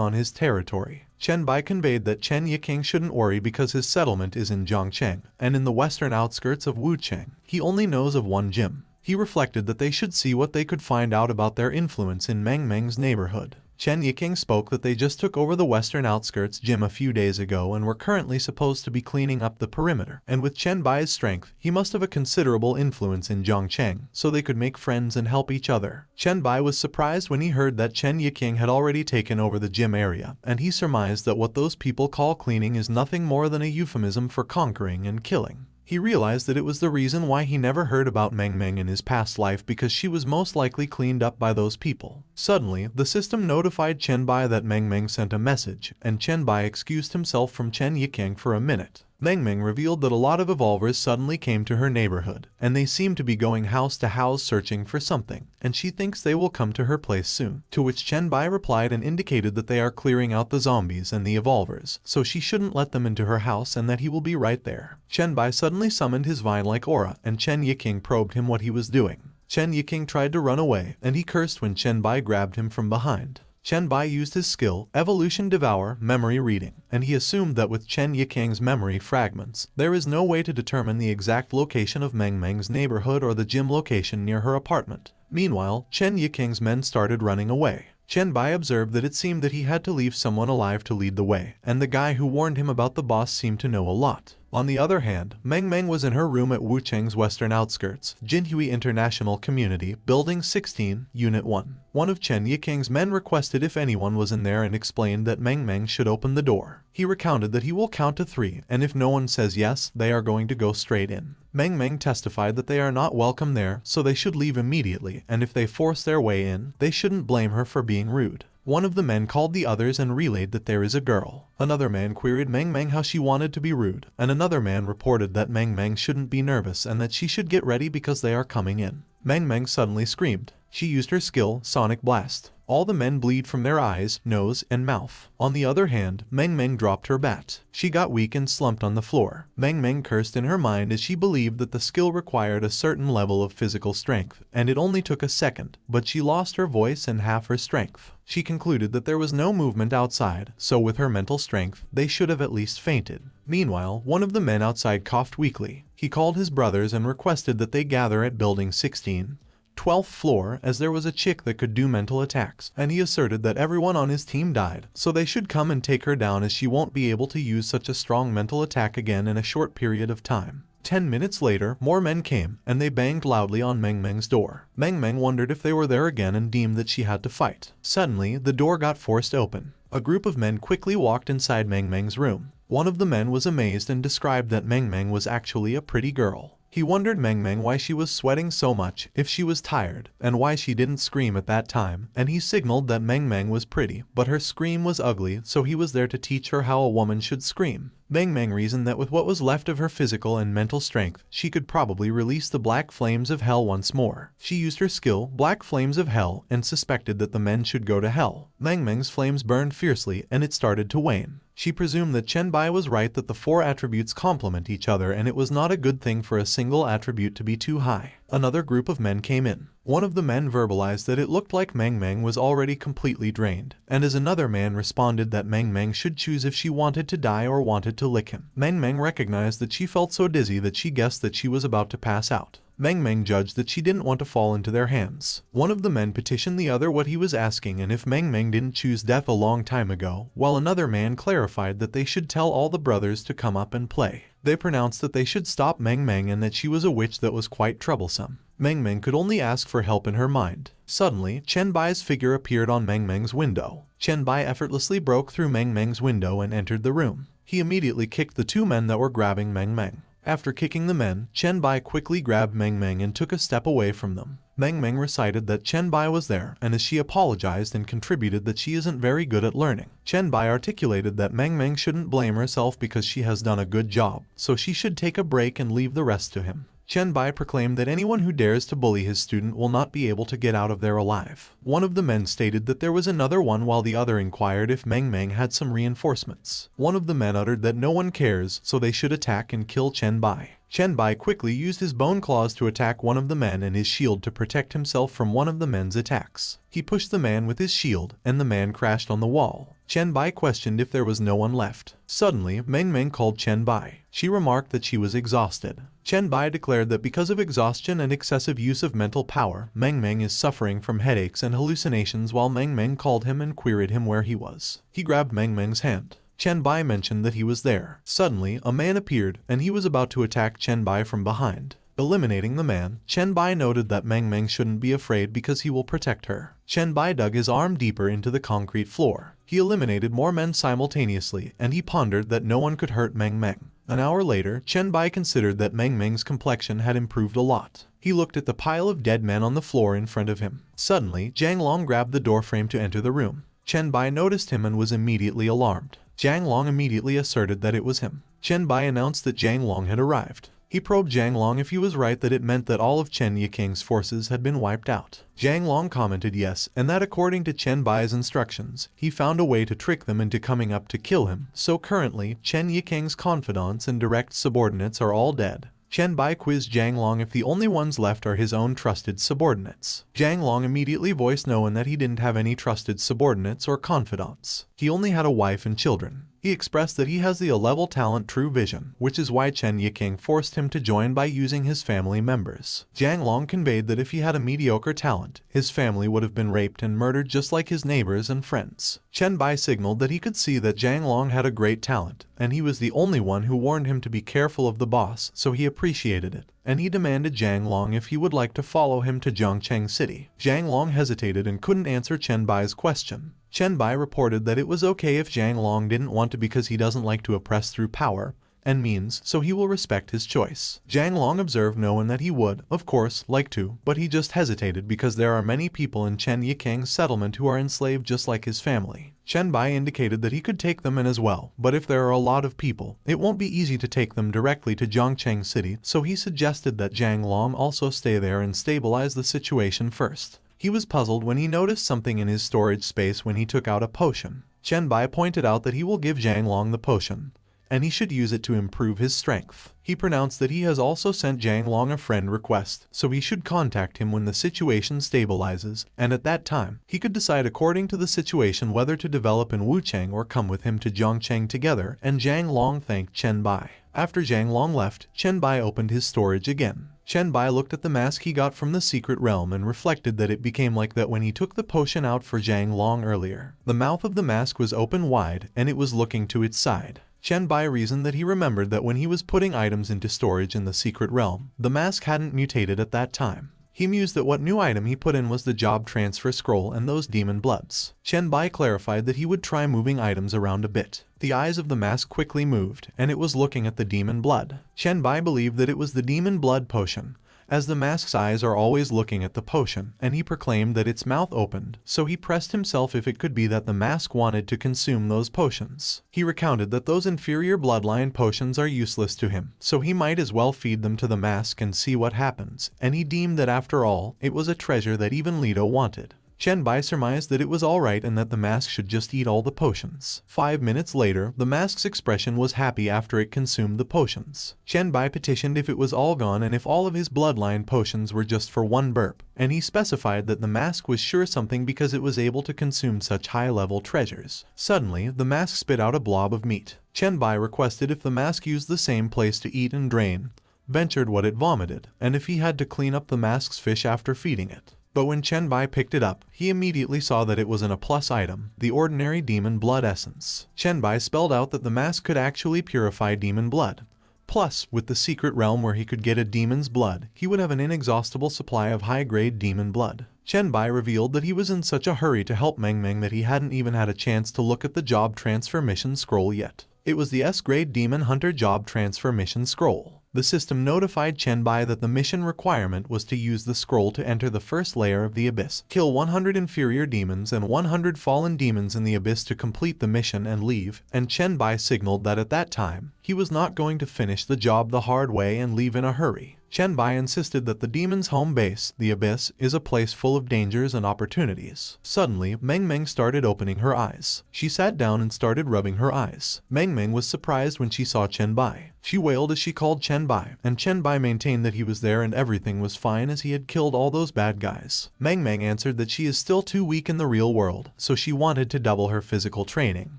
on his territory. Chen Bai conveyed that Chen Yiking shouldn't worry because his settlement is in Zhongcheng, and in the western outskirts of Wucheng. He only knows of one gym. He reflected that they should see what they could find out about their influence in Meng Meng's neighborhood. Chen Yiking spoke that they just took over the western outskirts gym a few days ago and were currently supposed to be cleaning up the perimeter, and with Chen Bai's strength, he must have a considerable influence in Zhongcheng, so they could make friends and help each other. Chen Bai was surprised when he heard that Chen Yiking had already taken over the gym area, and he surmised that what those people call cleaning is nothing more than a euphemism for conquering and killing. He realized that it was the reason why he never heard about Meng Meng in his past life because she was most likely cleaned up by those people. Suddenly, the system notified Chen Bai that Meng Meng sent a message, and Chen Bai excused himself from Chen Yiking for a minute. Meng Meng revealed that a lot of evolvers suddenly came to her neighborhood, and they seem to be going house to house searching for something, and she thinks they will come to her place soon. To which Chen Bai replied and indicated that they are clearing out the zombies and the evolvers, so she shouldn't let them into her house and that he will be right there. Chen Bai suddenly summoned his vine-like aura, and Chen Yiking probed him what he was doing. Chen Yiking tried to run away, and he cursed when Chen Bai grabbed him from behind. Chen Bai used his skill, Evolution Devour, Memory Reading, and he assumed that with Chen Yiking's memory fragments, there is no way to determine the exact location of Meng Meng's neighborhood or the gym location near her apartment. Meanwhile, Chen Yiking's men started running away. Chen Bai observed that it seemed that he had to leave someone alive to lead the way, and the guy who warned him about the boss seemed to know a lot. On the other hand, Meng Meng was in her room at Wucheng's western outskirts, Jinhui International Community, Building 16, Unit 1. One of Chen Yiking's men requested if anyone was in there and explained that Meng Meng should open the door. He recounted that he will count to 3, and if no one says yes, they are going to go straight in. Meng Meng testified that they are not welcome there, so they should leave immediately, and if they force their way in, they shouldn't blame her for being rude. One of the men called the others and relayed that there is a girl. Another man queried Meng Meng how she wanted to be rude, and another man reported that Meng Meng shouldn't be nervous and that she should get ready because they are coming in. Meng Meng suddenly screamed. She used her skill, Sonic Blast. All the men bleed from their eyes, nose, and mouth. On the other hand, Meng Meng dropped her bat. She got weak and slumped on the floor. Meng Meng cursed in her mind as she believed that the skill required a certain level of physical strength, and it only took a second, but she lost her voice and half her strength. She concluded that there was no movement outside, so with her mental strength, they should have at least fainted. Meanwhile, one of the men outside coughed weakly. He called his brothers and requested that they gather at Building 16. 12th floor, as there was a chick that could do mental attacks, and he asserted that everyone on his team died, so they should come and take her down as she won't be able to use such a strong mental attack again in a short period of time. 10 minutes later, more men came, and they banged loudly on Meng Meng's door. Meng Meng wondered if they were there again and deemed that she had to fight. Suddenly, the door got forced open. A group of men quickly walked inside Meng Meng's room. One of the men was amazed and described that Meng Meng was actually a pretty girl. He wondered Meng Meng why she was sweating so much, if she was tired, and why she didn't scream at that time, and he signaled that Meng Meng was pretty, but her scream was ugly, so he was there to teach her how a woman should scream. Meng Meng reasoned that with what was left of her physical and mental strength, she could probably release the black flames of hell once more. She used her skill, Black Flames of Hell, and suspected that the men should go to hell. Meng Meng's flames burned fiercely, and it started to wane. She presumed that Chen Bai was right that the 4 attributes complement each other and it was not a good thing for a single attribute to be too high. Another group of men came in. One of the men verbalized that it looked like Meng Meng was already completely drained, and as another man responded that Meng Meng should choose if she wanted to die or wanted to lick him. Meng Meng recognized that she felt so dizzy that she guessed that she was about to pass out. Meng Meng judged that she didn't want to fall into their hands. One of the men petitioned the other what he was asking and if Meng Meng didn't choose death a long time ago, while another man clarified that they should tell all the brothers to come up and play. They pronounced that they should stop Meng Meng and that she was a witch that was quite troublesome. Meng Meng could only ask for help in her mind. Suddenly, Chen Bai's figure appeared on Meng Meng's window. Chen Bai effortlessly broke through Meng Meng's window and entered the room. He immediately kicked the 2 men that were grabbing Meng Meng. After kicking the men, Chen Bai quickly grabbed Meng Meng and took a step away from them. Meng Meng recited that Chen Bai was there, and as she apologized and contributed that she isn't very good at learning. Chen Bai articulated that Meng Meng shouldn't blame herself because she has done a good job, so she should take a break and leave the rest to him. Chen Bai proclaimed that anyone who dares to bully his student will not be able to get out of there alive. One of the men stated that there was another one while the other inquired if Meng Meng had some reinforcements. One of the men uttered that no one cares, so they should attack and kill Chen Bai. Chen Bai quickly used his bone claws to attack one of the men and his shield to protect himself from one of the men's attacks. He pushed the man with his shield, and the man crashed on the wall. Chen Bai questioned if there was no one left. Suddenly, Meng Meng called Chen Bai. She remarked that she was exhausted. Chen Bai declared that because of exhaustion and excessive use of mental power, Meng Meng is suffering from headaches and hallucinations while Meng Meng called him and queried him where he was. He grabbed Meng Meng's hand. Chen Bai mentioned that he was there. Suddenly, a man appeared, and he was about to attack Chen Bai from behind. Eliminating the man, Chen Bai noted that Meng Meng shouldn't be afraid because he will protect her. Chen Bai dug his arm deeper into the concrete floor. He eliminated more men simultaneously, and he pondered that no one could hurt Meng Meng. An hour later, Chen Bai considered that Meng Meng's complexion had improved a lot. He looked at the pile of dead men on the floor in front of him. Suddenly, Zhang Long grabbed the doorframe to enter the room. Chen Bai noticed him and was immediately alarmed. Zhang Long immediately asserted that it was him. Chen Bai announced that Zhang Long had arrived. He probed Zhang Long if he was right that it meant that all of Chen Yiking's forces had been wiped out. Zhang Long commented yes, and that according to Chen Bai's instructions, he found a way to trick them into coming up to kill him, so currently, Chen Yiking's confidants and direct subordinates are all dead. Chen Bai quizzed Zhang Long if the only ones left are his own trusted subordinates. Zhang Long immediately voiced no and that he didn't have any trusted subordinates or confidants. He only had a wife and children. He expressed that he has the A-level talent True Vision, which is why Chen Yiking forced him to join by using his family members. Jiang Long conveyed that if he had a mediocre talent, his family would have been raped and murdered just like his neighbors and friends. Chen Bai signaled that he could see that Jiang Long had a great talent, and he was the only one who warned him to be careful of the boss, so he appreciated it, and he demanded Jiang Long if he would like to follow him to Zhongcheng City. Jiang Long hesitated and couldn't answer Chen Bai's question. Chen Bai reported that it was okay if Jiang Long didn't want to because he doesn't like to oppress through power and means, so he will respect his choice. Jiang Long observed knowing that he would, of course, like to, but he just hesitated because there are many people in Chen Yikang's settlement who are enslaved just like his family. Chen Bai indicated that he could take them in as well, but if there are a lot of people, it won't be easy to take them directly to Zhongcheng City, so he suggested that Jiang Long also stay there and stabilize the situation first. He was puzzled when he noticed something in his storage space when he took out a potion. Chen Bai pointed out that he will give Jiang Long the potion, and he should use it to improve his strength. He pronounced that he has also sent Jiang Long a friend request, so he should contact him when the situation stabilizes, and at that time, he could decide according to the situation whether to develop in Wuchang or come with him to Zhongcheng together, and Jiang Long thanked Chen Bai. After Jiang Long left, Chen Bai opened his storage again. Chen Bai looked at the mask he got from the secret realm and reflected that it became like that when he took the potion out for Jiang Long earlier. The mouth of the mask was open wide, and it was looking to its side. Chen Bai reasoned that he remembered that when he was putting items into storage in the secret realm, the mask hadn't mutated at that time. He mused that what new item he put in was the job transfer scroll and those demon bloods. Chen Bai clarified that he would try moving items around a bit. The eyes of the mask quickly moved, and it was looking at the demon blood. Chen Bai believed that it was the demon blood potion, as the mask's eyes are always looking at the potion, and he proclaimed that its mouth opened, so he pressed himself if it could be that the mask wanted to consume those potions. He recounted that those inferior bloodline potions are useless to him, so he might as well feed them to the mask and see what happens, and he deemed that after all, it was a treasure that even Lido wanted. Chen Bai surmised that it was alright and that the mask should just eat all the potions. 5 minutes later, the mask's expression was happy after it consumed the potions. Chen Bai petitioned if it was all gone and if all of his bloodline potions were just for one burp, and he specified that the mask was sure something because it was able to consume such high-level treasures. Suddenly, the mask spit out a blob of meat. Chen Bai requested if the mask used the same place to eat and drain, ventured what it vomited, and if he had to clean up the mask's fish after feeding it. But when Chen Bai picked it up, he immediately saw that it was an A+ item, the ordinary demon blood essence. Chen Bai spelled out that the mask could actually purify demon blood. Plus, with the secret realm where he could get a demon's blood, he would have an inexhaustible supply of high-grade demon blood. Chen Bai revealed that he was in such a hurry to help Meng Meng that he hadn't even had a chance to look at the job transfer mission scroll yet. It was the S-grade Demon Hunter job transfer mission scroll. The system notified Chen Bai that the mission requirement was to use the scroll to enter the first layer of the abyss, kill 100 inferior demons and 100 fallen demons in the abyss to complete the mission and leave, and Chen Bai signaled that at that time, he was not going to finish the job the hard way and leave in a hurry. Chen Bai insisted that the demon's home base, the abyss, is a place full of dangers and opportunities. Suddenly, Meng Meng started opening her eyes. She sat down and started rubbing her eyes. Meng Meng was surprised when she saw Chen Bai. She wailed as she called Chen Bai, and Chen Bai maintained that he was there and everything was fine as he had killed all those bad guys. Meng Meng answered that she is still too weak in the real world, so she wanted to double her physical training.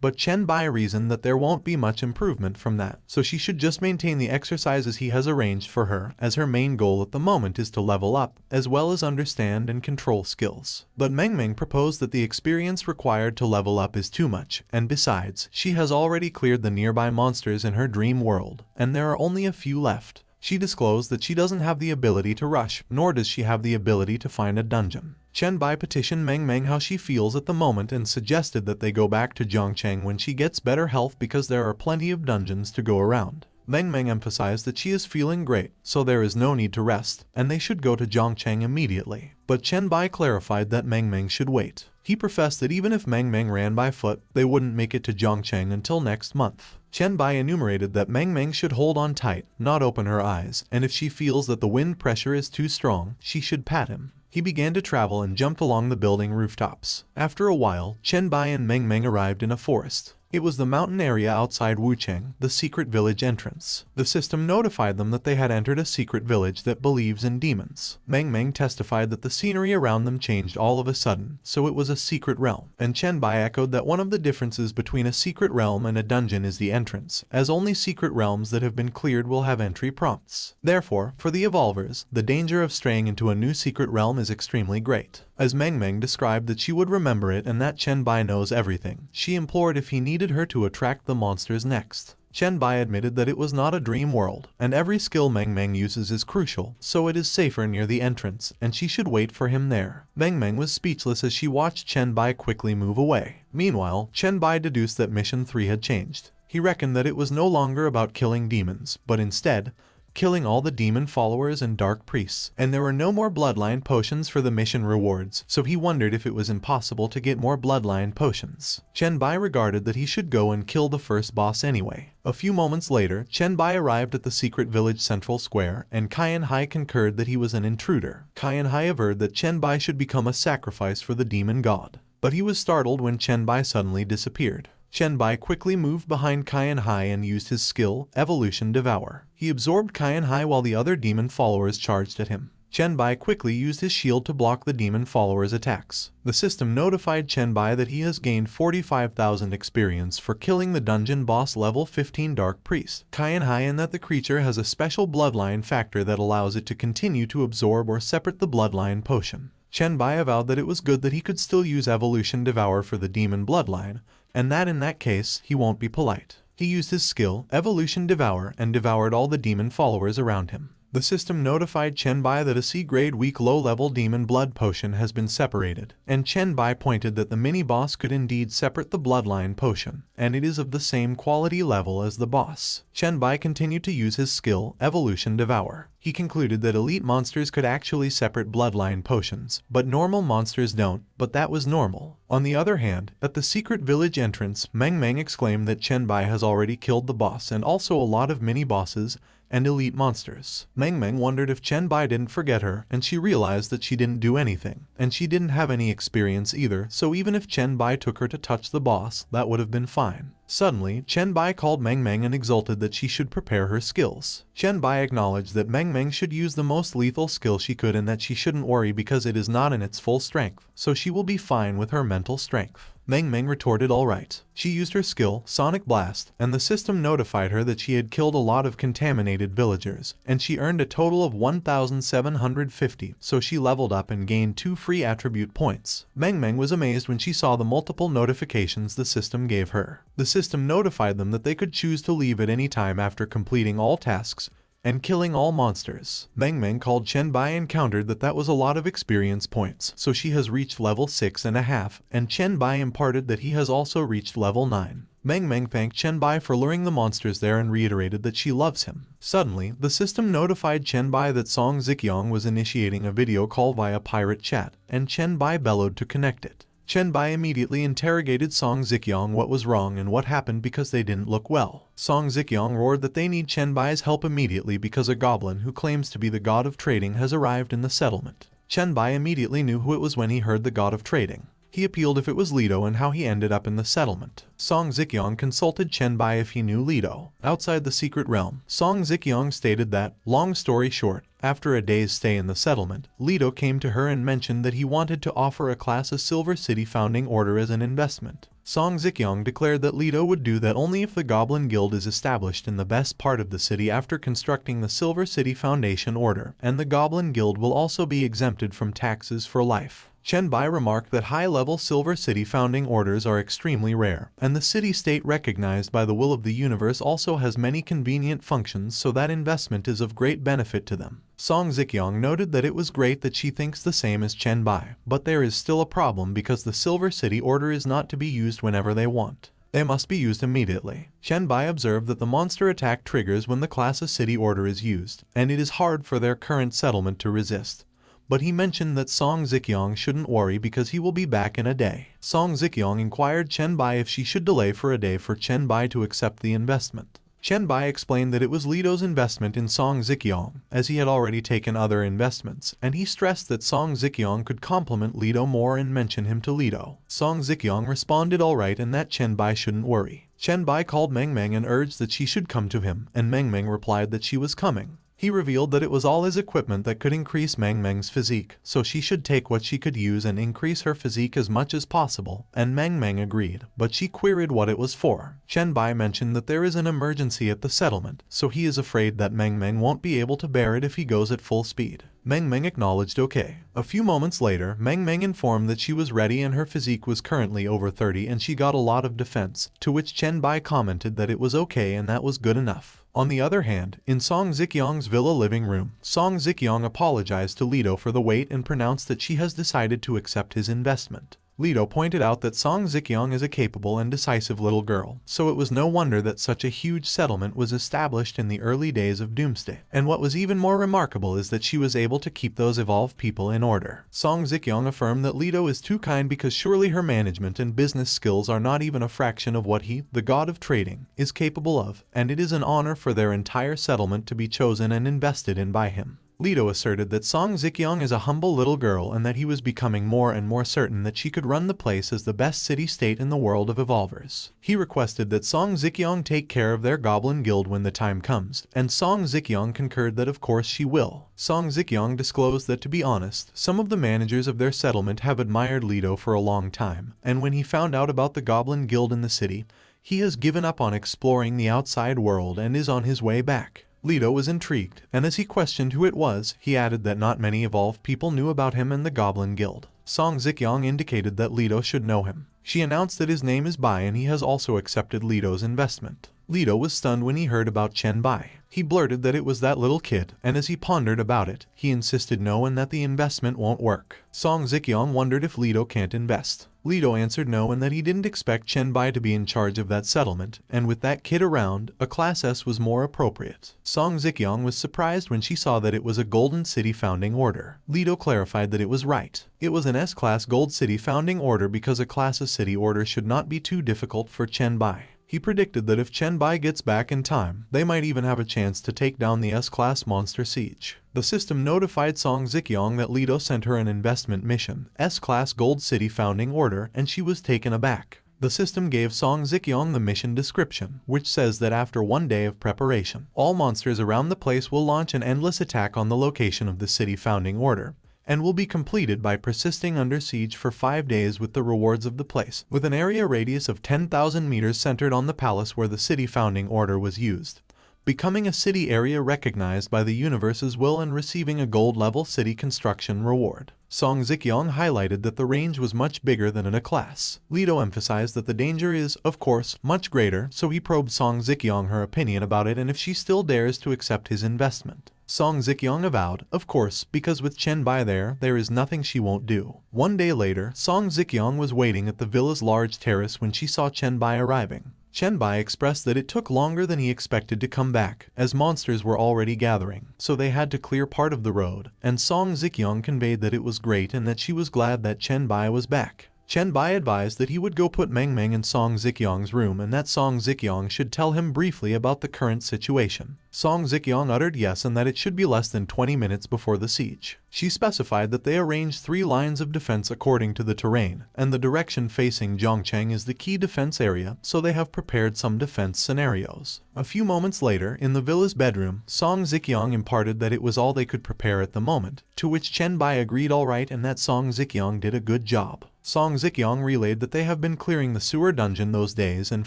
But Chen Bai reasoned that there won't be much improvement from that, so she should just maintain the exercises he has arranged for her, as her main goal at the moment is to level up, as well as understand and control skills. But Meng Meng proposed that the experience required to level up is too much, and besides, she has already cleared the nearby monsters in her dream world, and there are only a few left. She disclosed that she doesn't have the ability to rush, nor does she have the ability to find a dungeon. Chen Bai petitioned Meng Meng how she feels at the moment and suggested that they go back to Zhongcheng when she gets better health because there are plenty of dungeons to go around. Meng Meng emphasized that she is feeling great, so there is no need to rest, and they should go to Zhongcheng immediately. But Chen Bai clarified that Meng Meng should wait. He professed that even if Meng Meng ran by foot, they wouldn't make it to Zhongcheng until next month. Chen Bai enumerated that Meng Meng should hold on tight, not open her eyes, and if she feels that the wind pressure is too strong, she should pat him. He began to travel and jumped along the building rooftops. After a while, Chen Bai and Meng Meng arrived in a forest. It was the mountain area outside Wucheng, the secret village entrance. The system notified them that they had entered a secret village that believes in demons. Meng Meng testified that the scenery around them changed all of a sudden, so it was a secret realm. And Chen Bai echoed that one of the differences between a secret realm and a dungeon is the entrance, as only secret realms that have been cleared will have entry prompts. Therefore, for the evolvers, the danger of straying into a new secret realm is extremely great. As Meng Meng described that she would remember it and that Chen Bai knows everything, she implored if he needed her to attract the monsters next. Chen Bai admitted that it was not a dream world, and every skill Meng Meng uses is crucial, so it is safer near the entrance, and she should wait for him there. Meng Meng was speechless as she watched Chen Bai quickly move away. Meanwhile, Chen Bai deduced that Mission 3 had changed. He reckoned that it was no longer about killing demons, but instead, killing all the demon followers and dark priests, and there were no more bloodline potions for the mission rewards, so he wondered if it was impossible to get more bloodline potions. Chen Bai regarded that he should go and kill the first boss anyway. A few moments later, Chen Bai arrived at the secret village central square, and Qian Hai concurred that he was an intruder. Qian Hai averred that Chen Bai should become a sacrifice for the demon god, but he was startled when Chen Bai suddenly disappeared. Chen Bai quickly moved behind Qian Hai and used his skill, Evolution Devour. He absorbed Qian Hai while the other demon followers charged at him. Chen Bai quickly used his shield to block the demon followers' attacks. The system notified Chen Bai that he has gained 45,000 experience for killing the dungeon boss level 15 Dark Priest, Qian Hai, and that the creature has a special bloodline factor that allows it to continue to absorb or separate the bloodline potion. Chen Bai avowed that it was good that he could still use Evolution Devour for the demon bloodline, and that in that case, he won't be polite. He used his skill, Evolution Devour, and devoured all the demon followers around him. The system notified Chen Bai that a C-grade weak low-level demon blood potion has been separated, and Chen Bai pointed that the mini-boss could indeed separate the bloodline potion, and it is of the same quality level as the boss. Chen Bai continued to use his skill, Evolution Devour. He concluded that elite monsters could actually separate bloodline potions, but normal monsters don't, but that was normal. On the other hand, at the secret village entrance, Meng Meng exclaimed that Chen Bai has already killed the boss and also a lot of mini-bosses and elite monsters. Meng Meng wondered if Chen Bai didn't forget her, and she realized that she didn't do anything, and she didn't have any experience either, so even if Chen Bai took her to touch the boss, that would have been fine. Suddenly, Chen Bai called Meng Meng and exulted that she should prepare her skills. Chen Bai acknowledged that Meng Meng should use the most lethal skill she could and that she shouldn't worry because it is not in its full strength, so she will be fine with her mental strength. Meng Meng retorted alright. She used her skill, Sonic Blast, and the system notified her that she had killed a lot of contaminated villagers, and she earned a total of 1,750, so she leveled up and gained 2 free attribute points. Meng Meng was amazed when she saw the multiple notifications the system gave her. The system notified them that they could choose to leave at any time after completing all tasks and killing all monsters. Meng Meng called Chen Bai and countered that that was a lot of experience points, so she has reached level 6.5, and Chen Bai imparted that he has also reached level 9. Meng Meng thanked Chen Bai for luring the monsters there and reiterated that she loves him. Suddenly, the system notified Chen Bai that Song Ziqiang was initiating a video call via pirate chat, and Chen Bai bellowed to connect it. Chen Bai immediately interrogated Song Ziqiang what was wrong and what happened because they didn't look well. Song Ziqiang roared that they need Chen Bai's help immediately because a goblin who claims to be the god of trading has arrived in the settlement. Chen Bai immediately knew who it was when he heard the god of trading. He appealed if it was Lido and how he ended up in the settlement. Song Ziqiang consulted Chen Bai if he knew Lido. Outside the secret realm, Song Ziqiang stated that, long story short, after a day's stay in the settlement, Lido came to her and mentioned that he wanted to offer a class of Silver City Founding Order as an investment. Song Ziqiang declared that Lido would do that only if the Goblin Guild is established in the best part of the city after constructing the Silver City Foundation Order, and the Goblin Guild will also be exempted from taxes for life. Chen Bai remarked that high-level Silver City founding orders are extremely rare, and the city-state recognized by the will of the universe also has many convenient functions, so that investment is of great benefit to them. Song Ziqiang noted that it was great that she thinks the same as Chen Bai, but there is still a problem because the Silver City order is not to be used whenever they want. They must be used immediately. Chen Bai observed that the monster attack triggers when the class of city order is used, and it is hard for their current settlement to resist. But he mentioned that Song Ziqiang shouldn't worry because he will be back in a day. Song Ziqiang inquired Chen Bai if she should delay for a day for Chen Bai to accept the investment. Chen Bai explained that it was Lido's investment in Song Ziqiang, as he had already taken other investments, and he stressed that Song Ziqiang could complement Lido more and mention him to Lido. Song Ziqiang responded alright and that Chen Bai shouldn't worry. Chen Bai called Meng Meng and urged that she should come to him, and Meng Meng replied that she was coming. He revealed that it was all his equipment that could increase Meng Meng's physique, so she should take what she could use and increase her physique as much as possible, and Meng Meng agreed, but she queried what it was for. Chen Bai mentioned that there is an emergency at the settlement, so he is afraid that Meng Meng won't be able to bear it if he goes at full speed. Meng Meng acknowledged okay. A few moments later, Meng Meng informed that she was ready and her physique was currently over 30 and she got a lot of defense, to which Chen Bai commented that it was okay and that was good enough. On the other hand, in Song Ziqiang's villa living room, Song Ziqiang apologized to Lido for the wait and pronounced that she has decided to accept his investment. Lido pointed out that Song Ziqiang is a capable and decisive little girl, so it was no wonder that such a huge settlement was established in the early days of Doomsday. And what was even more remarkable is that she was able to keep those evolved people in order. Song Ziqiang affirmed that Lido is too kind because surely her management and business skills are not even a fraction of what he, the god of trading, is capable of, and it is an honor for their entire settlement to be chosen and invested in by him. Lido asserted that Song Ziqiang is a humble little girl and that he was becoming more and more certain that she could run the place as the best city-state in the world of evolvers. He requested that Song Ziqiang take care of their goblin guild when the time comes, and Song Ziqiang concurred that of course she will. Song Ziqiang disclosed that to be honest, some of the managers of their settlement have admired Lido for a long time, and when he found out about the goblin guild in the city, he has given up on exploring the outside world and is on his way back. Lido was intrigued, and as he questioned who it was, he added that not many evolved people knew about him and the Goblin Guild. Song Ziqiang indicated that Lido should know him. She announced that his name is Bai and he has also accepted Lido's investment. Lido was stunned when he heard about Chen Bai. He blurted that it was that little kid, and as he pondered about it, he insisted no and that the investment won't work. Song Ziqiang wondered if Lido can't invest. Lido answered no and that he didn't expect Chen Bai to be in charge of that settlement, and with that kid around, a Class S was more appropriate. Song Ziqiang was surprised when she saw that it was a Golden City Founding Order. Lido clarified that it was right. It was an S-Class Gold City Founding Order because a Class A City Order should not be too difficult for Chen Bai. He predicted that if Chen Bai gets back in time, they might even have a chance to take down the S-Class Monster Siege. The system notified Song Ziqiang that Lido sent her an investment mission, S-Class Gold City Founding Order, and she was taken aback. The system gave Song Ziqiang the mission description, which says that after 1 day of preparation, all monsters around the place will launch an endless attack on the location of the City Founding Order, and will be completed by persisting under siege for 5 days with the rewards of the place, with an area radius of 10,000 meters centered on the palace where the City Founding Order was used, becoming a city area recognized by the universe's will and receiving a gold-level city construction reward. Song Ziqiang highlighted that the range was much bigger than in a class. Lido emphasized that the danger is, of course, much greater, so he probed Song Ziqiang her opinion about it and if she still dares to accept his investment. Song Ziqiang avowed, of course, because with Chen Bai there is nothing she won't do. 1 day later, Song Ziqiang was waiting at the villa's large terrace when she saw Chen Bai arriving. Chen Bai expressed that it took longer than he expected to come back, as monsters were already gathering, so they had to clear part of the road, and Song Ziqiang conveyed that it was great and that she was glad that Chen Bai was back. Chen Bai advised that he would go put Meng Meng in Song Ziqiang's room and that Song Ziqiang should tell him briefly about the current situation. Song Ziqiang uttered yes and that it should be less than 20 minutes before the siege. She specified that they arranged 3 lines of defense according to the terrain, and the direction facing Zhongcheng is the key defense area, so they have prepared some defense scenarios. A few moments later, in the villa's bedroom, Song Ziqiang imparted that it was all they could prepare at the moment, to which Chen Bai agreed alright and that Song Ziqiang did a good job. Song Ziqiang relayed that they have been clearing the sewer dungeon those days and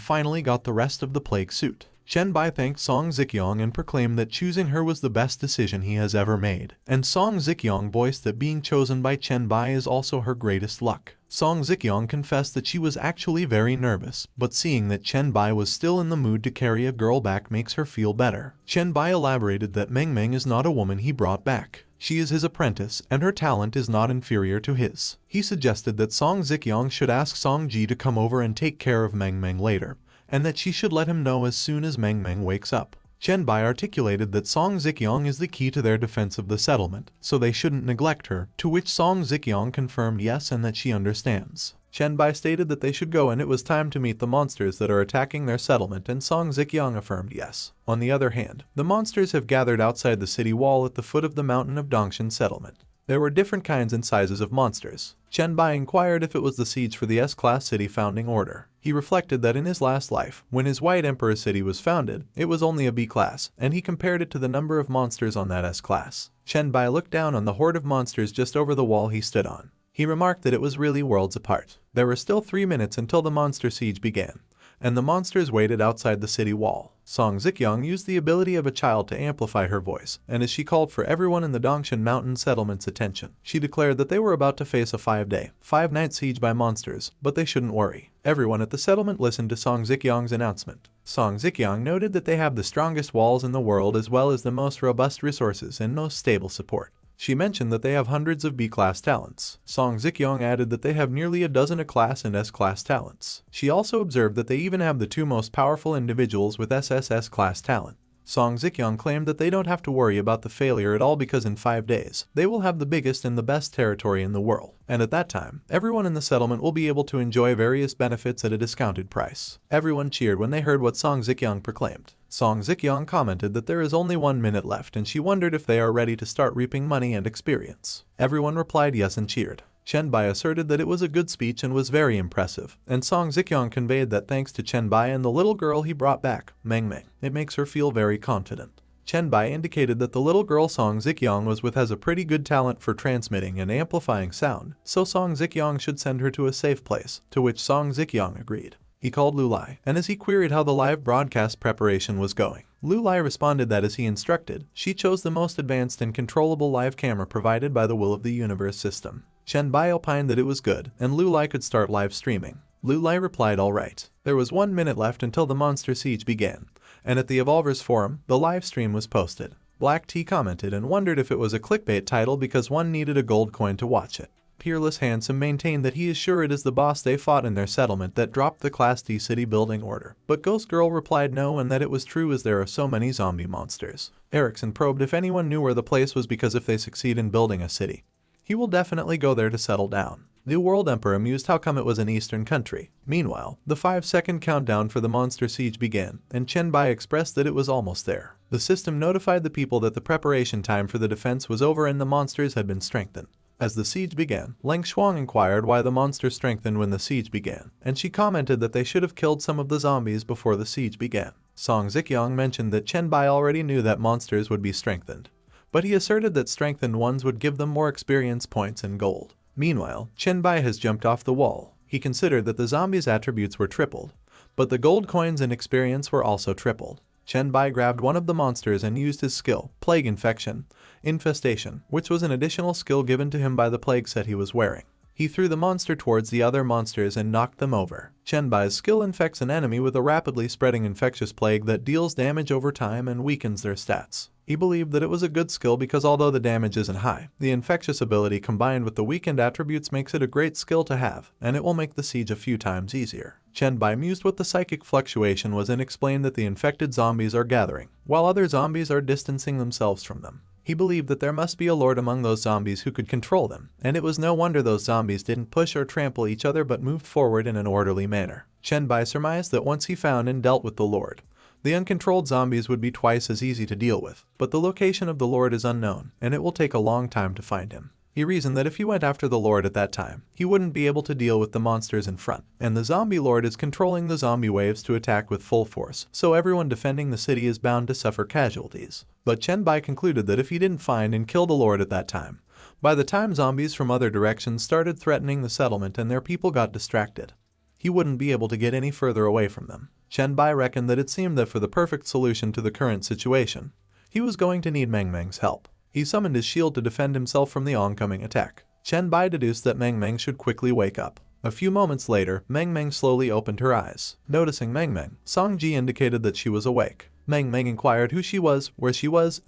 finally got the rest of the plague suit. Chen Bai thanked Song Ziqiang and proclaimed that choosing her was the best decision he has ever made, and Song Ziqiang voiced that being chosen by Chen Bai is also her greatest luck. Song Ziqiang confessed that she was actually very nervous, but seeing that Chen Bai was still in the mood to carry a girl back makes her feel better. Chen Bai elaborated that Meng Meng is not a woman he brought back. She is his apprentice, and her talent is not inferior to his. He suggested that Song Ziqiang should ask Song Ji to come over and take care of Meng Meng later, and that she should let him know as soon as Meng Meng wakes up. Chen Bai articulated that Song Ziqiang is the key to their defense of the settlement, so they shouldn't neglect her, to which Song Ziqiang confirmed yes and that she understands. Chen Bai stated that they should go and it was time to meet the monsters that are attacking their settlement, and Song Ziqiang affirmed yes. On the other hand, the monsters have gathered outside the city wall at the foot of the mountain of Dongshan settlement. There were different kinds and sizes of monsters. Chen Bai inquired if it was the siege for the S-class city founding order. He reflected that in his last life, when his White Emperor city was founded, it was only a B-class, and he compared it to the number of monsters on that S-class. Chen Bai looked down on the horde of monsters just over the wall he stood on. He remarked that it was really worlds apart. There were still 3 minutes until the monster siege began, and the monsters waited outside the city wall. Song Ziqiang used the ability of a child to amplify her voice, and as she called for everyone in the Dongshan Mountain settlement's attention, she declared that they were about to face a 5-day, 5-night siege by monsters, but they shouldn't worry. Everyone at the settlement listened to Song Ziqiang's announcement. Song Ziqiang noted that they have the strongest walls in the world as well as the most robust resources and most stable support. She mentioned that they have hundreds of B-class talents. Song Ziqiang added that they have nearly a dozen A-class and S-class talents. She also observed that they even have the 2 most powerful individuals with SSS-class talent. Song Ziqiang claimed that they don't have to worry about the failure at all because in 5 days, they will have the biggest and the best territory in the world. And at that time, everyone in the settlement will be able to enjoy various benefits at a discounted price. Everyone cheered when they heard what Song Ziqiang proclaimed. Song Ziqiang commented that there is only 1 minute left and she wondered if they are ready to start reaping money and experience. Everyone replied yes and cheered. Chen Bai asserted that it was a good speech and was very impressive, and Song Ziqiang conveyed that thanks to Chen Bai and the little girl he brought back, Meng Meng, it makes her feel very confident. Chen Bai indicated that the little girl Song Ziqiang was with has a pretty good talent for transmitting and amplifying sound, so Song Ziqiang should send her to a safe place, to which Song Ziqiang agreed. He called Lu Lai, and as he queried how the live broadcast preparation was going, Lu Lai responded that as he instructed, she chose the most advanced and controllable live camera provided by the Will of the Universe system. Chen Bai opined that it was good, and Lu Lai could start live streaming. Lu Lai replied alright. There was 1 minute left until the monster siege began, and at the Evolver's forum, the live stream was posted. Black T commented and wondered if it was a clickbait title because one needed a gold coin to watch it. Peerless Handsome maintained that he is sure it is the boss they fought in their settlement that dropped the Class D city building order, but Ghost Girl replied no and that it was true as there are so many zombie monsters. Erickson probed if anyone knew where the place was because if they succeed in building a city, he will definitely go there to settle down. New World Emperor amused how come it was an eastern country. Meanwhile, the 5-second countdown for the monster siege began, and Chen Bai expressed that it was almost there. The system notified the people that the preparation time for the defense was over and the monsters had been strengthened. As the siege began, Leng Shuang inquired why the monsters strengthened when the siege began, and she commented that they should have killed some of the zombies before the siege began. Song Ziqiang mentioned that Chen Bai already knew that monsters would be strengthened, but he asserted that strengthened ones would give them more experience points and gold. Meanwhile, Chen Bai has jumped off the wall. He considered that the zombies' attributes were tripled, but the gold coins and experience were also tripled. Chen Bai grabbed one of the monsters and used his skill, Plague Infestation, which was an additional skill given to him by the plague set he was wearing. He threw the monster towards the other monsters and knocked them over. Chen Bai's skill infects an enemy with a rapidly spreading infectious plague that deals damage over time and weakens their stats. He believed that it was a good skill because although the damage isn't high, the infectious ability combined with the weakened attributes makes it a great skill to have, and it will make the siege a few times easier. Chen Bai mused what the psychic fluctuation was and explained that the infected zombies are gathering, while other zombies are distancing themselves from them. He believed that there must be a lord among those zombies who could control them, and it was no wonder those zombies didn't push or trample each other but moved forward in an orderly manner. Chen Bai surmised that once he found and dealt with the lord, the uncontrolled zombies would be twice as easy to deal with, but the location of the lord is unknown, and it will take a long time to find him. He reasoned that if he went after the lord at that time, he wouldn't be able to deal with the monsters in front, and the zombie lord is controlling the zombie waves to attack with full force, so everyone defending the city is bound to suffer casualties. But Chen Bai concluded that if he didn't find and kill the lord at that time, by the time zombies from other directions started threatening the settlement and their people got distracted, he wouldn't be able to get any further away from them. Chen Bai reckoned that it seemed that for the perfect solution to the current situation, he was going to need Meng Meng's help. He summoned his shield to defend himself from the oncoming attack. Chen Bai deduced that Meng Meng should quickly wake up. A few moments later, Meng Meng slowly opened her eyes. Noticing Meng Meng, Song Ji indicated that she was awake. Meng Meng inquired who she was,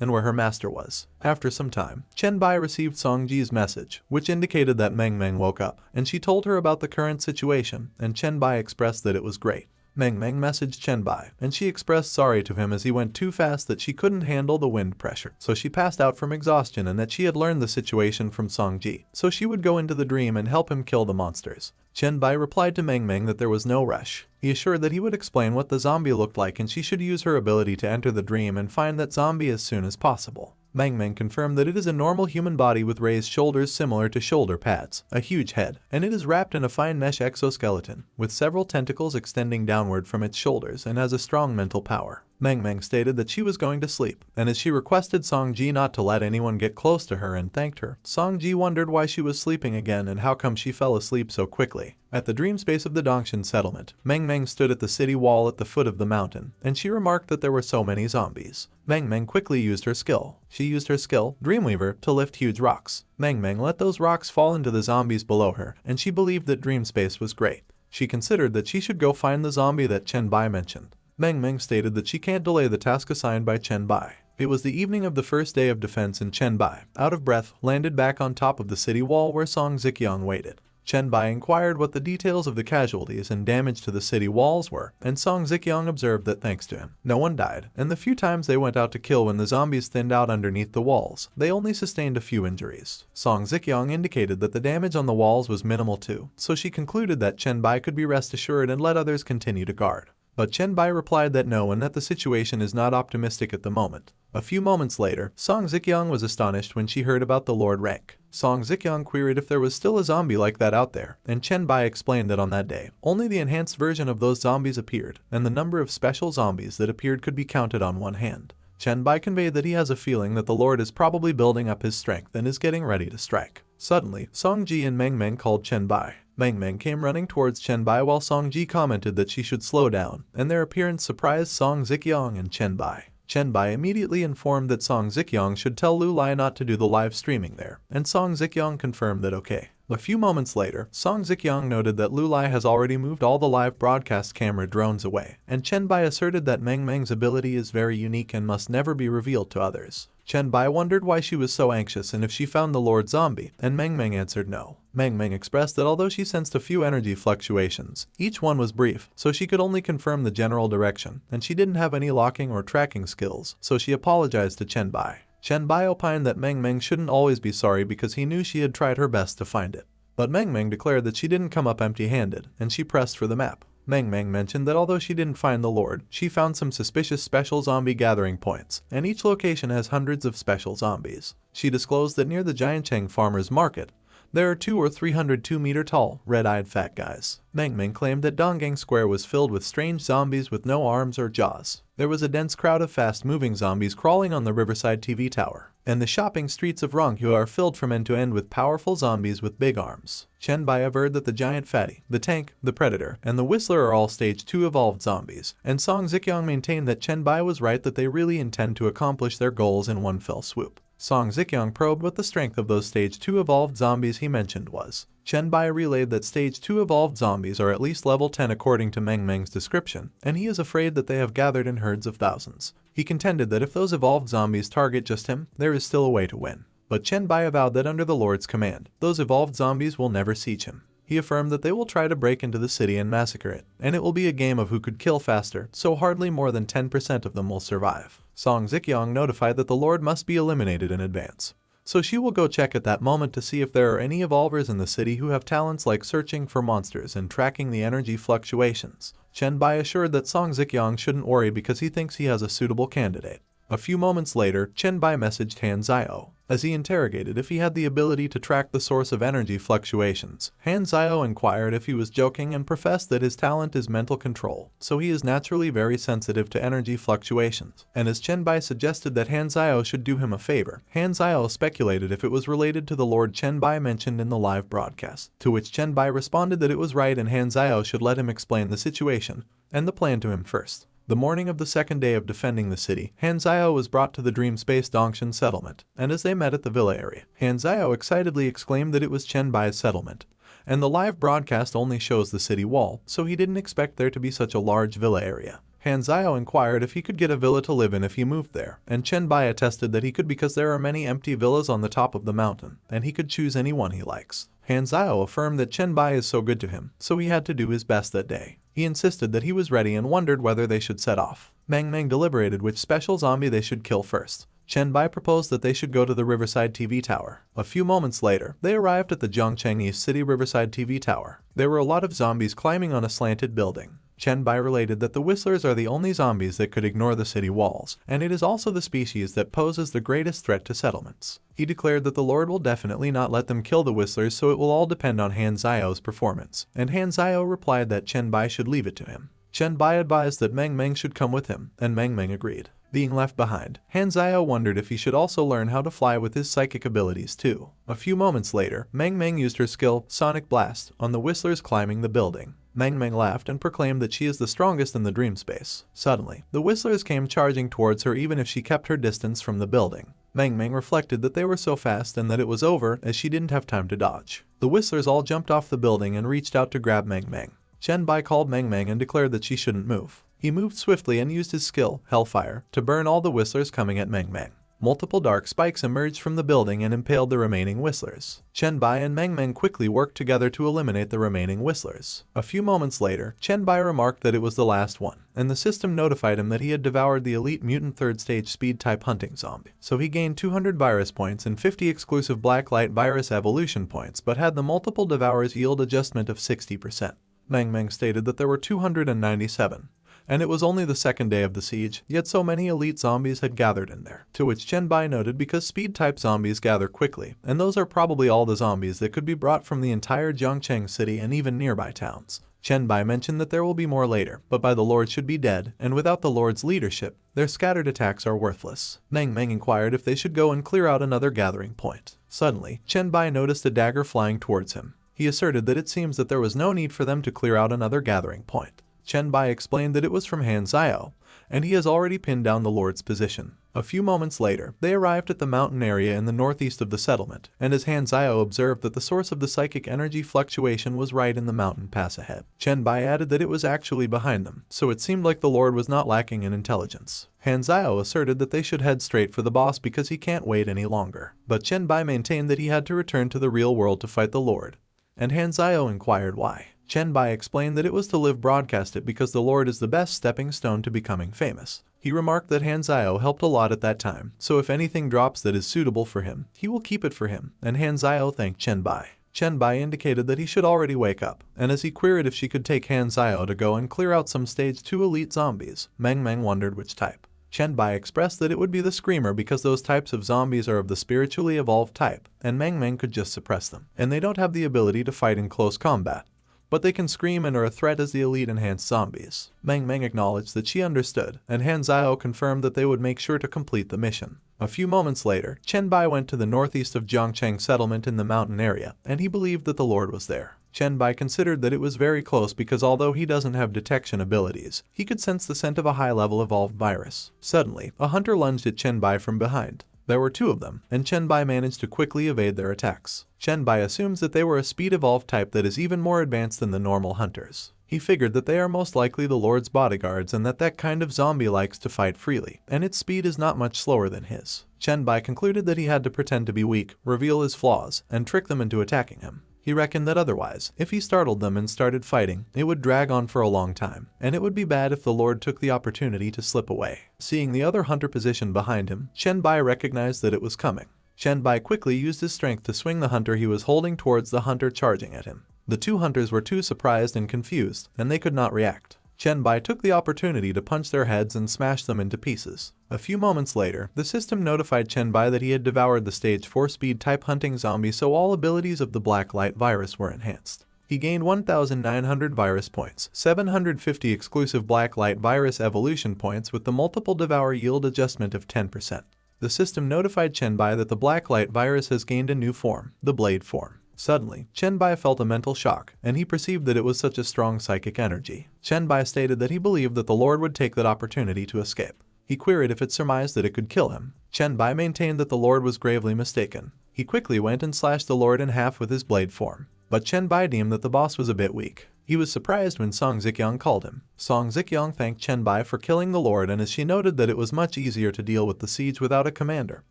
and where her master was. After some time, Chen Bai received Song Ji's message, which indicated that Meng Meng woke up, and she told her about the current situation, and Chen Bai expressed that it was great. Meng Meng messaged Chen Bai, and she expressed sorry to him as he went too fast that she couldn't handle the wind pressure, so she passed out from exhaustion, and that she had learned the situation from Song Ji, so she would go into the dream and help him kill the monsters. Chen Bai replied to Meng Meng that there was no rush. He assured that he would explain what the zombie looked like and she should use her ability to enter the dream and find that zombie as soon as possible. Meng Meng confirmed that it is a normal human body with raised shoulders similar to shoulder pads, a huge head, and it is wrapped in a fine mesh exoskeleton, with several tentacles extending downward from its shoulders and has a strong mental power. Meng Meng stated that she was going to sleep, and as she requested Song Ji not to let anyone get close to her and thanked her, Song Ji wondered why she was sleeping again and how come she fell asleep so quickly. At the dream space of the Dongshan settlement, Meng Meng stood at the city wall at the foot of the mountain, and she remarked that there were so many zombies. Meng Meng quickly used her skill. She used her skill, Dreamweaver, to lift huge rocks. Meng Meng let those rocks fall into the zombies below her, and she believed that dream space was great. She considered that she should go find the zombie that Chen Bai mentioned. Meng Meng stated that she can't delay the task assigned by Chen Bai. It was the evening of the first day of defense, and Chen Bai, out of breath, landed back on top of the city wall where Song Ziqiang waited. Chen Bai inquired what the details of the casualties and damage to the city walls were, and Song Ziqiang observed that thanks to him, no one died, and the few times they went out to kill when the zombies thinned out underneath the walls, they only sustained a few injuries. Song Ziqiang indicated that the damage on the walls was minimal too, so she concluded that Chen Bai could be rest assured and let others continue to guard. But Chen Bai replied that no and that the situation is not optimistic at the moment. A few moments later, Song Ziqiang was astonished when she heard about the Lord rank. Song Ziqiang queried if there was still a zombie like that out there, and Chen Bai explained that on that day, only the enhanced version of those zombies appeared, and the number of special zombies that appeared could be counted on one hand. Chen Bai conveyed that he has a feeling that the Lord is probably building up his strength and is getting ready to strike. Suddenly, Song Ji and Meng Meng called Chen Bai. Meng Meng came running towards Chen Bai while Song Ji commented that she should slow down, and their appearance surprised Song Ziqiang and Chen Bai. Chen Bai immediately informed that Song Ziqiang should tell Lu Lai not to do the live streaming there, and Song Ziqiang confirmed that okay. A few moments later, Song Ziqiang noted that Lu Lai has already moved all the live broadcast camera drones away, and Chen Bai asserted that Meng Meng's ability is very unique and must never be revealed to others. Chen Bai wondered why she was so anxious and if she found the Lord Zombie, and Meng Meng answered no. Meng Meng expressed that although she sensed a few energy fluctuations, each one was brief, so she could only confirm the general direction, and she didn't have any locking or tracking skills, so she apologized to Chen Bai. Chen Bai opined that Meng Meng shouldn't always be sorry because he knew she had tried her best to find it. But Meng Meng declared that she didn't come up empty-handed, and she pressed for the map. Meng Meng mentioned that although she didn't find the Lord, she found some suspicious special zombie gathering points, and each location has hundreds of special zombies. She disclosed that near the Jiancheng Farmers Market, there are 200 or 300 2-meter-tall, red-eyed fat guys. Meng Meng claimed that Donggang Square was filled with strange zombies with no arms or jaws. There was a dense crowd of fast-moving zombies crawling on the Riverside TV tower, and the shopping streets of Ronghu are filled from end to end with powerful zombies with big arms. Chen Bai averred that the Giant Fatty, the Tank, the Predator, and the Whistler are all Stage 2 evolved zombies, and Song Ziqiang maintained that Chen Bai was right that they really intend to accomplish their goals in one fell swoop. Song Ziqiang probed what the strength of those Stage 2 evolved zombies he mentioned was. Chen Bai relayed that Stage 2 evolved zombies are at least level 10 according to Meng Meng's description, and he is afraid that they have gathered in herds of thousands. He contended that if those evolved zombies target just him, there is still a way to win. But Chen Bai avowed that under the Lord's command, those evolved zombies will never siege him. He affirmed that they will try to break into the city and massacre it, and it will be a game of who could kill faster, so hardly more than 10% of them will survive. Song Ziqiang notified that the Lord must be eliminated in advance. So she will go check at that moment to see if there are any evolvers in the city who have talents like searching for monsters and tracking the energy fluctuations. Chen Bai assured that Song Ziqiang shouldn't worry because he thinks he has a suitable candidate. A few moments later, Chen Bai messaged Han Zio, as he interrogated if he had the ability to track the source of energy fluctuations. Han Zio inquired if he was joking and professed that his talent is mental control, so he is naturally very sensitive to energy fluctuations. And as Chen Bai suggested that Han Zio should do him a favor, Han Zio speculated if it was related to the Lord Chen Bai mentioned in the live broadcast, to which Chen Bai responded that it was right and Han Zio should let him explain the situation and the plan to him first. The morning of the second day of defending the city, Han Zio was brought to the Dream Space Dongshan settlement, and as they met at the villa area, Han Zio excitedly exclaimed that it was Chen Bai's settlement. And the live broadcast only shows the city wall, so he didn't expect there to be such a large villa area. Han Zio inquired if he could get a villa to live in if he moved there, and Chen Bai attested that he could because there are many empty villas on the top of the mountain, and he could choose any one he likes. Han Zio affirmed that Chen Bai is so good to him, so he had to do his best that day. He insisted that he was ready and wondered whether they should set off. Mang Mang deliberated which special zombie they should kill first. Chen Bai proposed that they should go to the Riverside TV Tower. A few moments later, they arrived at the Zhongcheng East City Riverside TV Tower. There were a lot of zombies climbing on a slanted building. Chen Bai related that the Whistlers are the only zombies that could ignore the city walls, and it is also the species that poses the greatest threat to settlements. He declared that the Lord will definitely not let them kill the Whistlers, so it will all depend on Han Zio's performance, and Han Zio replied that Chen Bai should leave it to him. Chen Bai advised that Mang Mang should come with him, and Mang Mang agreed. Being left behind, Han Zio wondered if he should also learn how to fly with his psychic abilities too. A few moments later, Mang Mang used her skill, Sonic Blast, on the Whistlers climbing the building. Mang Mang laughed and proclaimed that she is the strongest in the dream space. Suddenly, the Whistlers came charging towards her even if she kept her distance from the building. Mang Mang reflected that they were so fast and that it was over as she didn't have time to dodge. The Whistlers all jumped off the building and reached out to grab Mang Mang. Chen Bai called Mang Mang and declared that she shouldn't move. He moved swiftly and used his skill, Hellfire, to burn all the Whistlers coming at Mang Mang. Multiple dark spikes emerged from the building and impaled the remaining Whistlers. Chen Bai and Mang Mang quickly worked together to eliminate the remaining Whistlers. A few moments later, Chen Bai remarked that it was the last one, and the system notified him that he had devoured the elite mutant third-stage speed-type hunting zombie. So he gained 200 virus points and 50 exclusive black light virus evolution points, but had the multiple devourers yield adjustment of 60%. Mang Mang stated that there were 297. And it was only the second day of the siege, yet so many elite zombies had gathered in there. To which Chen Bai noted because speed-type zombies gather quickly, and those are probably all the zombies that could be brought from the entire Zhongcheng city and even nearby towns. Chen Bai mentioned that there will be more later, but by the Lord should be dead, and without the Lord's leadership, their scattered attacks are worthless. Mang Mang inquired if they should go and clear out another gathering point. Suddenly, Chen Bai noticed a dagger flying towards him. He asserted that it seems that there was no need for them to clear out another gathering point. Chen Bai explained that it was from Han Zio, and he has already pinned down the Lord's position. A few moments later, they arrived at the mountain area in the northeast of the settlement, and as Han Zio observed that the source of the psychic energy fluctuation was right in the mountain pass ahead. Chen Bai added that it was actually behind them, so it seemed like the Lord was not lacking in intelligence. Han Zio asserted that they should head straight for the boss because he can't wait any longer, but Chen Bai maintained that he had to return to the real world to fight the Lord, and Han Zio inquired why. Chen Bai explained that it was to live broadcast it because the Lord is the best stepping stone to becoming famous. He remarked that Han Zio helped a lot at that time, so if anything drops that is suitable for him, he will keep it for him, and Han Zio thanked Chen Bai. Chen Bai indicated that he should already wake up, and as he queried if she could take Han Zio to go and clear out some stage 2 elite zombies, Mang Mang wondered which type. Chen Bai expressed that it would be the Screamer because those types of zombies are of the spiritually evolved type, and Mang Mang could just suppress them, and they don't have the ability to fight in close combat, but they can scream and are a threat as the elite enhanced zombies. Mang Mang acknowledged that she understood, and Han Zio confirmed that they would make sure to complete the mission. A few moments later, Chen Bai went to the northeast of Zhongcheng settlement in the mountain area, and he believed that the Lord was there. Chen Bai considered that it was very close because although he doesn't have detection abilities, he could sense the scent of a high-level evolved virus. Suddenly, a hunter lunged at Chen Bai from behind. There were 2 of them, and Chen Bai managed to quickly evade their attacks. Chen Bai assumes that they were a speed-evolved type that is even more advanced than the normal hunters. He figured that they are most likely the Lord's bodyguards and that kind of zombie likes to fight freely, and its speed is not much slower than his. Chen Bai concluded that he had to pretend to be weak, reveal his flaws, and trick them into attacking him. He reckoned that otherwise, if he startled them and started fighting, it would drag on for a long time, and it would be bad if the Lord took the opportunity to slip away. Seeing the other hunter positioned behind him, Chen Bai recognized that it was coming. Chen Bai quickly used his strength to swing the hunter he was holding towards the hunter charging at him. The 2 hunters were too surprised and confused, and they could not react. Chen Bai took the opportunity to punch their heads and smash them into pieces. A few moments later, the system notified Chen Bai that he had devoured the stage 4 speed-type hunting zombie, so all abilities of the black light virus were enhanced. He gained 1,900 virus points, 750 exclusive black light virus evolution points with the multiple devour yield adjustment of 10%. The system notified Chen Bai that the black light virus has gained a new form, the blade form. Suddenly, Chen Bai felt a mental shock, and he perceived that it was such a strong psychic energy. Chen Bai stated that he believed that the Lord would take that opportunity to escape. He queried if it surmised that it could kill him. Chen Bai maintained that the Lord was gravely mistaken. He quickly went and slashed the Lord in half with his blade form. But Chen Bai deemed that the boss was a bit weak. He was surprised when Song Zikyang called him. Song Zikyang thanked Chen Bai for killing the Lord, and as she noted that it was much easier to deal with the siege without a commander,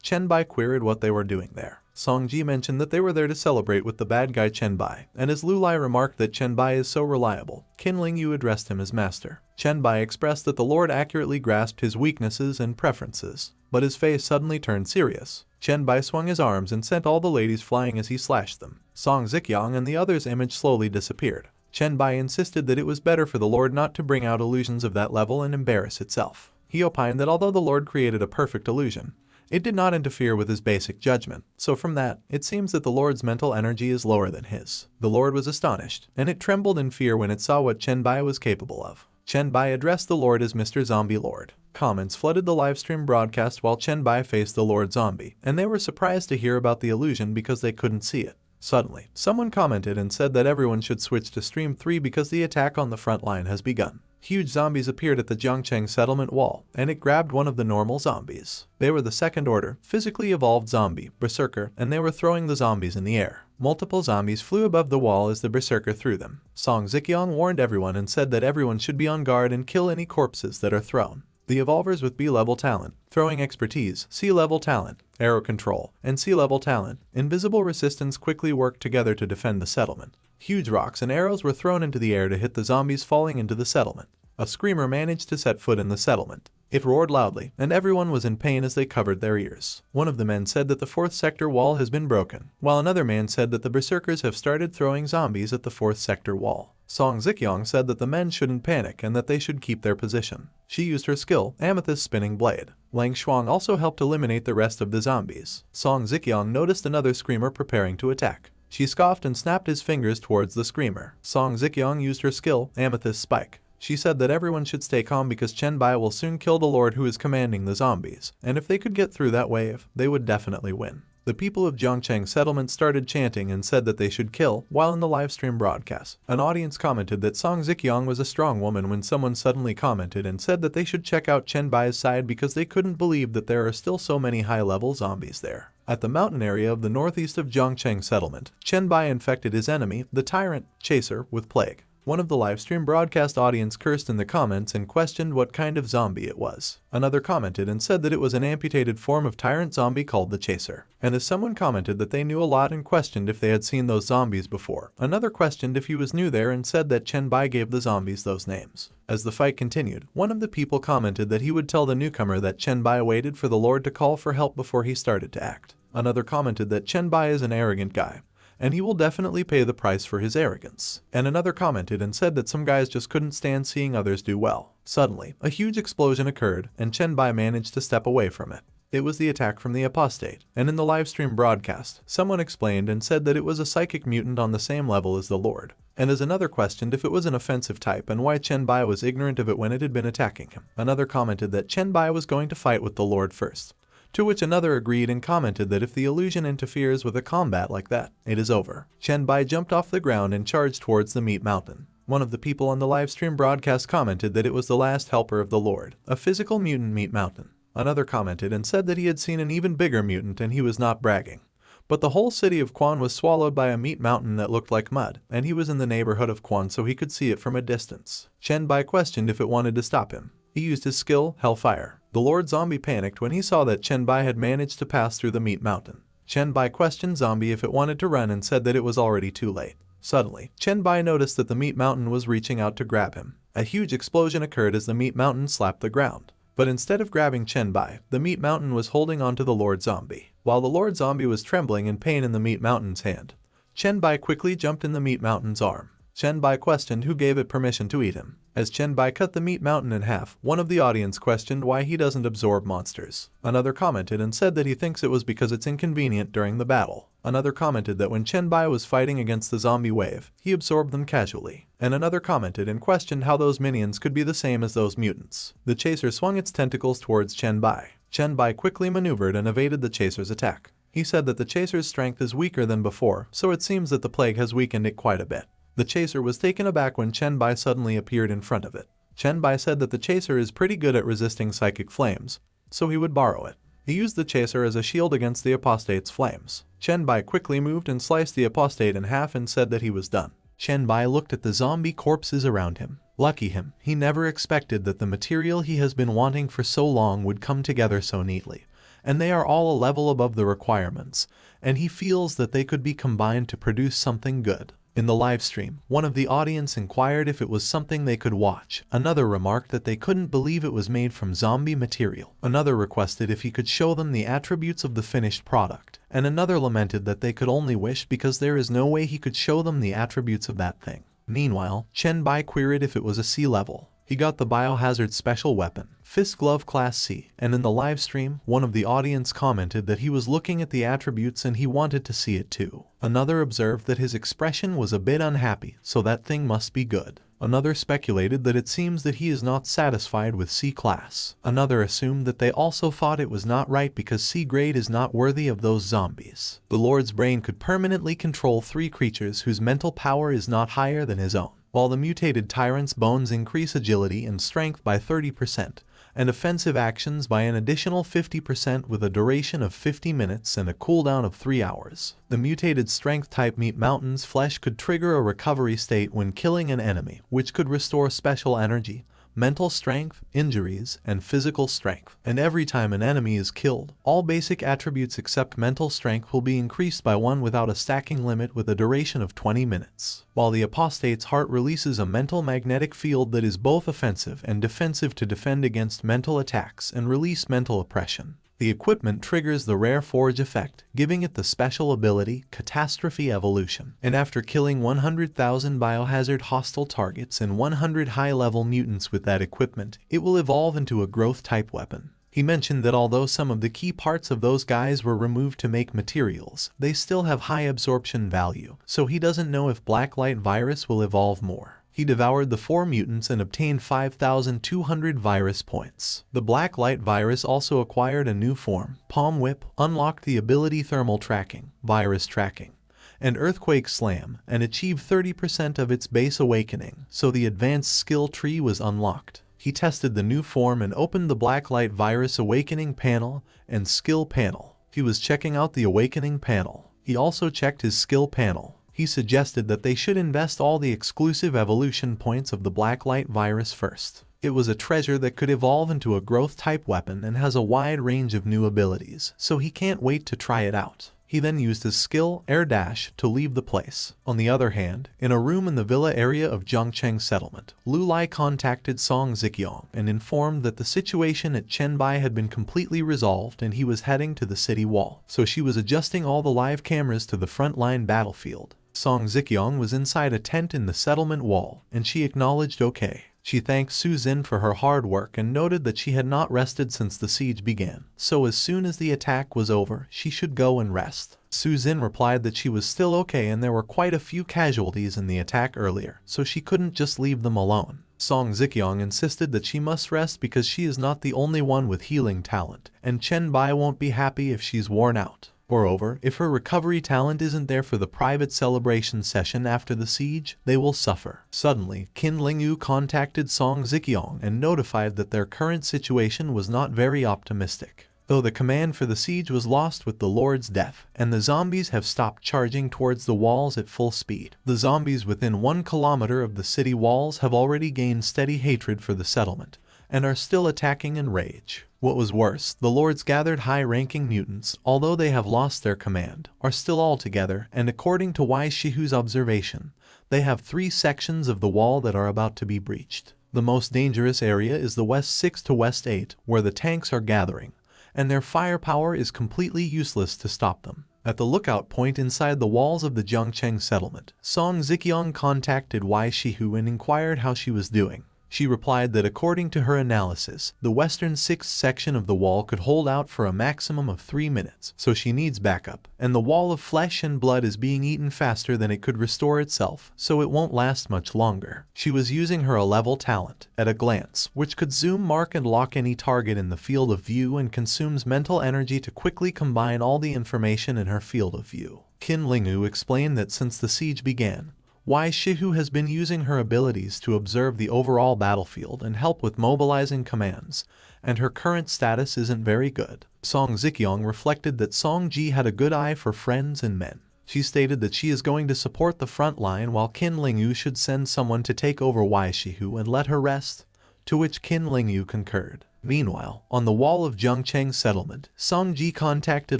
Chen Bai queried what they were doing there. Song Ji mentioned that they were there to celebrate with the bad guy Chen Bai, and as Lu Lai remarked that Chen Bai is so reliable, Qin Ling Yu addressed him as master. Chen Bai expressed that the Lord accurately grasped his weaknesses and preferences, but his face suddenly turned serious. Chen Bai swung his arms and sent all the ladies flying as he slashed them. Song Zikyang and the others' image slowly disappeared. Chen Bai insisted that it was better for the Lord not to bring out illusions of that level and embarrass itself. He opined that although the Lord created a perfect illusion, it did not interfere with his basic judgment, so from that, it seems that the Lord's mental energy is lower than his. The Lord was astonished, and it trembled in fear when it saw what Chen Bai was capable of. Chen Bai addressed the Lord as Mr. Zombie Lord. Comments flooded the livestream broadcast while Chen Bai faced the Lord Zombie, and they were surprised to hear about the illusion because they couldn't see it. Suddenly, someone commented and said that everyone should switch to stream 3 because the attack on the front line has begun. Huge zombies appeared at the Zhongcheng settlement wall, and it grabbed one of the normal zombies. They were the second order, physically evolved zombie, Berserker, and they were throwing the zombies in the air. Multiple zombies flew above the wall as the Berserker threw them. Song Zikyong warned everyone and said that everyone should be on guard and kill any corpses that are thrown. The evolvers with B-level talent, throwing expertise, C-level talent, arrow control, and C-level talent, invisible resistance quickly worked together to defend the settlement. Huge rocks and arrows were thrown into the air to hit the zombies falling into the settlement. A screamer managed to set foot in the settlement. It roared loudly, and everyone was in pain as they covered their ears. One of the men said that the 4th sector wall has been broken, while another man said that the berserkers have started throwing zombies at the 4th sector wall. Song Zikyong said that the men shouldn't panic and that they should keep their position. She used her skill, Amethyst Spinning Blade. Lang Shuang also helped eliminate the rest of the zombies. Song Zikyong noticed another screamer preparing to attack. She scoffed and snapped his fingers towards the screamer. Song Zikyong used her skill, Amethyst Spike. She said that everyone should stay calm because Chen Bai will soon kill the Lord who is commanding the zombies, and if they could get through that wave, they would definitely win. The people of Zhongcheng settlement started chanting and said that they should kill, while in the livestream broadcast. An audience commented that Song Zikyong was a strong woman when someone suddenly commented and said that they should check out Chen Bai's side because they couldn't believe that there are still so many high-level zombies there. At the mountain area of the northeast of Zhongcheng settlement, Chen Bai infected his enemy, the tyrant, Chaser, with plague. One of the livestream broadcast audience cursed in the comments and questioned what kind of zombie it was. Another commented and said that it was an amputated form of tyrant zombie called the Chaser. And as someone commented that they knew a lot and questioned if they had seen those zombies before, another questioned if he was new there and said that Chen Bai gave the zombies those names. As the fight continued, one of the people commented that he would tell the newcomer that Chen Bai waited for the Lord to call for help before he started to act. Another commented that Chen Bai is an arrogant guy, and he will definitely pay the price for his arrogance. And another commented and said that some guys just couldn't stand seeing others do well. Suddenly, a huge explosion occurred, and Chen Bai managed to step away from it. It was the attack from the apostate, and in the livestream broadcast, someone explained and said that it was a psychic mutant on the same level as the Lord. And as another questioned if it was an offensive type and why Chen Bai was ignorant of it when it had been attacking him. Another commented that Chen Bai was going to fight with the Lord first. To which another agreed and commented that if the illusion interferes with a combat like that, it is over. Chen Bai jumped off the ground and charged towards the meat mountain. One of the people on the livestream broadcast commented that it was the last helper of the Lord, a physical mutant meat mountain. Another commented and said that he had seen an even bigger mutant and he was not bragging. But the whole city of Quan was swallowed by a meat mountain that looked like mud, and he was in the neighborhood of Quan so he could see it from a distance. Chen Bai questioned if it wanted to stop him. He used his skill, Hellfire. The Lord Zombie panicked when he saw that Chen Bai had managed to pass through the meat mountain. Chen Bai questioned Zombie if it wanted to run and said that it was already too late. Suddenly, Chen Bai noticed that the meat mountain was reaching out to grab him. A huge explosion occurred as the meat mountain slapped the ground. But instead of grabbing Chen Bai, the meat mountain was holding onto the Lord Zombie. While the Lord Zombie was trembling in pain in the meat mountain's hand, Chen Bai quickly jumped in the meat mountain's arm. Chen Bai questioned who gave it permission to eat him. As Chen Bai cut the meat mountain in half, one of the audience questioned why he doesn't absorb monsters. Another commented and said that he thinks it was because it's inconvenient during the battle. Another commented that when Chen Bai was fighting against the zombie wave, he absorbed them casually. And another commented and questioned how those minions could be the same as those mutants. The Chaser swung its tentacles towards Chen Bai. Chen Bai quickly maneuvered and evaded the Chaser's attack. He said that the Chaser's strength is weaker than before, so it seems that the plague has weakened it quite a bit. The Chaser was taken aback when Chen Bai suddenly appeared in front of it. Chen Bai said that the Chaser is pretty good at resisting psychic flames, so he would borrow it. He used the Chaser as a shield against the apostate's flames. Chen Bai quickly moved and sliced the apostate in half and said that he was done. Chen Bai looked at the zombie corpses around him. Lucky him, he never expected that the material he has been wanting for so long would come together so neatly. and they are all a level above the requirements, and he feels that they could be combined to produce something good. In the live stream, one of the audience inquired if it was something they could watch. Another remarked that they couldn't believe it was made from zombie material. Another requested if he could show them the attributes of the finished product. And another lamented that they could only wish because there is no way he could show them the attributes of that thing. Meanwhile, Chen Bai queried if it was a C level. He got the biohazard special weapon, Fist Glove Class C, and in the live stream, one of the audience commented that he was looking at the attributes and he wanted to see it too. Another observed that his expression was a bit unhappy, so that thing must be good. Another speculated that it seems that he is not satisfied with C class. Another assumed that they also thought it was not right because C grade is not worthy of those zombies. The Lord's brain could permanently control 3 creatures whose mental power is not higher than his own, while the mutated tyrant's bones increase agility and strength by 30%, and offensive actions by an additional 50% with a duration of 50 minutes and a cooldown of 3 hours. The mutated strength type Meat Mountain's flesh could trigger a recovery state when killing an enemy, which could restore special energy, mental strength, injuries, and physical strength. And every time an enemy is killed, all basic attributes except mental strength will be increased by 1 without a stacking limit with a duration of 20 minutes. While the apostate's heart releases a mental magnetic field that is both offensive and defensive to defend against mental attacks and release mental oppression. The equipment triggers the rare forge effect, giving it the special ability Catastrophe Evolution. And after killing 100,000 biohazard hostile targets and 100 high-level mutants with that equipment, it will evolve into a growth-type weapon. He mentioned that although some of the key parts of those guys were removed to make materials, they still have high absorption value, so he doesn't know if Blacklight Virus will evolve more. He devoured the 4 mutants and obtained 5,200 virus points. The Blacklight Virus also acquired a new form, Palm Whip, unlocked the ability Thermal Tracking, Virus Tracking, and Earthquake Slam, and achieved 30% of its base awakening, so the advanced skill tree was unlocked. He tested the new form and opened the Blacklight Virus Awakening panel and Skill panel. He was checking out the Awakening panel. He also checked his Skill panel. He suggested that they should invest all the exclusive evolution points of the Blacklight Virus first. It was a treasure that could evolve into a growth-type weapon and has a wide range of new abilities, so he can't wait to try it out. He then used his skill, Air Dash, to leave the place. On the other hand, in a room in the villa area of Zhongcheng settlement, Lu Lai contacted Song Ziqiang and informed that the situation at Chenbai had been completely resolved and he was heading to the city wall. So she was adjusting all the live cameras to the frontline battlefield. Song Ziqiang was inside a tent in the settlement wall, and she acknowledged okay. She thanked Su Zin for her hard work and noted that she had not rested since the siege began, so as soon as the attack was over, she should go and rest. Su Zin replied that she was still okay and there were quite a few casualties in the attack earlier, so she couldn't just leave them alone. Song Ziqiang insisted that she must rest because she is not the only one with healing talent, and Chen Bai won't be happy if she's worn out. Moreover, if her recovery talent isn't there for the private celebration session after the siege, they will suffer. Suddenly, Qin Lingyu contacted Song Ziqiang and notified that their current situation was not very optimistic. Though the command for the siege was lost with the Lord's death, and the zombies have stopped charging towards the walls at full speed, the zombies within 1 kilometer of the city walls have already gained steady hatred for the settlement, and are still attacking in rage. What was worse, the Lord's gathered high-ranking mutants, although they have lost their command, are still all together, and according to Wai Shihu's observation, they have 3 sections of the wall that are about to be breached. The most dangerous area is the West 6 to West 8, where the tanks are gathering, and their firepower is completely useless to stop them. At the lookout point inside the walls of the Zhongcheng settlement, Song Ziqiang contacted Wai Shihu and inquired how she was doing. She replied that according to her analysis, the western 6th section of the wall could hold out for a maximum of 3 minutes, so she needs backup, and the wall of flesh and blood is being eaten faster than it could restore itself, so it won't last much longer. She was using her A-level talent, at a glance, which could zoom, mark and lock any target in the field of view and consumes mental energy to quickly combine all the information in her field of view. Qin Lingyu explained that since the siege began, Wai Shihu has been using her abilities to observe the overall battlefield and help with mobilizing commands, and her current status isn't very good. Song Ziqiang reflected that Song Ji had a good eye for friends and men. She stated that she is going to support the front line while Qin Lingyu should send someone to take over Wai Shihu and let her rest, to which Qin Lingyu concurred. Meanwhile, on the wall of Zhongcheng's settlement, Song Ji contacted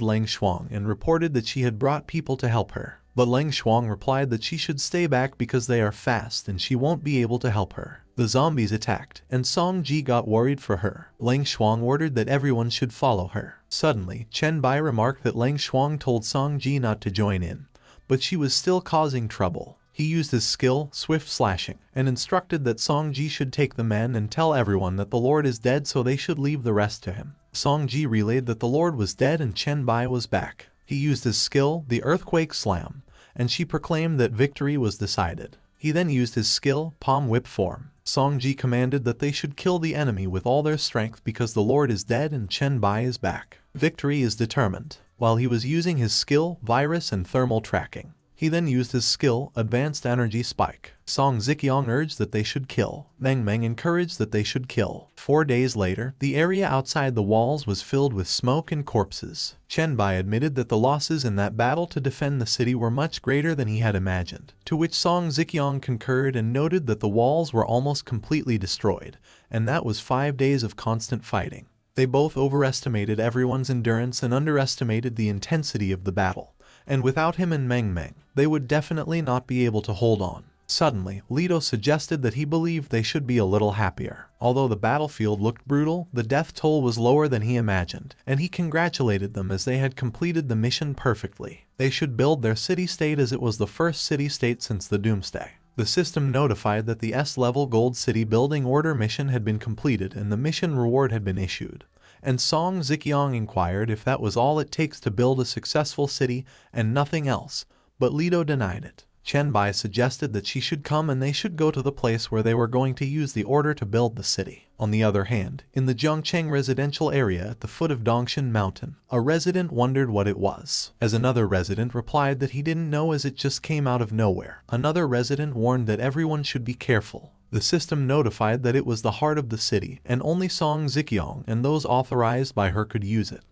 Leng Shuang and reported that she had brought people to help her. But Leng Shuang replied that she should stay back because they are fast and she won't be able to help her. The zombies attacked, and Song Ji got worried for her. Leng Shuang ordered that everyone should follow her. Suddenly, Chen Bai remarked that Leng Shuang told Song Ji not to join in, but she was still causing trouble. He used his skill, Swift Slashing, and instructed that Song Ji should take the men and tell everyone that the Lord is dead, so they should leave the rest to him. Song Ji relayed that the Lord was dead and Chen Bai was back. He used his skill, the Earthquake Slam, and she proclaimed that victory was decided. He then used his skill, Palm Whip Form. Song Ji commanded that they should kill the enemy with all their strength because the Lord is dead and Chen Bai is back. Victory is determined. While he was using his skill, Virus and Thermal Tracking, he then used his skill, Advanced Energy Spike. Song Ziqiang urged that they should kill. Meng Meng encouraged that they should kill. 4 days later, the area outside the walls was filled with smoke and corpses. Chen Bai admitted that the losses in that battle to defend the city were much greater than he had imagined, to which Song Ziqiang concurred and noted that the walls were almost completely destroyed, and that was 5 days of constant fighting. They both overestimated everyone's endurance and underestimated the intensity of the battle. And without him and Meng Meng, they would definitely not be able to hold on. Suddenly, Lido suggested that he believed they should be a little happier. Although the battlefield looked brutal, the death toll was lower than he imagined, and he congratulated them as they had completed the mission perfectly. They should build their city-state as it was the first city-state since the Doomsday. The system notified that the S-level Gold City Building Order mission had been completed and the mission reward had been issued. And Song Ziqiang inquired if that was all it takes to build a successful city and nothing else, but Lido denied it. Chen Bai suggested that she should come and they should go to the place where they were going to use the order to build the city. On the other hand, in the Zhongcheng residential area at the foot of Dongshan Mountain, a resident wondered what it was, as another resident replied that he didn't know as it just came out of nowhere. Another resident warned that everyone should be careful. The system notified that it was the heart of the city, and only Song Ziqiang and those authorized by her could use it.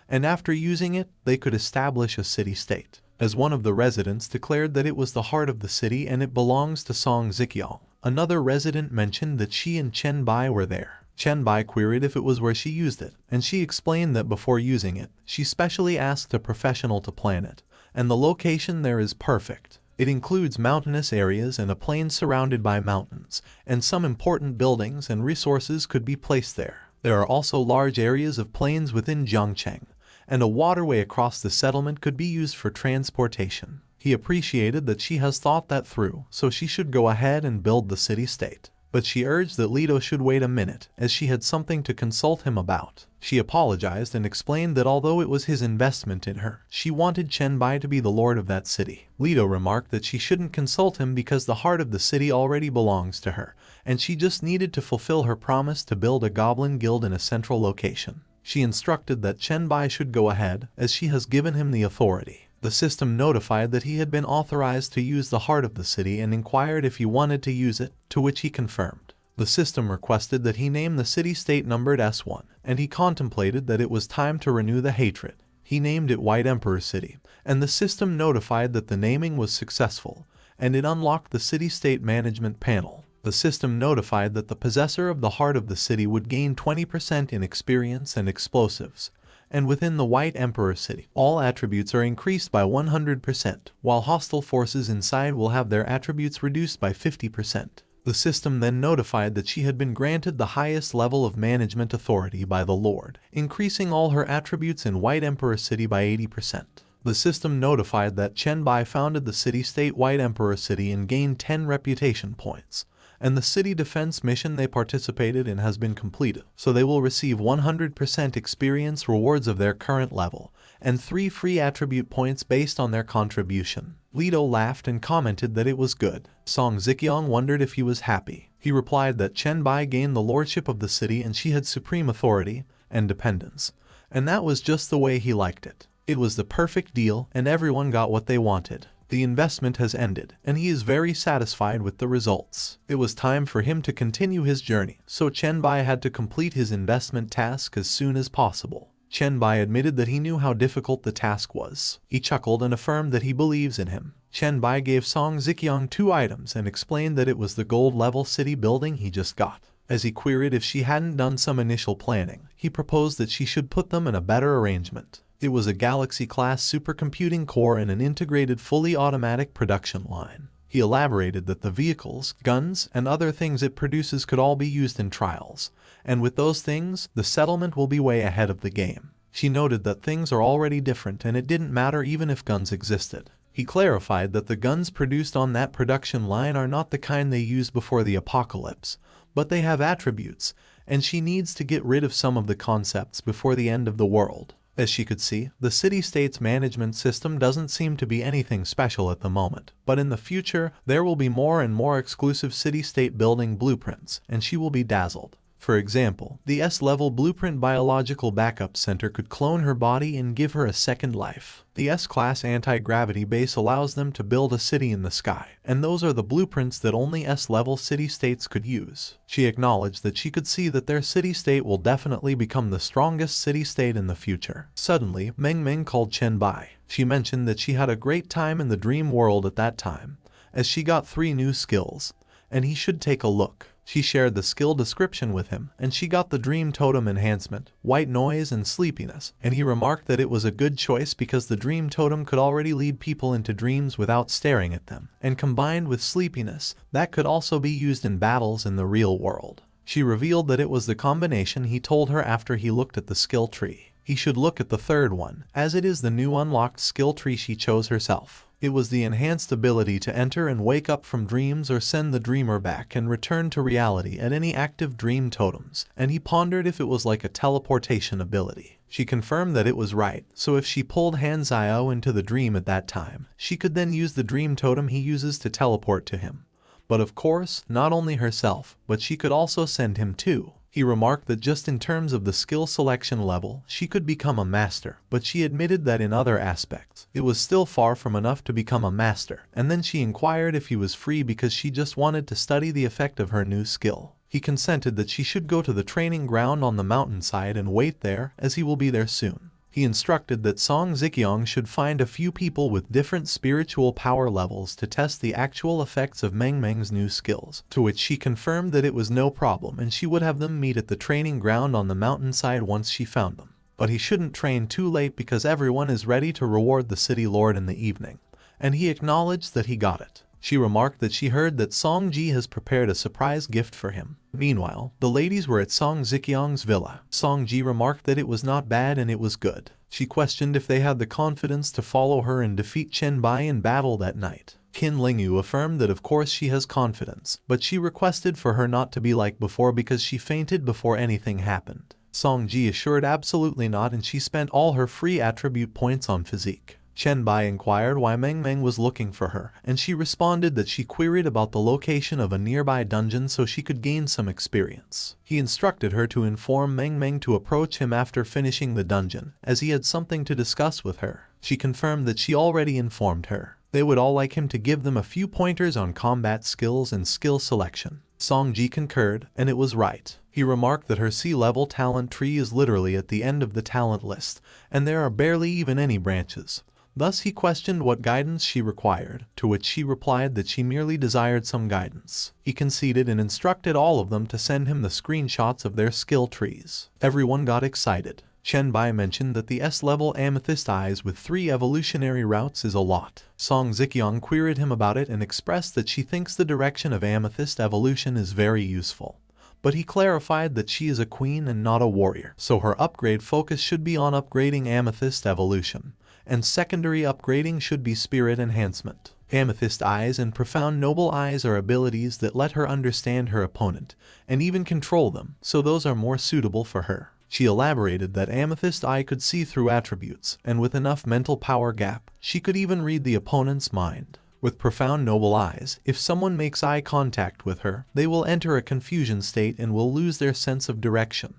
And after using it, they could establish a city-state. As one of the residents declared that it was the heart of the city and it belongs to Song Ziqiang, another resident mentioned that she and Chen Bai were there. Chen Bai queried if it was where she used it, and she explained that before using it, she specially asked a professional to plan it, and the location there is perfect. It includes mountainous areas and a plain surrounded by mountains, and some important buildings and resources could be placed there. There are also large areas of plains within Zhongcheng, and a waterway across the settlement could be used for transportation. He appreciated that she has thought that through, so she should go ahead and build the city-state. But she urged that Lido should wait a minute, as she had something to consult him about. She apologized and explained that although it was his investment in her, she wanted Chen Bai to be the lord of that city. Lido remarked that she shouldn't consult him because the heart of the city already belongs to her, and she just needed to fulfill her promise to build a goblin guild in a central location. She instructed that Chen Bai should go ahead, as she has given him the authority. The system notified that he had been authorized to use the heart of the city and inquired if he wanted to use it, to which he confirmed. The system requested that he name the city-state numbered S1, and he contemplated that it was time to renew the hatred. He named it White Emperor City, and the system notified that the naming was successful, and it unlocked the city-state management panel. The system notified that the possessor of the heart of the city would gain 20% in experience and explosives, and within the White Emperor City, all attributes are increased by 100%, while hostile forces inside will have their attributes reduced by 50%. The system then notified that she had been granted the highest level of management authority by the Lord, increasing all her attributes in White Emperor City by 80%. The system notified that Chen Bai founded the city-state White Emperor City and gained 10 reputation points, and the city defense mission they participated in has been completed, so they will receive 100% experience rewards of their current level, and 3 free attribute points based on their contribution. Lido laughed and commented that it was good. Song Ziqiang wondered if he was happy. He replied that Chen Bai gained the lordship of the city and she had supreme authority and dependence, and that was just the way he liked it. It was the perfect deal and everyone got what they wanted. The investment has ended, and he is very satisfied with the results. It was time for him to continue his journey, so Chen Bai had to complete his investment task as soon as possible. Chen Bai admitted that he knew how difficult the task was. He chuckled and affirmed that he believes in him. Chen Bai gave Song Ziqiang 2 items and explained that it was the gold-level city building he just got. As he queried if she hadn't done some initial planning, he proposed that she should put them in a better arrangement. It was a Galaxy-class supercomputing core and an integrated fully automatic production line. He elaborated that the vehicles, guns, and other things it produces could all be used in trials, and with those things, the settlement will be way ahead of the game. She noted that things are already different and it didn't matter even if guns existed. He clarified that the guns produced on that production line are not the kind they used before the apocalypse, but they have attributes, and she needs to get rid of some of the concepts before the end of the world. As she could see, the city-state's management system doesn't seem to be anything special at the moment, but in the future, there will be more and more exclusive city-state building blueprints, and she will be dazzled. For example, the S-level Blueprint Biological Backup Center could clone her body and give her a second life. The S-class anti-gravity base allows them to build a city in the sky, and those are the blueprints that only S-level city-states could use. She acknowledged that she could see that their city-state will definitely become the strongest city-state in the future. Suddenly, Meng Meng called Chen Bai. She mentioned that she had a great time in the dream world at that time, as she got 3 new skills, and he should take a look. She shared the skill description with him, and she got the Dream Totem Enhancement, White Noise, and Sleepiness, and he remarked that it was a good choice because the Dream Totem could already lead people into dreams without staring at them, and combined with Sleepiness, that could also be used in battles in the real world. She revealed that it was the combination he told her after he looked at the skill tree. He should look at the third one, as it is the new unlocked skill tree she chose herself. It was the enhanced ability to enter and wake up from dreams or send the dreamer back and return to reality at any active dream totems, and he pondered if it was like a teleportation ability. She confirmed that it was right, so if she pulled Han Xiao into the dream at that time, she could then use the dream totem he uses to teleport to him. But of course, not only herself, but she could also send him too. He remarked that just in terms of the skill selection level, she could become a master, but she admitted that in other aspects, it was still far from enough to become a master, and then she inquired if he was free because she just wanted to study the effect of her new skill. He consented that she should go to the training ground on the mountainside and wait there, as he will be there soon. He instructed that Song Ziqiang should find a few people with different spiritual power levels to test the actual effects of Meng Meng's new skills, to which she confirmed that it was no problem and she would have them meet at the training ground on the mountainside once she found them. But he shouldn't train too late because everyone is ready to reward the city lord in the evening, and he acknowledged that he got it. She remarked that she heard that Song Ji has prepared a surprise gift for him. Meanwhile, the ladies were at Song Ziqiang's villa. Song Ji remarked that it was not bad and it was good. She questioned if they had the confidence to follow her and defeat Chen Bai in battle that night. Qin Lingyu affirmed that of course she has confidence, but she requested for her not to be like before because she fainted before anything happened. Song Ji assured absolutely not, and she spent all her free attribute points on physique. Chen Bai inquired why Meng Meng was looking for her, and she responded that she queried about the location of a nearby dungeon so she could gain some experience. He instructed her to inform Meng Meng to approach him after finishing the dungeon, as he had something to discuss with her. She confirmed that she already informed her. They would all like him to give them a few pointers on combat skills and skill selection. Song Ji concurred, and it was right. He remarked that her C-level talent tree is literally at the end of the talent list, and there are barely even any branches. Thus he questioned what guidance she required, to which she replied that she merely desired some guidance. He conceded and instructed all of them to send him the screenshots of their skill trees. Everyone got excited. Chen Bai mentioned that the S-level Amethyst Eyes with 3 evolutionary routes is a lot. Song Ziqiang queried him about it and expressed that she thinks the direction of Amethyst evolution is very useful. But he clarified that she is a queen and not a warrior, so her upgrade focus should be on upgrading Amethyst evolution, and secondary upgrading should be spirit enhancement. Amethyst Eyes and Profound Noble Eyes are abilities that let her understand her opponent, and even control them, so those are more suitable for her. She elaborated that Amethyst Eye could see through attributes, and with enough mental power gap, she could even read the opponent's mind. With Profound Noble Eyes, if someone makes eye contact with her, they will enter a confusion state and will lose their sense of direction.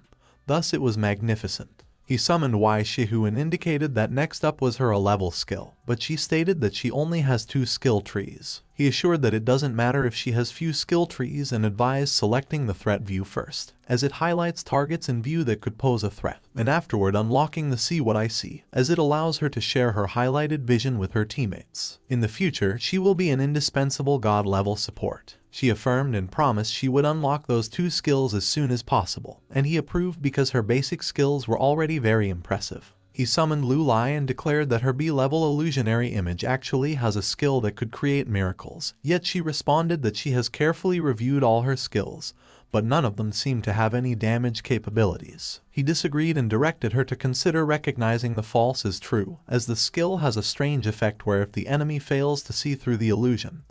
Thus it was magnificent. He summoned Wai Shihu and indicated that next up was her A-level skill, but she stated that she only has 2 skill trees. He assured that it doesn't matter if she has few skill trees and advised selecting the threat view first, as it highlights targets in view that could pose a threat, and afterward unlocking the See What I See, as it allows her to share her highlighted vision with her teammates. In the future, she will be an indispensable god-level support. She affirmed and promised she would unlock those 2 skills as soon as possible, and he approved because her basic skills were already very impressive. He summoned Lu Lai and declared that her B-level illusionary image actually has a skill that could create miracles, yet she responded that she has carefully reviewed all her skills, but none of them seem to have any damage capabilities. He disagreed and directed her to consider recognizing the false as true, as the skill has a strange effect where if the enemy fails to see through the illusion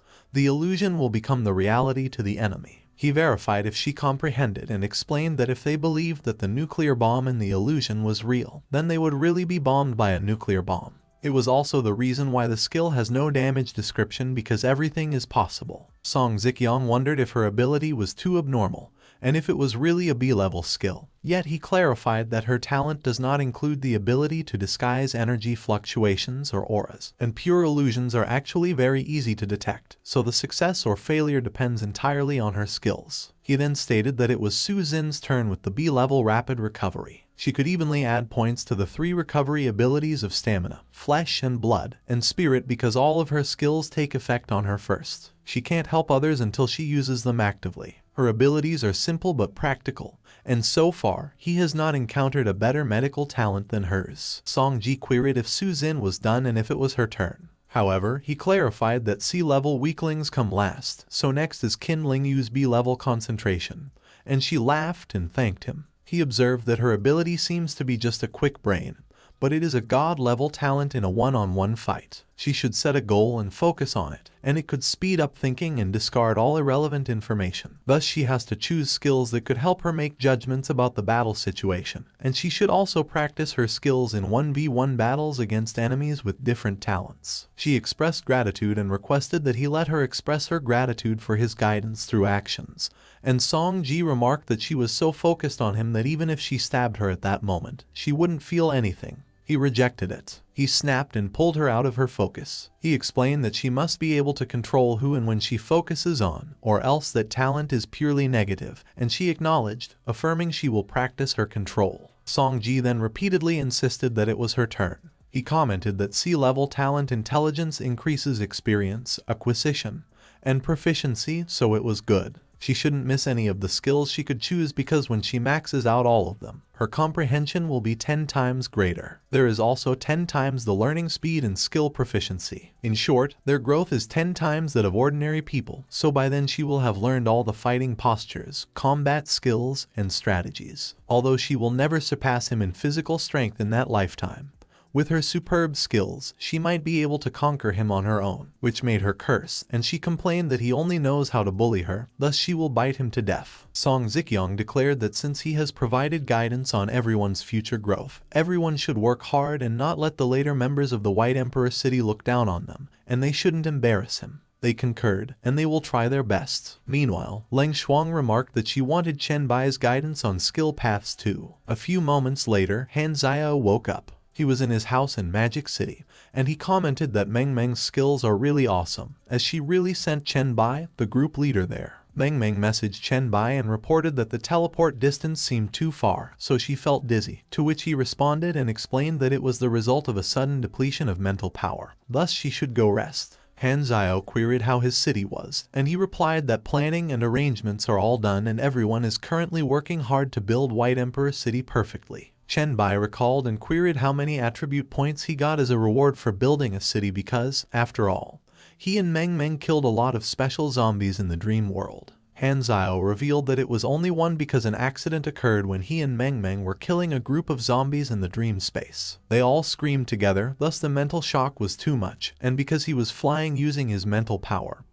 will become the reality to the enemy. He verified if she comprehended and explained that if they believed that the nuclear bomb in the illusion was real, then they would really be bombed by a nuclear bomb. It was also the reason why the skill has no damage description because everything is possible. Song Zikyong wondered if her ability was too abnormal, and if it was really a B-level skill. Yet he clarified that her talent does not include the ability to disguise energy fluctuations or auras, and pure illusions are actually very easy to detect, so the success or failure depends entirely on her skills. He then stated that it was Su Xin's turn with the B-level rapid recovery. She could evenly add points to the 3 recovery abilities of stamina, flesh and blood, and spirit because all of her skills take effect on her first. She can't help others until she uses them actively. Her abilities are simple but practical, and so far, he has not encountered a better medical talent than hers. Song Ji queried if Su Xin was done and if it was her turn. However, he clarified that C-level weaklings come last, so next is Qin Lingyu's B-level concentration, and she laughed and thanked him. He observed that her ability seems to be just a quick brain, but it is a god-level talent in a one-on-one fight. She should set a goal and focus on it, and it could speed up thinking and discard all irrelevant information. Thus, she has to choose skills that could help her make judgments about the battle situation, and she should also practice her skills in 1v1 battles against enemies with different talents. She expressed gratitude and requested that he let her express her gratitude for his guidance through actions, and Song Ji remarked that she was so focused on him that even if she stabbed her at that moment, she wouldn't feel anything. He rejected it. He snapped and pulled her out of her focus. He explained that she must be able to control who and when she focuses on, or else that talent is purely negative, and she acknowledged, affirming she will practice her control. Song Ji then repeatedly insisted that it was her turn. He commented that C-level talent intelligence increases experience, acquisition, and proficiency, so it was good. She shouldn't miss any of the skills she could choose because when she maxes out all of them, her comprehension will be 10 times greater. There is also 10 times the learning speed and skill proficiency. In short, their growth is 10 times that of ordinary people, so by then she will have learned all the fighting postures, combat skills, and strategies. Although she will never surpass him in physical strength in that lifetime, with her superb skills, she might be able to conquer him on her own, which made her curse, and she complained that he only knows how to bully her, thus she will bite him to death. Song Zikyong declared that since he has provided guidance on everyone's future growth, everyone should work hard and not let the later members of the White Emperor City look down on them, and they shouldn't embarrass him. They concurred, and they will try their best. Meanwhile, Leng Shuang remarked that she wanted Chen Bai's guidance on skill paths too. A few moments later, Han Xiao woke up. He was in his house in Magic City, and he commented that Meng Meng's skills are really awesome, as she really sent Chen Bai, the group leader, there. Meng Meng messaged Chen Bai and reported that the teleport distance seemed too far, so she felt dizzy, to which he responded and explained that it was the result of a sudden depletion of mental power, thus she should go rest. Han Xiao queried how his city was, and he replied that planning and arrangements are all done and everyone is currently working hard to build White Emperor City perfectly. Chen Bai recalled and queried how many attribute points he got as a reward for building a city because, after all, he and Meng Meng killed a lot of special zombies in the dream world. Han Xiao revealed that it was only one because an accident occurred when he and Meng Meng were killing a group of zombies in the dream space. They all screamed together, thus the mental shock was too much, and because he was flying using his mental power,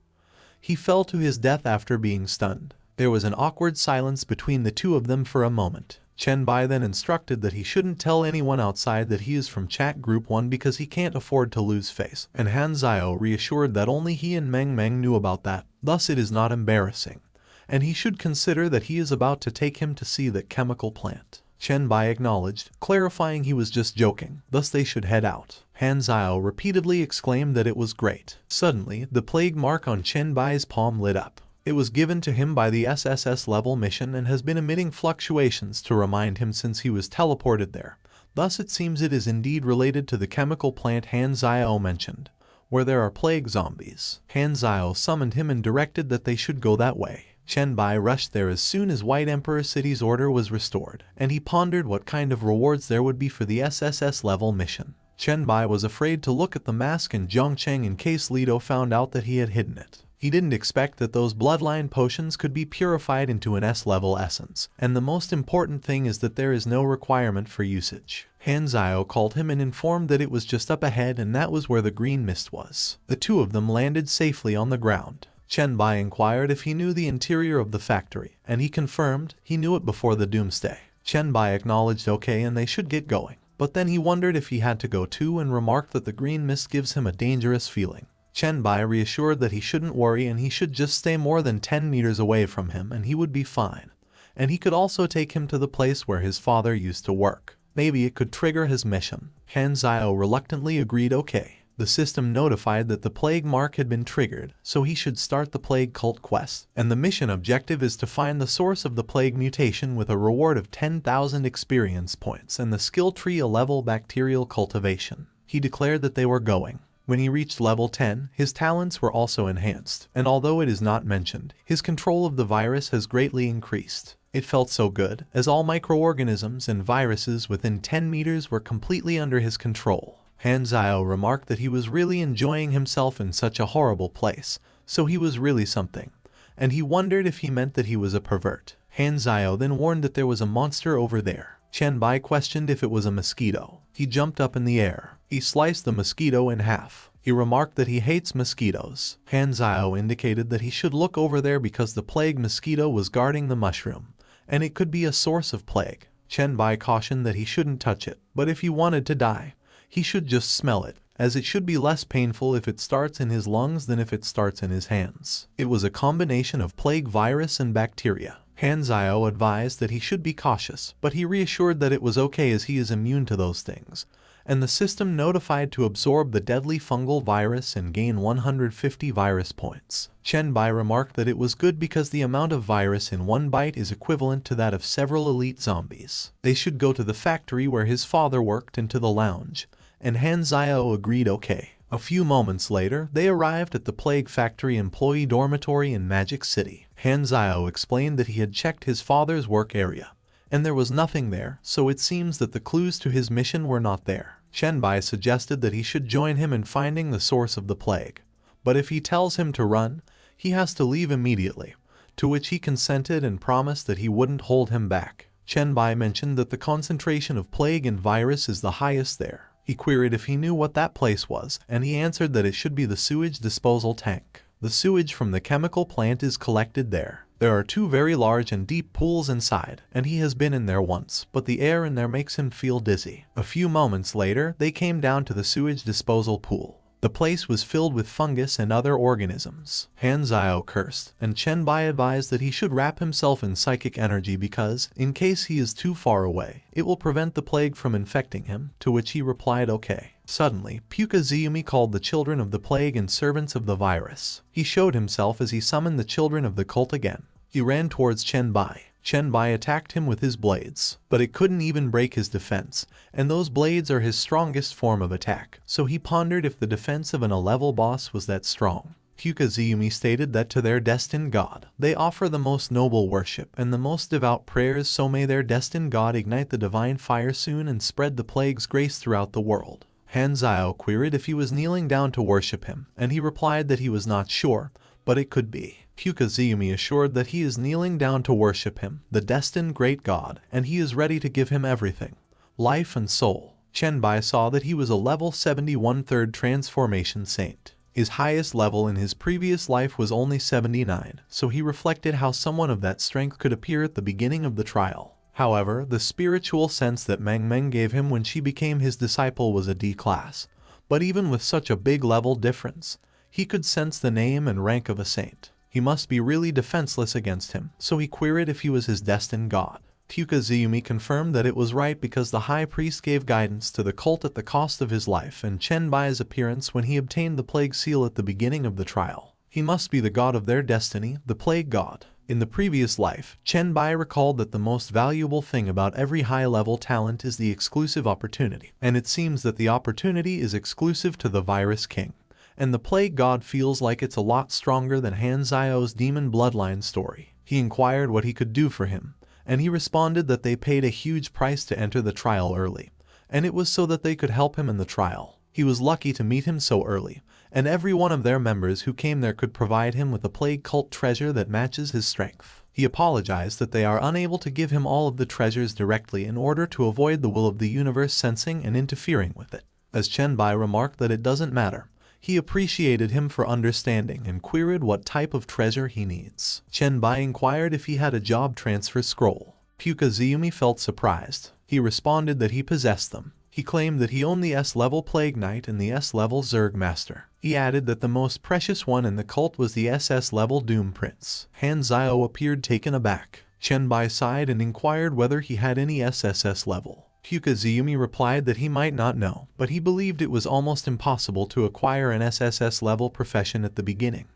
he fell to his death after being stunned. There was an awkward silence between the two of them for a moment. Chen Bai then instructed that he shouldn't tell anyone outside that he is from Chat Group 1 because he can't afford to lose face, and Han Xiao reassured that only he and Meng Meng knew about that, thus it is not embarrassing, and he should consider that he is about to take him to see the chemical plant. Chen Bai acknowledged, clarifying he was just joking, thus they should head out. Han Xiao repeatedly exclaimed that it was great. Suddenly, the plague mark on Chen Bai's palm lit up. It was given to him by the SSS level mission and has been emitting fluctuations to remind him since he was teleported there. Thus it seems it is indeed related to the chemical plant Han Xiao mentioned, where there are plague zombies. Han Zhao summoned him and directed that they should go that way. Chen Bai rushed there as soon as White Emperor City's order was restored, and he pondered what kind of rewards there would be for the SSS level mission. Chen Bai was afraid to look at the mask in Zhongcheng in case Lido found out that he had hidden it. He didn't expect that those bloodline potions could be purified into an S-level essence, and the most important thing is that there is no requirement for usage. Han Zhao called him and informed that it was just up ahead and that was where the green mist was. The two of them landed safely on the ground. Chen Bai inquired if he knew the interior of the factory, and he confirmed he knew it before the doomsday. Chen Bai acknowledged okay and they should get going, but then he wondered if he had to go too and remarked that the green mist gives him a dangerous feeling. Chen Bai reassured that he shouldn't worry and he should just stay more than 10 meters away from him and he would be fine. And he could also take him to the place where his father used to work. Maybe it could trigger his mission. Han Zhao reluctantly agreed okay. The system notified that the plague mark had been triggered, so he should start the plague cult quest. And the mission objective is to find the source of the plague mutation with a reward of 10,000 experience points and the skill tree a level bacterial cultivation. He declared that they were going. When he reached level 10, his talents were also enhanced, and although it is not mentioned, his control of the virus has greatly increased. It felt so good, as all microorganisms and viruses within 10 meters were completely under his control. Han Zhao remarked that he was really enjoying himself in such a horrible place, so he was really something, and he wondered if he meant that he was a pervert. Han Zhao then warned that there was a monster over there. Chen Bai questioned if it was a mosquito. He jumped up in the air. He sliced the mosquito in half. He remarked that he hates mosquitoes. Han Zhao indicated that he should look over there because the plague mosquito was guarding the mushroom, and it could be a source of plague. Chen Bai cautioned that he shouldn't touch it, but if he wanted to die, he should just smell it, as it should be less painful if it starts in his lungs than if it starts in his hands. It was a combination of plague virus and bacteria. Han Zhao advised that he should be cautious, but he reassured that it was okay as he is immune to those things, and the system notified to absorb the deadly fungal virus and gain 150 virus points. Chen Bai remarked that it was good because the amount of virus in one bite is equivalent to that of several elite zombies. They should go to the factory where his father worked and to the lounge, and Han Zhao agreed okay. A few moments later, they arrived at the Plague Factory employee dormitory in Magic City. Han Zhao explained that he had checked his father's work area, and there was nothing there, so it seems that the clues to his mission were not there. Chen Bai suggested that he should join him in finding the source of the plague, but if he tells him to run, he has to leave immediately, to which he consented and promised that he wouldn't hold him back. Chen Bai mentioned that the concentration of plague and virus is the highest there. He queried if he knew what that place was, and he answered that it should be the sewage disposal tank. The sewage from the chemical plant is collected there. There are 2 very large and deep pools inside, and he has been in there once, but the air in there makes him feel dizzy. A few moments later, they came down to the sewage disposal pool. The place was filled with fungus and other organisms. Han Zhao cursed, and Chen Bai advised that he should wrap himself in psychic energy because, in case he is too far away, it will prevent the plague from infecting him, to which he replied okay. Suddenly, Puka Ziyumi called the children of the plague and servants of the virus. He showed himself as he summoned the children of the cult again. He ran towards Chen Bai. Chen Bai attacked him with his blades, but it couldn't even break his defense, and those blades are his strongest form of attack, so he pondered if the defense of an A-level boss was that strong. Puka Ziyumi stated that to their destined god, they offer the most noble worship and the most devout prayers, so may their destined god ignite the divine fire soon and spread the plague's grace throughout the world. Han Zhao queried if he was kneeling down to worship him, and he replied that he was not sure, but it could be. Puka Ziyumi assured that he is kneeling down to worship him, the destined great god, and he is ready to give him everything, life and soul. Chen Bai saw that he was a level 71 third transformation saint. His highest level in his previous life was only 79, so he reflected how someone of that strength could appear at the beginning of the trial. However, the spiritual sense that Meng Meng gave him when she became his disciple was a D class, but even with such a big level difference, he could sense the name and rank of a saint. He must be really defenseless against him, so he queried if he was his destined god. Puka Ziyumi confirmed that it was right because the high priest gave guidance to the cult at the cost of his life and Chen Bai's appearance when he obtained the plague seal at the beginning of the trial. He must be the god of their destiny, the plague god. In the previous life, Chen Bai recalled that the most valuable thing about every high-level talent is the exclusive opportunity, and it seems that the opportunity is exclusive to the Virus King, and the plague god feels like it's a lot stronger than Han Zio's demon bloodline story. He inquired what he could do for him, and he responded that they paid a huge price to enter the trial early, and it was so that they could help him in the trial. He was lucky to meet him so early, and every one of their members who came there could provide him with a plague cult treasure that matches his strength. He apologized that they are unable to give him all of the treasures directly in order to avoid the will of the universe sensing and interfering with it. As Chen Bai remarked that it doesn't matter, he appreciated him for understanding and queried what type of treasure he needs. Chen Bai inquired if he had a job transfer scroll. Puka Ziyumi felt surprised. He responded that he possessed them. He claimed that he owned the S-level Plague Knight and the S-level Zerg Master. He added that the most precious one in the cult was the SS-level Doom Prince. Han Zio appeared taken aback. Chen Bai sighed and inquired whether he had any SSS level. Puka Ziyumi replied that he might not know, but he believed it was almost impossible to acquire an SSS level profession at the beginning,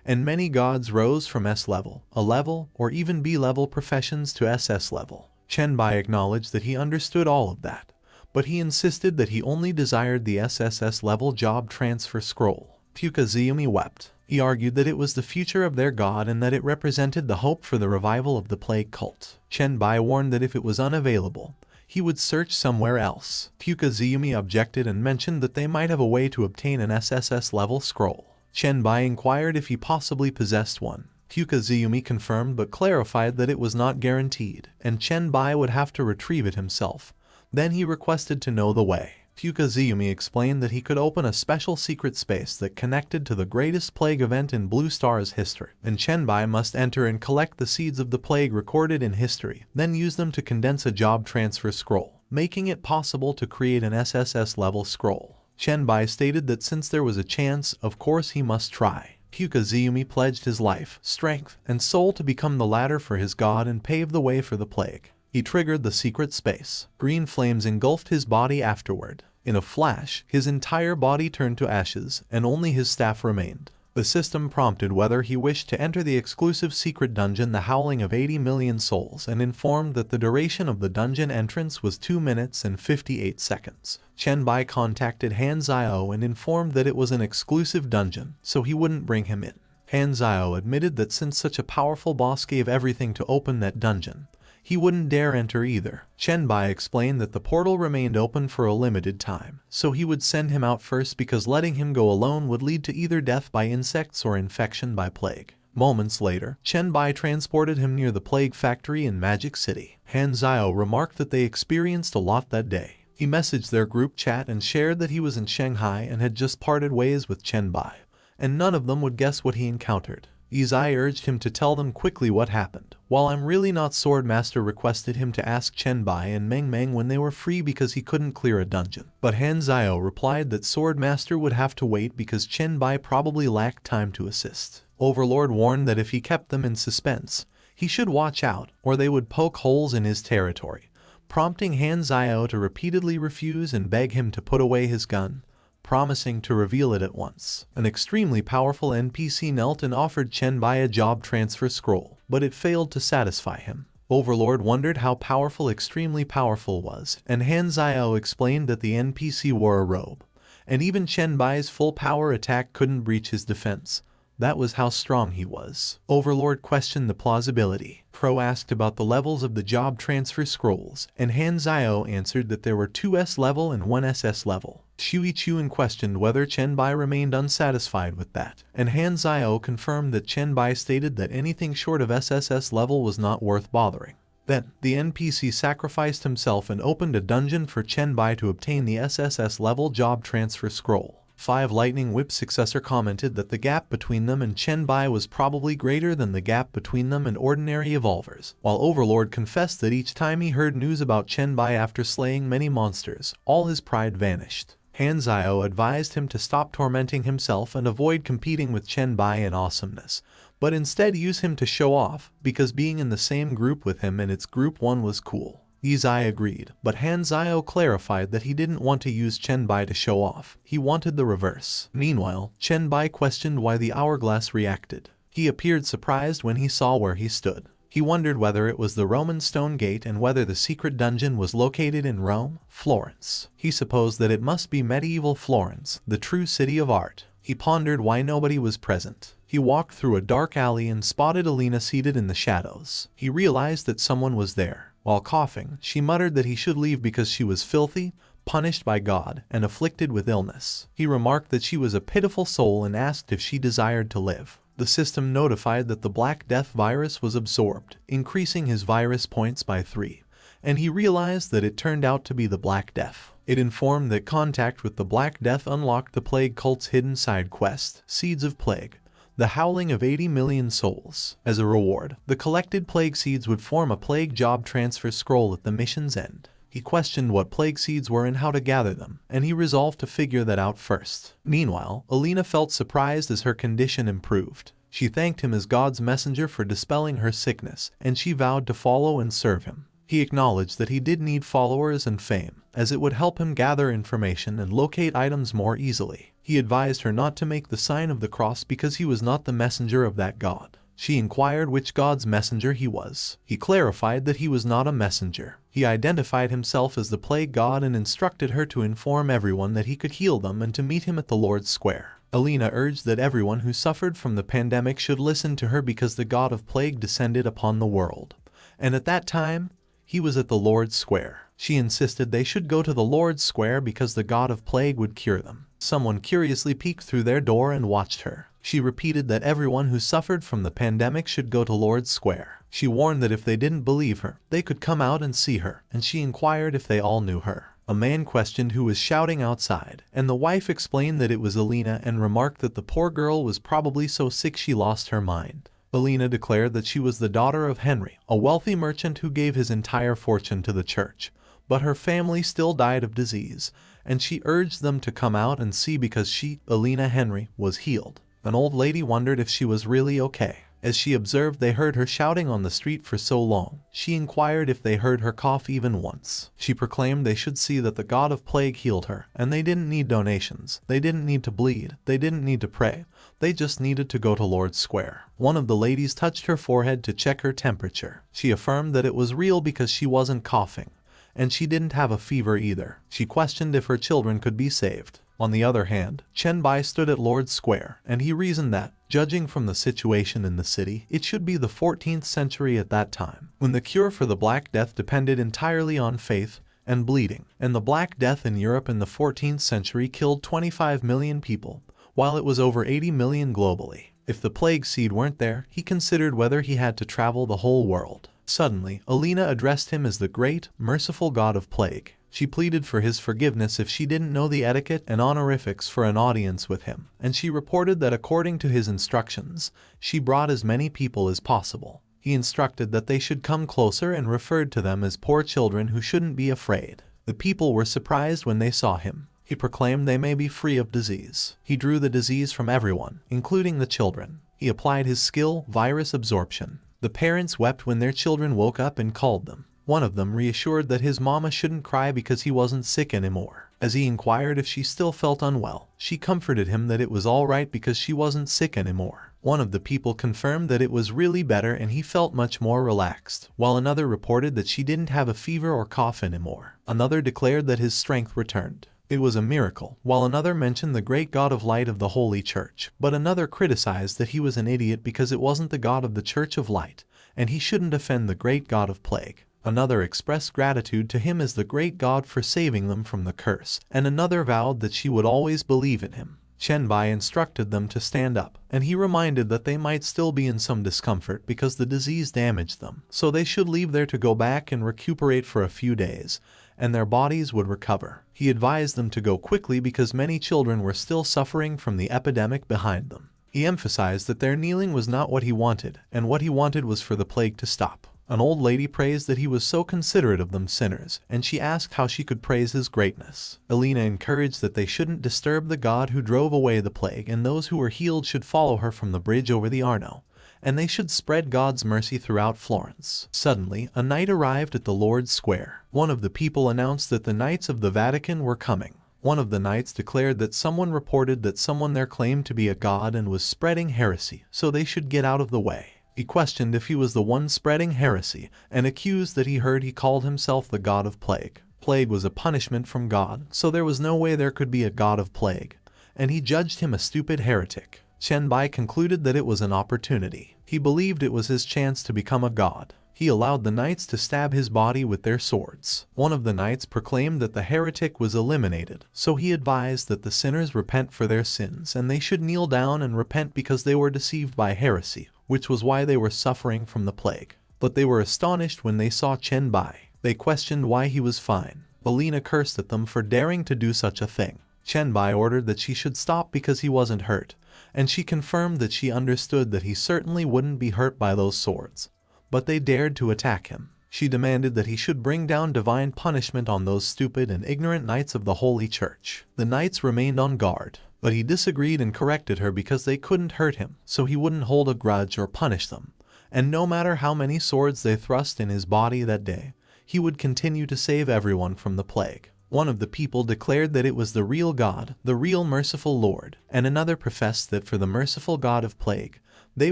and many gods rose from S level, A level, or even B level professions to SS level. Chen Bai acknowledged that he understood all of that, but he insisted that he only desired the SSS level job transfer scroll. Puka Ziyumi wept. He argued that it was the future of their god and that it represented the hope for the revival of the plague cult. Chen Bai warned that if it was unavailable, he would search somewhere else. Puka Ziyumi objected and mentioned that they might have a way to obtain an SSS level scroll. Chen Bai inquired if he possibly possessed one. Puka Ziyumi confirmed but clarified that it was not guaranteed, and Chen Bai would have to retrieve it himself. Then he requested to know the way. Puka Ziyumi explained that he could open a special secret space that connected to the greatest plague event in Blue Star's history, and Chen Bai must enter and collect the seeds of the plague recorded in history, then use them to condense a job transfer scroll, making it possible to create an SSS level scroll. Chen Bai stated that since there was a chance, of course he must try. Puka Ziyumi pledged his life, strength, and soul to become the ladder for his god and pave the way for the plague. He triggered the secret space. Green flames engulfed his body afterward. In a flash, his entire body turned to ashes, and only his staff remained. The system prompted whether he wished to enter the exclusive secret dungeon The Howling of 80 Million Souls and informed that the duration of the dungeon entrance was 2 minutes and 58 seconds. Chen Bai contacted Han Zio and informed that it was an exclusive dungeon, so he wouldn't bring him in. Han Zio admitted that since such a powerful boss gave everything to open that dungeon, he wouldn't dare enter either. Chen Bai explained that the portal remained open for a limited time, so he would send him out first because letting him go alone would lead to either death by insects or infection by plague. Moments later, Chen Bai transported him near the plague factory in Magic City. Han Zio remarked that they experienced a lot that day. He messaged their group chat and shared that he was in Shanghai and had just parted ways with Chen Bai, and none of them would guess what he encountered. Izai urged him to tell them quickly what happened, while I'm really not Swordmaster requested him to ask Chen Bai and Meng Meng when they were free because he couldn't clear a dungeon. But Han Zio replied that Swordmaster would have to wait because Chen Bai probably lacked time to assist. Overlord warned that if he kept them in suspense, he should watch out, or they would poke holes in his territory, prompting Han Zio to repeatedly refuse and beg him to put away his gun, promising to reveal it at once. An extremely powerful NPC knelt and offered Chen Bai a job transfer scroll, but it failed to satisfy him. Overlord wondered how powerful extremely powerful was, and Han Zio explained that the NPC wore a robe, and even Chen Bai's full power attack couldn't breach his defense. That was how strong he was. Overlord questioned the plausibility. Pro asked about the levels of the job transfer scrolls, and Han Zio answered that there were 2 S level and 1 SS level. Shui Chuan questioned whether Chen Bai remained unsatisfied with that, and Han Zio confirmed that Chen Bai stated that anything short of SSS level was not worth bothering. Then, the NPC sacrificed himself and opened a dungeon for Chen Bai to obtain the SSS level job transfer scroll. 5 Lightning Whip successor commented that the gap between them and Chen Bai was probably greater than the gap between them and ordinary evolvers, while Overlord confessed that each time he heard news about Chen Bai after slaying many monsters, all his pride vanished. Han Zio advised him to stop tormenting himself and avoid competing with Chen Bai in awesomeness, but instead use him to show off, because being in the same group with him and its Group 1 was cool. Izai agreed, but Han Zio clarified that he didn't want to use Chen Bai to show off. He wanted the reverse. Meanwhile, Chen Bai questioned why the hourglass reacted. He appeared surprised when he saw where he stood. He wondered whether it was the Roman stone gate and whether the secret dungeon was located in Rome, Florence. He supposed that it must be medieval Florence, the true city of art. He pondered why nobody was present. He walked through a dark alley and spotted Alina seated in the shadows. He realized that someone was there. While coughing, she muttered that he should leave because she was filthy, punished by God, and afflicted with illness. He remarked that she was a pitiful soul and asked if she desired to live. The system notified that the Black Death virus was absorbed, increasing his virus points by 3, and he realized that it turned out to be the Black Death. It informed that contact with the Black Death unlocked the Plague Cult's hidden side quest, Seeds of Plague, the howling of 80 million souls. As a reward, the collected plague seeds would form a plague job transfer scroll at the mission's end. He questioned what plague seeds were and how to gather them, and he resolved to figure that out first. Meanwhile, Alina felt surprised as her condition improved. She thanked him as God's messenger for dispelling her sickness, and she vowed to follow and serve him. He acknowledged that he did need followers and fame, as it would help him gather information and locate items more easily. He advised her not to make the sign of the cross because he was not the messenger of that God. She inquired which God's messenger he was. He clarified that he was not a messenger. He identified himself as the plague god and instructed her to inform everyone that he could heal them and to meet him at the Lord's Square. Alina urged that everyone who suffered from the pandemic should listen to her because the god of plague descended upon the world. And at that time, he was at the Lord's Square. She insisted they should go to the Lord's Square because the god of plague would cure them. Someone curiously peeked through their door and watched her. She repeated that everyone who suffered from the pandemic should go to Lord's Square. She warned that if they didn't believe her, they could come out and see her, and she inquired if they all knew her. A man questioned who was shouting outside, and the wife explained that it was Alina and remarked that the poor girl was probably so sick she lost her mind. Alina declared that she was the daughter of Henry, a wealthy merchant who gave his entire fortune to the church, but her family still died of disease, and she urged them to come out and see because she, Alina Henry, was healed. An old lady wondered if she was really okay. As she observed they heard her shouting on the street for so long, she inquired if they heard her cough even once. She proclaimed they should see that the god of plague healed her, and they didn't need donations, they didn't need to bleed, they didn't need to pray, they just needed to go to Lord's Square. One of the ladies touched her forehead to check her temperature. She affirmed that it was real because she wasn't coughing, and she didn't have a fever either. She questioned if her children could be saved. On the other hand, Chen Bai stood at Lord's Square, and he reasoned that, judging from the situation in the city, it should be the 14th century at that time, when the cure for the Black Death depended entirely on faith and bleeding, and the Black Death in Europe in the 14th century killed 25 million people, while it was over 80 million globally. If the plague seed weren't there, he considered whether he had to travel the whole world. Suddenly, Alina addressed him as the great, merciful god of plague. She pleaded for his forgiveness if she didn't know the etiquette and honorifics for an audience with him, and she reported that according to his instructions, she brought as many people as possible. He instructed that they should come closer and referred to them as poor children who shouldn't be afraid. The people were surprised when they saw him. He proclaimed they may be free of disease. He drew the disease from everyone, including the children. He applied his skill, virus absorption. The parents wept when their children woke up and called them. One of them reassured that his mama shouldn't cry because he wasn't sick anymore. As he inquired if she still felt unwell, she comforted him that it was all right because she wasn't sick anymore. One of the people confirmed that it was really better and he felt much more relaxed, while another reported that she didn't have a fever or cough anymore. Another declared that his strength returned. It was a miracle, while another mentioned the great God of light of the Holy Church, but another criticized that he was an idiot because it wasn't the God of the Church of Light, and he shouldn't offend the great God of plague. Another expressed gratitude to him as the great God for saving them from the curse, and another vowed that she would always believe in him. Chen Bai instructed them to stand up, and he reminded that they might still be in some discomfort because the disease damaged them, so they should leave there to go back and recuperate for a few days, and their bodies would recover. He advised them to go quickly because many children were still suffering from the epidemic behind them. He emphasized that their kneeling was not what he wanted, and what he wanted was for the plague to stop. An old lady praised that he was so considerate of them sinners, and she asked how she could praise his greatness. Alina encouraged that they shouldn't disturb the god who drove away the plague, and those who were healed should follow her from the bridge over the Arno, and they should spread God's mercy throughout Florence. Suddenly, a knight arrived at the Lord's Square. One of the people announced that the Knights of the Vatican were coming. One of the knights declared that someone reported that someone there claimed to be a god and was spreading heresy, so they should get out of the way. He questioned if he was the one spreading heresy, and accused that he heard he called himself the god of plague. Plague was a punishment from God, so there was no way there could be a god of plague, and he judged him a stupid heretic. Chen Bai concluded that it was an opportunity. He believed it was his chance to become a god. He allowed the knights to stab his body with their swords. One of the knights proclaimed that the heretic was eliminated, so he advised that the sinners repent for their sins and they should kneel down and repent because they were deceived by heresy, which was why they were suffering from the plague. But they were astonished when they saw Chen Bai. They questioned why he was fine. Alina cursed at them for daring to do such a thing. Chen Bai ordered that she should stop because he wasn't hurt, and she confirmed that she understood that he certainly wouldn't be hurt by those swords. But they dared to attack him. She demanded that he should bring down divine punishment on those stupid and ignorant knights of the Holy Church. The knights remained on guard, but he disagreed and corrected her because they couldn't hurt him, so he wouldn't hold a grudge or punish them. And no matter how many swords they thrust in his body that day, he would continue to save everyone from the plague. One of the people declared that it was the real God, the real merciful Lord, and another professed that for the merciful God of plague, they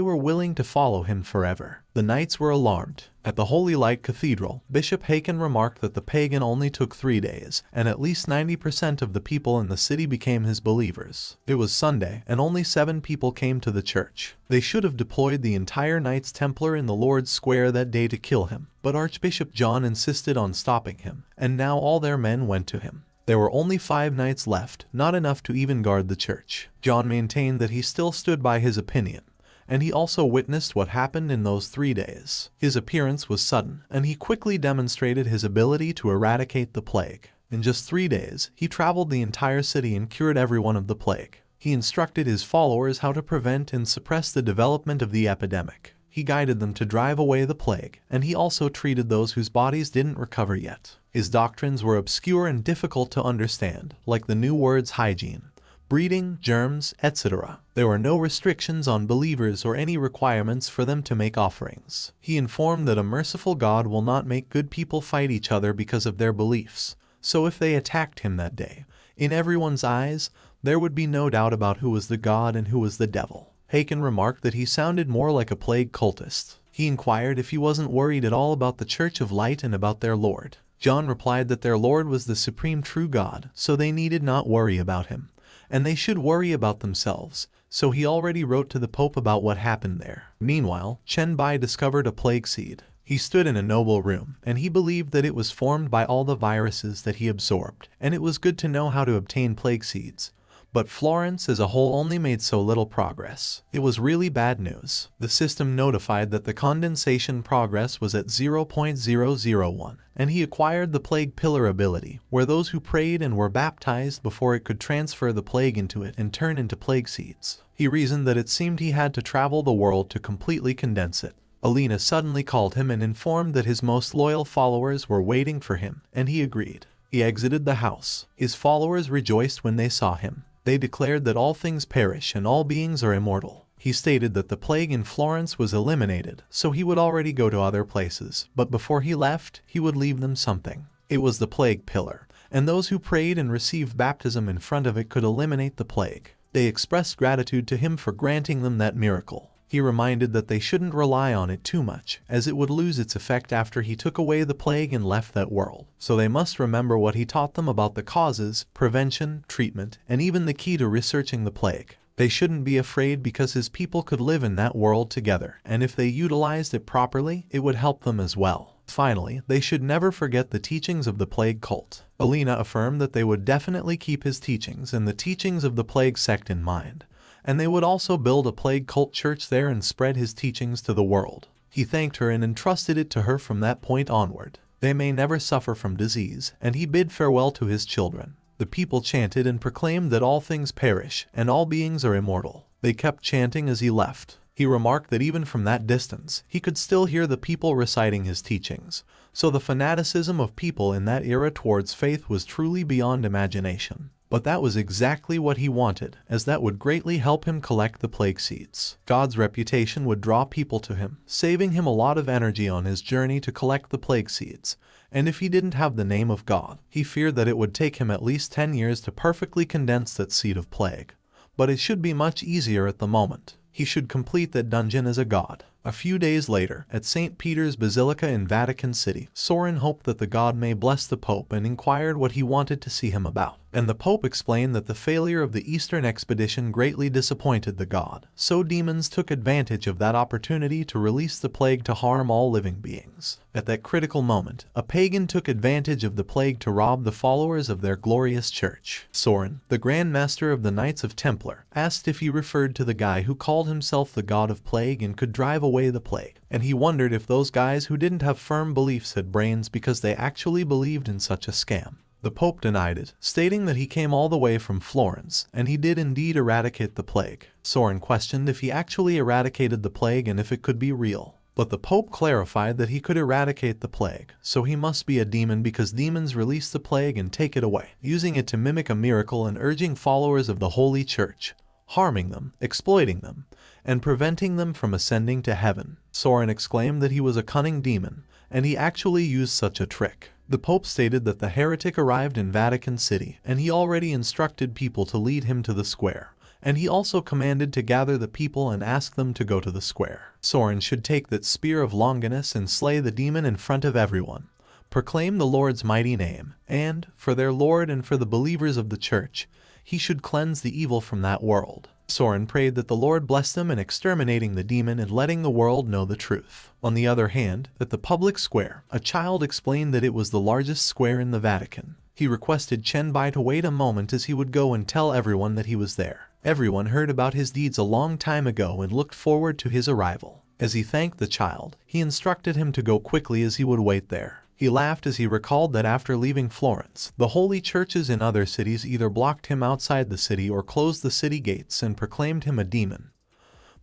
were willing to follow him forever. The knights were alarmed. At the Holy Light Cathedral, Bishop Haken remarked that the pagan only took 3 days, and at least 90% of the people in the city became his believers. It was Sunday, and only 7 people came to the church. They should have deployed the entire Knights Templar in the Lord's Square that day to kill him, but Archbishop John insisted on stopping him, and now all their men went to him. There were only 5 knights left, not enough to even guard the church. John maintained that he still stood by his opinion, and he also witnessed what happened in those 3 days. His appearance was sudden, and he quickly demonstrated his ability to eradicate the plague. In just 3 days, he traveled the entire city and cured everyone of the plague. He instructed his followers how to prevent and suppress the development of the epidemic. He guided them to drive away the plague, and he also treated those whose bodies didn't recover yet. His doctrines were obscure and difficult to understand, like the new words hygiene, breeding, germs, etc. There were no restrictions on believers or any requirements for them to make offerings. He informed that a merciful God will not make good people fight each other because of their beliefs, so if they attacked him that day, in everyone's eyes, there would be no doubt about who was the God and who was the devil. Haken remarked that he sounded more like a plague cultist. He inquired if he wasn't worried at all about the Church of Light and about their Lord. John replied that their Lord was the supreme true God, so they needed not worry about him, and they should worry about themselves, so he already wrote to the Pope about what happened there. Meanwhile, Chen Bai discovered a plague seed. He stood in a noble room, and he believed that it was formed by all the viruses that he absorbed, and it was good to know how to obtain plague seeds. But Florence as a whole only made so little progress. It was really bad news. The system notified that the condensation progress was at 0.001, and he acquired the plague pillar ability, where those who prayed and were baptized before it could transfer the plague into it and turn into plague seeds. He reasoned that it seemed he had to travel the world to completely condense it. Alina suddenly called him and informed that his most loyal followers were waiting for him, and he agreed. He exited the house. His followers rejoiced when they saw him. They declared that all things perish and all beings are immortal. He stated that the plague in Florence was eliminated, so he would already go to other places, but before he left, he would leave them something. It was the plague pillar, and those who prayed and received baptism in front of it could eliminate the plague. They expressed gratitude to him for granting them that miracle. He reminded that they shouldn't rely on it too much, as it would lose its effect after he took away the plague and left that world. So they must remember what he taught them about the causes, prevention, treatment, and even the key to researching the plague. They shouldn't be afraid because his people could live in that world together, and if they utilized it properly, it would help them as well. Finally, they should never forget the teachings of the plague cult. Alina affirmed that they would definitely keep his teachings and the teachings of the plague sect in mind, and they would also build a plague cult church there and spread his teachings to the world. He thanked her and entrusted it to her from that point onward. They may never suffer from disease, and he bid farewell to his children. The people chanted and proclaimed that all things perish, and all beings are immortal. They kept chanting as he left. He remarked that even from that distance, he could still hear the people reciting his teachings, so the fanaticism of people in that era towards faith was truly beyond imagination. But that was exactly what he wanted, as that would greatly help him collect the plague seeds. God's reputation would draw people to him, saving him a lot of energy on his journey to collect the plague seeds. And if he didn't have the name of God, he feared that it would take him at least 10 years to perfectly condense that seed of plague. But it should be much easier at the moment. He should complete that dungeon as a god. A few days later, at St. Peter's Basilica in Vatican City, Soren hoped that the god may bless the Pope and inquired what he wanted to see him about. And the Pope explained that the failure of the Eastern expedition greatly disappointed the god, so demons took advantage of that opportunity to release the plague to harm all living beings. At that critical moment, a pagan took advantage of the plague to rob the followers of their glorious church. Soren, the Grand Master of the Knights of Templar, asked if he referred to the guy who called himself the god of plague and could drive away the plague, and he wondered if those guys who didn't have firm beliefs had brains because they actually believed in such a scam. The Pope denied it, stating that he came all the way from Florence, and he did indeed eradicate the plague. Soren questioned if he actually eradicated the plague and if it could be real. But the Pope clarified that he could eradicate the plague, so he must be a demon because demons release the plague and take it away, using it to mimic a miracle and urging followers of the Holy Church, harming them, exploiting them, and preventing them from ascending to heaven. Soren exclaimed that he was a cunning demon, and he actually used such a trick. The Pope stated that the heretic arrived in Vatican City, and he already instructed people to lead him to the square, and he also commanded to gather the people and ask them to go to the square. Soren should take that spear of Longinus and slay the demon in front of everyone, proclaim the Lord's mighty name, and, for their Lord and for the believers of the Church, he should cleanse the evil from that world. Soren prayed that the Lord bless them in exterminating the demon and letting the world know the truth. On the other hand, at the public square, a child explained that it was the largest square in the Vatican. He requested Chen Bai to wait a moment as he would go and tell everyone that he was there. Everyone heard about his deeds a long time ago and looked forward to his arrival. As he thanked the child, he instructed him to go quickly as he would wait there. He laughed as he recalled that after leaving Florence, the holy churches in other cities either blocked him outside the city or closed the city gates and proclaimed him a demon.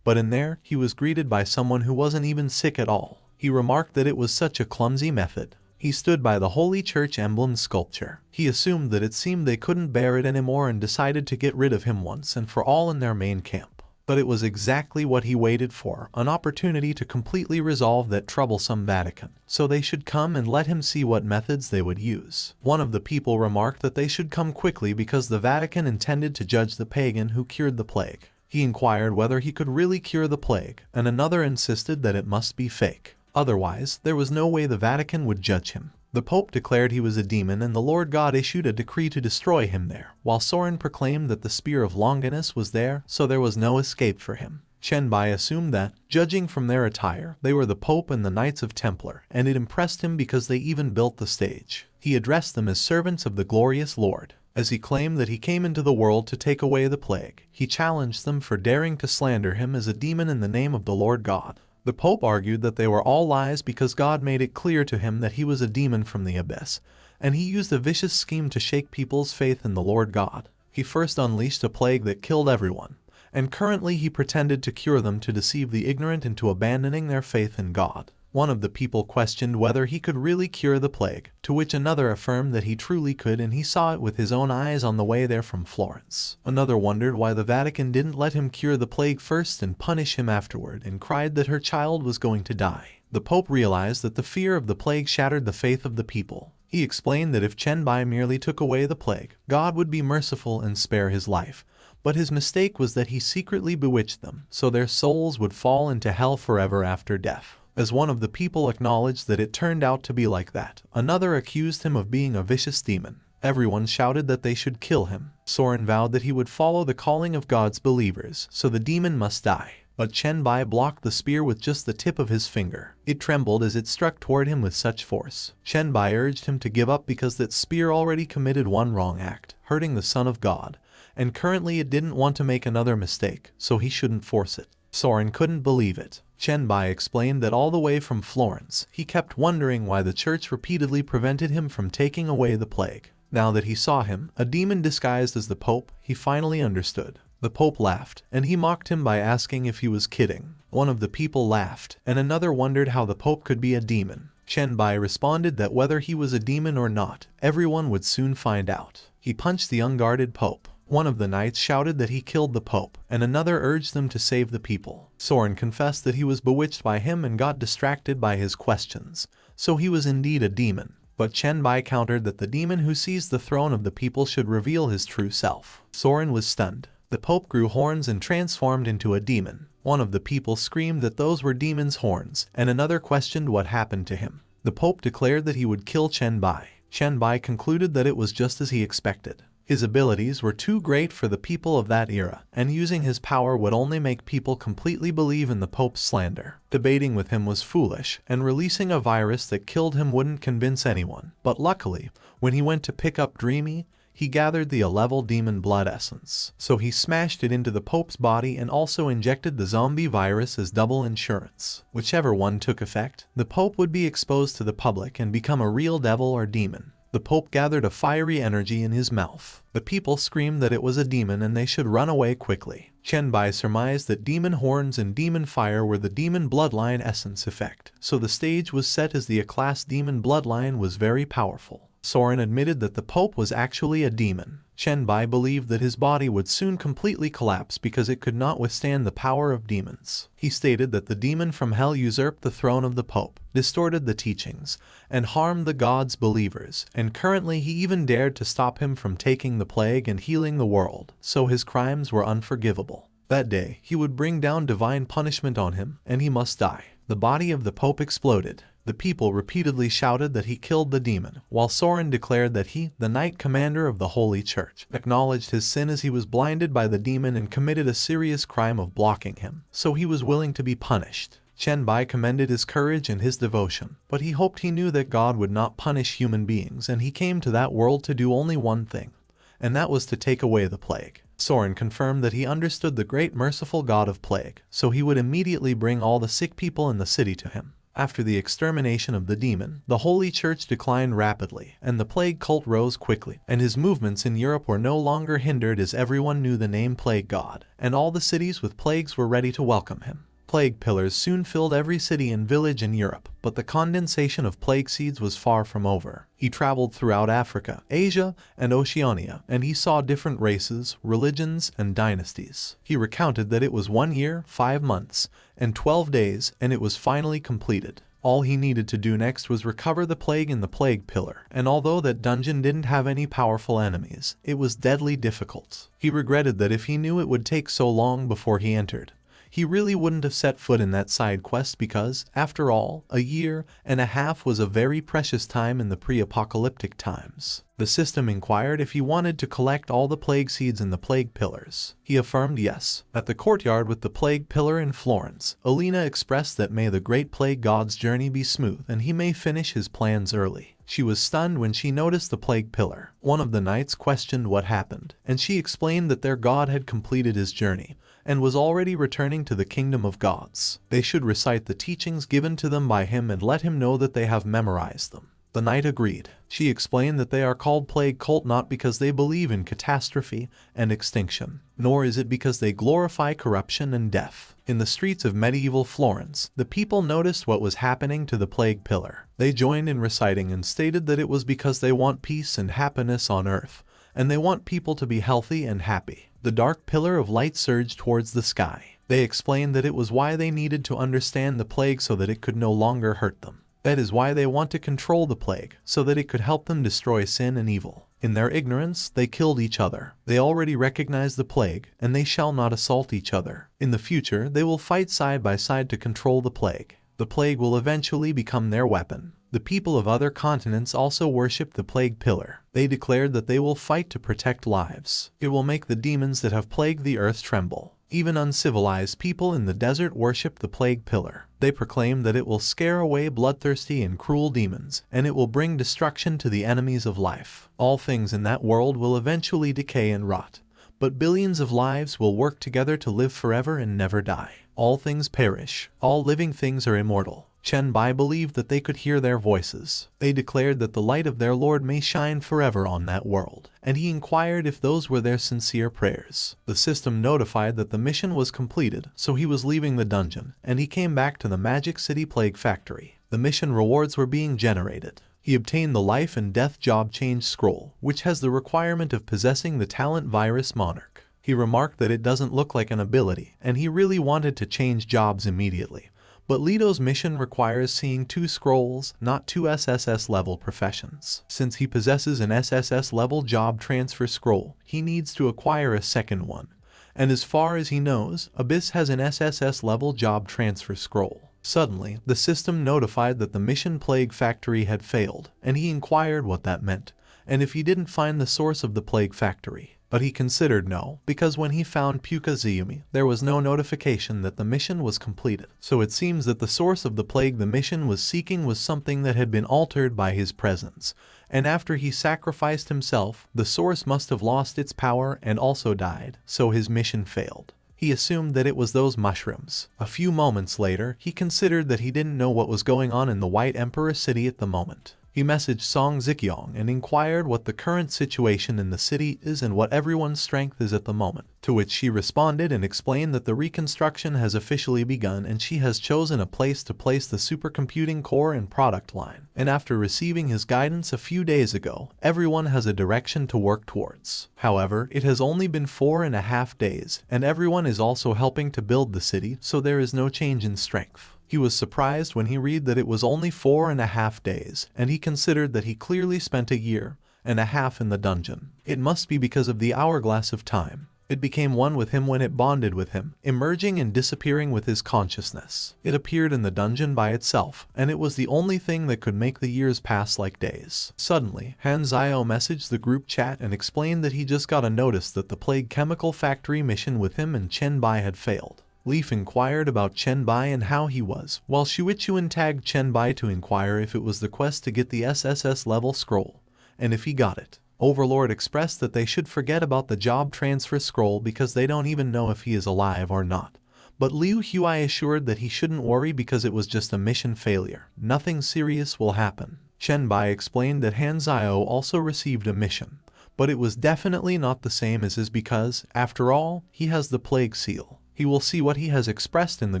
But in there, he was greeted by someone who wasn't even sick at all. He remarked that it was such a clumsy method. He stood by the Holy Church emblem sculpture. He assumed that it seemed they couldn't bear it anymore and decided to get rid of him once and for all in their main camp. But it was exactly what he waited for, an opportunity to completely resolve that troublesome Vatican. So they should come and let him see what methods they would use. One of the people remarked that they should come quickly because the Vatican intended to judge the pagan who cured the plague. He inquired whether he could really cure the plague, and another insisted that it must be fake. Otherwise, there was no way the Vatican would judge him. The Pope declared he was a demon and the Lord God issued a decree to destroy him there, while Soren proclaimed that the spear of Longinus was there, so there was no escape for him. Chen Bai assumed that, judging from their attire, they were the Pope and the Knights of Templar, and it impressed him because they even built the stage. He addressed them as servants of the glorious Lord. As he claimed that he came into the world to take away the plague, he challenged them for daring to slander him as a demon in the name of the Lord God. The Pope argued that they were all lies because God made it clear to him that he was a demon from the abyss, and he used a vicious scheme to shake people's faith in the Lord God. He first unleashed a plague that killed everyone, and currently he pretended to cure them to deceive the ignorant into abandoning their faith in God. One of the people questioned whether he could really cure the plague, to which another affirmed that he truly could and he saw it with his own eyes on the way there from Florence. Another wondered why the Vatican didn't let him cure the plague first and punish him afterward and cried that her child was going to die. The Pope realized that the fear of the plague shattered the faith of the people. He explained that if Chen Bai merely took away the plague, God would be merciful and spare his life. But his mistake was that he secretly bewitched them, so their souls would fall into hell forever after death. As one of the people acknowledged that it turned out to be like that, another accused him of being a vicious demon. Everyone shouted that they should kill him. Soren vowed that he would follow the calling of God's believers, so the demon must die. But Chen Bai blocked the spear with just the tip of his finger. It trembled as it struck toward him with such force. Chen Bai urged him to give up because that spear already committed one wrong act, hurting the Son of God, and currently it didn't want to make another mistake, so he shouldn't force it. Soren couldn't believe it. Chen Bai explained that all the way from Florence, he kept wondering why the church repeatedly prevented him from taking away the plague. Now that he saw him, a demon disguised as the Pope, he finally understood. The Pope laughed, and he mocked him by asking if he was kidding. One of the people laughed, and another wondered how the Pope could be a demon. Chen Bai responded that whether he was a demon or not, everyone would soon find out. He punched the unguarded Pope. One of the knights shouted that he killed the Pope, and another urged them to save the people. Soren confessed that he was bewitched by him and got distracted by his questions, so he was indeed a demon. But Chen Bai countered that the demon who seized the throne of the people should reveal his true self. Soren was stunned. The Pope grew horns and transformed into a demon. One of the people screamed that those were demon's horns, and another questioned what happened to him. The Pope declared that he would kill Chen Bai. Chen Bai concluded that it was just as he expected. His abilities were too great for the people of that era, and using his power would only make people completely believe in the Pope's slander. Debating with him was foolish, and releasing a virus that killed him wouldn't convince anyone. But luckily, when he went to pick up Dreamy, he gathered the 11 demon blood essence. So he smashed it into the Pope's body and also injected the zombie virus as double insurance. Whichever one took effect, the Pope would be exposed to the public and become a real devil or demon. The Pope gathered a fiery energy in his mouth. The people screamed that it was a demon and they should run away quickly. Chen Bai surmised that demon horns and demon fire were the demon bloodline essence effect, so the stage was set as the A-class demon bloodline was very powerful. Soren admitted that the Pope was actually a demon. Chen Bai believed that his body would soon completely collapse because it could not withstand the power of demons. He stated that the demon from hell usurped the throne of the Pope, distorted the teachings, and harmed the God's believers, and currently he even dared to stop him from taking the plague and healing the world, so his crimes were unforgivable. That day, he would bring down divine punishment on him, and he must die. The body of the Pope exploded. The people repeatedly shouted that he killed the demon, while Soren declared that he, the Knight Commander of the Holy Church, acknowledged his sin as he was blinded by the demon and committed a serious crime of blocking him, so he was willing to be punished. Chen Bai commended his courage and his devotion, but he hoped he knew that God would not punish human beings, and he came to that world to do only one thing, and that was to take away the plague. Soren confirmed that he understood the great merciful God of plague, so he would immediately bring all the sick people in the city to him. After the extermination of the demon, the Holy Church declined rapidly, and the plague cult rose quickly, and his movements in Europe were no longer hindered as everyone knew the name Plague God, and all the cities with plagues were ready to welcome him. Plague pillars soon filled every city and village in Europe, but the condensation of plague seeds was far from over. He traveled throughout Africa, Asia, and Oceania, and he saw different races, religions, and dynasties. He recounted that it was 1 year, 5 months, and 12 days, and it was finally completed. All he needed to do next was recover the plague in the plague pillar, and although that dungeon didn't have any powerful enemies, it was deadly difficult. He regretted that if he knew it would take so long before he entered, he really wouldn't have set foot in that side quest because, after all, 1.5 years was a very precious time in the pre-apocalyptic times. The system inquired if he wanted to collect all the plague seeds in the plague pillars. He affirmed yes. At the courtyard with the plague pillar in Florence, Alina expressed that may the great plague god's journey be smooth and he may finish his plans early. She was stunned when she noticed the plague pillar. One of the knights questioned what happened, and she explained that their god had completed his journey and was already returning to the kingdom of gods. They should recite the teachings given to them by him and let him know that they have memorized them. The knight agreed. She explained that they are called plague cult not because they believe in catastrophe and extinction, nor is it because they glorify corruption and death. In the streets of medieval Florence, the people noticed what was happening to the plague pillar. They joined in reciting and stated that it was because they want peace and happiness on earth, and they want people to be healthy and happy. The dark pillar of light surged towards the sky. They explained that it was why they needed to understand the plague so that it could no longer hurt them. That is why they want to control the plague, so that it could help them destroy sin and evil. In their ignorance, they killed each other. They already recognize the plague, and they shall not assault each other. In the future, they will fight side by side to control the plague. The plague will eventually become their weapon. The people of other continents also worship the plague pillar. They declared that they will fight to protect lives. It will make the demons that have plagued the earth tremble. Even uncivilized people in the desert worship the plague pillar. They proclaim that it will scare away bloodthirsty and cruel demons, and it will bring destruction to the enemies of life. All things in that world will eventually decay and rot, but billions of lives will work together to live forever and never die. All things perish. All living things are immortal. Chen Bai believed that they could hear their voices. They declared that the light of their Lord may shine forever on that world, and he inquired if those were their sincere prayers. The system notified that the mission was completed, so he was leaving the dungeon, and he came back to the Magic City Plague Factory. The mission rewards were being generated. He obtained the Life and Death Job Change Scroll, which has the requirement of possessing the talent Virus Monarch. He remarked that it doesn't look like an ability, and he really wanted to change jobs immediately. But Leto's mission requires seeing 2 scrolls, not 2 SSS-level professions. Since he possesses an SSS-level job transfer scroll, he needs to acquire a second one. And as far as he knows, Abyss has an SSS-level job transfer scroll. Suddenly, the system notified that the mission Plague Factory had failed, and he inquired what that meant. and if he didn't find the source of the plague factory. But he considered no, because when he found Pukazumi, there was no notification that the mission was completed. So it seems that the source of the plague the mission was seeking was something that had been altered by his presence, and after he sacrificed himself, the source must have lost its power and also died, so his mission failed. He assumed that it was those mushrooms. A few moments later, he considered that he didn't know what was going on in the White Emperor city at the moment. He messaged Song Zikyong and inquired what the current situation in the city is and what everyone's strength is at the moment, to which she responded and explained that the reconstruction has officially begun and she has chosen a place to place the supercomputing core and product line. And after receiving his guidance a few days ago, everyone has a direction to work towards. However, it has only been 4.5 days, and everyone is also helping to build the city, so there is no change in strength. He was surprised when he read that it was only 4.5 days, and he considered that he clearly spent 1.5 years in the dungeon. It must be because of the hourglass of time. It became one with him when it bonded with him, emerging and disappearing with his consciousness. It appeared in the dungeon by itself, and it was the only thing that could make the years pass like days. Suddenly, Han Zio messaged the group chat and explained that he just got a notice that the Plague Chemical Factory mission with him and Chen Bai had failed. Leaf inquired about Chen Bai and how he was, while Shuichuan tagged Chen Bai to inquire if it was the quest to get the SSS level scroll, and if he got it. Overlord expressed that they should forget about the job transfer scroll because they don't even know if he is alive or not. But Liu Huai assured that he shouldn't worry because it was just a mission failure. Nothing serious will happen. Chen Bai explained that Han Zio also received a mission, but it was definitely not the same as his because, after all, he has the plague seal. He will see what he has expressed in the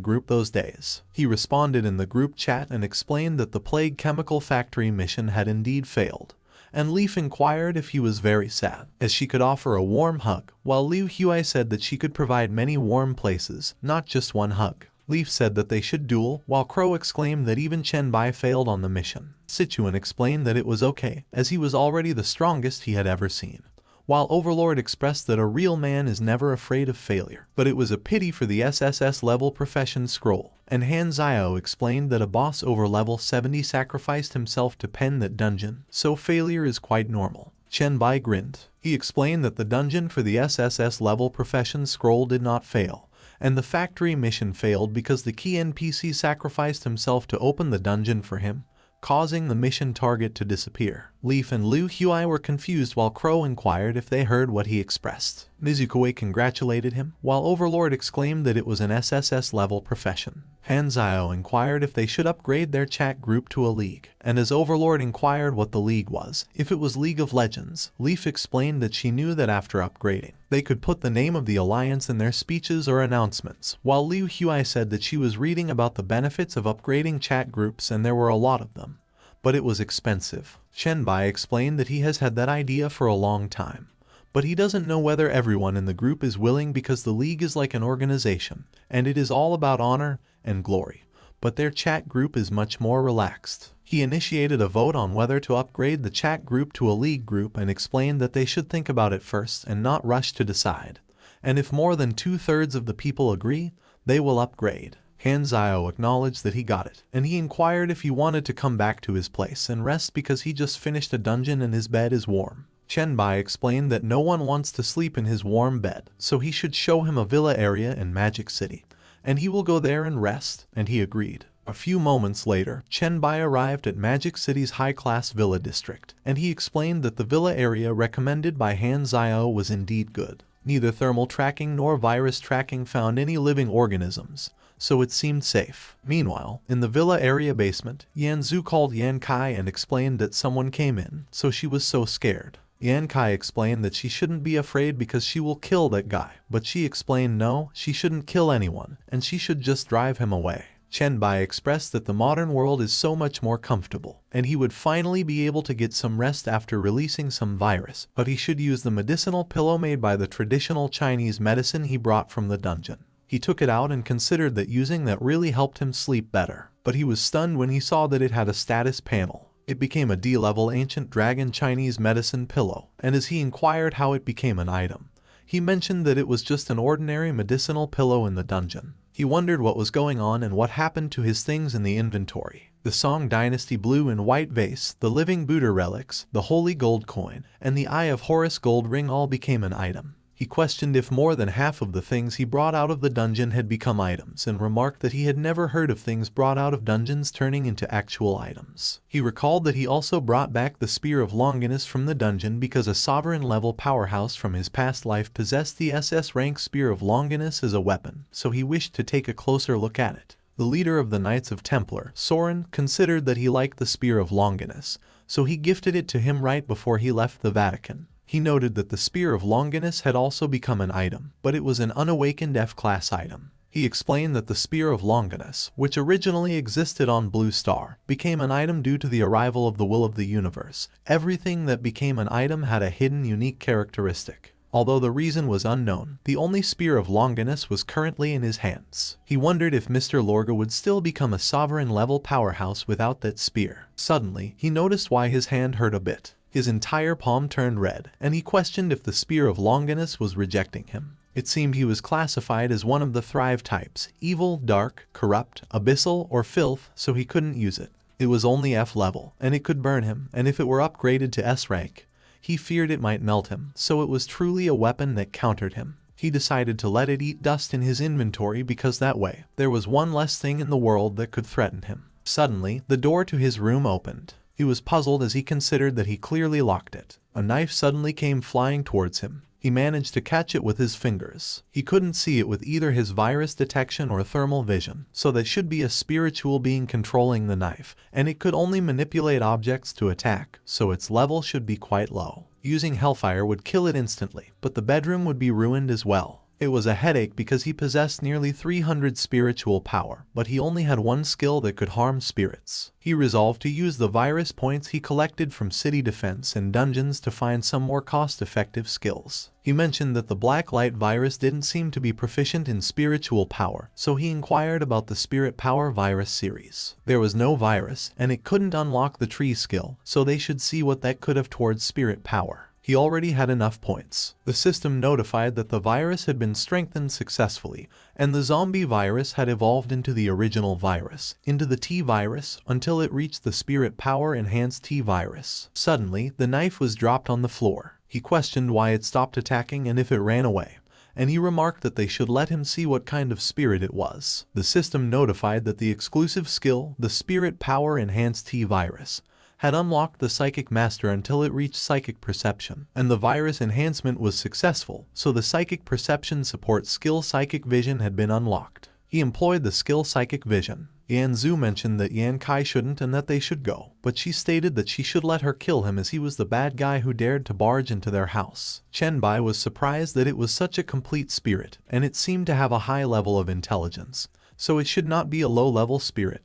group those days. He responded in the group chat and explained that the Plague Chemical Factory mission had indeed failed, and Leaf inquired if he was very sad, as she could offer a warm hug, while Liu Huai said that she could provide many warm places, not just one hug. Leaf said that they should duel, while Crow exclaimed that even Chen Bai failed on the mission. Sichuan explained that it was okay, as he was already the strongest he had ever seen, while Overlord expressed that a real man is never afraid of failure. But it was a pity for the SSS level profession scroll, and Han Zio explained that a boss over level 70 sacrificed himself to pen that dungeon, so failure is quite normal. Chen Bai grinned. He explained that the dungeon for the SSS level profession scroll did not fail, and the factory mission failed because the key NPC sacrificed himself to open the dungeon for him, causing the mission target to disappear. Leaf and Liu Huai were confused while Crow inquired if they heard what he expressed. Mizukue congratulated him, while Overlord exclaimed that it was an SSS level profession. Han Zio inquired if they should upgrade their chat group to a league, and as Overlord inquired what the league was, if it was League of Legends, Leaf explained that she knew that after upgrading, they could put the name of the alliance in their speeches or announcements, while Liu Huai said that she was reading about the benefits of upgrading chat groups and there were a lot of them, but it was expensive. Chen Bai explained that he has had that idea for a long time, but he doesn't know whether everyone in the group is willing because the league is like an organization, and it is all about honor and glory, but their chat group is much more relaxed. He initiated a vote on whether to upgrade the chat group to a league group and explained that they should think about it first and not rush to decide, and if more than 2/3 of the people agree, they will upgrade. Han Zio acknowledged that he got it, and he inquired if he wanted to come back to his place and rest because he just finished a dungeon and his bed is warm. Chen Bai explained that no one wants to sleep in his warm bed, so he should show him a villa area in Magic City, and he will go there and rest, and he agreed. A few moments later, Chen Bai arrived at Magic City's high-class villa district, and he explained that the villa area recommended by Han Zio was indeed good. Neither thermal tracking nor virus tracking found any living organisms, so it seemed safe. Meanwhile, in the villa area basement, Yan Zhu called Yan Kai and explained that someone came in, so she was so scared. Yan Kai explained that she shouldn't be afraid because she will kill that guy, but she explained no, she shouldn't kill anyone, and she should just drive him away. Chen Bai expressed that the modern world is so much more comfortable, and he would finally be able to get some rest after releasing some virus, but he should use the medicinal pillow made by the traditional Chinese medicine he brought from the dungeon. He took it out and considered that using that really helped him sleep better, but he was stunned when he saw that it had a status panel. It became a D-level ancient dragon Chinese medicine pillow, and as he inquired how it became an item, he mentioned that it was just an ordinary medicinal pillow in the dungeon. He wondered what was going on and what happened to his things in the inventory. The Song Dynasty blue and white vase, the living Buddha relics, the holy gold coin, and the Eye of Horus gold ring all became an item. He questioned if more than half of the things he brought out of the dungeon had become items and remarked that he had never heard of things brought out of dungeons turning into actual items. He recalled that he also brought back the Spear of Longinus from the dungeon because a sovereign-level powerhouse from his past life possessed the SS rank Spear of Longinus as a weapon, so he wished to take a closer look at it. The leader of the Knights of Templar, Soren, considered that he liked the Spear of Longinus, so he gifted it to him right before he left the Vatican. He noted that the Spear of Longinus had also become an item, but it was an unawakened F-class item. He explained that the Spear of Longinus, which originally existed on Blue Star, became an item due to the arrival of the will of the universe. Everything that became an item had a hidden unique characteristic. Although the reason was unknown, the only Spear of Longinus was currently in his hands. He wondered if Mr. Lorga would still become a sovereign-level powerhouse without that spear. Suddenly, he noticed why his hand hurt a bit. His entire palm turned red, and he questioned if the Spear of Longinus was rejecting him. It seemed he was classified as one of the Thrive types, evil, dark, corrupt, abyssal, or filth, so he couldn't use it. It was only F level, and it could burn him, and if it were upgraded to S rank, he feared it might melt him, so it was truly a weapon that countered him. He decided to let it eat dust in his inventory because that way, there was one less thing in the world that could threaten him. Suddenly, the door to his room opened. He was puzzled as he considered that he clearly locked it. A knife suddenly came flying towards him. He managed to catch it with his fingers. He couldn't see it with either his virus detection or thermal vision, so that should be a spiritual being controlling the knife, and it could only manipulate objects to attack, so its level should be quite low. Using Hellfire would kill it instantly, but the bedroom would be ruined as well. It was a headache because he possessed nearly 300 spiritual power, but he only had one skill that could harm spirits. He resolved to use the virus points he collected from city defense and dungeons to find some more cost-effective skills. He mentioned that the Black Light virus didn't seem to be proficient in spiritual power, so he inquired about the Spirit Power virus series. There was no virus, and it couldn't unlock the tree skill, so they should see what that could have towards spirit power. He already had enough points. The system notified that the virus had been strengthened successfully, and the zombie virus had evolved into the original virus, into the T-virus, until it reached the Spirit Power Enhanced T-virus. Suddenly, the knife was dropped on the floor. He questioned why it stopped attacking and if it ran away, and he remarked that they should let him see what kind of spirit it was. The system notified that the exclusive skill, the Spirit Power Enhanced T-virus, had unlocked the Psychic Master until it reached Psychic Perception, and the virus enhancement was successful, so the Psychic Perception support skill Psychic Vision had been unlocked. He employed the skill Psychic Vision. Yan Zhu mentioned that Yan Kai shouldn't and that they should go, but she stated that she should let her kill him as he was the bad guy who dared to barge into their house. Chen Bai was surprised that it was such a complete spirit, and it seemed to have a high level of intelligence, so it should not be a low-level spirit,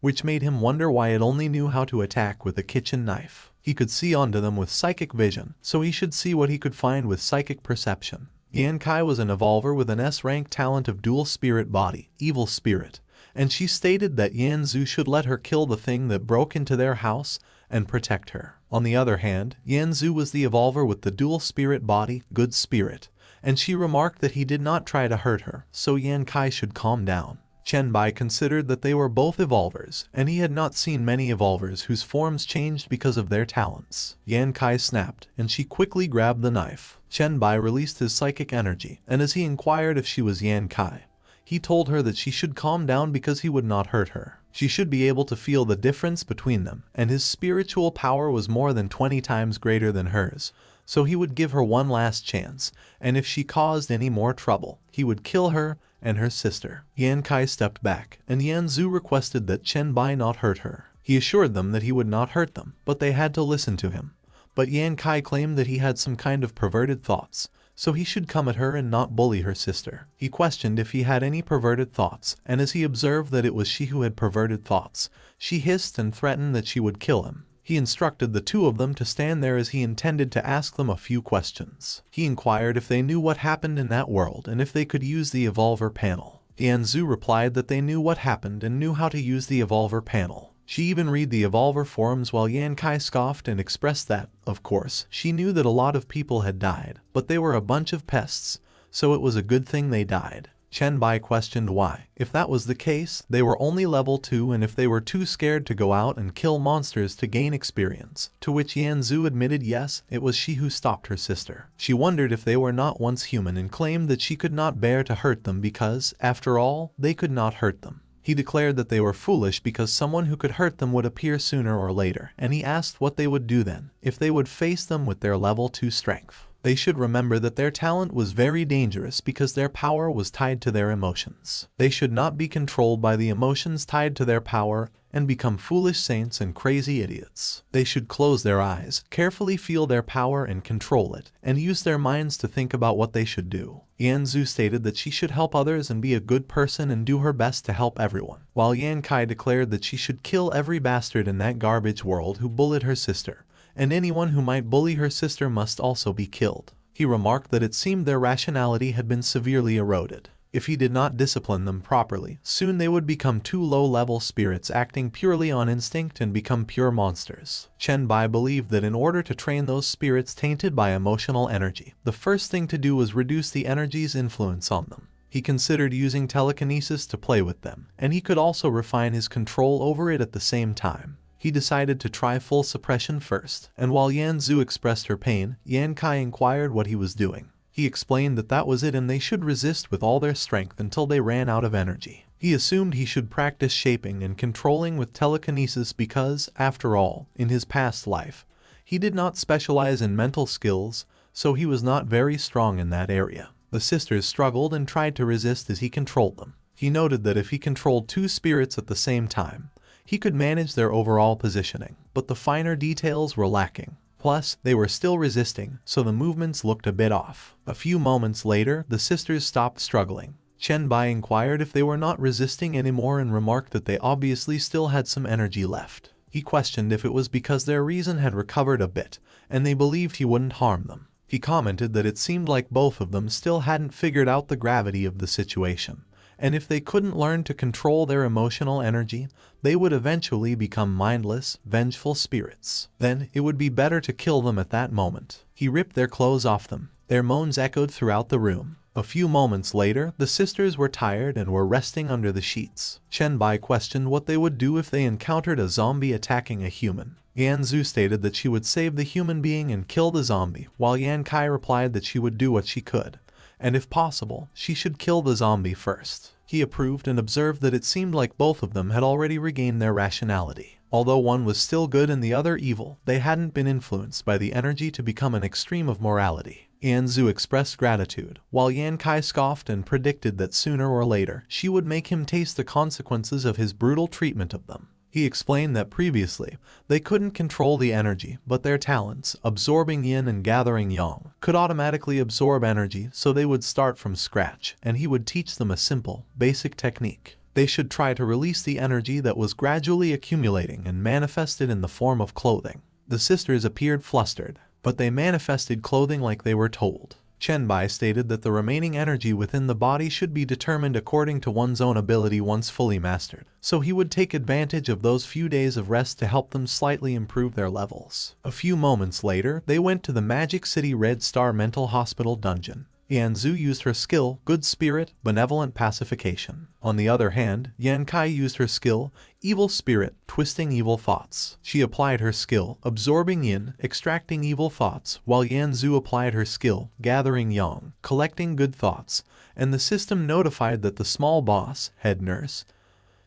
which made him wonder why it only knew how to attack with a kitchen knife. He could see onto them with Psychic Vision, so he should see what he could find with Psychic Perception. Yan Kai was an evolver with an S-rank talent of Dual Spirit Body, Evil Spirit, and she stated that Yan Zhu should let her kill the thing that broke into their house and protect her. On the other hand, Yan Zhu was the evolver with the Dual Spirit Body, Good Spirit, and she remarked that he did not try to hurt her, so Yan Kai should calm down. Chen Bai considered that they were both evolvers, and he had not seen many evolvers whose forms changed because of their talents. Yan Kai snapped, and she quickly grabbed the knife. Chen Bai released his psychic energy, and as he inquired if she was Yan Kai, he told her that she should calm down because he would not hurt her. She should be able to feel the difference between them, and his spiritual power was more than 20 times greater than hers, so he would give her one last chance, and if she caused any more trouble, he would kill her and her sister. Yan Kai stepped back, and Yan Zhu requested that Chen Bai not hurt her. He assured them that he would not hurt them, but they had to listen to him. But Yan Kai claimed that he had some kind of perverted thoughts, so he should come at her and not bully her sister. He questioned if he had any perverted thoughts, and as he observed that it was she who had perverted thoughts, she hissed and threatened that she would kill him. He instructed the two of them to stand there as he intended to ask them a few questions. He inquired if they knew what happened in that world and if they could use the Evolver panel. Yan Zhu replied that they knew what happened and knew how to use the Evolver panel. She even read the Evolver forums while Yan Kai scoffed and expressed that, of course, she knew that a lot of people had died, but they were a bunch of pests, so it was a good thing they died. Chen Bai questioned why. If that was the case, they were only level 2 and if they were too scared to go out and kill monsters to gain experience. To which Yan Zhu admitted yes, it was she who stopped her sister. She wondered if they were not once human and claimed that she could not bear to hurt them because, after all, they could not hurt them. He declared that they were foolish because someone who could hurt them would appear sooner or later, and he asked what they would do then, if they would face them with their level 2 strength. They should remember that their talent was very dangerous because their power was tied to their emotions. They should not be controlled by the emotions tied to their power and become foolish saints and crazy idiots. They should close their eyes, carefully feel their power and control it, and use their minds to think about what they should do. Yan Zhu stated that she should help others and be a good person and do her best to help everyone, while Yan Kai declared that she should kill every bastard in that garbage world who bullied her sister, and anyone who might bully her sister must also be killed. He remarked that it seemed their rationality had been severely eroded. If he did not discipline them properly, soon they would become 2 low-level spirits acting purely on instinct and become pure monsters. Chen Bai believed that in order to train those spirits tainted by emotional energy, the first thing to do was reduce the energy's influence on them. He considered using telekinesis to play with them, and he could also refine his control over it at the same time. He decided to try full suppression first, and while Yan Zhu expressed her pain, Yan Kai inquired what he was doing. He explained that that was it and they should resist with all their strength until they ran out of energy. He assumed he should practice shaping and controlling with telekinesis because, after all, in his past life, he did not specialize in mental skills, so he was not very strong in that area. The sisters struggled and tried to resist as he controlled them. He noted that if he controlled 2 spirits at the same time, he could manage their overall positioning, but the finer details were lacking. Plus, they were still resisting, so the movements looked a bit off. A few moments later, the sisters stopped struggling. Chen Bai inquired if they were not resisting anymore and remarked that they obviously still had some energy left. He questioned if it was because their reason had recovered a bit, and they believed he wouldn't harm them. He commented that it seemed like both of them still hadn't figured out the gravity of the situation, and if they couldn't learn to control their emotional energy, they would eventually become mindless, vengeful spirits. Then, it would be better to kill them at that moment. He ripped their clothes off them. Their moans echoed throughout the room. A few moments later, the sisters were tired and were resting under the sheets. Chen Bai questioned what they would do if they encountered a zombie attacking a human. Yan Zhu stated that she would save the human being and kill the zombie, while Yan Kai replied that she would do what she could, and if possible, she should kill the zombie first. He approved and observed that it seemed like both of them had already regained their rationality. Although one was still good and the other evil, they hadn't been influenced by the energy to become an extreme of morality. Yan Zhu expressed gratitude, while Yan Kai scoffed and predicted that sooner or later she would make him taste the consequences of his brutal treatment of them. He explained that previously, they couldn't control the energy, but their talents, absorbing yin and gathering yang, could automatically absorb energy, so they would start from scratch, and he would teach them a simple, basic technique. They should try to release the energy that was gradually accumulating and manifest it in the form of clothing. The sisters appeared flustered, but they manifested clothing like they were told. Chen Bai stated that the remaining energy within the body should be determined according to one's own ability once fully mastered, so he would take advantage of those few days of rest to help them slightly improve their levels. A few moments later, they went to the Magic City Red Star Mental Hospital dungeon. Yan Zhu used her skill, Good Spirit, Benevolent Pacification. On the other hand, Yan Kai used her skill, Evil Spirit, Twisting Evil Thoughts. She applied her skill, Absorbing Yin, Extracting Evil Thoughts, while Yan Zhu applied her skill, Gathering Yang, Collecting Good Thoughts, and the system notified that the small boss, head nurse,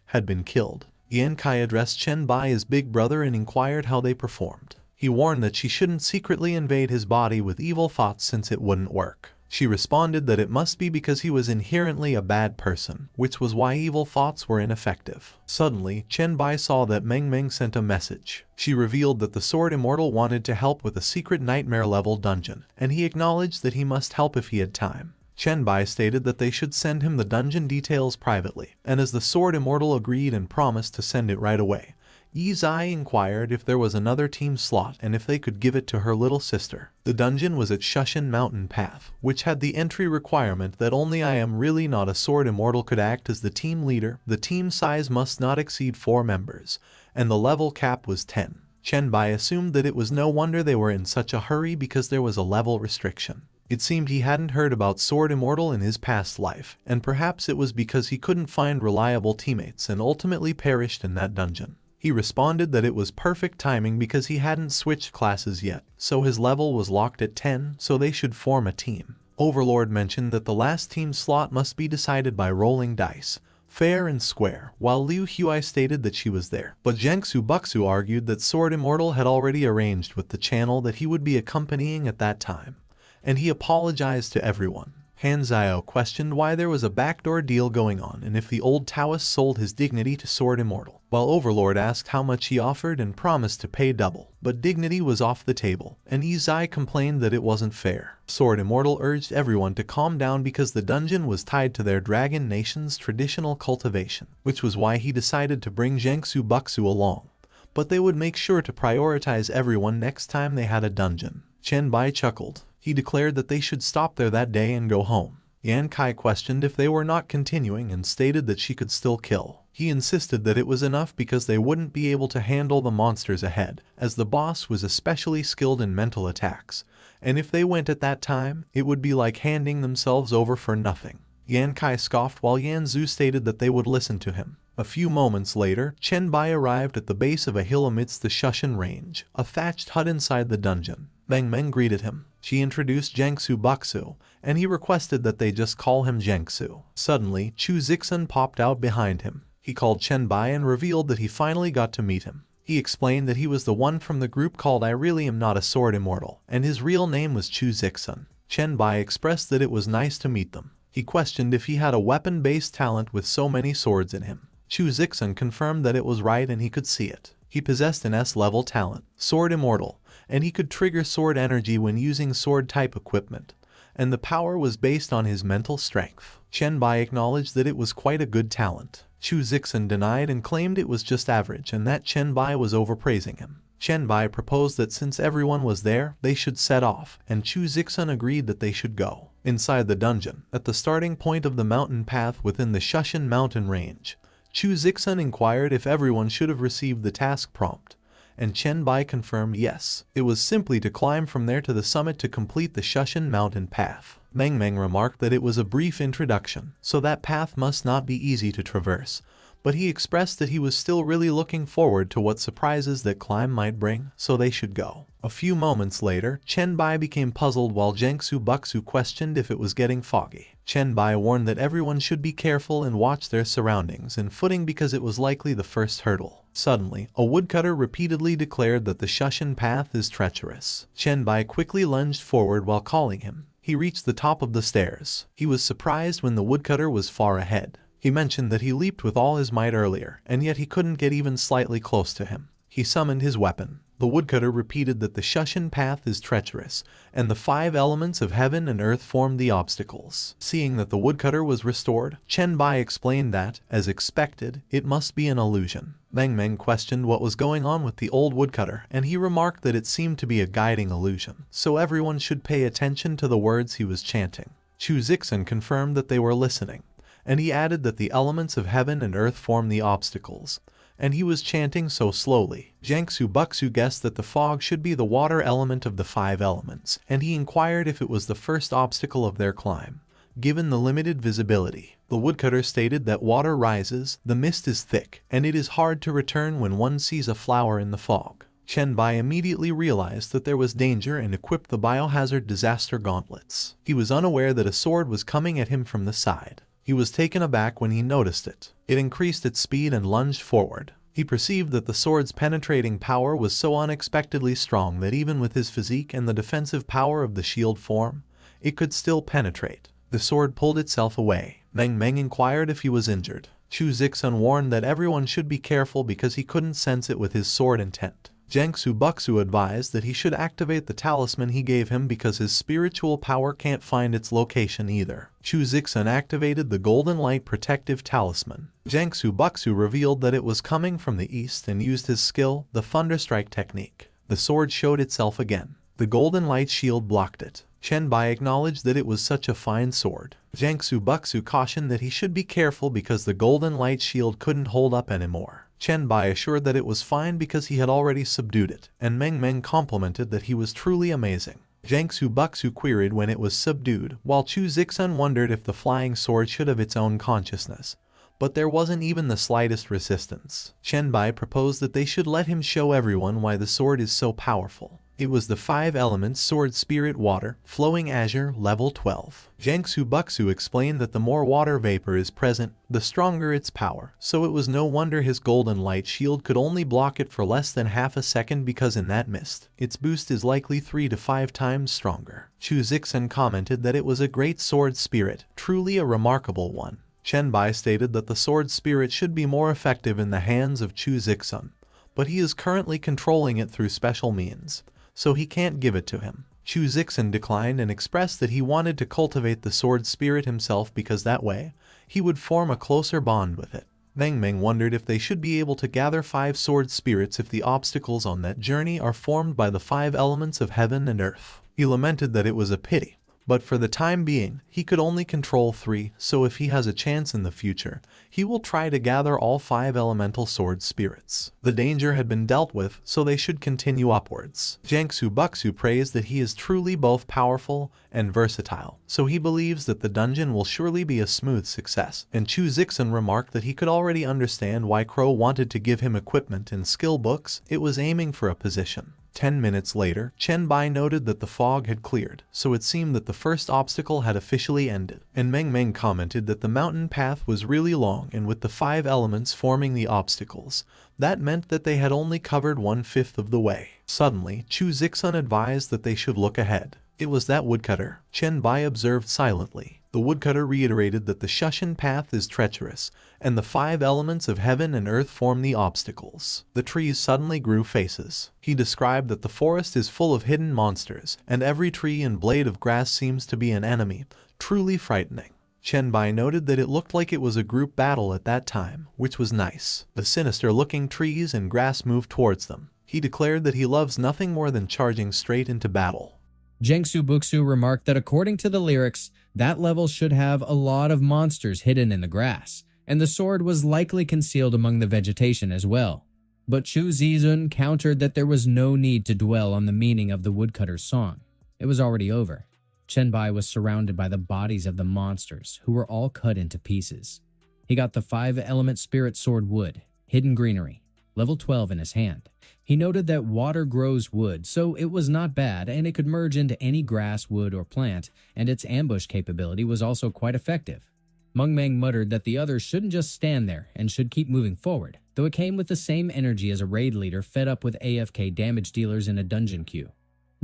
had been killed. Yan Kai addressed Chen Bai as big brother and inquired how they performed. He warned that she shouldn't secretly invade his body with evil thoughts since it wouldn't work. She responded that it must be because he was inherently a bad person, which was why evil thoughts were ineffective. Suddenly, Chen Bai saw that Meng Meng sent a message. She revealed that the Sword Immortal wanted to help with a secret nightmare-level dungeon, and he acknowledged that he must help if he had time. Chen Bai stated that they should send him the dungeon details privately, and as the Sword Immortal agreed and promised to send it right away, Yi Zai inquired if there was another team slot and if they could give it to her little sister. The dungeon was at Shushan Mountain Path, which had the entry requirement that only I am really not a Sword Immortal could act as the team leader. The team size must not exceed 4 members, and the level cap was 10. Chen Bai assumed that it was no wonder they were in such a hurry because there was a level restriction. It seemed he hadn't heard about Sword Immortal in his past life, and perhaps it was because he couldn't find reliable teammates and ultimately perished in that dungeon. He responded that it was perfect timing because he hadn't switched classes yet, so his level was locked at 10, so they should form a team. Overlord mentioned that the last team slot must be decided by rolling dice, fair and square, while Liu Huai stated that she was there. But Jiangsu Buxu argued that Sword Immortal had already arranged with the channel that he would be accompanying at that time, and he apologized to everyone. Han Zhao questioned why there was a backdoor deal going on and if the old Taoist sold his dignity to Sword Immortal, while Overlord asked how much he offered and promised to pay double. But dignity was off the table, and Izai complained that it wasn't fair. Sword Immortal urged everyone to calm down because the dungeon was tied to their Dragon Nation's traditional cultivation, which was why he decided to bring Jiangsu Buxu along. But they would make sure to prioritize everyone next time they had a dungeon. Chen Bai chuckled. He declared that they should stop there that day and go home. Yan Kai questioned if they were not continuing and stated that she could still kill. He insisted that it was enough because they wouldn't be able to handle the monsters ahead, as the boss was especially skilled in mental attacks, and if they went at that time, it would be like handing themselves over for nothing. Yan Kai scoffed while Yan Zhu stated that they would listen to him. A few moments later, Chen Bai arrived at the base of a hill amidst the Shushan range, a thatched hut inside the dungeon. Meng Meng greeted him. She introduced Jiangsu Buxu, and he requested that they just call him Jiangsu. Suddenly, Chu Zixun popped out behind him. He called Chen Bai and revealed that he finally got to meet him. He explained that he was the one from the group called I Really Am Not a Sword Immortal, and his real name was Chu Zixun. Chen Bai expressed that it was nice to meet them. He questioned if he had a weapon-based talent with so many swords in him. Chu Zixun confirmed that it was right and he could see it. He possessed an S-level talent, Sword Immortal, and he could trigger sword energy when using sword-type equipment, and the power was based on his mental strength. Chen Bai acknowledged that it was quite a good talent. Chu Zixun denied and claimed it was just average and that Chen Bai was overpraising him. Chen Bai proposed that since everyone was there, they should set off, and Chu Zixun agreed that they should go. Inside the dungeon, at the starting point of the mountain path within the Shushan mountain range, Chu Zixun inquired if everyone should have received the task prompt, and Chen Bai confirmed yes. It was simply to climb from there to the summit to complete the Shushan mountain path. Meng Meng remarked that it was a brief introduction, so that path must not be easy to traverse, but he expressed that he was still really looking forward to what surprises that climb might bring, so they should go. A few moments later, Chen Bai became puzzled while Jiangsu Buxu questioned if it was getting foggy. Chen Bai warned that everyone should be careful and watch their surroundings and footing because it was likely the first hurdle. Suddenly, a woodcutter repeatedly declared that the Shushan path is treacherous. Chen Bai quickly lunged forward while calling him. He reached the top of the stairs. He was surprised when the woodcutter was far ahead. He mentioned that he leaped with all his might earlier, and yet he couldn't get even slightly close to him. He summoned his weapon. The woodcutter repeated that the Shushan path is treacherous, and the 5 elements of heaven and earth formed the obstacles. Seeing that the woodcutter was restored, Chen Bai explained that, as expected, it must be an illusion. Meng Meng questioned what was going on with the old woodcutter, and he remarked that it seemed to be a guiding illusion, so everyone should pay attention to the words he was chanting. Chu Zixun confirmed that they were listening, and he added that the elements of heaven and earth form the obstacles, and he was chanting so slowly. Jiangsu Buxu guessed that the fog should be the water element of the 5 elements, and he inquired if it was the first obstacle of their climb. Given the limited visibility, the woodcutter stated that water rises, the mist is thick, and it is hard to return when one sees a flower in the fog. Chen Bai immediately realized that there was danger and equipped the biohazard disaster gauntlets. He was unaware that a sword was coming at him from the side. He was taken aback when he noticed it. It increased its speed and lunged forward. He perceived that the sword's penetrating power was so unexpectedly strong that even with his physique and the defensive power of the shield form, it could still penetrate. The sword pulled itself away. Meng Meng inquired if he was injured. Chu Zixun warned that everyone should be careful because he couldn't sense it with his sword intent. Jiangsu Buxu advised that he should activate the talisman he gave him because his spiritual power can't find its location either. Chu Zixun activated the Golden Light Protective Talisman. Jiangsu Buxu revealed that it was coming from the east and used his skill, the Thunderstrike technique. The sword showed itself again. The Golden Light Shield blocked it. Chen Bai acknowledged that it was such a fine sword. Jiangsu Buxu cautioned that he should be careful because the Golden Light Shield couldn't hold up anymore. Chen Bai assured that it was fine because he had already subdued it, and Meng Meng complimented that he was truly amazing. Jiangsu Buxu queried when it was subdued, while Chu Zixun wondered if the flying sword should have its own consciousness. But there wasn't even the slightest resistance. Chen Bai proposed that they should let him show everyone why the sword is so powerful. It was the 5 elements sword spirit water, flowing azure, level 12. Jiangsu Buxu explained that the more water vapor is present, the stronger its power, so it was no wonder his golden light shield could only block it for less than half a second, because in that mist, its boost is likely 3 to 5 times stronger. Chu Zixun commented that it was a great sword spirit, truly a remarkable one. Chen Bai stated that the sword spirit should be more effective in the hands of Chu Zixun, but he is currently controlling it through special means, so he can't give it to him. Chu Zixun declined and expressed that he wanted to cultivate the sword spirit himself because that way, he would form a closer bond with it. Meng Meng wondered if they should be able to gather 5 sword spirits if the obstacles on that journey are formed by the 5 elements of heaven and earth. He lamented that it was a pity, but for the time being, he could only control 3, so if he has a chance in the future, he will try to gather all 5 elemental sword spirits. The danger had been dealt with, so they should continue upwards. Jiangsu Buxu praised that he is truly both powerful and versatile, so he believes that the dungeon will surely be a smooth success. And Chu Zixun remarked that he could already understand why Crow wanted to give him equipment and skill books. It was aiming for a position. 10 minutes later, Chen Bai noted that the fog had cleared, so it seemed that the first obstacle had officially ended. And Meng Meng commented that the mountain path was really long, and with the 5 elements forming the obstacles, that meant that they had only covered 1/5 of the way. Suddenly, Chu Zixun advised that they should look ahead. It was that woodcutter. Chen Bai observed silently. The woodcutter reiterated that the Shushan path is treacherous, and the 5 elements of heaven and earth form the obstacles. The trees suddenly grew faces. He described that the forest is full of hidden monsters, and every tree and blade of grass seems to be an enemy, truly frightening. Chen Bai noted that it looked like it was a group battle at that time, which was nice. The sinister-looking trees and grass moved towards them. He declared that he loves nothing more than charging straight into battle. Jiangsu Buxu remarked that according to the lyrics, that level should have a lot of monsters hidden in the grass, and the sword was likely concealed among the vegetation as well. But Chu Zixun countered that there was no need to dwell on the meaning of the woodcutter's song. It was already over. Chen Bai was surrounded by the bodies of the monsters, who were all cut into pieces. He got the 5-element spirit sword wood, hidden greenery, level 12 in his hand. He noted that water grows wood, so it was not bad, and it could merge into any grass, wood, or plant, and its ambush capability was also quite effective. Meng Meng muttered that the others shouldn't just stand there and should keep moving forward, though it came with the same energy as a raid leader fed up with AFK damage dealers in a dungeon queue.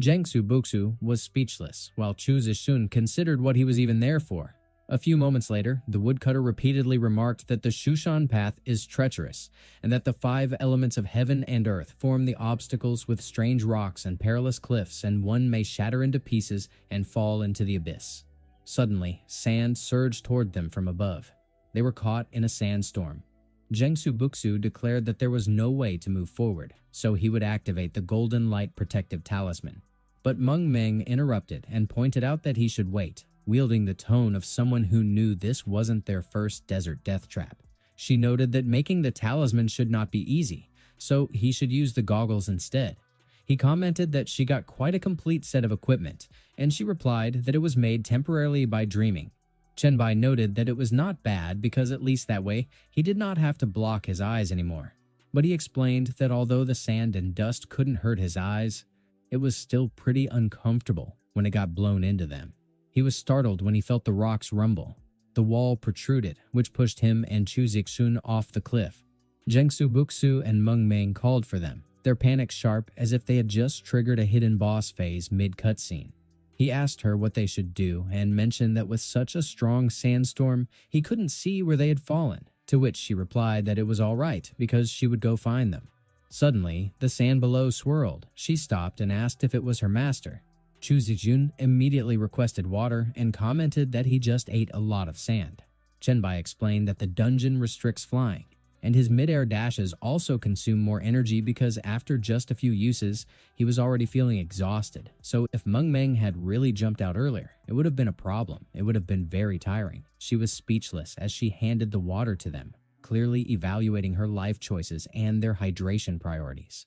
Jiangsu Buxu was speechless, while Chu Zixun considered what he was even there for. A few moments later, the woodcutter repeatedly remarked that the Shushan path is treacherous, and that the 5 elements of heaven and earth form the obstacles with strange rocks and perilous cliffs, and one may shatter into pieces and fall into the abyss. Suddenly, sand surged toward them from above. They were caught in a sandstorm. Jiangsu Buxu declared that there was no way to move forward, so he would activate the Golden Light Protective Talisman. But Meng Meng interrupted and pointed out that he should wait, wielding the tone of someone who knew this wasn't their first desert death trap. She noted that making the talisman should not be easy, so he should use the goggles instead. He commented that she got quite a complete set of equipment, and she replied that it was made temporarily by dreaming. Chen Bai noted that it was not bad because at least that way, he did not have to block his eyes anymore. But he explained that although the sand and dust couldn't hurt his eyes, it was still pretty uncomfortable when it got blown into them. He was startled when he felt the rocks rumble. The wall protruded, which pushed him and Chu Zixun off the cliff. Jiangsu Buxu and Meng Meng called for them, their panic sharp as if they had just triggered a hidden boss phase mid-cutscene. He asked her what they should do and mentioned that with such a strong sandstorm, he couldn't see where they had fallen, to which she replied that it was all right because she would go find them. Suddenly, the sand below swirled. She stopped and asked if it was her master. Chu Zixun immediately requested water and commented that he just ate a lot of sand. Chen Bai explained that the dungeon restricts flying, and his mid-air dashes also consume more energy because after just a few uses, he was already feeling exhausted. So if Meng Meng had really jumped out earlier, it would have been a problem. It would have been very tiring. She was speechless as she handed the water to them, clearly evaluating her life choices and their hydration priorities.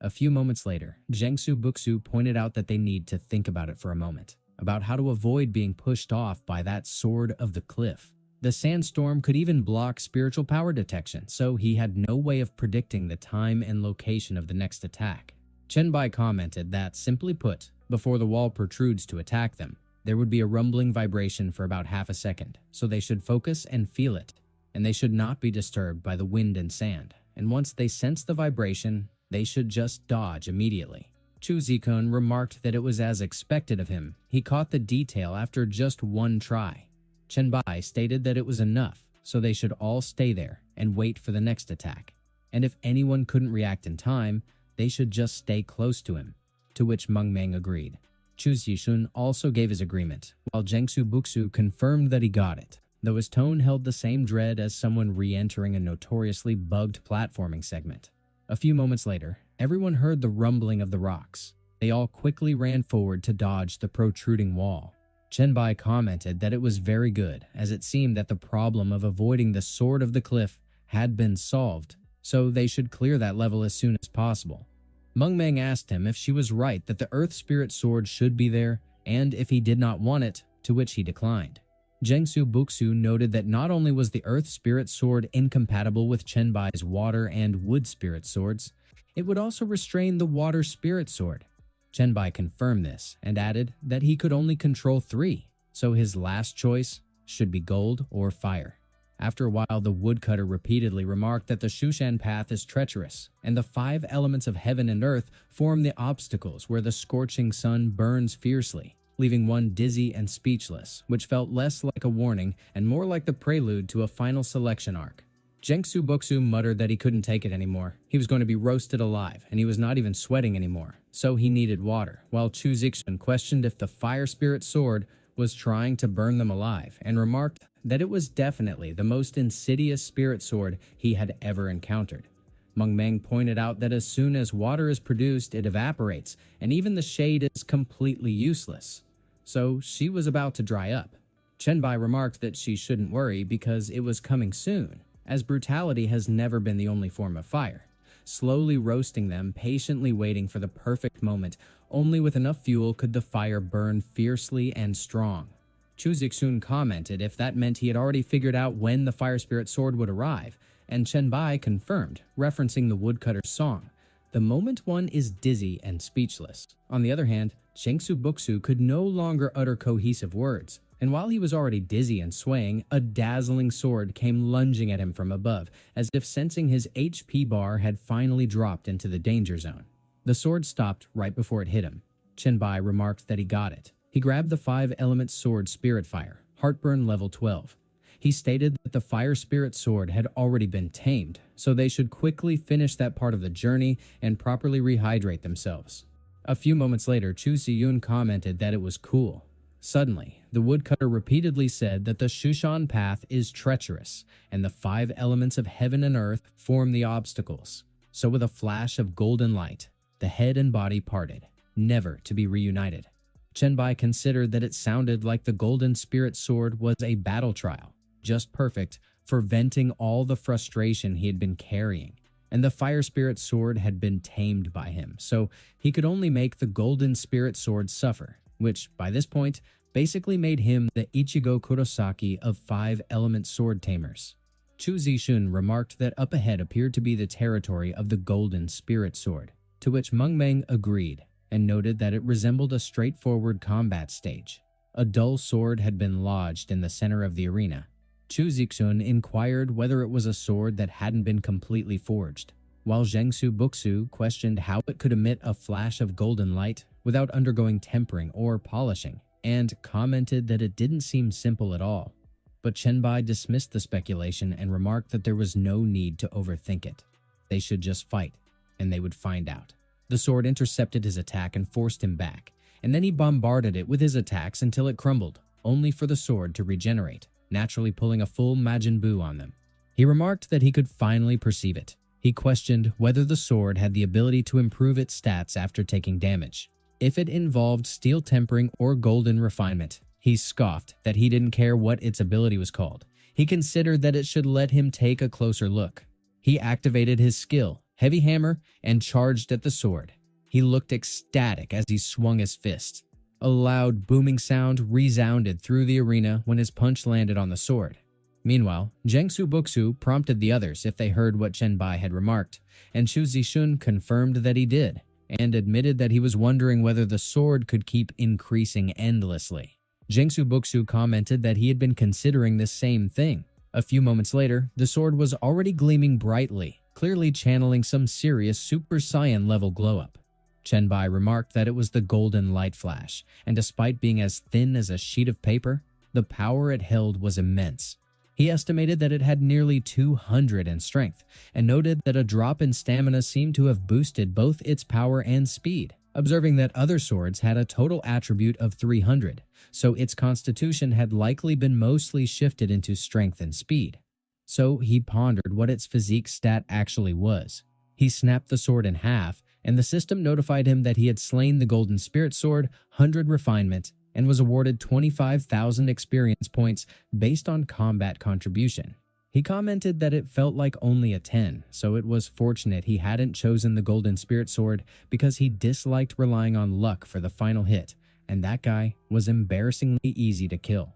A few moments later, Jiangsu Buxu pointed out that they need to think about it for a moment, about how to avoid being pushed off by that sword of the cliff. The sandstorm could even block spiritual power detection, so he had no way of predicting the time and location of the next attack. Chen Bai commented that, simply put, before the wall protrudes to attack them, there would be a rumbling vibration for about half a second, so they should focus and feel it, and they should not be disturbed by the wind and sand. And once they sense the vibration, they should just dodge immediately. Chu Zikun remarked that it was as expected of him. He caught the detail after just one try. Chen Bai stated that it was enough, so they should all stay there and wait for the next attack. And if anyone couldn't react in time, they should just stay close to him, to which Meng Meng agreed. Chu Zishun also gave his agreement, while Jiangsu Buxu confirmed that he got it, though his tone held the same dread as someone re-entering a notoriously bugged platforming segment. A few moments later, everyone heard the rumbling of the rocks. They all quickly ran forward to dodge the protruding wall. Chen Bai commented that it was very good, as it seemed that the problem of avoiding the sword of the cliff had been solved, so they should clear that level as soon as possible. Meng Meng asked him if she was right that the Earth Spirit Sword should be there, and if he did not want it, to which he declined. Jiangsu Buxu noted that not only was the Earth Spirit Sword incompatible with Chen Bai's Water and Wood Spirit Swords, it would also restrain the Water Spirit Sword. Chen Bai confirmed this and added that he could only control 3, so his last choice should be gold or fire. After a while, the woodcutter repeatedly remarked that the Shushan path is treacherous, and the 5 elements of heaven and earth form the obstacles where the scorching sun burns fiercely, leaving one dizzy and speechless, which felt less like a warning and more like the prelude to a final selection arc. Jiangsu Buxu muttered that he couldn't take it anymore. He was going to be roasted alive, and he was not even sweating anymore, so he needed water, while Chu Zixun questioned if the Fire Spirit Sword was trying to burn them alive, and remarked that it was definitely the most insidious spirit sword he had ever encountered. Meng Meng pointed out that as soon as water is produced, it evaporates, and even the shade is completely useless. So she was about to dry up. Chen Bai remarked that she shouldn't worry because it was coming soon, as brutality has never been the only form of fire. Slowly roasting them, patiently waiting for the perfect moment, only with enough fuel could the fire burn fiercely and strong. Chu Zixun commented if that meant he had already figured out when the Fire Spirit Sword would arrive, and Chen Bai confirmed, referencing the woodcutter's song, "The moment one is dizzy and speechless." On the other hand, Jiangsu Buxu could no longer utter cohesive words, and while he was already dizzy and swaying, a dazzling sword came lunging at him from above, as if sensing his HP bar had finally dropped into the danger zone. The sword stopped right before it hit him. Chen Bai remarked that he got it. He grabbed the 5-element sword Spirit Fire, Heartburn level 12. He stated that the Fire Spirit Sword had already been tamed, so they should quickly finish that part of the journey and properly rehydrate themselves. A few moments later, Chu Ziyun commented that it was cool. Suddenly, the woodcutter repeatedly said that the Shushan path is treacherous, and the 5 elements of heaven and earth form the obstacles. So with a flash of golden light, the head and body parted, never to be reunited. Chen Bai considered that it sounded like the Golden Spirit Sword was a battle trial, just perfect for venting all the frustration he had been carrying. And the Fire Spirit Sword had been tamed by him, so he could only make the Golden Spirit Sword suffer, which, by this point, basically made him the Ichigo Kurosaki of 5-element sword tamers. Chu Zixun remarked that up ahead appeared to be the territory of the Golden Spirit Sword, to which Meng Meng agreed, and noted that it resembled a straightforward combat stage. A dull sword had been lodged in the center of the arena. Chu Zixun inquired whether it was a sword that hadn't been completely forged, while Jiangsu Buxu questioned how it could emit a flash of golden light without undergoing tempering or polishing, and commented that it didn't seem simple at all. But Chen Bai dismissed the speculation and remarked that there was no need to overthink it. They should just fight, and they would find out. The sword intercepted his attack and forced him back, and then he bombarded it with his attacks until it crumbled, only for the sword to regenerate, naturally pulling a full Majin Buu on them. He remarked that he could finally perceive it. He questioned whether the sword had the ability to improve its stats after taking damage. If it involved steel tempering or golden refinement, he scoffed that he didn't care what its ability was called. He considered that it should let him take a closer look. He activated his skill, heavy hammer, and charged at the sword. He looked ecstatic as he swung his fist. A loud, booming sound resounded through the arena when his punch landed on the sword. Meanwhile, Jiangsu Buxu prompted the others if they heard what Chen Bai had remarked, and Chu Zixun confirmed that he did, and admitted that he was wondering whether the sword could keep increasing endlessly. Jiangsu Buxu commented that he had been considering the same thing. A few moments later, the sword was already gleaming brightly, clearly channeling some serious Super Saiyan level glow-up. Chen Bai remarked that it was the golden light flash, and despite being as thin as a sheet of paper, the power it held was immense. He estimated that it had nearly 200 in strength, and noted that a drop in stamina seemed to have boosted both its power and speed, observing that other swords had a total attribute of 300, so its constitution had likely been mostly shifted into strength and speed. So he pondered what its physique stat actually was. He snapped the sword in half, and the system notified him that he had slain the Golden Spirit Sword, 100 refinement, and was awarded 25,000 experience points based on combat contribution. He commented that it felt like only a 10, so it was fortunate he hadn't chosen the Golden Spirit Sword because he disliked relying on luck for the final hit, and that guy was embarrassingly easy to kill.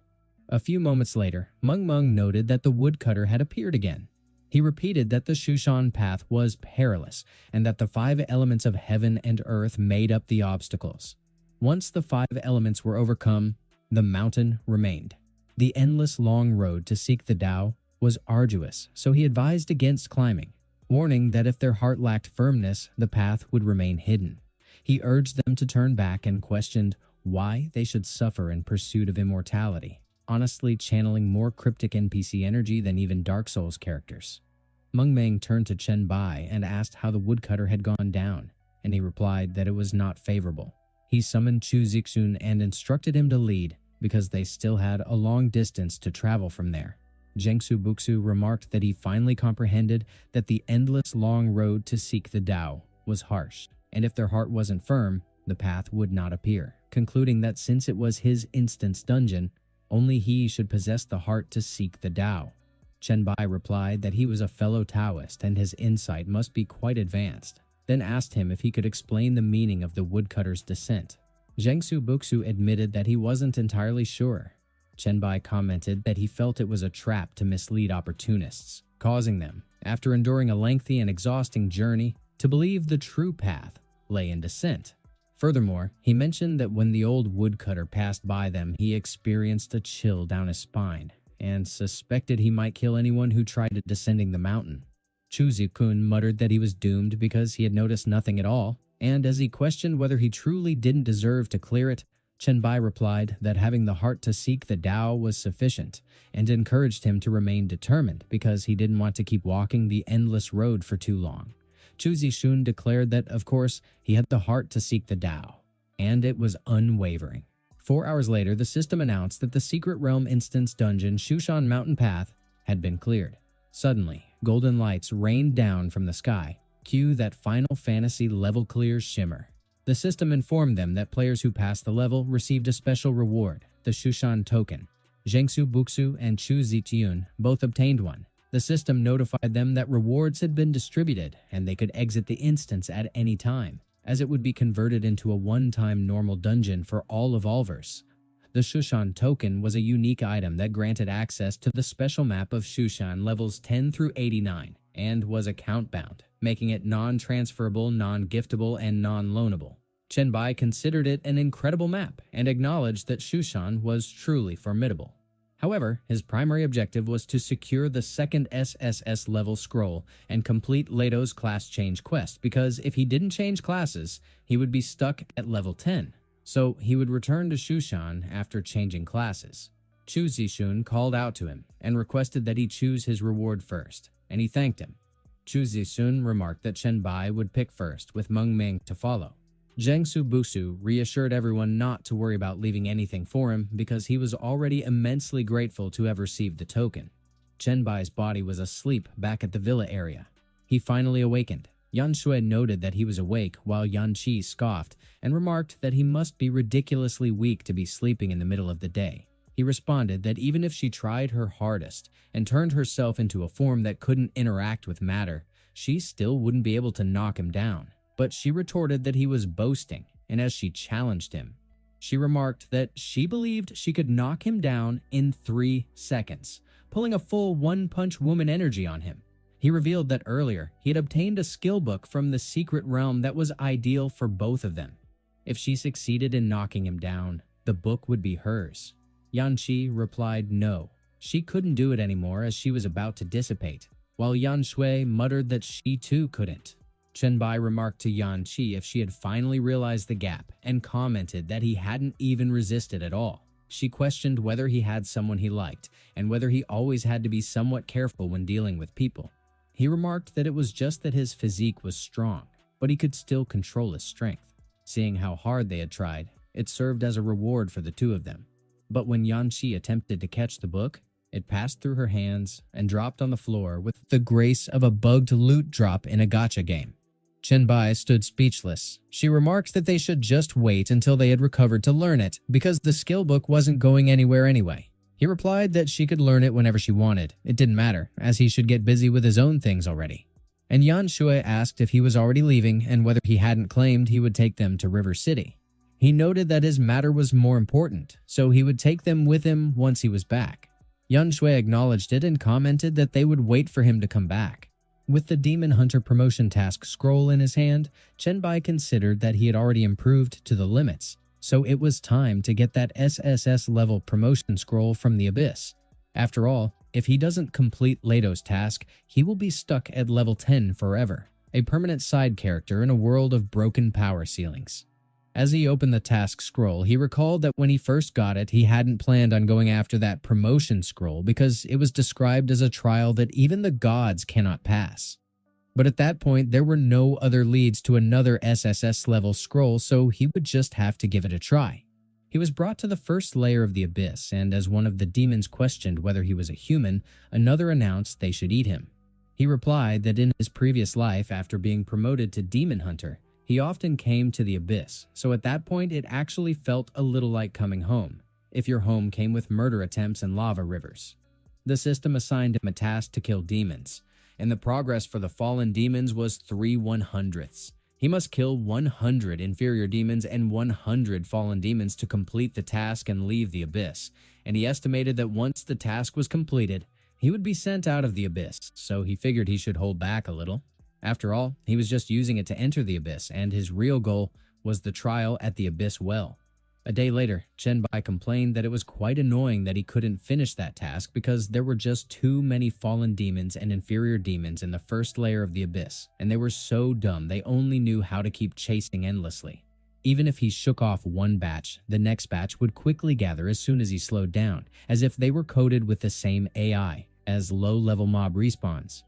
A few moments later, Meng Meng noted that the woodcutter had appeared again. He repeated that the Shushan path was perilous, and that the 5 elements of heaven and earth made up the obstacles. Once the 5 elements were overcome, the mountain remained. The endless long road to seek the Tao was arduous, so he advised against climbing, warning that if their heart lacked firmness, the path would remain hidden. He urged them to turn back and questioned why they should suffer in pursuit of immortality, honestly channeling more cryptic NPC energy than even Dark Souls characters. Meng Meng turned to Chen Bai and asked how the woodcutter had gone down, and he replied that it was not favorable. He summoned Chu Zixun and instructed him to lead, because they still had a long distance to travel from there. Jiangsu Buxu remarked that he finally comprehended that the endless long road to seek the Tao was harsh, and if their heart wasn't firm, the path would not appear, concluding that since it was his instance dungeon, only he should possess the heart to seek the Tao. Chen Bai replied that he was a fellow Taoist and his insight must be quite advanced, then asked him if he could explain the meaning of the woodcutter's descent. Jiangsu Buxu admitted that he wasn't entirely sure. Chen Bai commented that he felt it was a trap to mislead opportunists, causing them, after enduring a lengthy and exhausting journey, to believe the true path lay in descent. Furthermore, he mentioned that when the old woodcutter passed by them, he experienced a chill down his spine, and suspected he might kill anyone who tried descending the mountain. Chu Zixun muttered that he was doomed because he had noticed nothing at all, and as he questioned whether he truly didn't deserve to clear it, Chen Bai replied that having the heart to seek the Tao was sufficient, and encouraged him to remain determined because he didn't want to keep walking the endless road for too long. Chu Zixun declared that, of course, he had the heart to seek the Tao, and it was unwavering. 4 hours later, the system announced that the Secret Realm Instance Dungeon Shushan Mountain Path had been cleared. Suddenly, golden lights rained down from the sky, cue that Final Fantasy level clear shimmer. The system informed them that players who passed the level received a special reward, the Shushan token. Jiangsu Buxu and Chu Zixun both obtained one. The system notified them that rewards had been distributed and they could exit the instance at any time, as it would be converted into a one-time normal dungeon for all evolvers. The Shushan token was a unique item that granted access to the special map of Shushan levels 10 through 89 and was account-bound, making it non-transferable, non-giftable, and non-loanable. Chen Bai considered it an incredible map and acknowledged that Shushan was truly formidable. However, his primary objective was to secure the second SSS level scroll and complete Leto's class change quest because if he didn't change classes, he would be stuck at level 10. So he would return to Shushan after changing classes. Chu Zixun called out to him and requested that he choose his reward first, and he thanked him. Chu Zixun remarked that Chen Bai would pick first, with Meng Meng to follow. Jiangsu Buxu reassured everyone not to worry about leaving anything for him because he was already immensely grateful to have received the token. Chen Bai's body was asleep back at the villa area. He finally awakened. Yan Shui noted that he was awake while Yan Qi scoffed and remarked that he must be ridiculously weak to be sleeping in the middle of the day. He responded that even if she tried her hardest and turned herself into a form that couldn't interact with matter, she still wouldn't be able to knock him down. But she retorted that he was boasting, and as she challenged him, she remarked that she believed she could knock him down in 3 seconds, pulling a full one-punch woman energy on him. He revealed that earlier he had obtained a skill book from the secret realm that was ideal for both of them. If she succeeded in knocking him down, the book would be hers. Yanqi replied no, she couldn't do it anymore as she was about to dissipate, while Yan Shui muttered that she too couldn't. Chen Bai remarked to Yanqi if she had finally realized the gap and commented that he hadn't even resisted at all. She questioned whether he had someone he liked and whether he always had to be somewhat careful when dealing with people. He remarked that it was just that his physique was strong, but he could still control his strength. Seeing how hard they had tried, it served as a reward for the two of them. But when Yanqi attempted to catch the book, it passed through her hands and dropped on the floor with the grace of a bugged loot drop in a gacha game. Chen Bai stood speechless. She remarked that they should just wait until they had recovered to learn it because the skill book wasn't going anywhere anyway. He replied that she could learn it whenever she wanted. It didn't matter, as he should get busy with his own things already. And Yan Shui asked if he was already leaving and whether he hadn't claimed he would take them to River City. He noted that his matter was more important, so he would take them with him once he was back. Yan Shui acknowledged it and commented that they would wait for him to come back. With the Demon Hunter promotion task scroll in his hand, Chen Bai considered that he had already improved to the limits, so it was time to get that SSS level promotion scroll from the Abyss. After all, if he doesn't complete Leto's task, he will be stuck at level 10 forever, a permanent side character in a world of broken power ceilings. As he opened the task scroll, he recalled that when he first got it, he hadn't planned on going after that promotion scroll because it was described as a trial that even the gods cannot pass. But at that point, there were no other leads to another SSS level scroll, so he would just have to give it a try. He was brought to the first layer of the Abyss, and as one of the demons questioned whether he was a human, another announced they should eat him. He replied that in his previous life, after being promoted to Demon Hunter, he often came to the Abyss, so at that point it actually felt a little like coming home, if your home came with murder attempts and lava rivers. The system assigned him a task to kill demons, and the progress for the fallen demons was 3/100ths. He must kill 100 inferior demons and 100 fallen demons to complete the task and leave the Abyss, and he estimated that once the task was completed, he would be sent out of the Abyss, so he figured he should hold back a little. After all, he was just using it to enter the Abyss, and his real goal was the trial at the Abyss Well. A day later, Chen Bai complained that it was quite annoying that he couldn't finish that task because there were just too many fallen demons and inferior demons in the first layer of the Abyss, and they were so dumb they only knew how to keep chasing endlessly. Even if he shook off one batch, the next batch would quickly gather as soon as he slowed down, as if they were coded with the same AI as low-level mob respawns.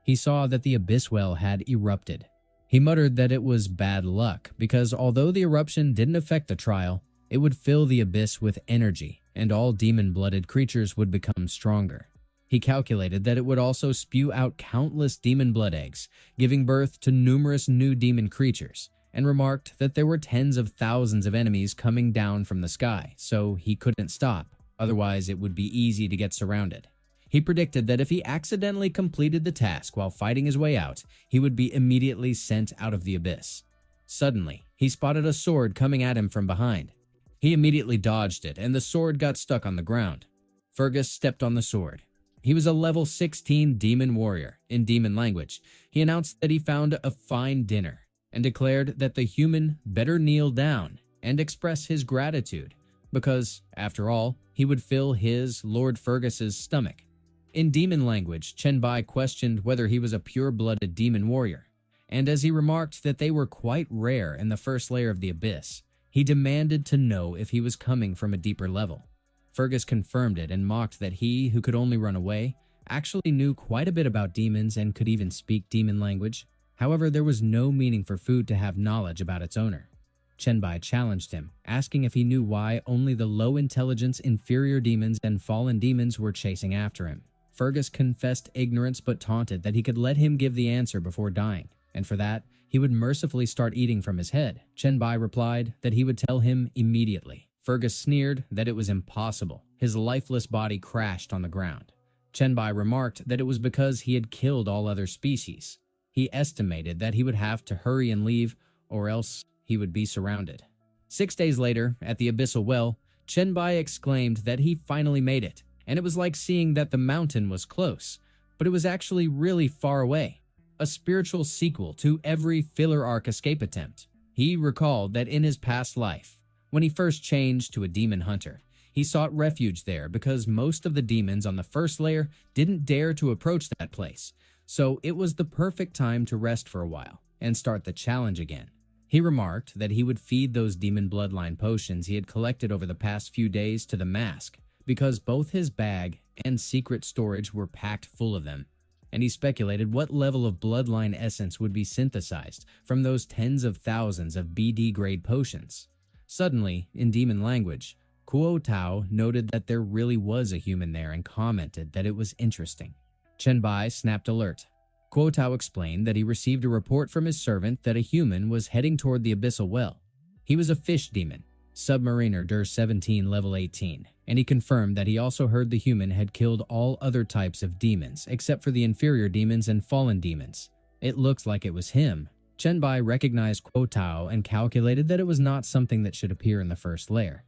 He saw that the Abyss Well had erupted. He muttered that it was bad luck because although the eruption didn't affect the trial, it would fill the Abyss with energy and all demon-blooded creatures would become stronger. He calculated that it would also spew out countless demon blood eggs, giving birth to numerous new demon creatures, and remarked that there were tens of thousands of enemies coming down from the sky, so he couldn't stop, otherwise it would be easy to get surrounded. He predicted that if he accidentally completed the task while fighting his way out, he would be immediately sent out of the Abyss. Suddenly, he spotted a sword coming at him from behind. He immediately dodged it, and the sword got stuck on the ground. Fergus stepped on the sword. He was a level 16 demon warrior. In demon language, he announced that he found a fine dinner, and declared that the human better kneel down and express his gratitude, because, after all, he would fill his, Lord Fergus's, stomach. In demon language, Chen Bai questioned whether he was a pure-blooded demon warrior, and as he remarked that they were quite rare in the first layer of the Abyss, he demanded to know if he was coming from a deeper level. Fergus confirmed it and mocked that he, who could only run away, actually knew quite a bit about demons and could even speak demon language. However, there was no meaning for food to have knowledge about its owner. Chen Bai challenged him, asking if he knew why only the low-intelligence inferior demons and fallen demons were chasing after him. Fergus confessed ignorance but taunted that he could let him give the answer before dying, and for that, he would mercifully start eating from his head. Chen Bai replied that he would tell him immediately. Fergus sneered that it was impossible. His lifeless body crashed on the ground. Chen Bai remarked that it was because he had killed all other species. He estimated that he would have to hurry and leave, or else he would be surrounded. 6 days later, at the abyssal well, Chen Bai exclaimed that he finally made it, and it was like seeing that the mountain was close, but it was actually really far away. A spiritual sequel to every filler arc escape attempt. He recalled that in his past life, when he first changed to a demon hunter, he sought refuge there because most of the demons on the first layer didn't dare to approach that place, so it was the perfect time to rest for a while and start the challenge again. He remarked that he would feed those demon bloodline potions he had collected over the past few days to the mask because both his bag and secret storage were packed full of them, and he speculated what level of bloodline essence would be synthesized from those tens of thousands of BD-grade potions. Suddenly, in demon language, Kuo Tao noted that there really was a human there and commented that it was interesting. Chen Bai snapped alert. Kuo Tao explained that he received a report from his servant that a human was heading toward the abyssal well. He was a fish demon, Submariner Der 17 level 18, and he confirmed that he also heard the human had killed all other types of demons except for the inferior demons and fallen demons. It looked like it was him. Chen Bai recognized Kuo Tao and calculated that it was not something that should appear in the first layer.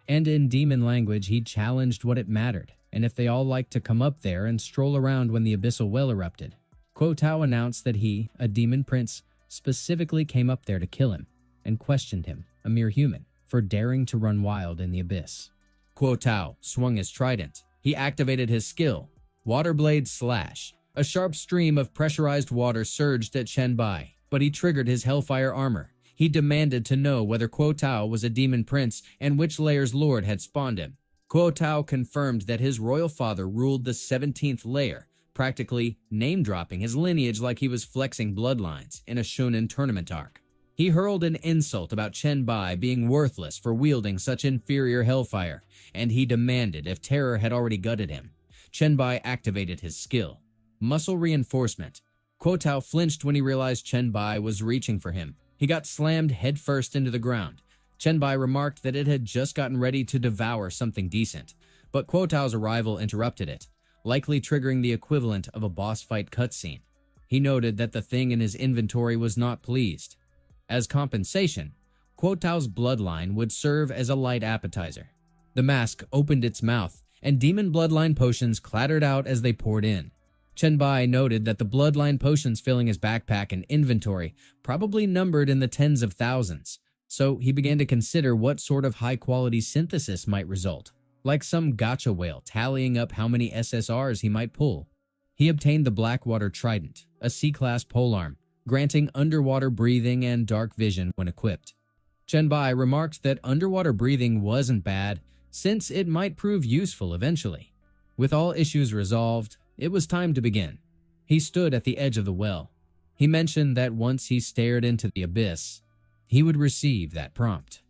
And in demon language, he challenged what it mattered, and if they all liked to come up there and stroll around when the abyssal well erupted. Kuo Tao announced that he, a demon prince, specifically came up there to kill him, and questioned him, a mere human, for daring to run wild in the abyss. Kuo Tao swung his trident. He activated his skill, Waterblade Slash. A sharp stream of pressurized water surged at Chen Bai, but he triggered his Hellfire armor. He demanded to know whether Kuo Tao was a demon prince and which layer's lord had spawned him. Kuo Tao confirmed that his royal father ruled the 17th layer, practically name-dropping his lineage like he was flexing bloodlines in a shonen tournament arc. He hurled an insult about Chen Bai being worthless for wielding such inferior hellfire, and he demanded if terror had already gutted him. Chen Bai activated his skill, Muscle Reinforcement. Kuo Tao flinched when he realized Chen Bai was reaching for him. He got slammed headfirst into the ground. Chen Bai remarked that it had just gotten ready to devour something decent, but Kuo Tao's arrival interrupted it, likely triggering the equivalent of a boss fight cutscene. He noted that the thing in his inventory was not pleased. As compensation, Kuo Tao's bloodline would serve as a light appetizer. The mask opened its mouth, and demon bloodline potions clattered out as they poured in. Chen Bai noted that the bloodline potions filling his backpack and inventory probably numbered in the tens of thousands, so he began to consider what sort of high-quality synthesis might result, like some gacha whale tallying up how many SSRs he might pull. He obtained the Blackwater Trident, a C-class polearm, granting underwater breathing and dark vision when equipped. Chen Bai remarked that underwater breathing wasn't bad, since it might prove useful eventually. With all issues resolved, it was time to begin. He stood at the edge of the well. He mentioned that once he stared into the abyss, he would receive that prompt.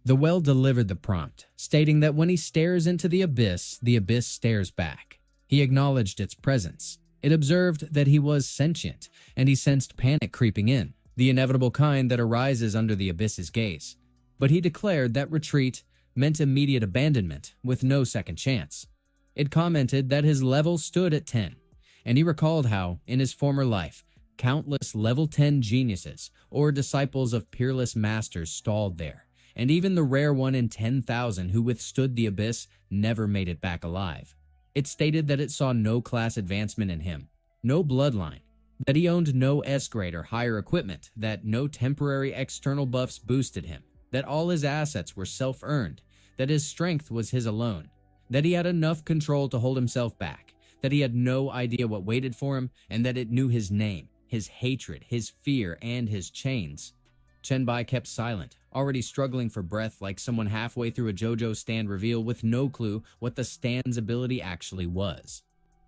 The well delivered the prompt, stating that when he stares into the abyss stares back. He acknowledged its presence. It observed that he was sentient, and he sensed panic creeping in, the inevitable kind that arises under the abyss's gaze. But he declared that retreat meant immediate abandonment with no second chance. It commented that his level stood at 10, and he recalled how, in his former life, countless level 10 geniuses or disciples of peerless masters stalled there, and even the rare one in 10,000 who withstood the abyss never made it back alive. It stated that it saw no class advancement in him, no bloodline, that he owned no S-grade or higher equipment, that no temporary external buffs boosted him, that all his assets were self-earned, that his strength was his alone, that he had enough control to hold himself back, that he had no idea what waited for him, and that it knew his name, his hatred, his fear, and his chains. Chen Bai kept silent, already struggling for breath like someone halfway through a JoJo stand reveal with no clue what the stand's ability actually was.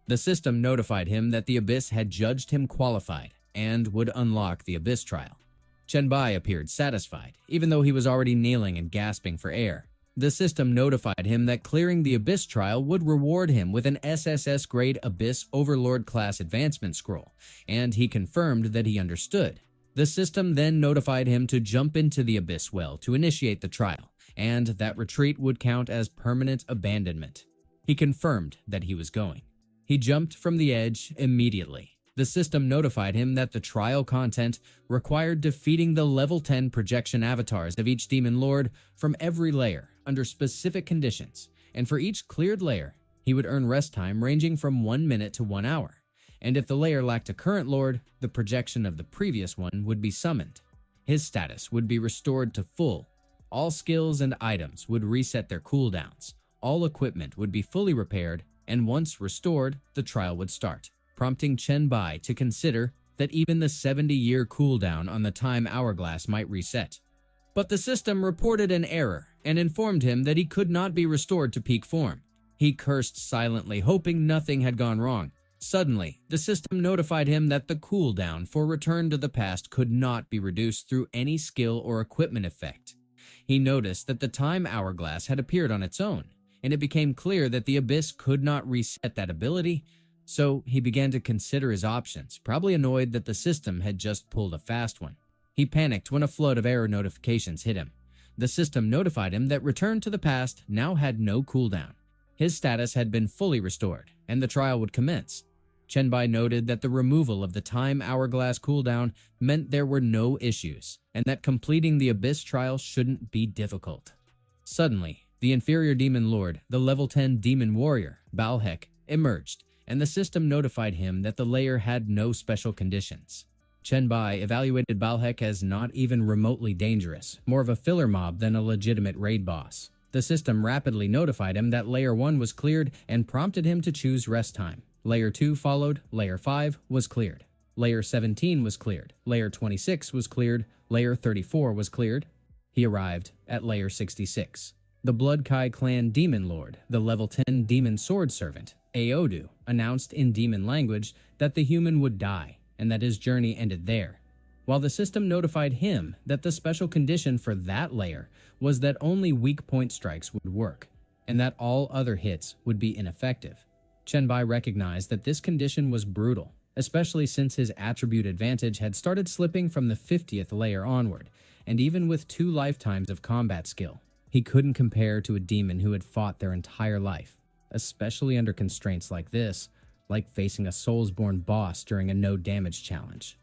The system notified him that the Abyss had judged him qualified and would unlock the Abyss trial. Chen Bai appeared satisfied, even though he was already kneeling and gasping for air. The system notified him that clearing the Abyss trial would reward him with an SSS-grade Abyss Overlord class advancement scroll, and he confirmed that he understood. The system then notified him to jump into the Abyss well to initiate the trial, and that retreat would count as permanent abandonment. He confirmed that he was going. He jumped from the edge immediately. The system notified him that the trial content required defeating the level 10 projection avatars of each demon lord from every layer under specific conditions, and for each cleared layer, he would earn rest time ranging from 1 minute to 1 hour. And if the layer lacked a current lord, the projection of the previous one would be summoned. His status would be restored to full. All skills and items would reset their cooldowns. All equipment would be fully repaired, and once restored, the trial would start, prompting Chen Bai to consider that even the 70-year cooldown on the time hourglass might reset. But the system reported an error and informed him that he could not be restored to peak form. He cursed silently, hoping nothing had gone wrong. Suddenly, the system notified him that the cooldown for Return to the Past could not be reduced through any skill or equipment effect. He noticed that the time hourglass had appeared on its own, and it became clear that the Abyss could not reset that ability, so he began to consider his options, probably annoyed that the system had just pulled a fast one. He panicked when a flood of error notifications hit him. The system notified him that Return to the Past now had no cooldown. His status had been fully restored, and the trial would commence. Chen Bai noted that the removal of the time hourglass cooldown meant there were no issues, and that completing the Abyss trial shouldn't be difficult. Suddenly, the inferior demon lord, the level 10 demon warrior, Balhek, emerged, and the system notified him that the layer had no special conditions. Chen Bai evaluated Balhek as not even remotely dangerous, more of a filler mob than a legitimate raid boss. The system rapidly notified him that Layer 1 was cleared and prompted him to choose rest time. Layer 2 followed, Layer 5 was cleared. Layer 17 was cleared, Layer 26 was cleared, Layer 34 was cleared. He arrived at Layer 66. The Blood Kai clan demon lord, the level 10 demon sword servant, Aodu, announced in demon language that the human would die and that his journey ended there, while the system notified him that the special condition for that layer was that only weak point strikes would work, and that all other hits would be ineffective. Chen Bai recognized that this condition was brutal, especially since his attribute advantage had started slipping from the 50th layer onward, and even with 2 lifetimes of combat skill, he couldn't compare to a demon who had fought their entire life, especially under constraints like this, like facing a Soulsborne boss during a no-damage challenge.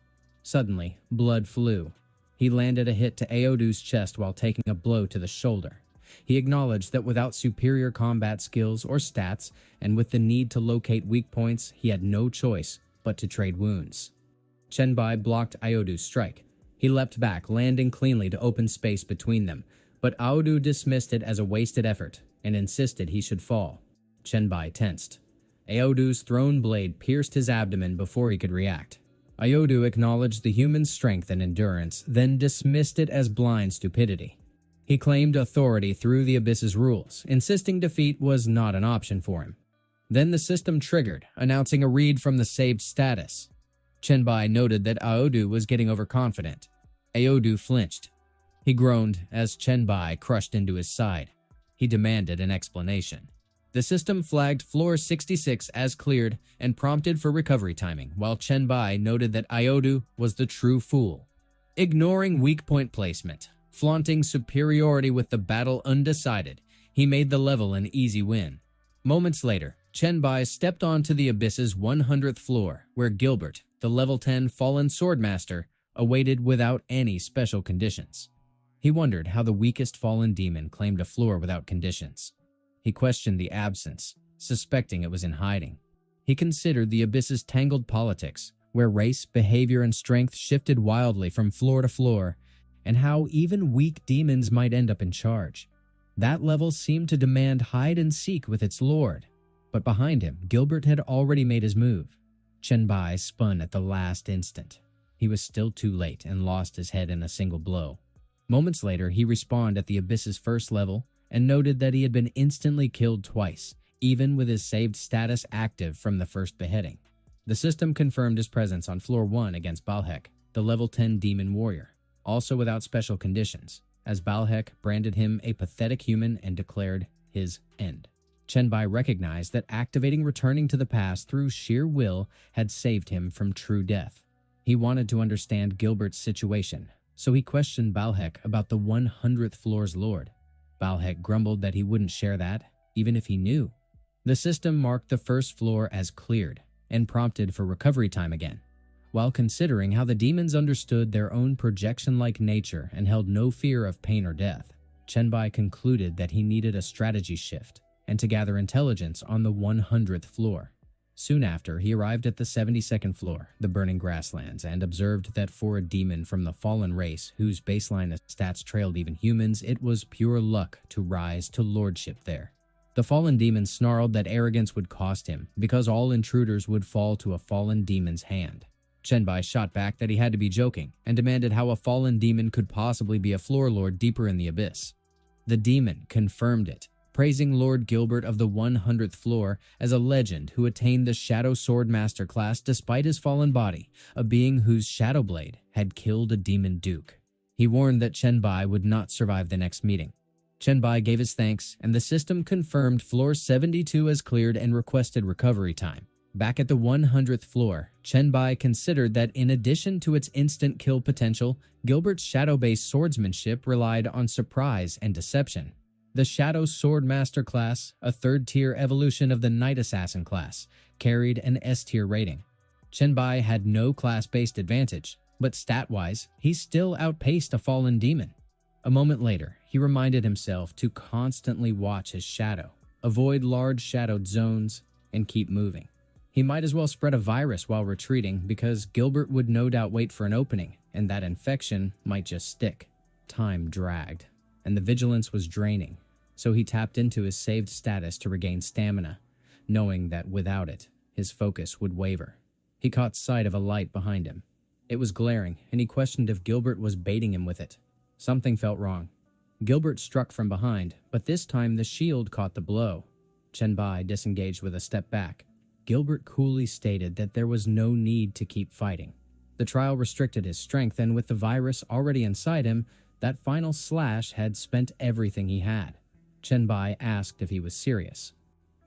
Suddenly, blood flew. He landed a hit to Aodu's chest while taking a blow to the shoulder. He acknowledged that without superior combat skills or stats, and with the need to locate weak points, he had no choice but to trade wounds. Chen Bai blocked Aodu's strike. He leapt back, landing cleanly to open space between them, but Aodu dismissed it as a wasted effort and insisted he should fall. Chen Bai tensed. Aodu's thrown blade pierced his abdomen before he could react. Aodu acknowledged the human's strength and endurance, then dismissed it as blind stupidity. He claimed authority through the Abyss's rules, insisting defeat was not an option for him. Then the system triggered, announcing a read from the saved status. Chen Bai noted that Aodu was getting overconfident. Aodu flinched. He groaned as Chen Bai crushed into his side. He demanded an explanation. The system flagged floor 66 as cleared and prompted for recovery timing, while Chen Bai noted that Aodu was the true fool. Ignoring weak point placement, flaunting superiority with the battle undecided, he made the level an easy win. Moments later, Chen Bai stepped onto the Abyss's 100th floor, where Gilbert, the level 10 fallen swordmaster, awaited without any special conditions. He wondered how the weakest fallen demon claimed a floor without conditions. He questioned the absence, suspecting it was in hiding. He considered the Abyss's tangled politics, where race, behavior, and strength shifted wildly from floor to floor, and how even weak demons might end up in charge. That level seemed to demand hide and seek with its lord, but behind him, Gilbert had already made his move. Chen Bai spun at the last instant. He was still too late and lost his head in a single blow. Moments later, he respawned at the Abyss's first level and noted that he had been instantly killed twice, even with his saved status active from the first beheading. The system confirmed his presence on floor 1 against Balhek, the level 10 demon warrior, also without special conditions, as Balhek branded him a pathetic human and declared his end. Chen Bai recognized that activating Returning to the Past through sheer will had saved him from true death. He wanted to understand Gilbert's situation, so he questioned Balhek about the 100th floor's lord. Balhek grumbled that he wouldn't share that, even if he knew. The system marked the first floor as cleared, and prompted for recovery time again. While considering how the demons understood their own projection-like nature and held no fear of pain or death, Chenbai concluded that he needed a strategy shift and to gather intelligence on the 100th floor. Soon after, he arrived at the 72nd floor, the burning grasslands, and observed that for a demon from the fallen race whose baseline stats trailed even humans, it was pure luck to rise to lordship there. The fallen demon snarled that arrogance would cost him because all intruders would fall to a fallen demon's hand. Chenbai shot back that he had to be joking and demanded how a fallen demon could possibly be a floor lord deeper in the abyss. The demon confirmed it, praising Lord Gilbert of the 100th floor as a legend who attained the Shadow Sword Master class despite his fallen body, a being whose shadow blade had killed a demon duke. He warned that Chenbai would not survive the next meeting. Chenbai gave his thanks, and the system confirmed floor 72 as cleared and requested recovery time. Back at the 100th floor, Chenbai considered that in addition to its instant kill potential, Gilbert's shadow-based swordsmanship relied on surprise and deception. The Shadow Sword Master class, a third-tier evolution of the Night Assassin class, carried an S-tier rating. Chenbai had no class-based advantage, but stat-wise, he still outpaced a fallen demon. A moment later, he reminded himself to constantly watch his shadow, avoid large shadowed zones, and keep moving. He might as well spread a virus while retreating because Gilbert would no doubt wait for an opening, and that infection might just stick. Time dragged, and the vigilance was draining, so he tapped into his saved status to regain stamina, knowing that without it, his focus would waver. He caught sight of a light behind him. It was glaring, and he questioned if Gilbert was baiting him with it. Something felt wrong. Gilbert struck from behind, but this time the shield caught the blow. Chenbai disengaged with a step back. Gilbert coolly stated that there was no need to keep fighting. The trial restricted his strength, and with the virus already inside him, that final slash had spent everything he had. Chenbai asked if he was serious.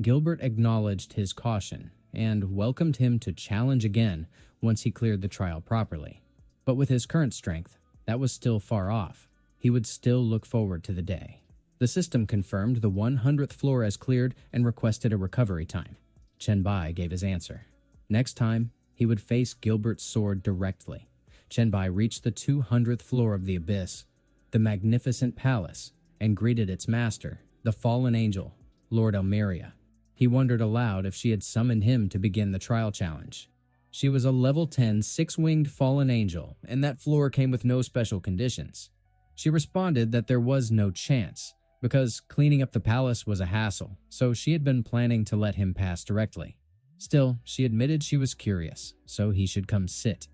Gilbert acknowledged his caution and welcomed him to challenge again once he cleared the trial properly. But with his current strength, that was still far off. He would still look forward to the day. The system confirmed the 100th floor as cleared and requested a recovery time. Chenbai gave his answer. Next time, he would face Gilbert's sword directly. Chenbai reached the 200th floor of the abyss, the magnificent palace, and greeted its master, the fallen angel, Lord Elmeria. He wondered aloud if she had summoned him to begin the trial challenge. She was a level 10 six-winged fallen angel, and that floor came with no special conditions. She responded that there was no chance, because cleaning up the palace was a hassle, so she had been planning to let him pass directly. Still, she admitted she was curious, so he should come sit.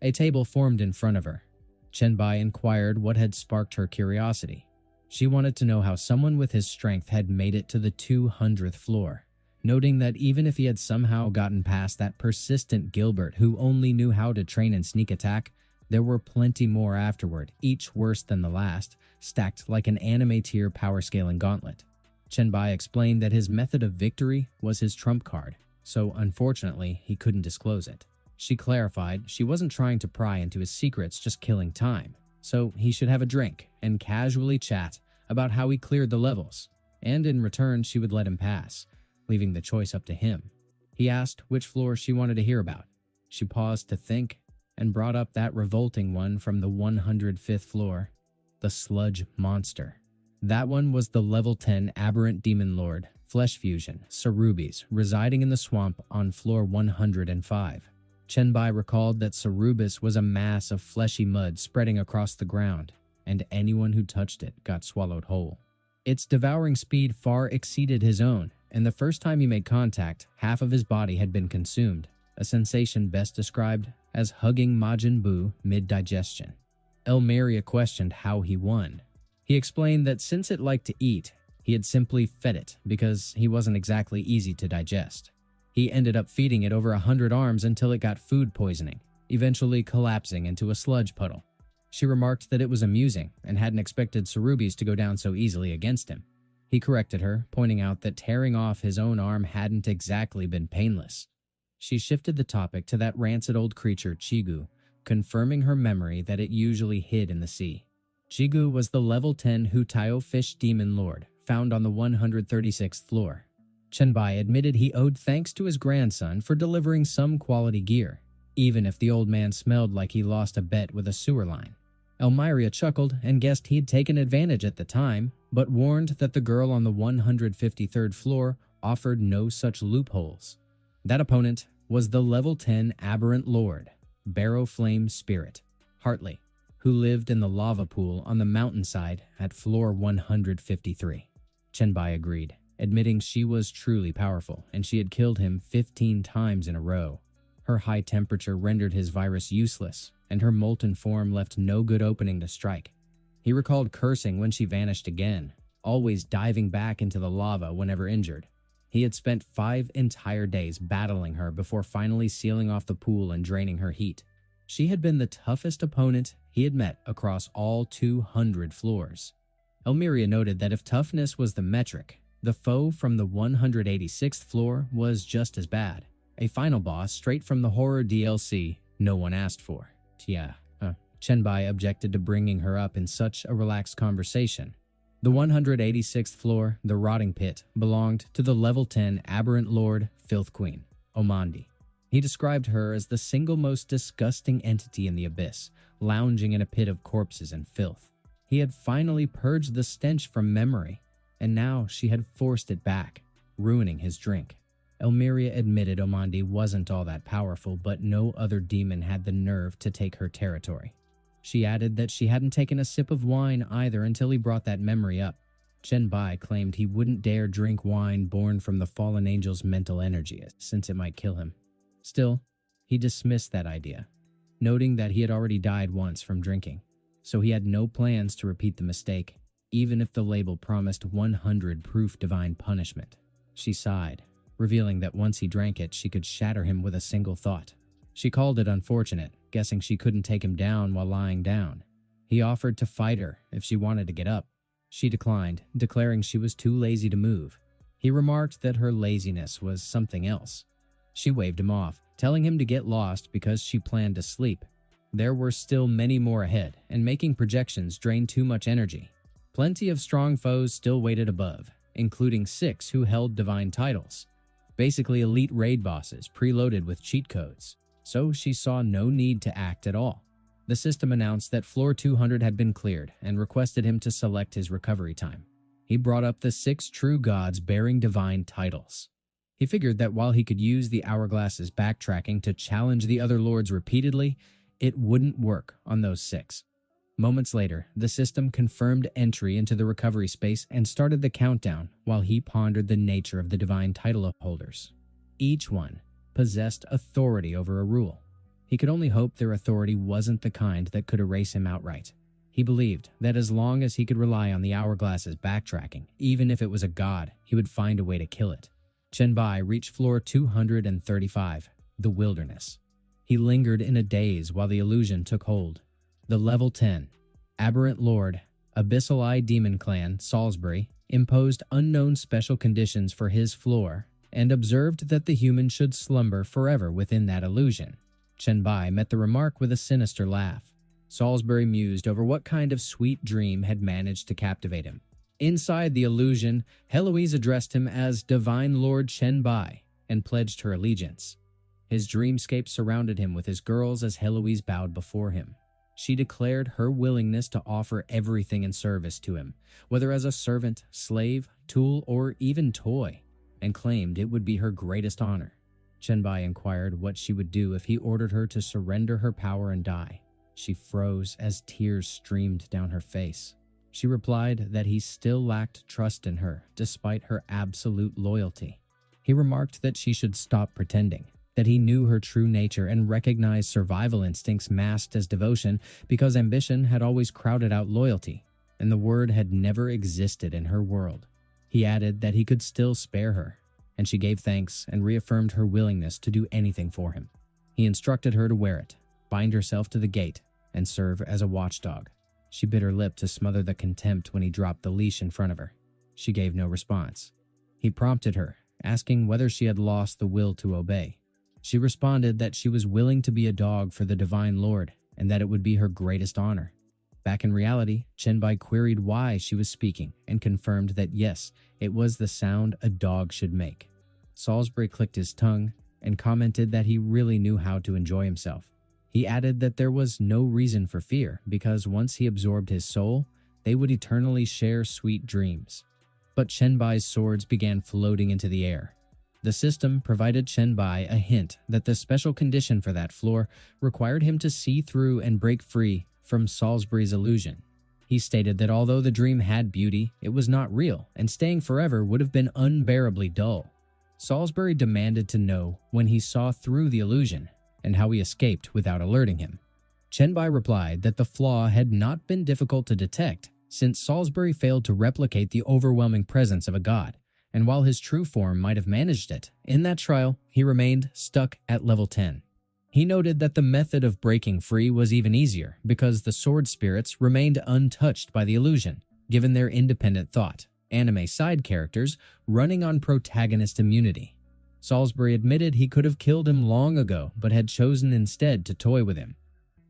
A table formed in front of her. Chenbai inquired what had sparked her curiosity. She wanted to know how someone with his strength had made it to the 200th floor, noting that even if he had somehow gotten past that persistent Gilbert who only knew how to train and sneak attack, there were plenty more afterward, each worse than the last, stacked like an anime-tier power-scaling gauntlet. Chenbai explained that his method of victory was his trump card, so unfortunately he couldn't disclose it. She clarified she wasn't trying to pry into his secrets, just killing time, so he should have a drink and casually chat about how he cleared the levels, and in return she would let him pass, leaving the choice up to him. He asked which floor she wanted to hear about. She paused to think and brought up that revolting one from the 105th floor, the Sludge Monster. That one was the level 10 aberrant demon lord, Flesh Fusion, Cerubes, residing in the swamp on floor 105. Chenbai recalled that Cerubes was a mass of fleshy mud spreading across the ground, and anyone who touched it got swallowed whole. Its devouring speed far exceeded his own, and the first time he made contact, half of his body had been consumed, a sensation best described as hugging Majin Buu mid-digestion. Elmeria questioned how he won. He explained that since it liked to eat, he had simply fed it because he wasn't exactly easy to digest. He ended up feeding it over 100 arms until it got food poisoning, eventually collapsing into a sludge puddle. She remarked that it was amusing and hadn't expected Cerubes to go down so easily against him. He corrected her, pointing out that tearing off his own arm hadn't exactly been painless. She shifted the topic to that rancid old creature Chigu, confirming her memory that it usually hid in the sea. Chigu was the level 10 Hutayo fish demon lord, found on the 136th floor. Chenbai admitted he owed thanks to his grandson for delivering some quality gear, even if the old man smelled like he lost a bet with a sewer line. Elmira chuckled and guessed he'd taken advantage at the time, but warned that the girl on the 153rd floor offered no such loopholes. That opponent was the level 10 aberrant lord, Barrow Flame Spirit, Hartley, who lived in the lava pool on the mountainside at floor 153. Chenbai agreed, admitting she was truly powerful and she had killed him 15 times in a row. Her high temperature rendered his virus useless, and her molten form left no good opening to strike. He recalled cursing when she vanished again, always diving back into the lava whenever injured. He had spent 5 entire days battling her before finally sealing off the pool and draining her heat. She had been the toughest opponent he had met across all 200 floors. Elmira noted that if toughness was the metric, the foe from the 186th floor was just as bad. A final boss straight from the horror DLC no one asked for. Chenbai objected to bringing her up in such a relaxed conversation. The 186th floor, the rotting pit, belonged to the level 10 aberrant lord Filth Queen, Omandi. He described her as the single most disgusting entity in the abyss, lounging in a pit of corpses and filth. He had finally purged the stench from memory, and now she had forced it back, ruining his drink. Elmira admitted Omandi wasn't all that powerful, but no other demon had the nerve to take her territory. She added that she hadn't taken a sip of wine either until he brought that memory up. Chenbai claimed he wouldn't dare drink wine born from the fallen angel's mental energy, since it might kill him. Still, he dismissed that idea, noting that he had already died once from drinking, so he had no plans to repeat the mistake, even if the label promised 100 proof divine punishment. She sighed, revealing that once he drank it, she could shatter him with a single thought. She called it unfortunate, guessing she couldn't take him down while lying down. He offered to fight her if she wanted to get up. She declined, declaring she was too lazy to move. He remarked that her laziness was something else. She waved him off, telling him to get lost because she planned to sleep. There were still many more ahead, and making projections drained too much energy. Plenty of strong foes still waited above, including 6 who held divine titles. Basically elite raid bosses preloaded with cheat codes. So she saw no need to act at all. The system announced that floor 200 had been cleared and requested him to select his recovery time. He brought up the 6 true gods bearing divine titles. He figured that while he could use the hourglass's backtracking to challenge the other lords repeatedly, it wouldn't work on those 6. Moments later, the system confirmed entry into the recovery space and started the countdown while he pondered the nature of the divine title holders. Each one possessed authority over a rule. He could only hope their authority wasn't the kind that could erase him outright. He believed that as long as he could rely on the hourglass's backtracking, even if it was a god, he would find a way to kill it. Chenbai reached floor 235, the wilderness. He lingered in a daze while the illusion took hold. The level 10, aberrant lord, Abyssal Eye Demon Clan, Salisbury, imposed unknown special conditions for his floor and observed that the human should slumber forever within that illusion. Chenbai met the remark with a sinister laugh. Salisbury mused over what kind of sweet dream had managed to captivate him. Inside the illusion, Heloise addressed him as Divine Lord Chenbai and pledged her allegiance. His dreamscape surrounded him with his girls as Heloise bowed before him. She declared her willingness to offer everything in service to him, whether as a servant, slave, tool, or even toy, and claimed it would be her greatest honor. Chenbai inquired what she would do if he ordered her to surrender her power and die. She froze as tears streamed down her face. She replied that he still lacked trust in her despite her absolute loyalty. He remarked that she should stop pretending, that he knew her true nature and recognized survival instincts masked as devotion because ambition had always crowded out loyalty, and the word had never existed in her world. He added that he could still spare her, and she gave thanks and reaffirmed her willingness to do anything for him. He instructed her to wear it, bind herself to the gate, and serve as a watchdog. She bit her lip to smother the contempt when he dropped the leash in front of her. She gave no response. He prompted her, asking whether she had lost the will to obey. She responded that she was willing to be a dog for the Divine Lord and that it would be her greatest honor. Back in reality, Chenbai queried why she was speaking and confirmed that yes, it was the sound a dog should make. Salisbury clicked his tongue and commented that he really knew how to enjoy himself. He added that there was no reason for fear because once he absorbed his soul, they would eternally share sweet dreams. But Chenbai's swords began floating into the air. The system provided Chenbai a hint that the special condition for that floor required him to see through and break free from Salisbury's illusion. He stated that although the dream had beauty, it was not real, and staying forever would have been unbearably dull. Salisbury demanded to know when he saw through the illusion and how he escaped without alerting him. Chenbai replied that the flaw had not been difficult to detect since Salisbury failed to replicate the overwhelming presence of a god, and while his true form might have managed it, in that trial he remained stuck at level 10. He noted that the method of breaking free was even easier because the sword spirits remained untouched by the illusion, given their independent thought, anime side characters running on protagonist immunity. Salisbury admitted he could have killed him long ago but had chosen instead to toy with him.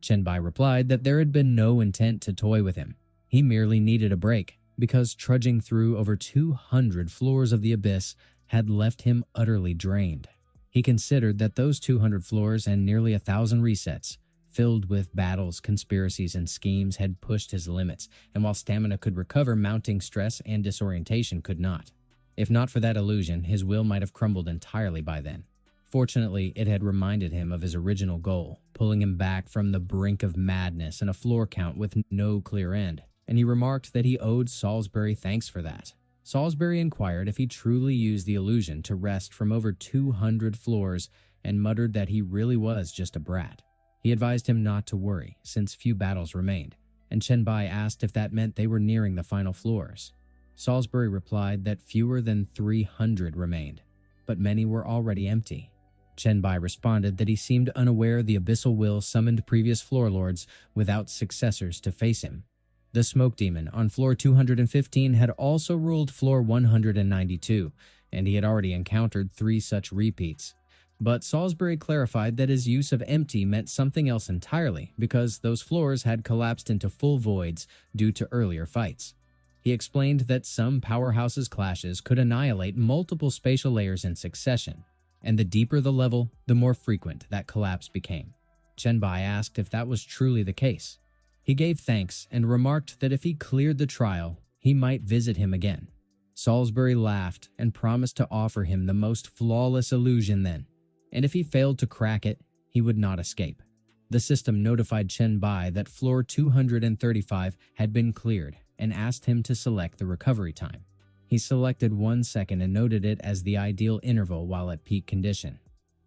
Chenbai replied that there had been no intent to toy with him. He merely needed a break because trudging through over 200 floors of the abyss had left him utterly drained. He considered that those 200 floors and nearly 1,000 resets, filled with battles, conspiracies, and schemes, had pushed his limits, and while stamina could recover, mounting stress and disorientation could not. If not for that illusion, his will might have crumbled entirely by then. Fortunately, it had reminded him of his original goal, pulling him back from the brink of madness and a floor count with no clear end, and he remarked that he owed Salisbury thanks for that. Salisbury inquired if he truly used the illusion to wrest from over 200 floors and muttered that he really was just a brat. He advised him not to worry, since few battles remained, and Chenbai asked if that meant they were nearing the final floors. Salisbury replied that fewer than 300 remained, but many were already empty. Chenbai responded that he seemed unaware the abyssal will summoned previous floor lords without successors to face him. The smoke demon on floor 215 had also ruled floor 192, and he had already encountered 3 such repeats. But Salisbury clarified that his use of empty meant something else entirely because those floors had collapsed into full voids due to earlier fights. He explained that some powerhouses' clashes could annihilate multiple spatial layers in succession, and the deeper the level, the more frequent that collapse became. Chenbai asked if that was truly the case. He gave thanks and remarked that if he cleared the trial, he might visit him again. Salisbury laughed and promised to offer him the most flawless illusion then, and if he failed to crack it, he would not escape. The system notified Chenbai that floor 235 had been cleared and asked him to select the recovery time. He selected 1 second and noted it as the ideal interval while at peak condition.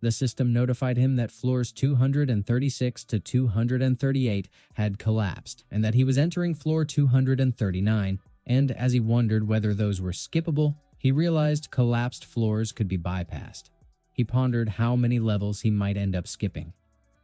The system notified him that floors 236 to 238 had collapsed and that he was entering floor 239, and as he wondered whether those were skippable, he realized collapsed floors could be bypassed. He pondered how many levels he might end up skipping.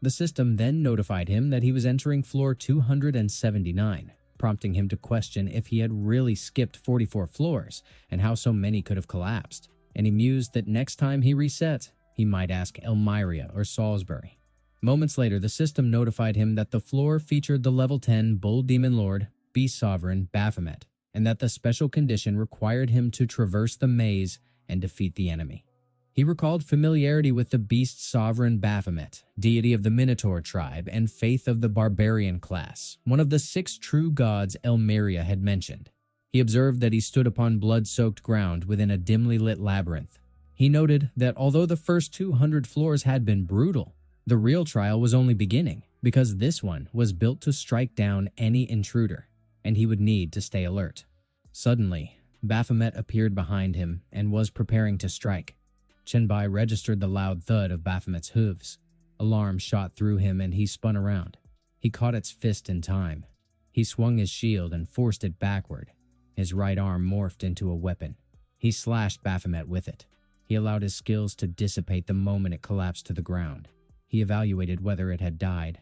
The system then notified him that he was entering floor 279, prompting him to question if he had really skipped 44 floors and how so many could have collapsed, and he mused that next time he reset, he might ask Elmyria or Salisbury. Moments later, the system notified him that the floor featured the level 10 Bull Demon Lord, Beast Sovereign Baphomet, and that the special condition required him to traverse the maze and defeat the enemy. He recalled familiarity with the Beast Sovereign Baphomet, deity of the Minotaur tribe and faith of the Barbarian class, one of the 6 true gods Elmyria had mentioned. He observed that he stood upon blood-soaked ground within a dimly lit labyrinth. He noted that although the first 200 floors had been brutal, the real trial was only beginning because this one was built to strike down any intruder, and he would need to stay alert. Suddenly, Baphomet appeared behind him and was preparing to strike. Chenbai registered the loud thud of Baphomet's hooves. Alarm shot through him and he spun around. He caught its fist in time. He swung his shield and forced it backward. His right arm morphed into a weapon. He slashed Baphomet with it. He allowed his skills to dissipate the moment it collapsed to the ground. He evaluated whether it had died.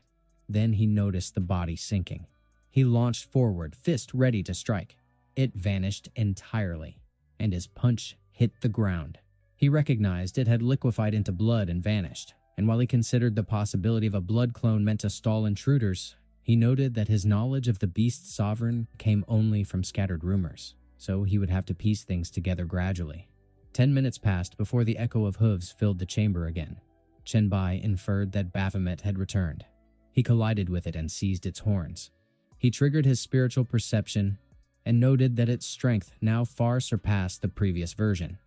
Then he noticed the body sinking. He launched forward, fist ready to strike. It vanished entirely, and his punch hit the ground. He recognized it had liquefied into blood and vanished, and while he considered the possibility of a blood clone meant to stall intruders, He noted that his knowledge of the beast's sovereign came only from scattered rumors, so he would have to piece things together gradually. 10 minutes passed before the echo of hooves filled the chamber again. Chen Bai inferred that Baphomet had returned. He collided with it and seized its horns. He triggered his spiritual perception and noted that its strength now far surpassed the previous version.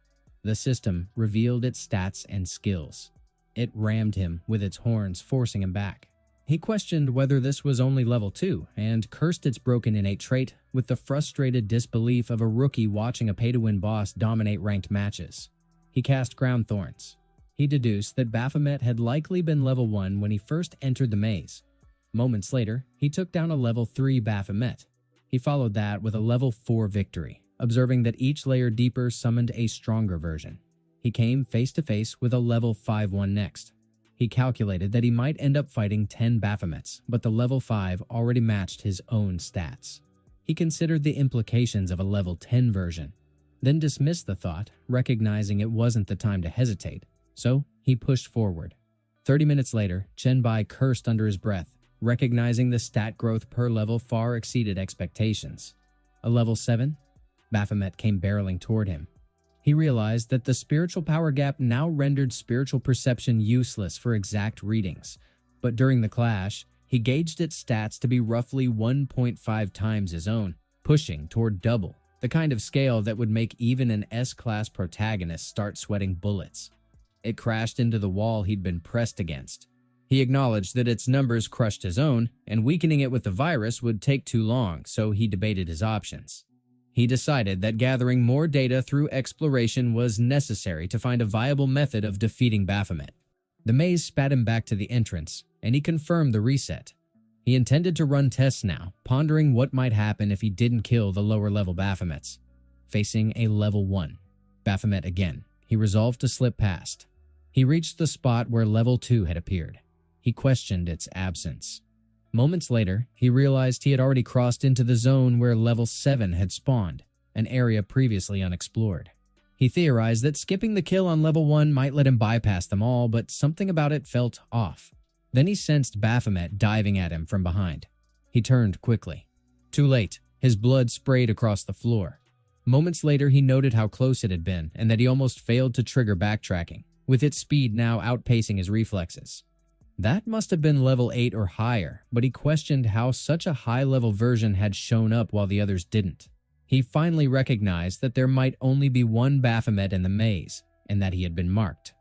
The system revealed its stats and skills. It rammed him with its horns, forcing him back. He questioned whether this was only level 2 and cursed its broken innate trait with the frustrated disbelief of a rookie watching a pay-to-win boss dominate ranked matches. He cast Ground Thorns. He deduced that Baphomet had likely been level 1 when he first entered the maze. Moments later, he took down a level 3 Baphomet. He followed that with a level 4 victory, observing that each layer deeper summoned a stronger version. He came face to face with a level 5 one next. He calculated that he might end up fighting 10 Baphomets, but the level 5 already matched his own stats. He considered the implications of a level 10 version, then dismissed the thought, recognizing it wasn't the time to hesitate, so he pushed forward. 30 minutes later, Chen Bai cursed under his breath, recognizing the stat growth per level far exceeded expectations. A level 7? Baphomet came barreling toward him. He realized that the spiritual power gap now rendered spiritual perception useless for exact readings, but during the clash, he gauged its stats to be roughly 1.5 times his own, pushing toward double, the kind of scale that would make even an S-class protagonist start sweating bullets. It crashed into the wall he'd been pressed against. He acknowledged that its numbers crushed his own, and weakening it with the virus would take too long, so he debated his options. He decided that gathering more data through exploration was necessary to find a viable method of defeating Baphomet. The maze spat him back to the entrance, and he confirmed the reset. He intended to run tests now, pondering what might happen if he didn't kill the lower-level Baphomets. Facing a level 1 Baphomet again, he resolved to slip past. He reached the spot where level 2 had appeared. He questioned its absence. Moments later, he realized he had already crossed into the zone where level 7 had spawned, an area previously unexplored. He theorized that skipping the kill on level 1 might let him bypass them all, but something about it felt off. Then he sensed Baphomet diving at him from behind. He turned quickly. Too late, his blood sprayed across the floor. Moments later, he noted how close it had been and that he almost failed to trigger backtracking, with its speed now outpacing his reflexes. That must have been level 8 or higher, but he questioned how such a high-level version had shown up while the others didn't. He finally recognized that there might only be one Baphomet in the maze, and that he had been marked.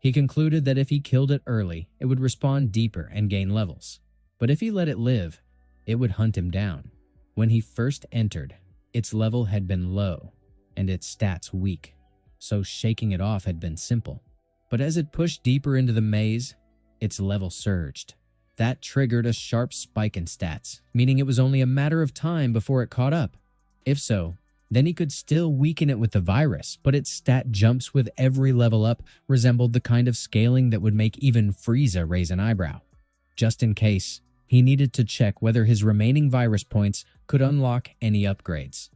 He concluded that if he killed it early, it would respawn deeper and gain levels. But if he let it live, it would hunt him down. When he first entered, its level had been low, and its stats weak, so shaking it off had been simple. But as it pushed deeper into the maze, its level surged. That triggered a sharp spike in stats, meaning it was only a matter of time before it caught up. If so, then he could still weaken it with the virus, but its stat jumps with every level up resembled the kind of scaling that would make even Frieza raise an eyebrow. Just in case, he needed to check whether his remaining virus points could unlock any upgrades.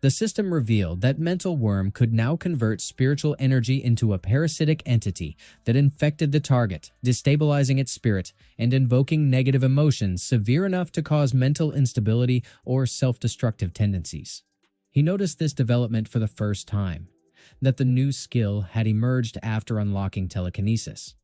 The system revealed that Mental Worm could now convert spiritual energy into a parasitic entity that infected the target, destabilizing its spirit and invoking negative emotions severe enough to cause mental instability or self-destructive tendencies. He noticed this development for the first time, that the new skill had emerged after unlocking telekinesis.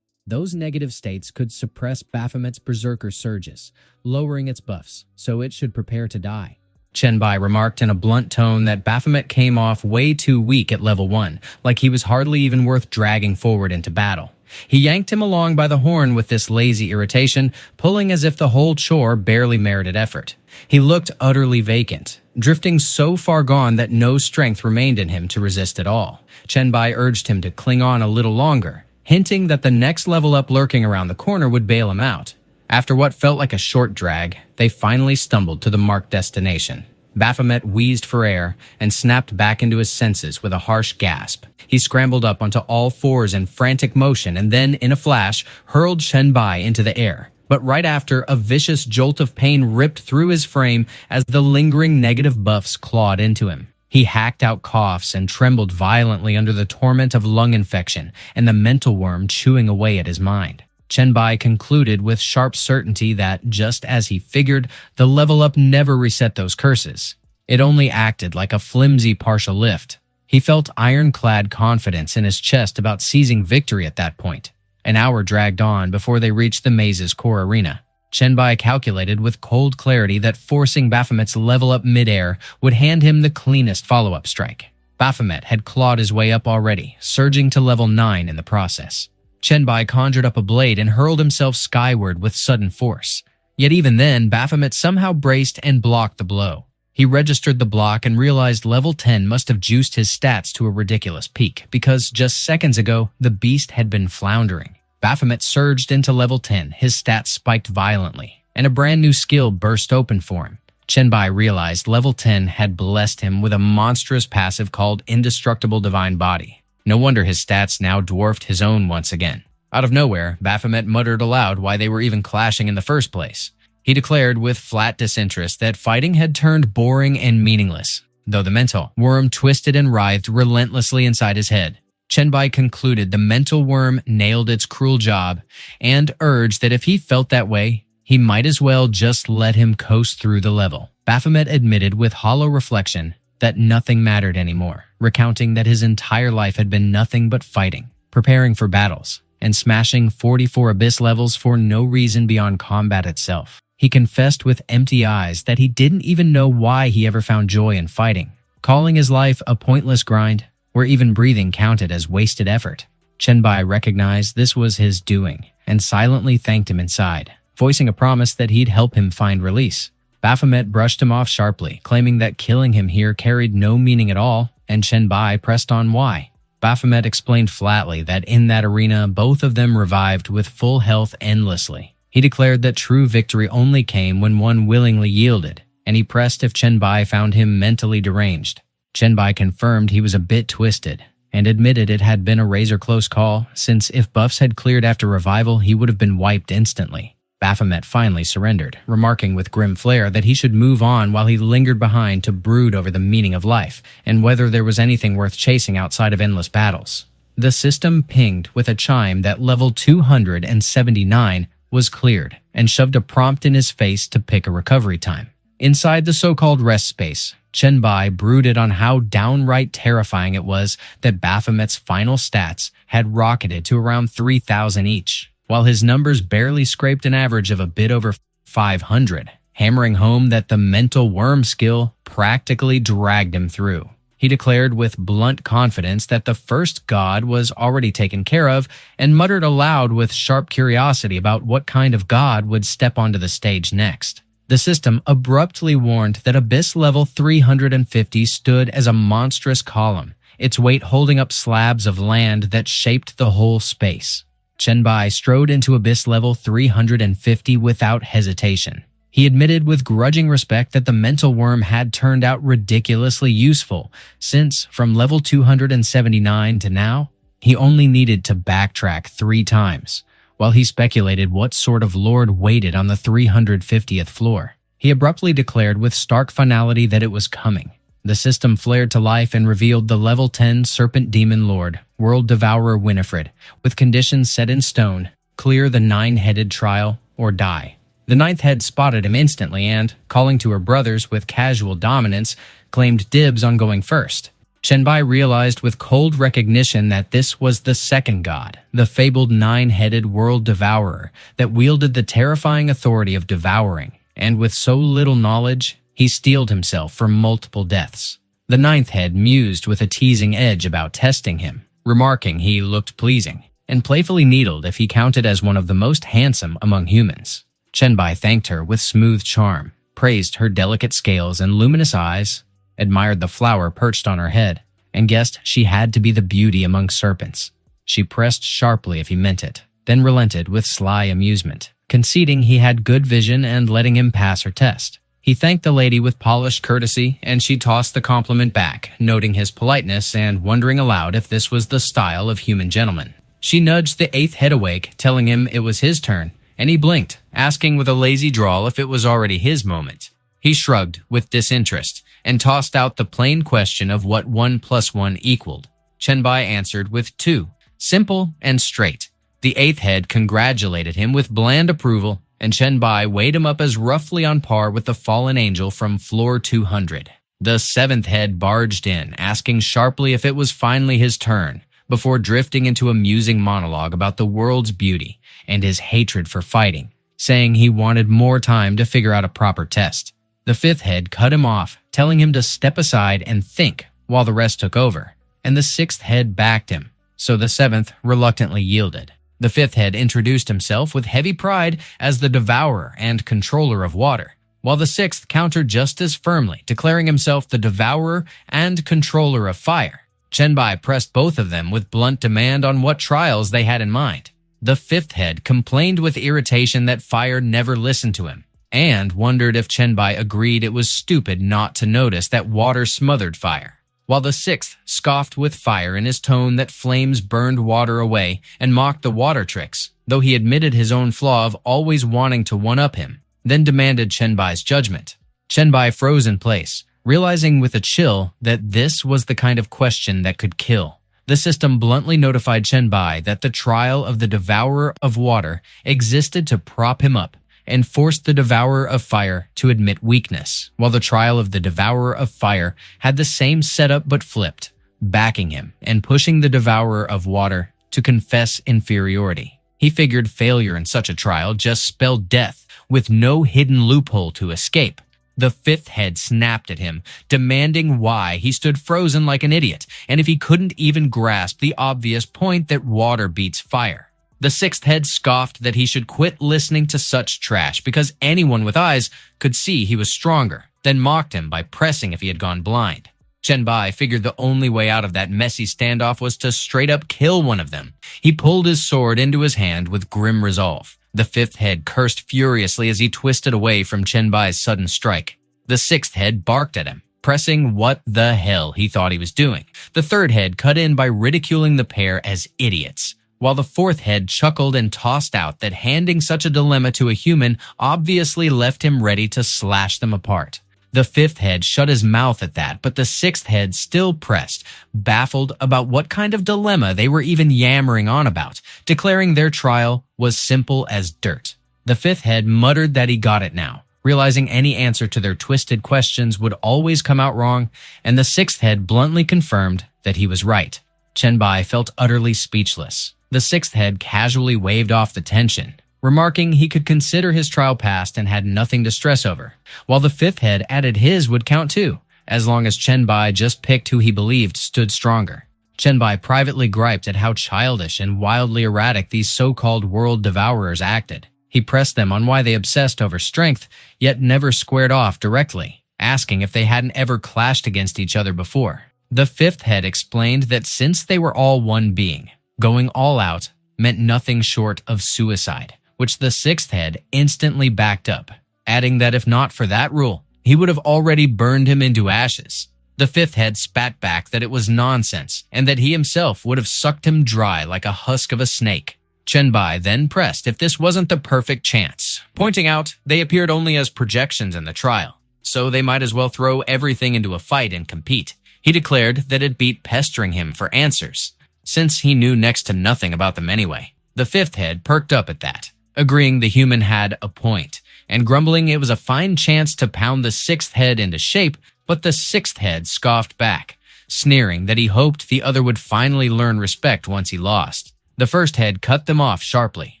Those negative states could suppress Baphomet's berserker surges, lowering its buffs, so it should prepare to die. Chen Bai remarked in a blunt tone that Baphomet came off way too weak at level 1, like he was hardly even worth dragging forward into battle. He yanked him along by the horn with this lazy irritation, pulling as if the whole chore barely merited effort. He looked utterly vacant, drifting so far gone that no strength remained in him to resist at all. Chen Bai urged him to cling on a little longer, hinting that the next level up lurking around the corner would bail him out. After what felt like a short drag, they finally stumbled to the marked destination. Baphomet wheezed for air and snapped back into his senses with a harsh gasp. He scrambled up onto all fours in frantic motion and then, in a flash, hurled Chen Bai into the air. But right after, a vicious jolt of pain ripped through his frame as the lingering negative buffs clawed into him. He hacked out coughs and trembled violently under the torment of lung infection and the mental worm chewing away at his mind. Chen-bai concluded with sharp certainty that, just as he figured, the level up never reset those curses. It only acted like a flimsy partial lift. He felt ironclad confidence in his chest about seizing victory at that point. An hour dragged on before they reached the maze's core arena. Chen-bai calculated with cold clarity that forcing Baphomet's level up midair would hand him the cleanest follow-up strike. Baphomet had clawed his way up already, surging to level 9 in the process. Chen-bai conjured up a blade and hurled himself skyward with sudden force. Yet even then, Baphomet somehow braced and blocked the blow. He registered the block and realized level 10 must have juiced his stats to a ridiculous peak, because just seconds ago, the beast had been floundering. Baphomet surged into level 10, his stats spiked violently, and a brand new skill burst open for him. Chen-bai realized level 10 had blessed him with a monstrous passive called Indestructible Divine Body. No wonder his stats now dwarfed his own once again. Out of nowhere, Baphomet muttered aloud why they were even clashing in the first place. He declared with flat disinterest that fighting had turned boring and meaningless, though the mental worm twisted and writhed relentlessly inside his head. Chen-bai concluded the mental worm nailed its cruel job and urged that if he felt that way, he might as well just let him coast through the level. Baphomet admitted with hollow reflection that nothing mattered anymore, recounting that his entire life had been nothing but fighting, preparing for battles, and smashing 44 abyss levels for no reason beyond combat itself. He confessed with empty eyes that he didn't even know why he ever found joy in fighting, calling his life a pointless grind where even breathing counted as wasted effort. Chen-bai recognized this was his doing and silently thanked him inside, voicing a promise that he'd help him find release. Baphomet brushed him off sharply, claiming that killing him here carried no meaning at all, and Chen-bai pressed on why. Baphomet explained flatly that in that arena, both of them revived with full health endlessly. He declared that true victory only came when one willingly yielded, and he pressed if Chen-bai found him mentally deranged. Chen-bai confirmed he was a bit twisted, and admitted it had been a razor-close call, since if buffs had cleared after revival, he would have been wiped instantly. Baphomet finally surrendered, remarking with grim flair that he should move on while he lingered behind to brood over the meaning of life and whether there was anything worth chasing outside of endless battles. The system pinged with a chime that level 279 was cleared and shoved a prompt in his face to pick a recovery time. Inside the so-called rest space, Chen-bai brooded on how downright terrifying it was that Baphomet's final stats had rocketed to around 3,000 each, while his numbers barely scraped an average of a bit over 500, hammering home that the mental worm skill practically dragged him through. He declared with blunt confidence that the first god was already taken care of and muttered aloud with sharp curiosity about what kind of god would step onto the stage next. The system abruptly warned that Abyss level 350 stood as a monstrous column, its weight holding up slabs of land that shaped the whole space. Chen-bai strode into Abyss level 350 without hesitation. He admitted with grudging respect that the mental worm had turned out ridiculously useful, since from level 279 to now, he only needed to backtrack 3 times. While he speculated what sort of lord waited on the 350th floor, he abruptly declared with stark finality that it was coming. The system flared to life and revealed the level 10 Serpent Demon Lord, World Devourer Winifred, with conditions set in stone: clear the 9-headed trial or die. The 9th head spotted him instantly and, calling to her brothers with casual dominance, claimed dibs on going first. Chen-bai realized with cold recognition that this was the second god, the fabled 9-headed World Devourer, that wielded the terrifying authority of devouring, and with so little knowledge, he steeled himself for multiple deaths. The 9th head mused with a teasing edge about testing him, remarking he looked pleasing, and playfully needled if he counted as one of the most handsome among humans. Chen-bai thanked her with smooth charm, praised her delicate scales and luminous eyes, admired the flower perched on her head, and guessed she had to be the beauty among serpents. She pressed sharply if he meant it, then relented with sly amusement, conceding he had good vision and letting him pass her test. He thanked the lady with polished courtesy, and she tossed the compliment back, noting his politeness and wondering aloud if this was the style of human gentlemen. She nudged the 8th head awake, telling him it was his turn, and he blinked, asking with a lazy drawl if it was already his moment. He shrugged with disinterest and tossed out the plain question of what 1 + 1 equaled. Chen-bai answered with 2, simple and straight. The eighth head congratulated him with bland approval, and Chen Bai weighed him up as roughly on par with the fallen angel from floor 200. The seventh head barged in, asking sharply if it was finally his turn, before drifting into a musing monologue about the world's beauty and his hatred for fighting, saying he wanted more time to figure out a proper test. The fifth head cut him off, telling him to step aside and think while the rest took over, and the sixth head backed him, so the seventh reluctantly yielded. The fifth head introduced himself with heavy pride as the devourer and controller of water, while the sixth countered just as firmly, declaring himself the devourer and controller of fire. Chen Bai pressed both of them with blunt demand on what trials they had in mind. The fifth head complained with irritation that fire never listened to him, and wondered if Chen Bai agreed it was stupid not to notice that water smothered fire, while the sixth scoffed with fire in his tone that flames burned water away and mocked the water tricks, though he admitted his own flaw of always wanting to one-up him, then demanded Chen Bai's judgment. Chen Bai froze in place, realizing with a chill that this was the kind of question that could kill. The system bluntly notified Chen Bai that the trial of the devourer of water existed to prop him up and forced the devourer of fire to admit weakness, while the trial of the devourer of fire had the same setup but flipped, backing him and pushing the devourer of water to confess inferiority. He figured failure in such a trial just spelled death, with no hidden loophole to escape. The fifth head snapped at him, demanding why he stood frozen like an idiot, and if he couldn't even grasp the obvious point that water beats fire. The sixth head scoffed that he should quit listening to such trash because anyone with eyes could see he was stronger, then mocked him by pressing if he had gone blind. Chen Bai figured the only way out of that messy standoff was to straight up kill one of them. He pulled his sword into his hand with grim resolve. The fifth head cursed furiously as he twisted away from Chen Bai's sudden strike. The sixth head barked at him, pressing what the hell he thought he was doing. The third head cut in by ridiculing the pair as idiots, while the fourth head chuckled and tossed out that handing such a dilemma to a human obviously left him ready to slash them apart. The fifth head shut his mouth at that, but the sixth head still pressed, baffled about what kind of dilemma they were even yammering on about, declaring their trial was simple as dirt. The fifth head muttered that he got it now, realizing any answer to their twisted questions would always come out wrong, and the sixth head bluntly confirmed that he was right. Chen Bai felt utterly speechless. The sixth head casually waved off the tension, remarking he could consider his trial passed and had nothing to stress over, while the fifth head added his would count too, as long as Chen Bai just picked who he believed stood stronger. Chen Bai privately griped at how childish and wildly erratic these so-called world devourers acted. He pressed them on why they obsessed over strength, yet never squared off directly, asking if they hadn't ever clashed against each other before. The fifth head explained that since they were all one being, going all out meant nothing short of suicide, which the sixth head instantly backed up, adding that if not for that rule, he would have already burned him into ashes. The fifth head spat back that it was nonsense, and that he himself would have sucked him dry like a husk of a snake. Chen Bai then pressed if this wasn't the perfect chance, pointing out they appeared only as projections in the trial, so they might as well throw everything into a fight and compete. He declared that it beat pestering him for answers, since he knew next to nothing about them anyway. The fifth head perked up at that, agreeing the human had a point, and grumbling it was a fine chance to pound the sixth head into shape, but the sixth head scoffed back, sneering that he hoped the other would finally learn respect once he lost. The first head cut them off sharply,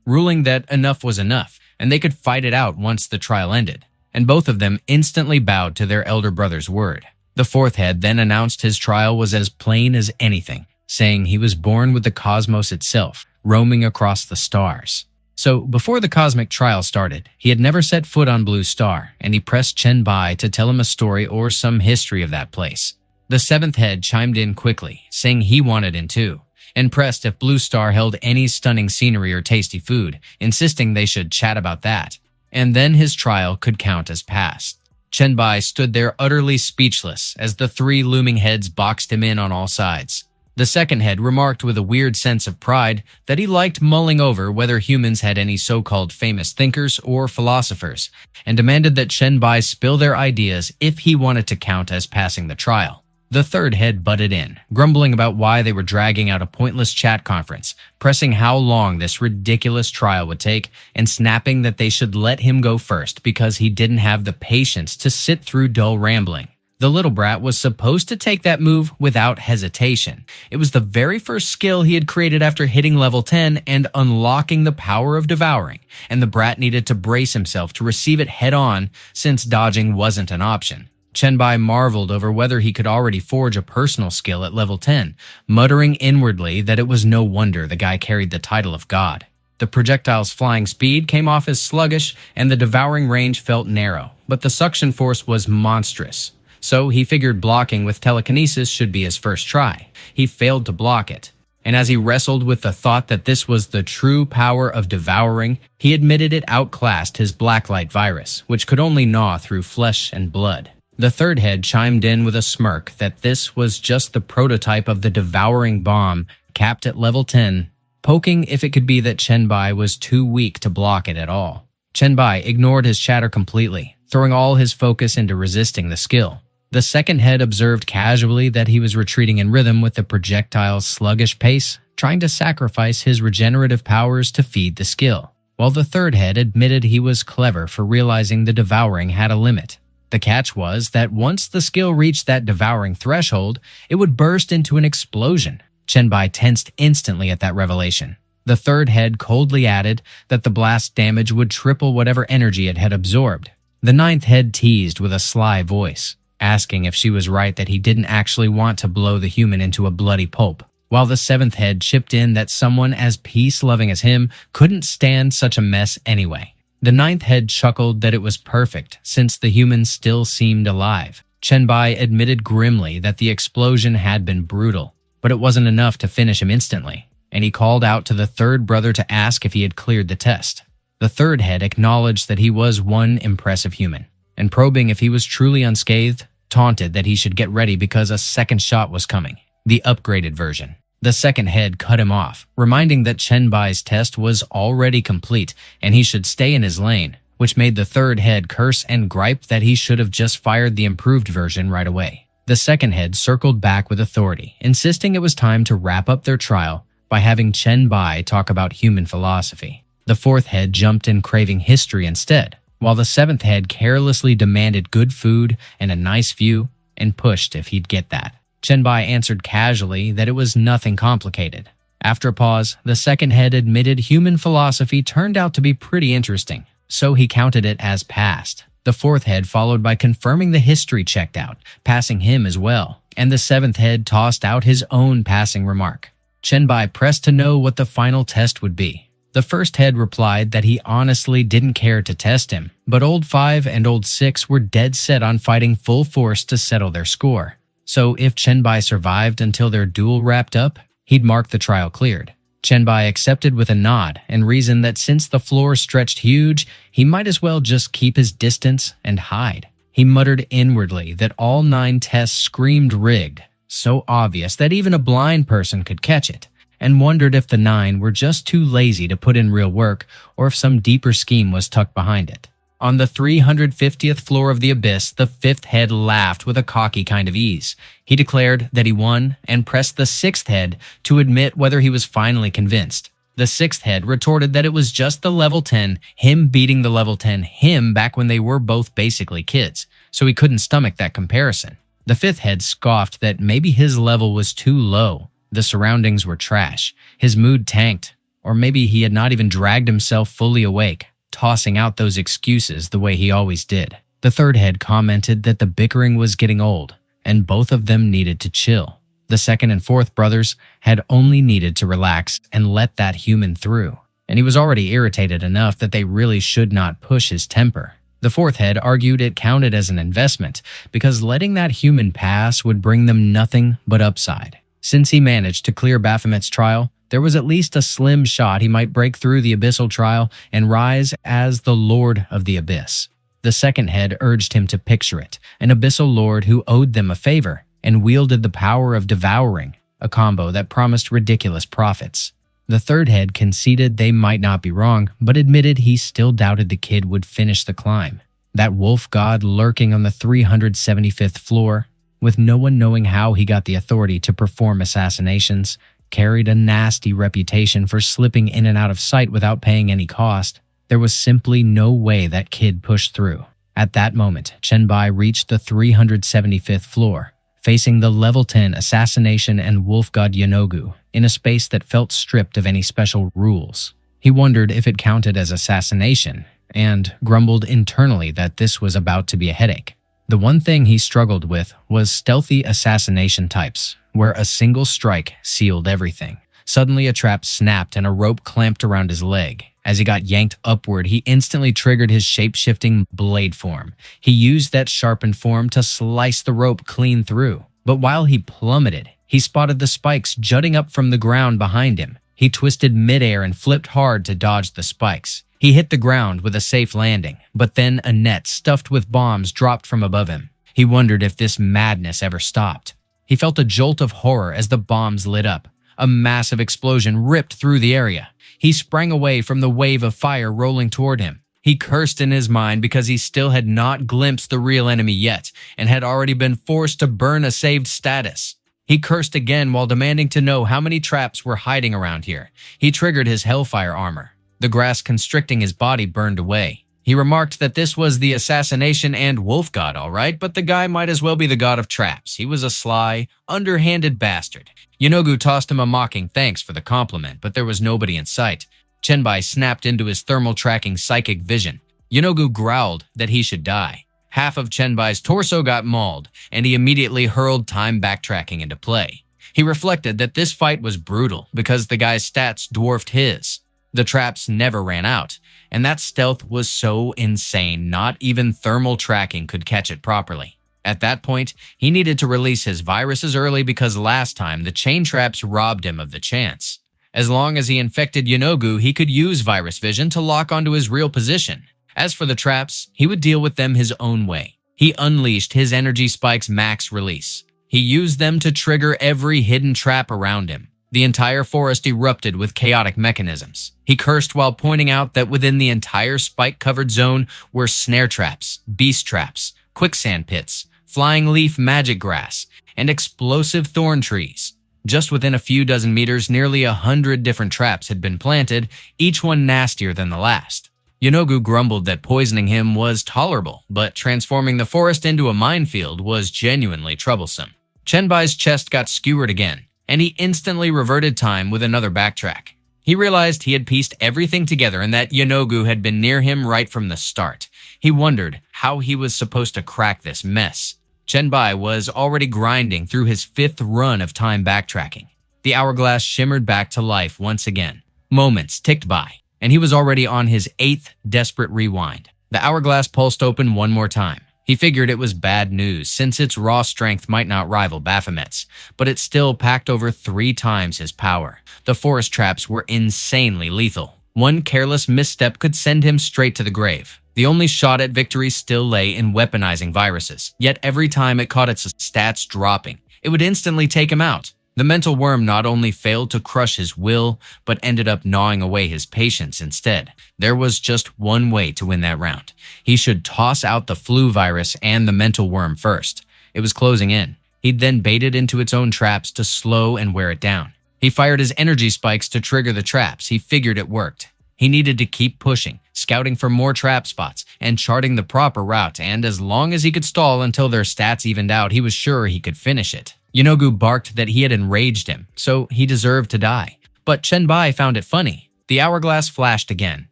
ruling that enough was enough, and they could fight it out once the trial ended, and both of them instantly bowed to their elder brother's word. The fourth head then announced his trial was as plain as anything, saying he was born with the cosmos itself, roaming across the stars. So, before the cosmic trial started, he had never set foot on Blue Star, and he pressed Chen Bai to tell him a story or some history of that place. The seventh head chimed in quickly, saying he wanted in too, and pressed if Blue Star held any stunning scenery or tasty food, insisting they should chat about that, and then his trial could count as passed. Chen Bai stood there utterly speechless as the three looming heads boxed him in on all sides. The second head remarked with a weird sense of pride that he liked mulling over whether humans had any so-called famous thinkers or philosophers, and demanded that Chen Bai spill their ideas if he wanted to count as passing the trial. The third head butted in, grumbling about why they were dragging out a pointless chat conference, pressing how long this ridiculous trial would take, and snapping that they should let him go first because he didn't have the patience to sit through dull rambling. The little brat was supposed to take that move without hesitation. It was the very first skill he had created after hitting level 10 and unlocking the power of devouring, and the brat needed to brace himself to receive it head-on since dodging wasn't an option. Chenbai marveled over whether he could already forge a personal skill at level 10, muttering inwardly that it was no wonder the guy carried the title of god. The projectile's flying speed came off as sluggish, and the devouring range felt narrow, but the suction force was monstrous. So he figured blocking with telekinesis should be his first try. He failed to block it, and as he wrestled with the thought that this was the true power of devouring, he admitted it outclassed his blacklight virus, which could only gnaw through flesh and blood. The third head chimed in with a smirk that this was just the prototype of the devouring bomb, capped at level 10, poking if it could be that Chenbai was too weak to block it at all. Chenbai ignored his chatter completely, throwing all his focus into resisting the skill. The second head observed casually that he was retreating in rhythm with the projectile's sluggish pace, trying to sacrifice his regenerative powers to feed the skill, while the third head admitted he was clever for realizing the devouring had a limit. The catch was that once the skill reached that devouring threshold, it would burst into an explosion. Chenbai tensed instantly at that revelation. The third head coldly added that the blast damage would triple whatever energy it had absorbed. The ninth head teased with a sly voice, asking if she was right that he didn't actually want to blow the human into a bloody pulp, while the seventh head chipped in that someone as peace-loving as him couldn't stand such a mess anyway. The ninth head chuckled that it was perfect, since the human still seemed alive. Chenbai admitted grimly that the explosion had been brutal, but it wasn't enough to finish him instantly, and he called out to the third brother to ask if he had cleared the test. The third head acknowledged that he was one impressive human, and probing if he was truly unscathed, taunted that he should get ready because a second shot was coming, the upgraded version. The second head cut him off, reminding that Chenbai's test was already complete and he should stay in his lane, which made the third head curse and gripe that he should have just fired the improved version right away. The second head circled back with authority, insisting it was time to wrap up their trial by having Chenbai talk about human philosophy. The fourth head jumped in craving history instead, while the seventh head carelessly demanded good food and a nice view and pushed if he'd get that. Chenbai answered casually that it was nothing complicated. After a pause, the second head admitted human philosophy turned out to be pretty interesting, so he counted it as passed. The fourth head followed by confirming the history checked out, passing him as well, and the seventh head tossed out his own passing remark. Chenbai pressed to know what the final test would be. The first head replied that he honestly didn't care to test him, but Old 5 and Old 6 were dead set on fighting full force to settle their score. So if Chenbai survived until their duel wrapped up, he'd mark the trial cleared. Chenbai accepted with a nod and reasoned that since the floor stretched huge, he might as well just keep his distance and hide. He muttered inwardly that all 9 tests screamed rigged, so obvious that even a blind person could catch it, and wondered if the 9 were just too lazy to put in real work or if some deeper scheme was tucked behind it. On the 350th floor of the abyss, the fifth head laughed with a cocky kind of ease. He declared that he won and pressed the sixth head to admit whether he was finally convinced. The sixth head retorted that it was just the level 10, him beating the level 10 him back when they were both basically kids, so he couldn't stomach that comparison. The fifth head scoffed that maybe his level was too low, the surroundings were trash, his mood tanked, or maybe he had not even dragged himself fully awake, tossing out those excuses the way he always did. The third head commented that the bickering was getting old, and both of them needed to chill. The second and fourth brothers had only needed to relax and let that human through, and he was already irritated enough that they really should not push his temper. The fourth head argued it counted as an investment because letting that human pass would bring them nothing but upside. Since he managed to clear Baphomet's trial, there was at least a slim shot he might break through the abyssal trial and rise as the Lord of the Abyss. The second head urged him to picture it, an abyssal lord who owed them a favor and wielded the power of devouring, a combo that promised ridiculous profits. The third head conceded they might not be wrong, but admitted he still doubted the kid would finish the climb. That wolf god lurking on the 375th floor, with no one knowing how he got the authority to perform assassinations, carried a nasty reputation for slipping in and out of sight without paying any cost. There was simply no way that kid pushed through. At that moment, Chen Bai reached the 375th floor, facing the level 10 assassination and wolf god Yanogu in a space that felt stripped of any special rules. He wondered if it counted as assassination, and grumbled internally that this was about to be a headache. The one thing he struggled with was stealthy assassination types, where a single strike sealed everything. Suddenly, a trap snapped and a rope clamped around his leg. As he got yanked upward, he instantly triggered his shape-shifting blade form. He used that sharpened form to slice the rope clean through. But while he plummeted, he spotted the spikes jutting up from the ground behind him. He twisted midair and flipped hard to dodge the spikes. He hit the ground with a safe landing, but then a net stuffed with bombs dropped from above him. He wondered if this madness ever stopped. He felt a jolt of horror as the bombs lit up. A massive explosion ripped through the area. He sprang away from the wave of fire rolling toward him. He cursed in his mind because he still had not glimpsed the real enemy yet and had already been forced to burn a saved status. He cursed again while demanding to know how many traps were hiding around here. He triggered his hellfire armor. The grass constricting his body burned away. He remarked that this was the assassination and wolf god, all right, but the guy might as well be the god of traps. He was a sly, underhanded bastard. Yanogu tossed him a mocking thanks for the compliment, but there was nobody in sight. Chen Bai snapped into his thermal tracking psychic vision. Yanogu growled that he should die. Half of Chen Bai's torso got mauled, and he immediately hurled time backtracking into play. He reflected that this fight was brutal because the guy's stats dwarfed his. The traps never ran out, and that stealth was so insane not even thermal tracking could catch it properly. At that point, he needed to release his viruses early because last time the chain traps robbed him of the chance. As long as he infected Yanogu, he could use virus vision to lock onto his real position. As for the traps, he would deal with them his own way. He unleashed his energy spikes max release. He used them to trigger every hidden trap around him. The entire forest erupted with chaotic mechanisms. He cursed while pointing out that within the entire spike-covered zone were snare traps, beast traps, quicksand pits, flying leaf magic grass, and explosive thorn trees. Just within a few dozen meters, nearly 100 different traps had been planted, each one nastier than the last. Yanogu grumbled that poisoning him was tolerable, but transforming the forest into a minefield was genuinely troublesome. Chen Bai's chest got skewered again, and he instantly reverted time with another backtrack. He realized he had pieced everything together and that Yanogu had been near him right from the start. He wondered how he was supposed to crack this mess. Chen Bai was already grinding through his 5th run of time backtracking. The hourglass shimmered back to life once again. Moments ticked by, and he was already on his 8th desperate rewind. The hourglass pulsed open one more time. He figured it was bad news since its raw strength might not rival Baphomet's, but it still packed over 3 times his power. The forest traps were insanely lethal. One careless misstep could send him straight to the grave. The only shot at victory still lay in weaponizing viruses, yet every time it caught its stats dropping, it would instantly take him out. The mental worm not only failed to crush his will, but ended up gnawing away his patience instead. There was just one way to win that round. He should toss out the flu virus and the mental worm first. It was closing in. He'd then bait it into its own traps to slow and wear it down. He fired his energy spikes to trigger the traps. He figured it worked. He needed to keep pushing, scouting for more trap spots, and charting the proper route, and as long as he could stall until their stats evened out, he was sure he could finish it. Yanogu barked that he had enraged him, so he deserved to die. But Chen Bai found it funny. The hourglass flashed again.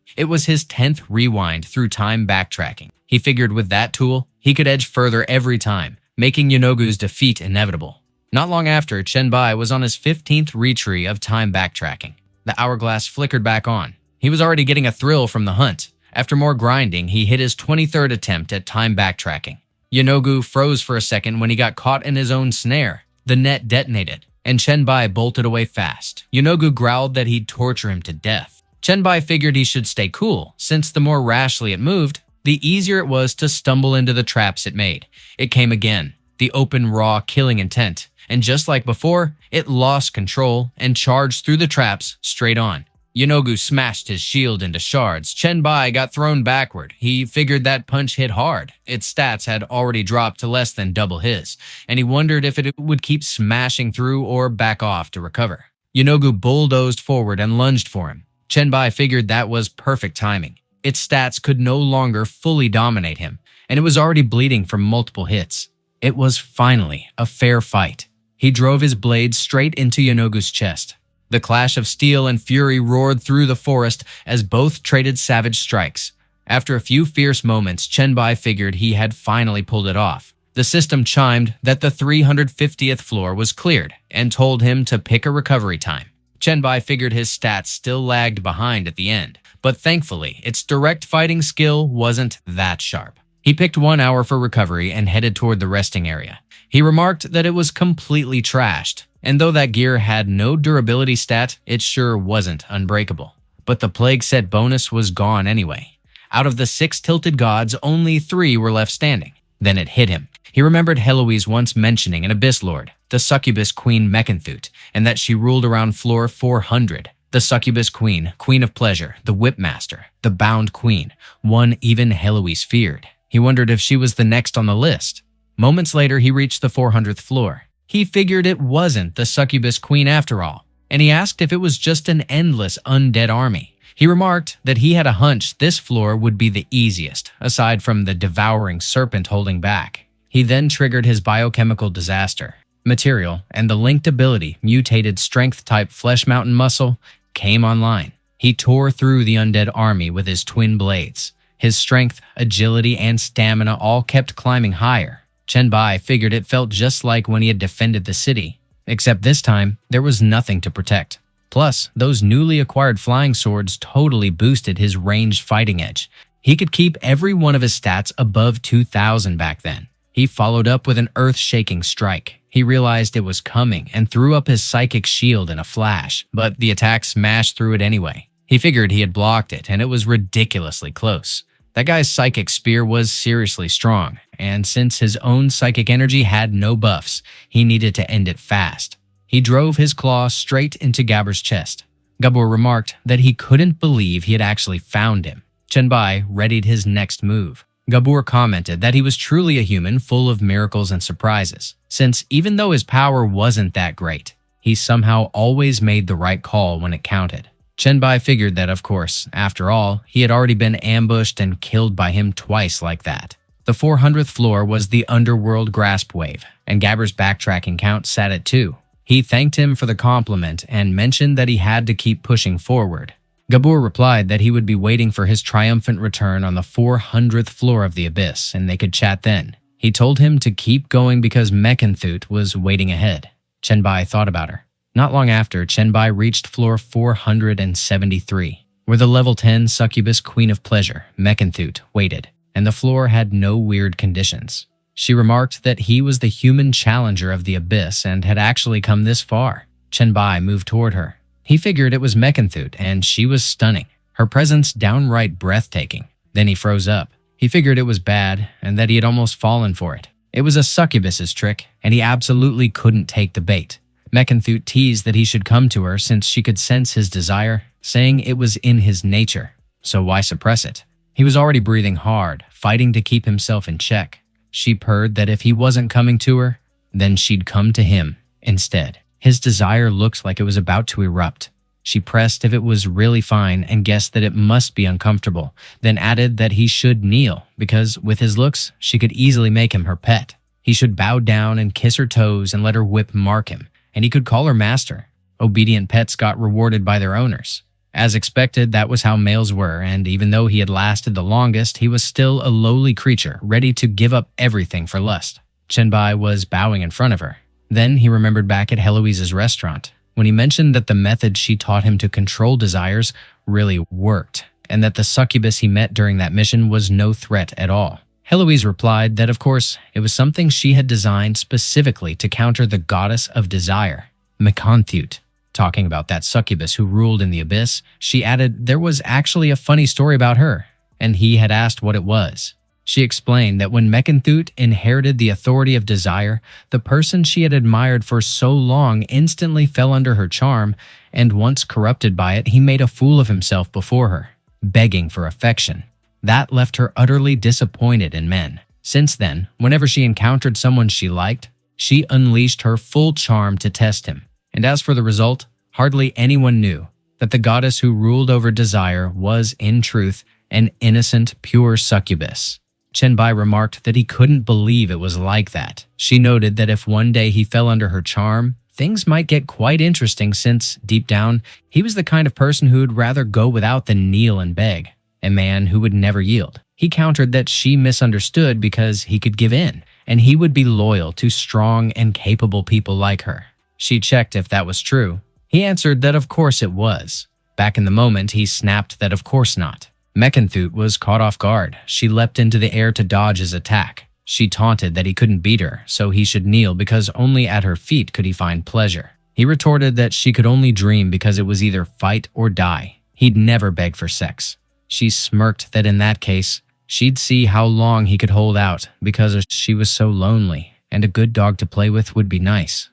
It was his 10th rewind through time backtracking. He figured with that tool, he could edge further every time, making Yanogu's defeat inevitable. Not long after, Chen Bai was on his 15th retree of time backtracking. The hourglass flickered back on. He was already getting a thrill from the hunt. After more grinding, he hit his 23rd attempt at time backtracking. Yanogu froze for a second when he got caught in his own snare. The net detonated, and Chen Bai bolted away fast. Yanogu growled that he'd torture him to death. Chen Bai figured he should stay cool, since the more rashly it moved, the easier it was to stumble into the traps it made. It came again, the open, raw, killing intent, and just like before, it lost control and charged through the traps straight on. Yonogu smashed his shield into shards. Chenbai got thrown backward. He figured that punch hit hard. Its stats had already dropped to less than double his, and he wondered if it would keep smashing through or back off to recover. Yonogu bulldozed forward and lunged for him. Chenbai figured that was perfect timing. Its stats could no longer fully dominate him, and it was already bleeding from multiple hits. It was finally a fair fight. He drove his blade straight into Yonogu's chest. The clash of steel and fury roared through the forest as both traded savage strikes. After a few fierce moments, Chenbai figured he had finally pulled it off. The system chimed that the 350th floor was cleared and told him to pick a recovery time. Chenbai figured his stats still lagged behind at the end, but thankfully, its direct fighting skill wasn't that sharp. He picked 1 hour for recovery and headed toward the resting area. He remarked that it was completely trashed, and though that gear had no durability stat, it sure wasn't unbreakable. But the plague set bonus was gone anyway. Out of the 6 tilted gods, only 3 were left standing. Then it hit him. He remembered Heloise once mentioning an Abyss Lord, the succubus queen Mechanthut, and that she ruled around floor 400. The succubus queen, queen of pleasure, the whipmaster, the bound queen, one even Heloise feared. He wondered if she was the next on the list. Moments later, he reached the 400th floor. He figured it wasn't the succubus queen after all, and he asked if it was just an endless undead army. He remarked that he had a hunch this floor would be the easiest, aside from the devouring serpent holding back. He then triggered his biochemical disaster. Material and the linked ability, mutated strength-type flesh mountain muscle, came online. He tore through the undead army with his twin blades. His strength, agility, and stamina all kept climbing higher. Chenbai figured it felt just like when he had defended the city, except this time, there was nothing to protect. Plus, those newly acquired flying swords totally boosted his ranged fighting edge. He could keep every one of his stats above 2,000 back then. He followed up with an earth-shaking strike. He realized it was coming and threw up his psychic shield in a flash, but the attack smashed through it anyway. He figured he had blocked it, and it was ridiculously close. That guy's psychic spear was seriously strong, and since his own psychic energy had no buffs, he needed to end it fast. He drove his claw straight into Gabor's chest. Gabor remarked that he couldn't believe he had actually found him. Chenbai readied his next move. Gabor commented that he was truly a human full of miracles and surprises, since even though his power wasn't that great, he somehow always made the right call when it counted. Chenbai figured that, of course, after all, he had already been ambushed and killed by him twice like that. The 400th floor was the underworld grasp wave, and Gabor's backtracking count sat at 2. He thanked him for the compliment and mentioned that he had to keep pushing forward. Gabor replied that he would be waiting for his triumphant return on the 400th floor of the Abyss, and they could chat then. He told him to keep going because Mechanthut was waiting ahead. Chenbai thought about her. Not long after, Chenbai reached floor 473, where the level 10 succubus queen of pleasure, Mechanthut, waited, and the floor had no weird conditions. She remarked that he was the human challenger of the Abyss and had actually come this far. Chenbai moved toward her. He figured it was Mechanthut, and she was stunning, her presence downright breathtaking. Then he froze up. He figured it was bad, and that he had almost fallen for it. It was a succubus's trick, and he absolutely couldn't take the bait. Mechanthut teased that he should come to her since she could sense his desire, saying it was in his nature, so why suppress it? He was already breathing hard, fighting to keep himself in check. She purred that if he wasn't coming to her, then she'd come to him instead. His desire looked like it was about to erupt. She pressed if it was really fine and guessed that it must be uncomfortable, then added that he should kneel because, with his looks, she could easily make him her pet. He should bow down and kiss her toes and let her whip mark him, and he could call her master. Obedient pets got rewarded by their owners. As expected, that was how males were, and even though he had lasted the longest, he was still a lowly creature, ready to give up everything for lust. Chenbai was bowing in front of her. Then he remembered back at Heloise's restaurant, when he mentioned that the method she taught him to control desires really worked, and that the succubus he met during that mission was no threat at all. Heloise replied that, of course, it was something she had designed specifically to counter the goddess of desire, Mechanthut. Talking about that succubus who ruled in the Abyss, she added there was actually a funny story about her, and he had asked what it was. She explained that when Mechanthut inherited the authority of desire, the person she had admired for so long instantly fell under her charm, and once corrupted by it, he made a fool of himself before her, begging for affection. That left her utterly disappointed in men. Since then, whenever she encountered someone she liked, she unleashed her full charm to test him. And as for the result, hardly anyone knew that the goddess who ruled over desire was, in truth, an innocent, pure succubus. Chenbai remarked that he couldn't believe it was like that. She noted that if one day he fell under her charm, things might get quite interesting since, deep down, he was the kind of person who'd rather go without than kneel and beg, a man who would never yield. He countered that she misunderstood because he could give in, and he would be loyal to strong and capable people like her. She checked if that was true. He answered that of course it was. Back in the moment, he snapped that of course not. Mechanthut was caught off guard. She leapt into the air to dodge his attack. She taunted that he couldn't beat her, so he should kneel because only at her feet could he find pleasure. He retorted that she could only dream because it was either fight or die. He'd never beg for sex. She smirked that in that case, she'd see how long he could hold out because she was so lonely, and a good dog to play with would be nice.